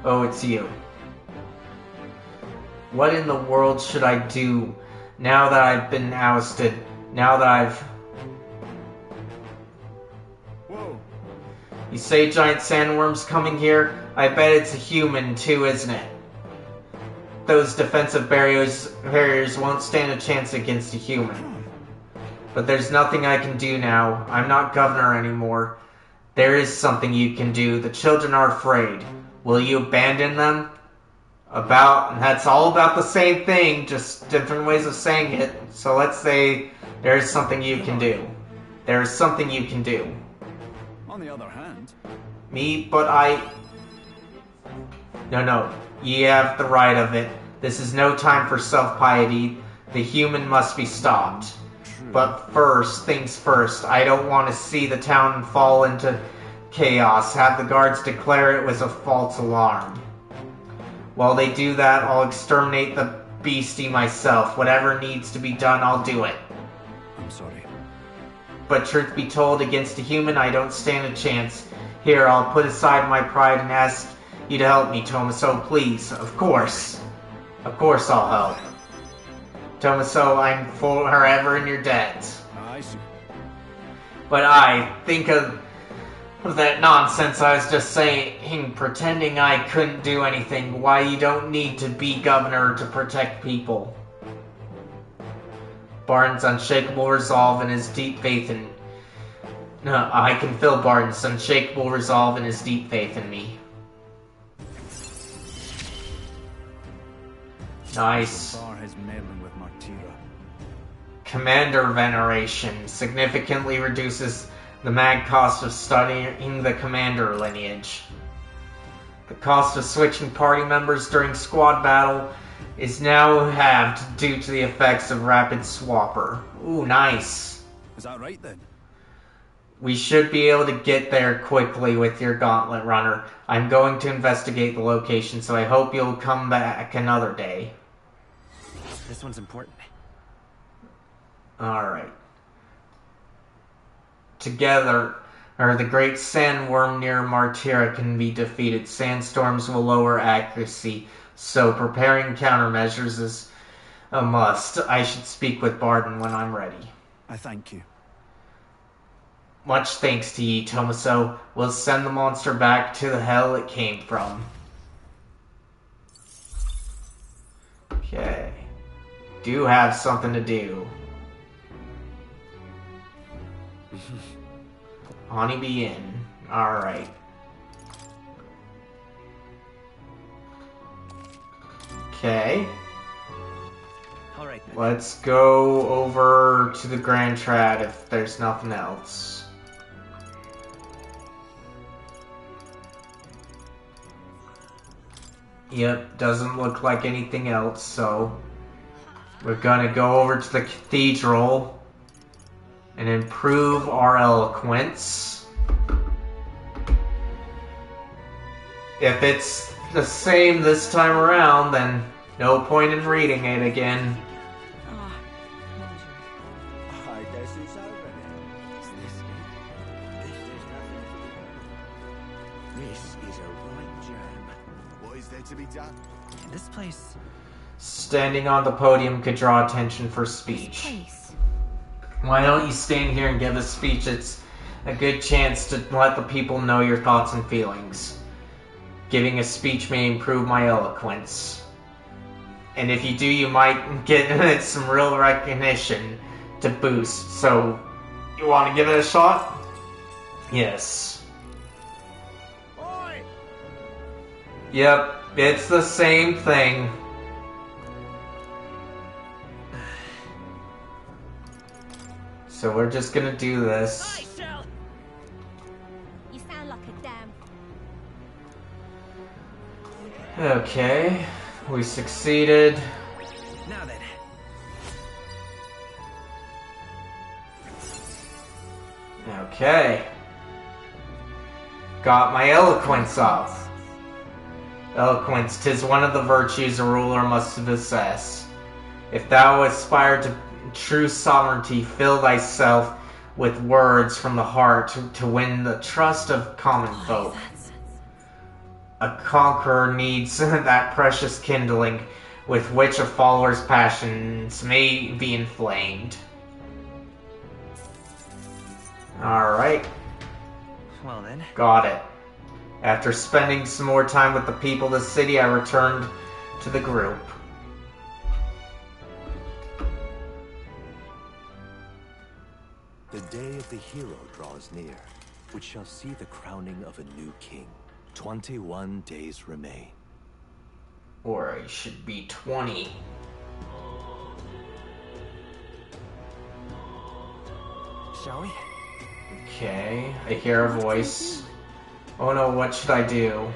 Oh, it's you. What in the world should I do now that I've been ousted? Now that I've... Whoa. You say giant sandworm's coming here? I bet it's a human too, isn't it? Those defensive barriers won't stand a chance against a human. But there's nothing I can do now. I'm not governor anymore. There is something you can do. The children are afraid. Will you abandon them? That's all about the same thing, just different ways of saying it. So let's say there's something you can do. There's something you can do. On the other hand... No. Ye have the right of it. This is no time for self-piety. The human must be stopped. But first, things first. I don't want to see the town fall into chaos. Have the guards declare it was a false alarm. While they do that, I'll exterminate the beastie myself. Whatever needs to be done, I'll do it. I'm sorry. But truth be told, against a human, I don't stand a chance. Here, I'll put aside my pride and ask you to help me, Tomaso, please. Of course. Of course I'll help. Tomaso, I'm forever in your debt. I see. But I think of that nonsense I was just saying, pretending I couldn't do anything. Why, you don't need to be governor to protect people. Barton's unshakable resolve and his deep faith in... No, I can feel Barton's unshakable resolve and his deep faith in me. Nice. Commander Veneration significantly reduces the mag cost of studying the commander lineage. The cost of switching party members during squad battle is now halved due to the effects of Rapid Swapper. Ooh, nice. Is that right then? We should be able to get there quickly with your gauntlet runner. I'm going to investigate the location, so I hope you'll come back another day. This one's important. Alright. Together, the great sandworm near Martyra can be defeated. Sandstorms will lower accuracy, so preparing countermeasures is a must. I should speak with Barden when I'm ready. I thank you. Much thanks to ye, Tomaso. We'll send the monster back to the hell it came from. Okay. Do have something to do. Honeybee Inn. Alright. Okay. Alright then. Let's go over to the Grand Trad if there's nothing else. Yep, doesn't look like anything else, so we're gonna go over to the cathedral and improve our eloquence. If it's the same this time around, then no point in reading it again. I guess it's over then. Is this it? There's nothing. This is a right jam. What is there to be done? This place... Standing on the podium could draw attention for speech. Why don't you stand here and give a speech? It's a good chance to let the people know your thoughts and feelings. Giving a speech may improve my eloquence. And if you do, you might get some real recognition to boost. So, you want to give it a shot? Yes. Oi! Yep, it's the same thing. So we're just gonna do this. You sound like a damn. Okay, we succeeded. Now then. Okay. Got my eloquence up. Eloquence, 'tis one of the virtues a ruler must possess. If thou aspire to true sovereignty, fill thyself with words from the heart to win the trust of common folk. A conqueror needs that precious kindling with which a follower's passions may be inflamed. Alright. Well then. Got it. After spending some more time with the people of the city, I returned to the group. The day of the hero draws near, which shall see the crowning of a new king. 21 days remain. Or it should be 20. Shall we? Okay, I hear a voice. Oh no, what should I do?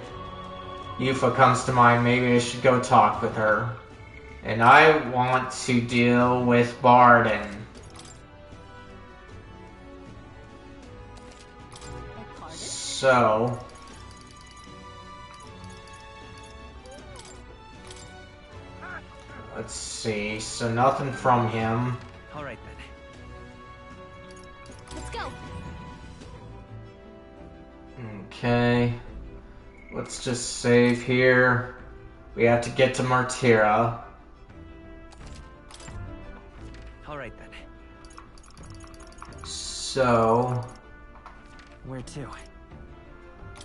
Yufa comes to mind, maybe I should go talk with her. And I want to deal with Barden. So... let's see, so nothing from him. Alright then. Let's go. Okay. Let's just save here. We have to get to Martira. Alright then. So... where to?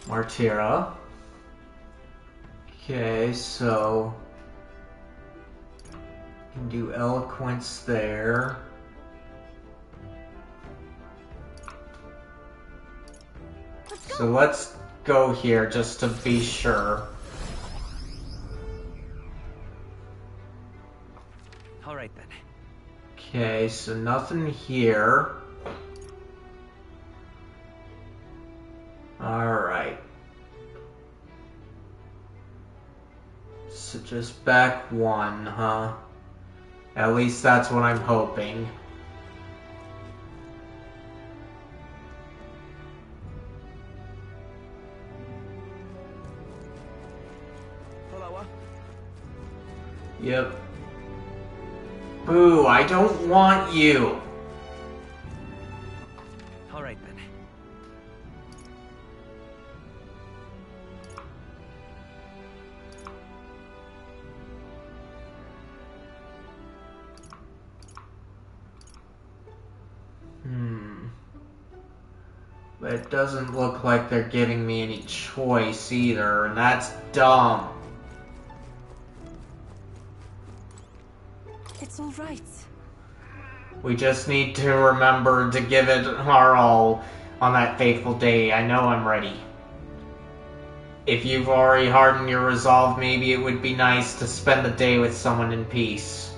Martira. Okay, so... can do eloquence there. So let's go here just to be sure. Alright then. Okay, so nothing here. Alright. So just back one, huh? At least that's what I'm hoping. Follower. Yep. Boo, I don't want you. Alright then. But it doesn't look like they're giving me any choice either, and that's dumb. It's all right. We just need to remember to give it our all on that fateful day. I know I'm ready. If you've already hardened your resolve, maybe it would be nice to spend the day with someone in peace.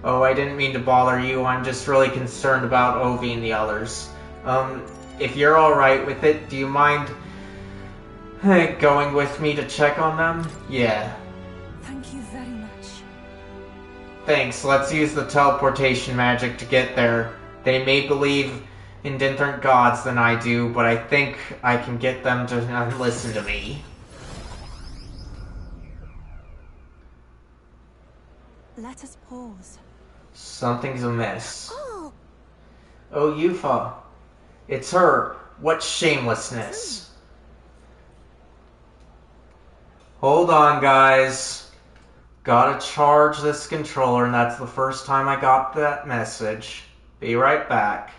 Oh, I didn't mean to bother you. I'm just really concerned about Ovi and the others. If you're alright with it, do you mind going with me to check on them? Yeah. Thank you very much. Thanks, let's use the teleportation magic to get there. They may believe in different gods than I do, but I think I can get them to listen to me. Let us pause. Something's amiss. Oh, Yufa. It's her. What shamelessness. Hold on, guys. Gotta charge this controller, and that's the first time I got that message. Be right back.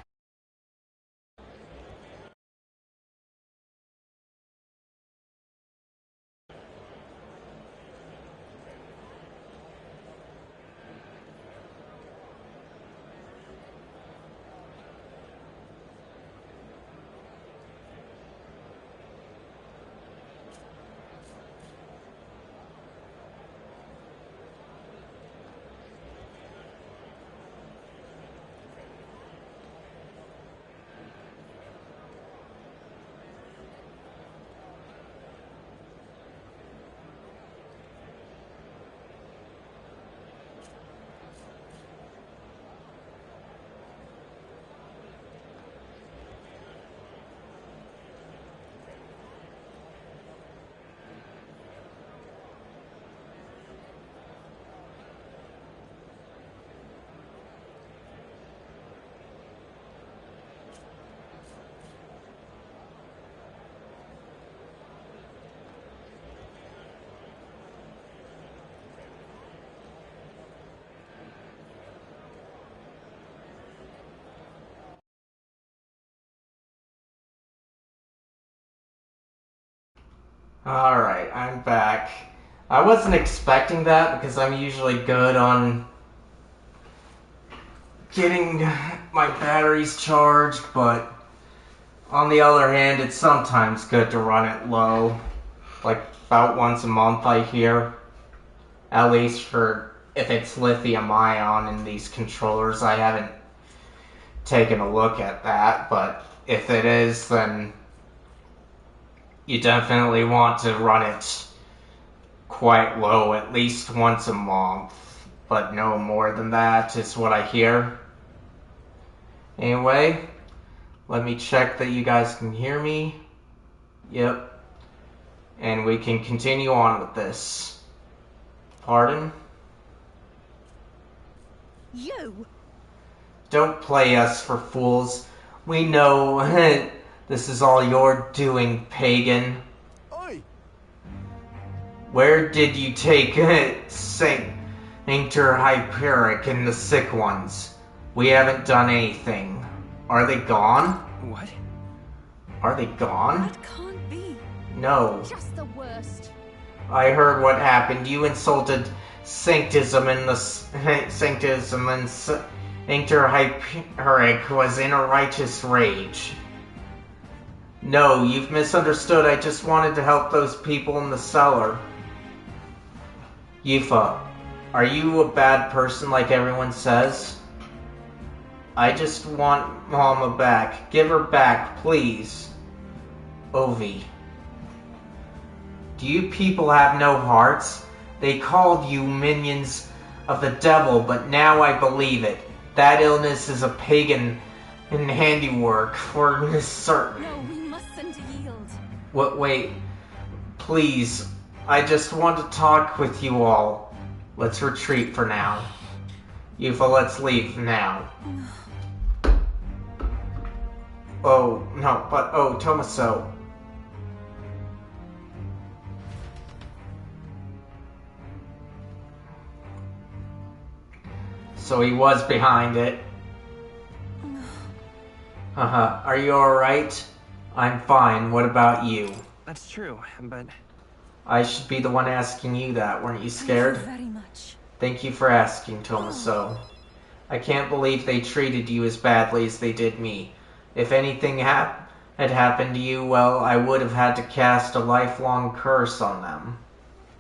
Alright, I'm back. I wasn't expecting that because I'm usually good on getting my batteries charged, but on the other hand, it's sometimes good to run it low. Like about once a month, I hear. At least for if it's lithium ion in these controllers. I haven't taken a look at that, but if it is, then you definitely want to run it quite low, at least once a month, but no more than that is what I hear. Anyway, let me check that you guys can hear me. Yep. And we can continue on with this. Pardon? You! Don't play us for fools. We know this is all your doing, pagan. Oi! Where did you take Saint Hyperic and the sick ones? We haven't done anything. Are they gone? What? Are they gone? That can't be. No. Just the worst. I heard what happened. You insulted Sanctism and Sanctism and Sanctor Hyperic was in a righteous rage. No, you've misunderstood. I just wanted to help those people in the cellar. Yufa, are you a bad person like everyone says? I just want Mama back. Give her back, please. Ovi. Do you people have no hearts? They called you minions of the devil, but now I believe it. That illness is a pagan handiwork, for certain. No, we mustn't yield. What? Wait. Please. I just want to talk with you all. Let's retreat for now. Yufa, let's leave now. Oh, no, but, oh, Tomaso. So he was behind it. Haha, are you alright? I'm fine, what about you? That's true, but... I should be the one asking you that, weren't you scared? Thank you very much. Thank you for asking, Tomaso. I can't believe they treated you as badly as they did me. If anything had happened to you, well, I would have had to cast a lifelong curse on them.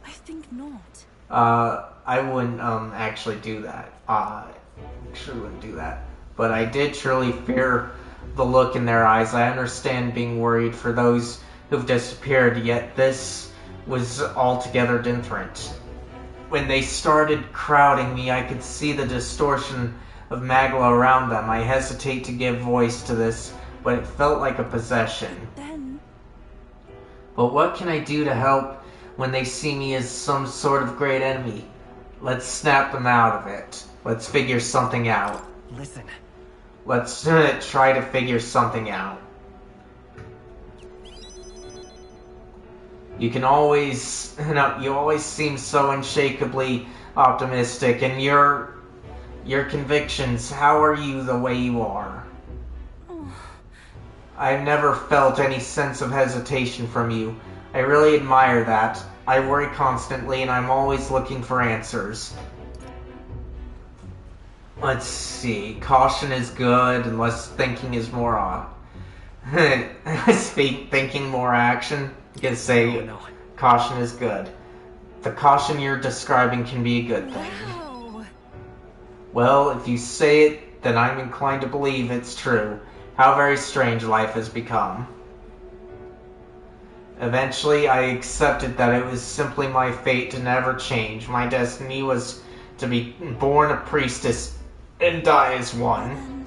I think not. I wouldn't, actually do that. Actually wouldn't do that. But I did truly fear the look in their eyes. I understand being worried for those who've disappeared, yet this was altogether different. When they started crowding me, I could see the distortion of Magla around them. I hesitate to give voice to this, but it felt like a possession. But what can I do to help when they see me as some sort of great enemy? Let's snap them out of it. Let's figure something out. Listen. Let's try to figure something out. You can always, you always seem so unshakably optimistic, and your convictions, how are you the way you are? I've never felt any sense of hesitation from you. I really admire that. I worry constantly, and I'm always looking for answers. Let's see. Caution is good, and less thinking is more thinking more action. You can say caution is good. The caution you're describing can be a good thing. Wow. Well, if you say it, then I'm inclined to believe it's true. How very strange life has become. Eventually, I accepted that it was simply my fate to never change. My destiny was to be born a priestess and die as one.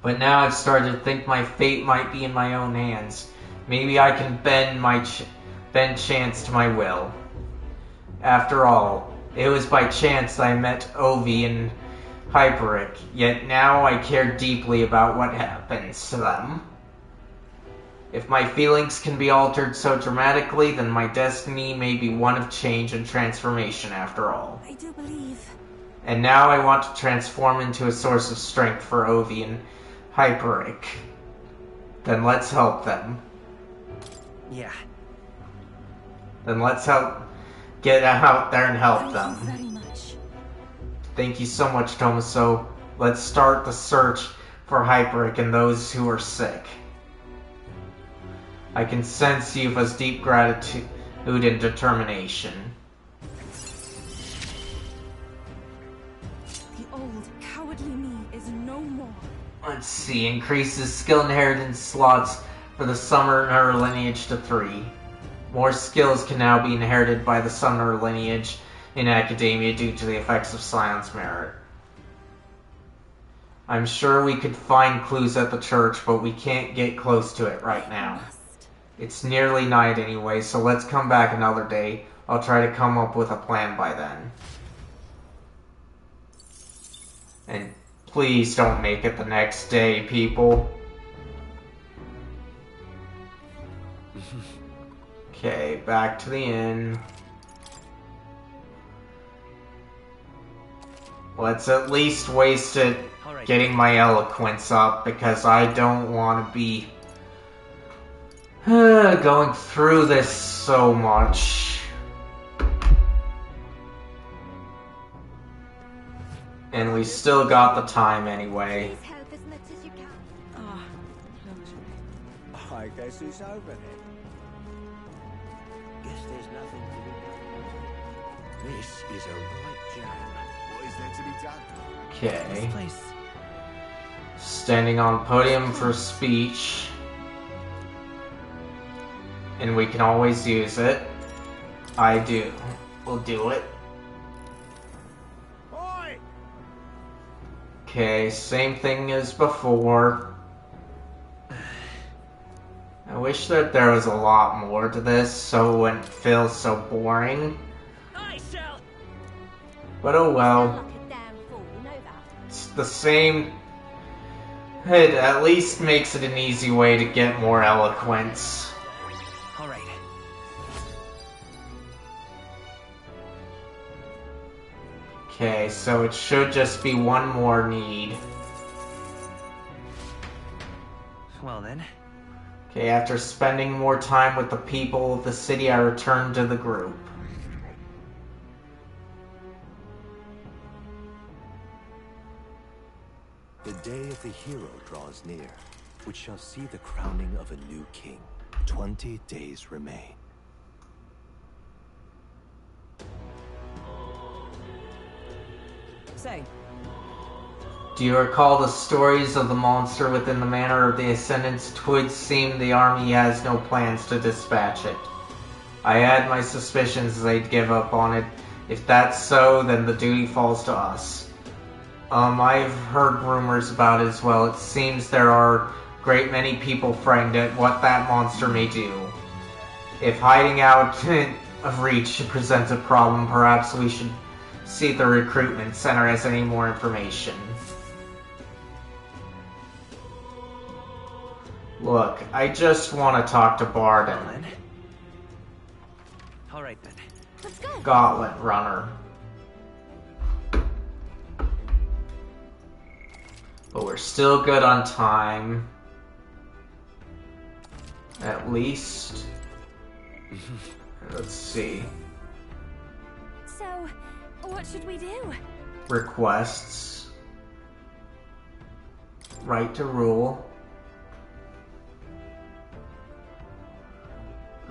But now I've started to think my fate might be in my own hands. Maybe I can bend chance to my will. After all, it was by chance I met Ovi and Hyperic, yet now I care deeply about what happens to them. If my feelings can be altered so dramatically, then my destiny may be one of change and transformation after all. I do believe. And now I want to transform into a source of strength for Ovi and Hyperic. Then let's help them. Yeah. Then let's get out there and help them. Thank you very much. Thank you so much, Tomaso. Let's start the search for Hyperic and those who are sick. I can sense Yuva's deep gratitude and determination. The old, cowardly me is no more. Let's see. Increases skill inheritance slots for the Summoner lineage to 3. More skills can now be inherited by the Summoner lineage in Academia due to the effects of Scion's merit. I'm sure we could find clues at the church, but we can't get close to it right now. It's nearly night anyway, so let's come back another day. I'll try to come up with a plan by then. And please don't make it the next day, people. Okay, back to the inn. Let's at least waste it getting my eloquence up, because I don't want to be going through this so much. And we still got the time anyway. I guess it's over then. Guess there's nothing to be done. This is a right jam. What is there to be done? Okay. Standing on podium for speech. And we can always use it. I do. We'll do it. Okay, same thing as before. I wish that there was a lot more to this so it wouldn't feel so boring. But oh well. It's the same. It at least makes it an easy way to get more eloquence. Alright. Okay, so it should just be one more need. Well then. Okay, after spending more time with the people of the city, I return to the group. The day of the hero draws near, which shall see the crowning of a new king. 20 days remain. Say, Do you recall the stories of the monster within the manor of the Ascendants? It would seem the army has no plans to dispatch it. I had my suspicions they'd give up on it. If that's so, then the duty falls to us. I've heard rumors about it as well. It seems there are a great many people frightened at what that monster may do. If hiding out of reach presents a problem, perhaps we should see if the recruitment center has any more information. Look, I just want to talk to Barden. Alright then. Let's go. Gauntlet Runner. But we're still good on time. At least. Let's see. So, what should we do? Requests. Right to rule.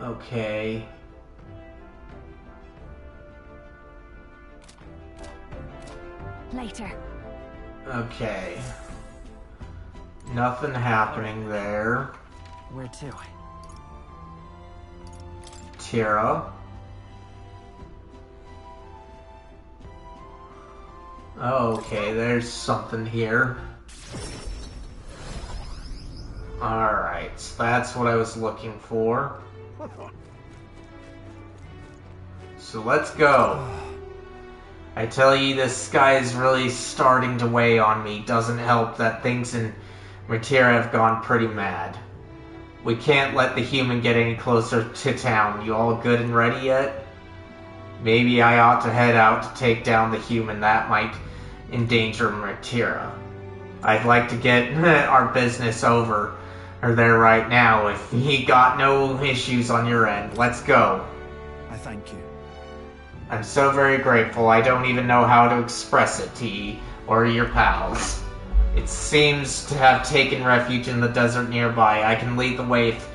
Okay. Later. Okay. Nothing happening there. Where to? Tira. Okay, there's something here. Alright, so that's what I was looking for. So let's go. I tell you, this sky is really starting to weigh on me. Doesn't help that things in Matera have gone pretty mad. We can't let the human get any closer to town. You all good and ready yet? Maybe I ought to head out to take down the human. That might endanger Matera. I'd like to get our business over there right now if you got no issues on your end. Let's go. I thank you. I'm so very grateful. I don't even know how to express it to you or your pals. It seems to have taken refuge in the desert nearby. I can lead the way if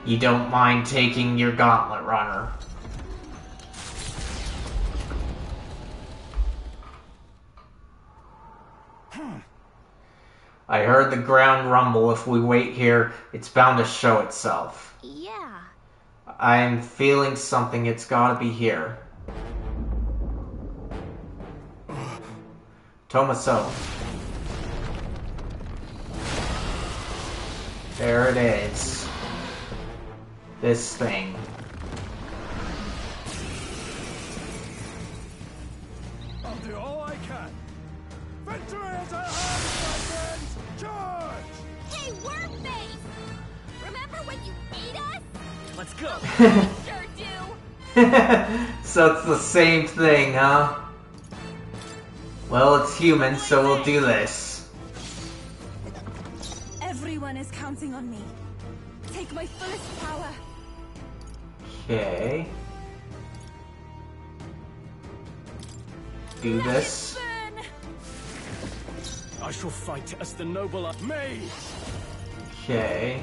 you don't mind taking your gauntlet runner. I heard the ground rumble. If we wait here, it's bound to show itself. Yeah. I'm feeling something. It's gotta be here. Tomaso. There it is. This thing. I'll do all I can. Victory at our hands, my friends! Charge! Hey, Wormface! Remember when you beat us? Let's go! Sure do! So it's the same thing, huh? Well, it's human, so we'll do this. Everyone is counting on me. Take my fullest power. Okay. Do this. I shall fight as the noble me. Okay.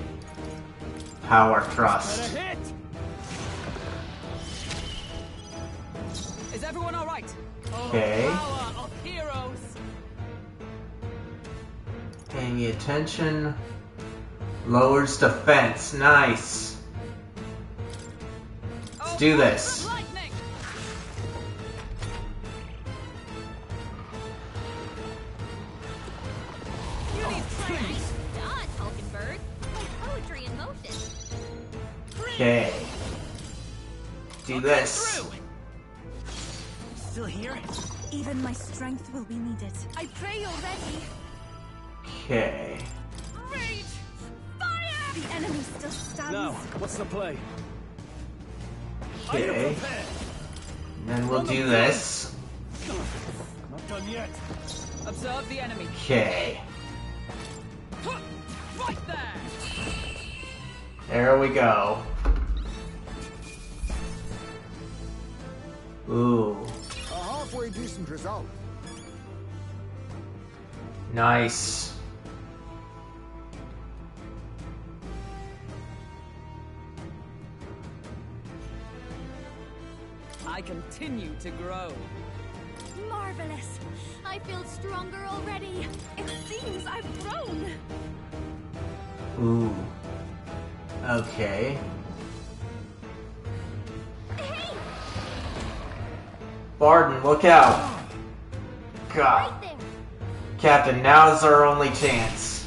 Power thrust. Is everyone all right? Okay. Power of heroes. Paying attention. Lowers defense. Nice. Let's do this. Okay. Do this. Still here? Even my strength will be needed. I pray you're ready. Okay. Rage! Fire! The enemy still stands. Now, what's the play? Okay. Then we'll do this. Not done yet. Observe the enemy. Okay. Right there. There we go. Ooh. A halfway decent result. Nice. I continue to grow. Marvelous! I feel stronger already. It seems I've grown. Ooh. Okay. Hey! Barden, look out! God. Right there. Captain, now's our only chance.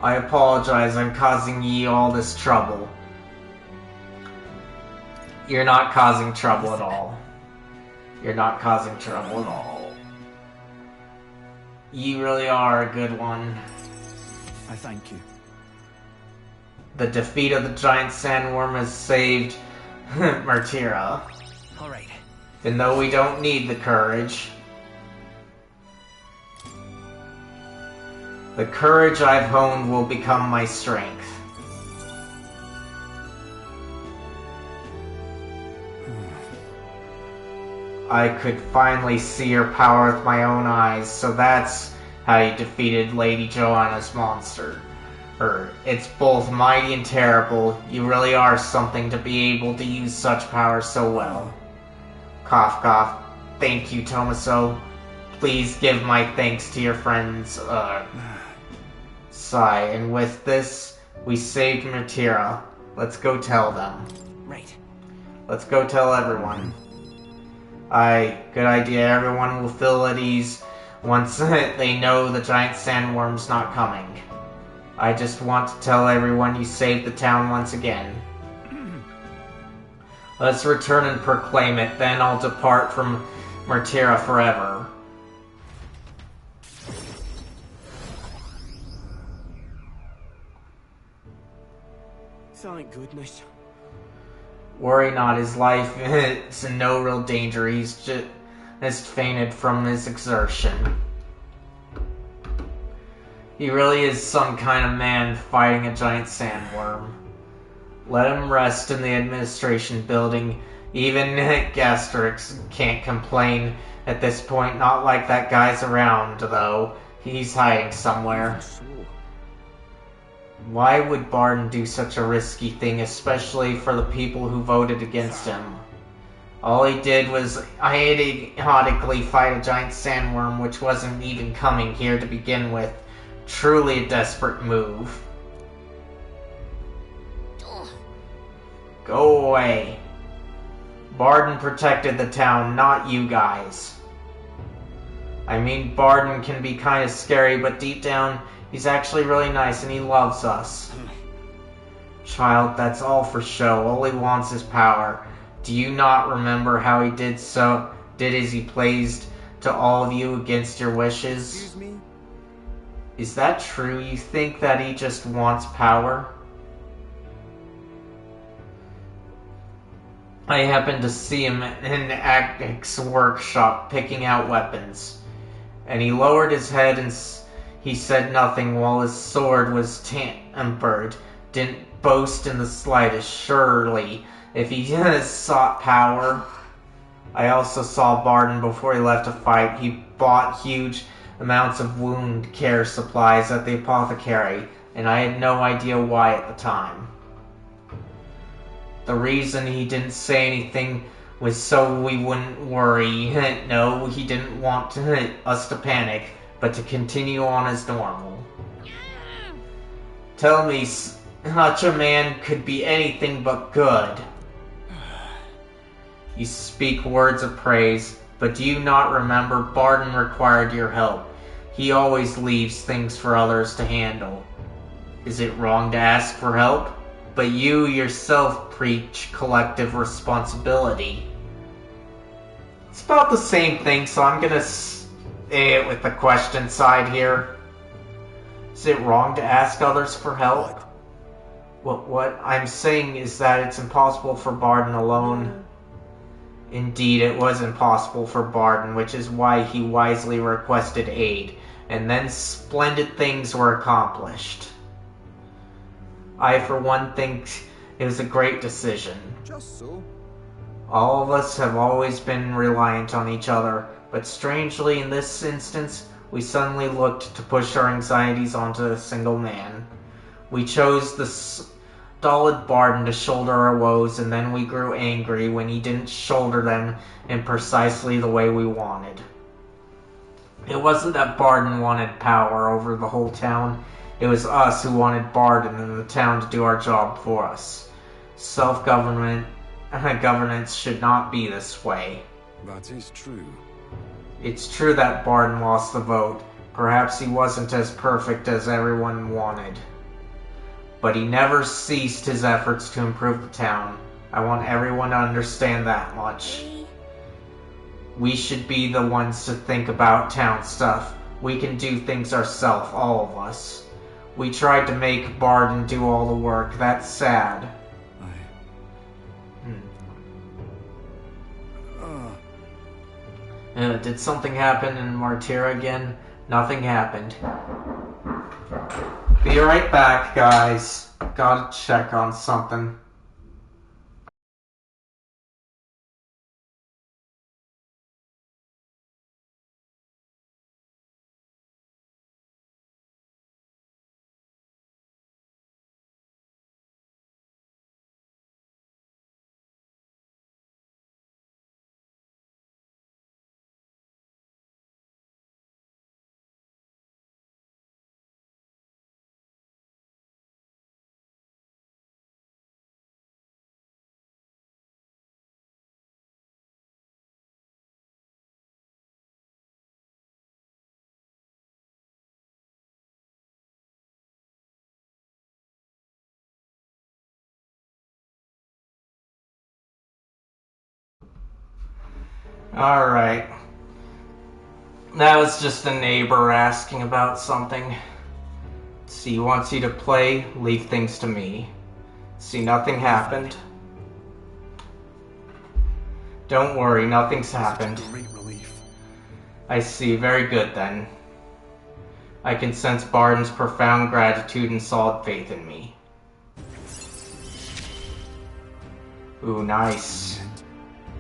I apologize, I'm causing ye all this trouble. You're not causing trouble at all. You're not causing trouble at all. You really are a good one. I thank you. The defeat of the giant sandworm has saved Martira. Alright. Even though we don't need the courage. The courage I've honed will become my strength. I could finally see her power with my own eyes, so that's how you defeated Lady Joanna's monster. It's both mighty and terrible. You really are something to be able to use such power so well. Cough, cough. Thank you, Tomaso. Please give my thanks to your friends, Sigh. And with this, we saved Martira. Let's go tell them. Right. Let's go tell everyone. Aye, good idea. Everyone will feel at ease once they know the giant sandworm's not coming. I just want to tell everyone you saved the town once again. Let's return and proclaim it, then I'll depart from Martira forever. Thank goodness. Worry not, his life is in no real danger. He's just has fainted from his exertion. He really is some kind of man fighting a giant sandworm. Let him rest in the administration building. Even Gastrix can't complain at this point. Not like that guy's around, though. He's hiding somewhere. Why would Barden do such a risky thing, especially for the people who voted against him? All he did was idiotically fight a giant sandworm, which wasn't even coming here to begin with. Truly a desperate move. Go away. Barden protected the town, not you guys. I mean, Barden can be kind of scary, but deep down, he's actually really nice and he loves us. Child, that's all for show. All he wants is power. Do you not remember how he did as he pleased to all of you against your wishes? Excuse me? Is that true? You think that he just wants power? I happened to see him in Agnic's workshop picking out weapons. And he lowered his head and he said nothing while his sword was tempered. Didn't boast in the slightest, surely, if he sought power. I also saw Barden before he left to fight. He bought huge amounts of wound care supplies at the apothecary, and I had no idea why at the time. The reason he didn't say anything was so we wouldn't worry. No, he didn't want us to panic, but to continue on as normal. Tell me, such a man could be anything but good. You speak words of praise, but do you not remember Barden required your help? He always leaves things for others to handle. Is it wrong to ask for help? But you yourself preach collective responsibility. It's about the same thing, so I'm gonna say it with the question side here. Is it wrong to ask others for help? What I'm saying is that it's impossible for Barden alone. Indeed, it was impossible for Barden, which is why he wisely requested aid, and then splendid things were accomplished. I, for one, think it was a great decision. Just so. All of us have always been reliant on each other, but strangely in this instance, we suddenly looked to push our anxieties onto a single man. We chose the stolid Barden to shoulder our woes, and then we grew angry when he didn't shoulder them in precisely the way we wanted. It wasn't that Barden wanted power over the whole town. It was us who wanted Barden and the town to do our job for us. Self-governance should not be this way. That is true. It's true that Barden lost the vote. Perhaps he wasn't as perfect as everyone wanted. But he never ceased his efforts to improve the town. I want everyone to understand that much. We should be the ones to think about town stuff. We can do things ourselves, all of us. We tried to make Barden do all the work. That's sad. Did something happen in Martyra again? Nothing happened. Be right back, guys. Gotta check on something. Alright. That was just a neighbor asking about something. See, he wants you to play, leave things to me. See, nothing happened. Don't worry, nothing's happened. Great relief. I see. Very good, then. I can sense Barden's profound gratitude and solid faith in me. Ooh, nice.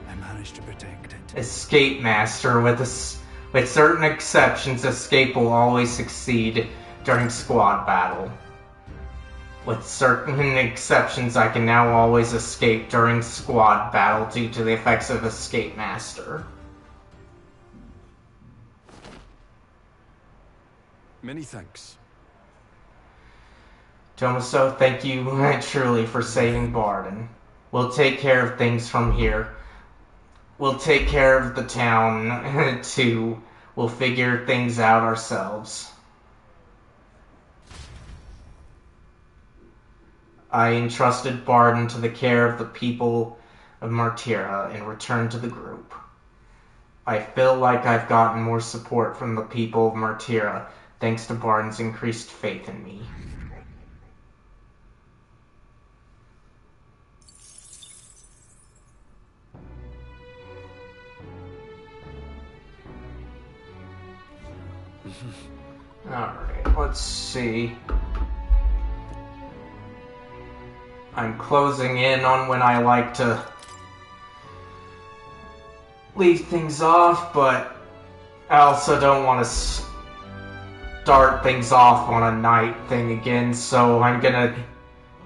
I managed to protect it. Escape Master. With certain exceptions, escape will always succeed during squad battle. With certain exceptions, I can now always escape during squad battle due to the effects of Escape Master. Many thanks. Tomaso, thank you truly for saving Barden. We'll take care of things from here. We'll take care of the town, too. We'll figure things out ourselves. I entrusted Barden to the care of the people of Martyra and returned to the group. I feel like I've gotten more support from the people of Martyra thanks to Barden's increased faith in me. Alright, let's see. I'm closing in on when I like to leave things off, but I also don't want to start things off on a night thing again, so I'm gonna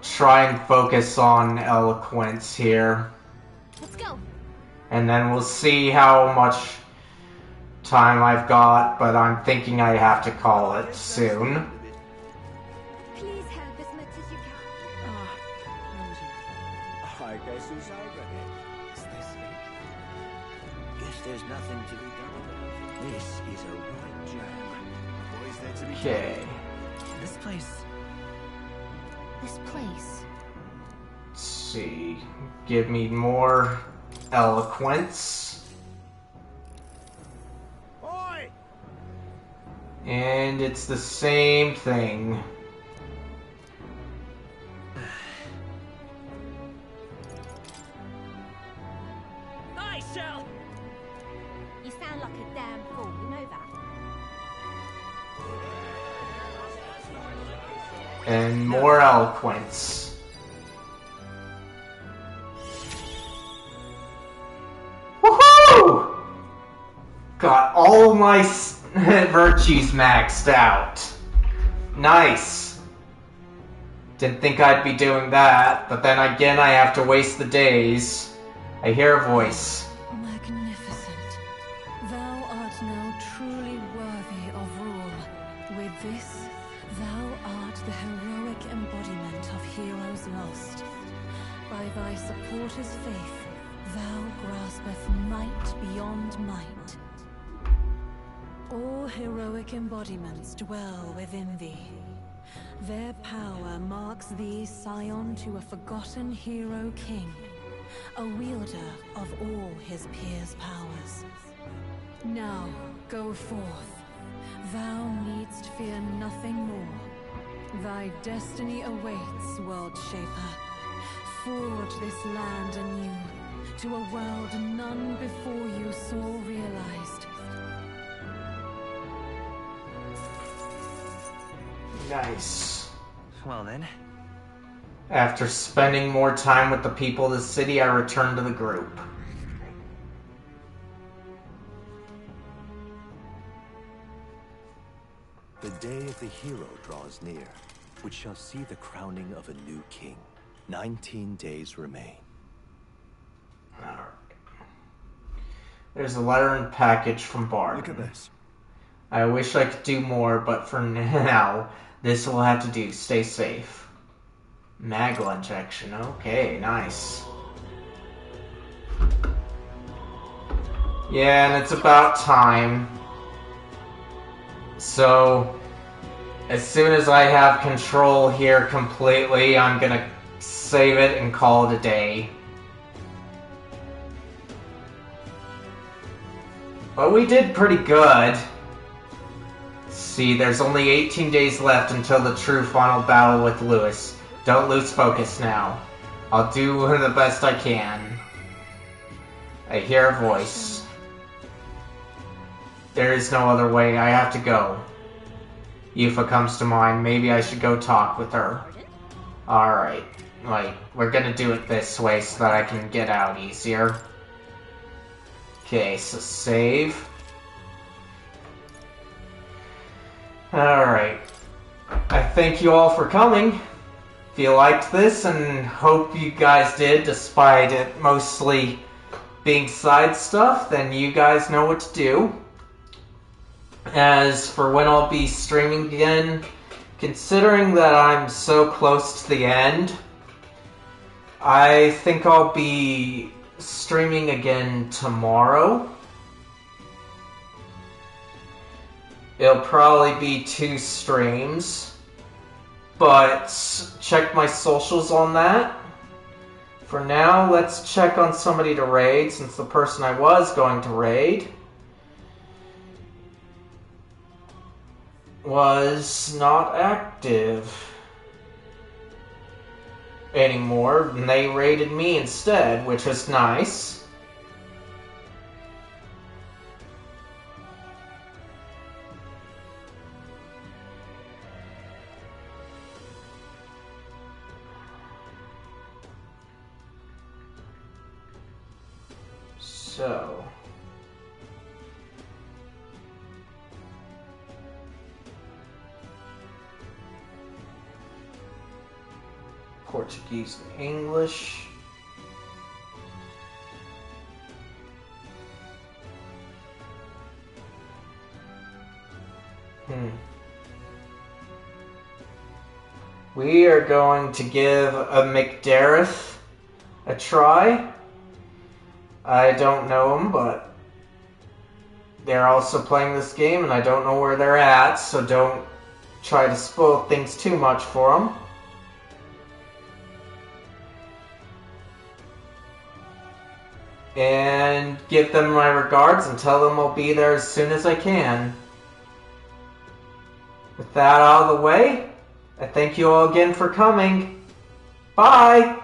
try and focus on eloquence here. Let's go. And then we'll see how much time I've got, but I'm thinking I have to call it soon. Please help as much as you can. I guess it's over then. Is this it? Guess there's nothing to be done about it. This is a right jam. What is there to be done? Okay. This place. Let's see. Give me more eloquence. Oi! And it's the same thing. I shall. You sound like a damn fool, you know that? And more eloquence. Woohoo! Got all my virtues maxed out. Nice. Didn't think I'd be doing that, but then again I have to waste the days. I hear a voice. Magnificent. Thou art now truly worthy of rule. With this, thou art the heroic embodiment of heroes lost. By thy supporters' faith, thou graspeth might beyond might. All heroic embodiments dwell within thee. Their power marks thee scion to a forgotten hero king, a wielder of all his peers' powers. Now, go forth. Thou needst fear nothing more. Thy destiny awaits, World Shaper. Forge this land anew, to a world none before you saw realized. Nice. Well then. After spending more time with the people of the city, I returned to the group. The day of the hero draws near, which shall see the crowning of a new king. 19 days remain. Alright. There's a letter and package from Barden. Look at this. I wish I could do more, but for now, this will have to do. Stay safe. Magla injection. Okay, nice. Yeah, and it's about time. So, as soon as I have control here completely, I'm gonna save it and call it a day. But we did pretty good. See, there's only 18 days left until the true final battle with Lewis. Don't lose focus now. I'll do the best I can. I hear a voice. There is no other way. I have to go. Yufa comes to mind. Maybe I should go talk with her. Alright. Like, we're gonna do it this way so that I can get out easier. Okay, so save. Alright. I thank you all for coming. If you liked this, and hope you guys did, despite it mostly being side stuff, then you guys know what to do. As for when I'll be streaming again, considering that I'm so close to the end, I think I'll be streaming again tomorrow. It'll probably be 2 streams, but check my socials on that. For now, let's check on somebody to raid, since the person I was going to raid was not active anymore, and they raided me instead, which was nice. So, Portuguese and English. We are going to give a McDareth a try. I don't know them, but they're also playing this game, and I don't know where they're at, so don't try to spoil things too much for them. And give them my regards and tell them I'll be there as soon as I can. With that out of the way, I thank you all again for coming. Bye!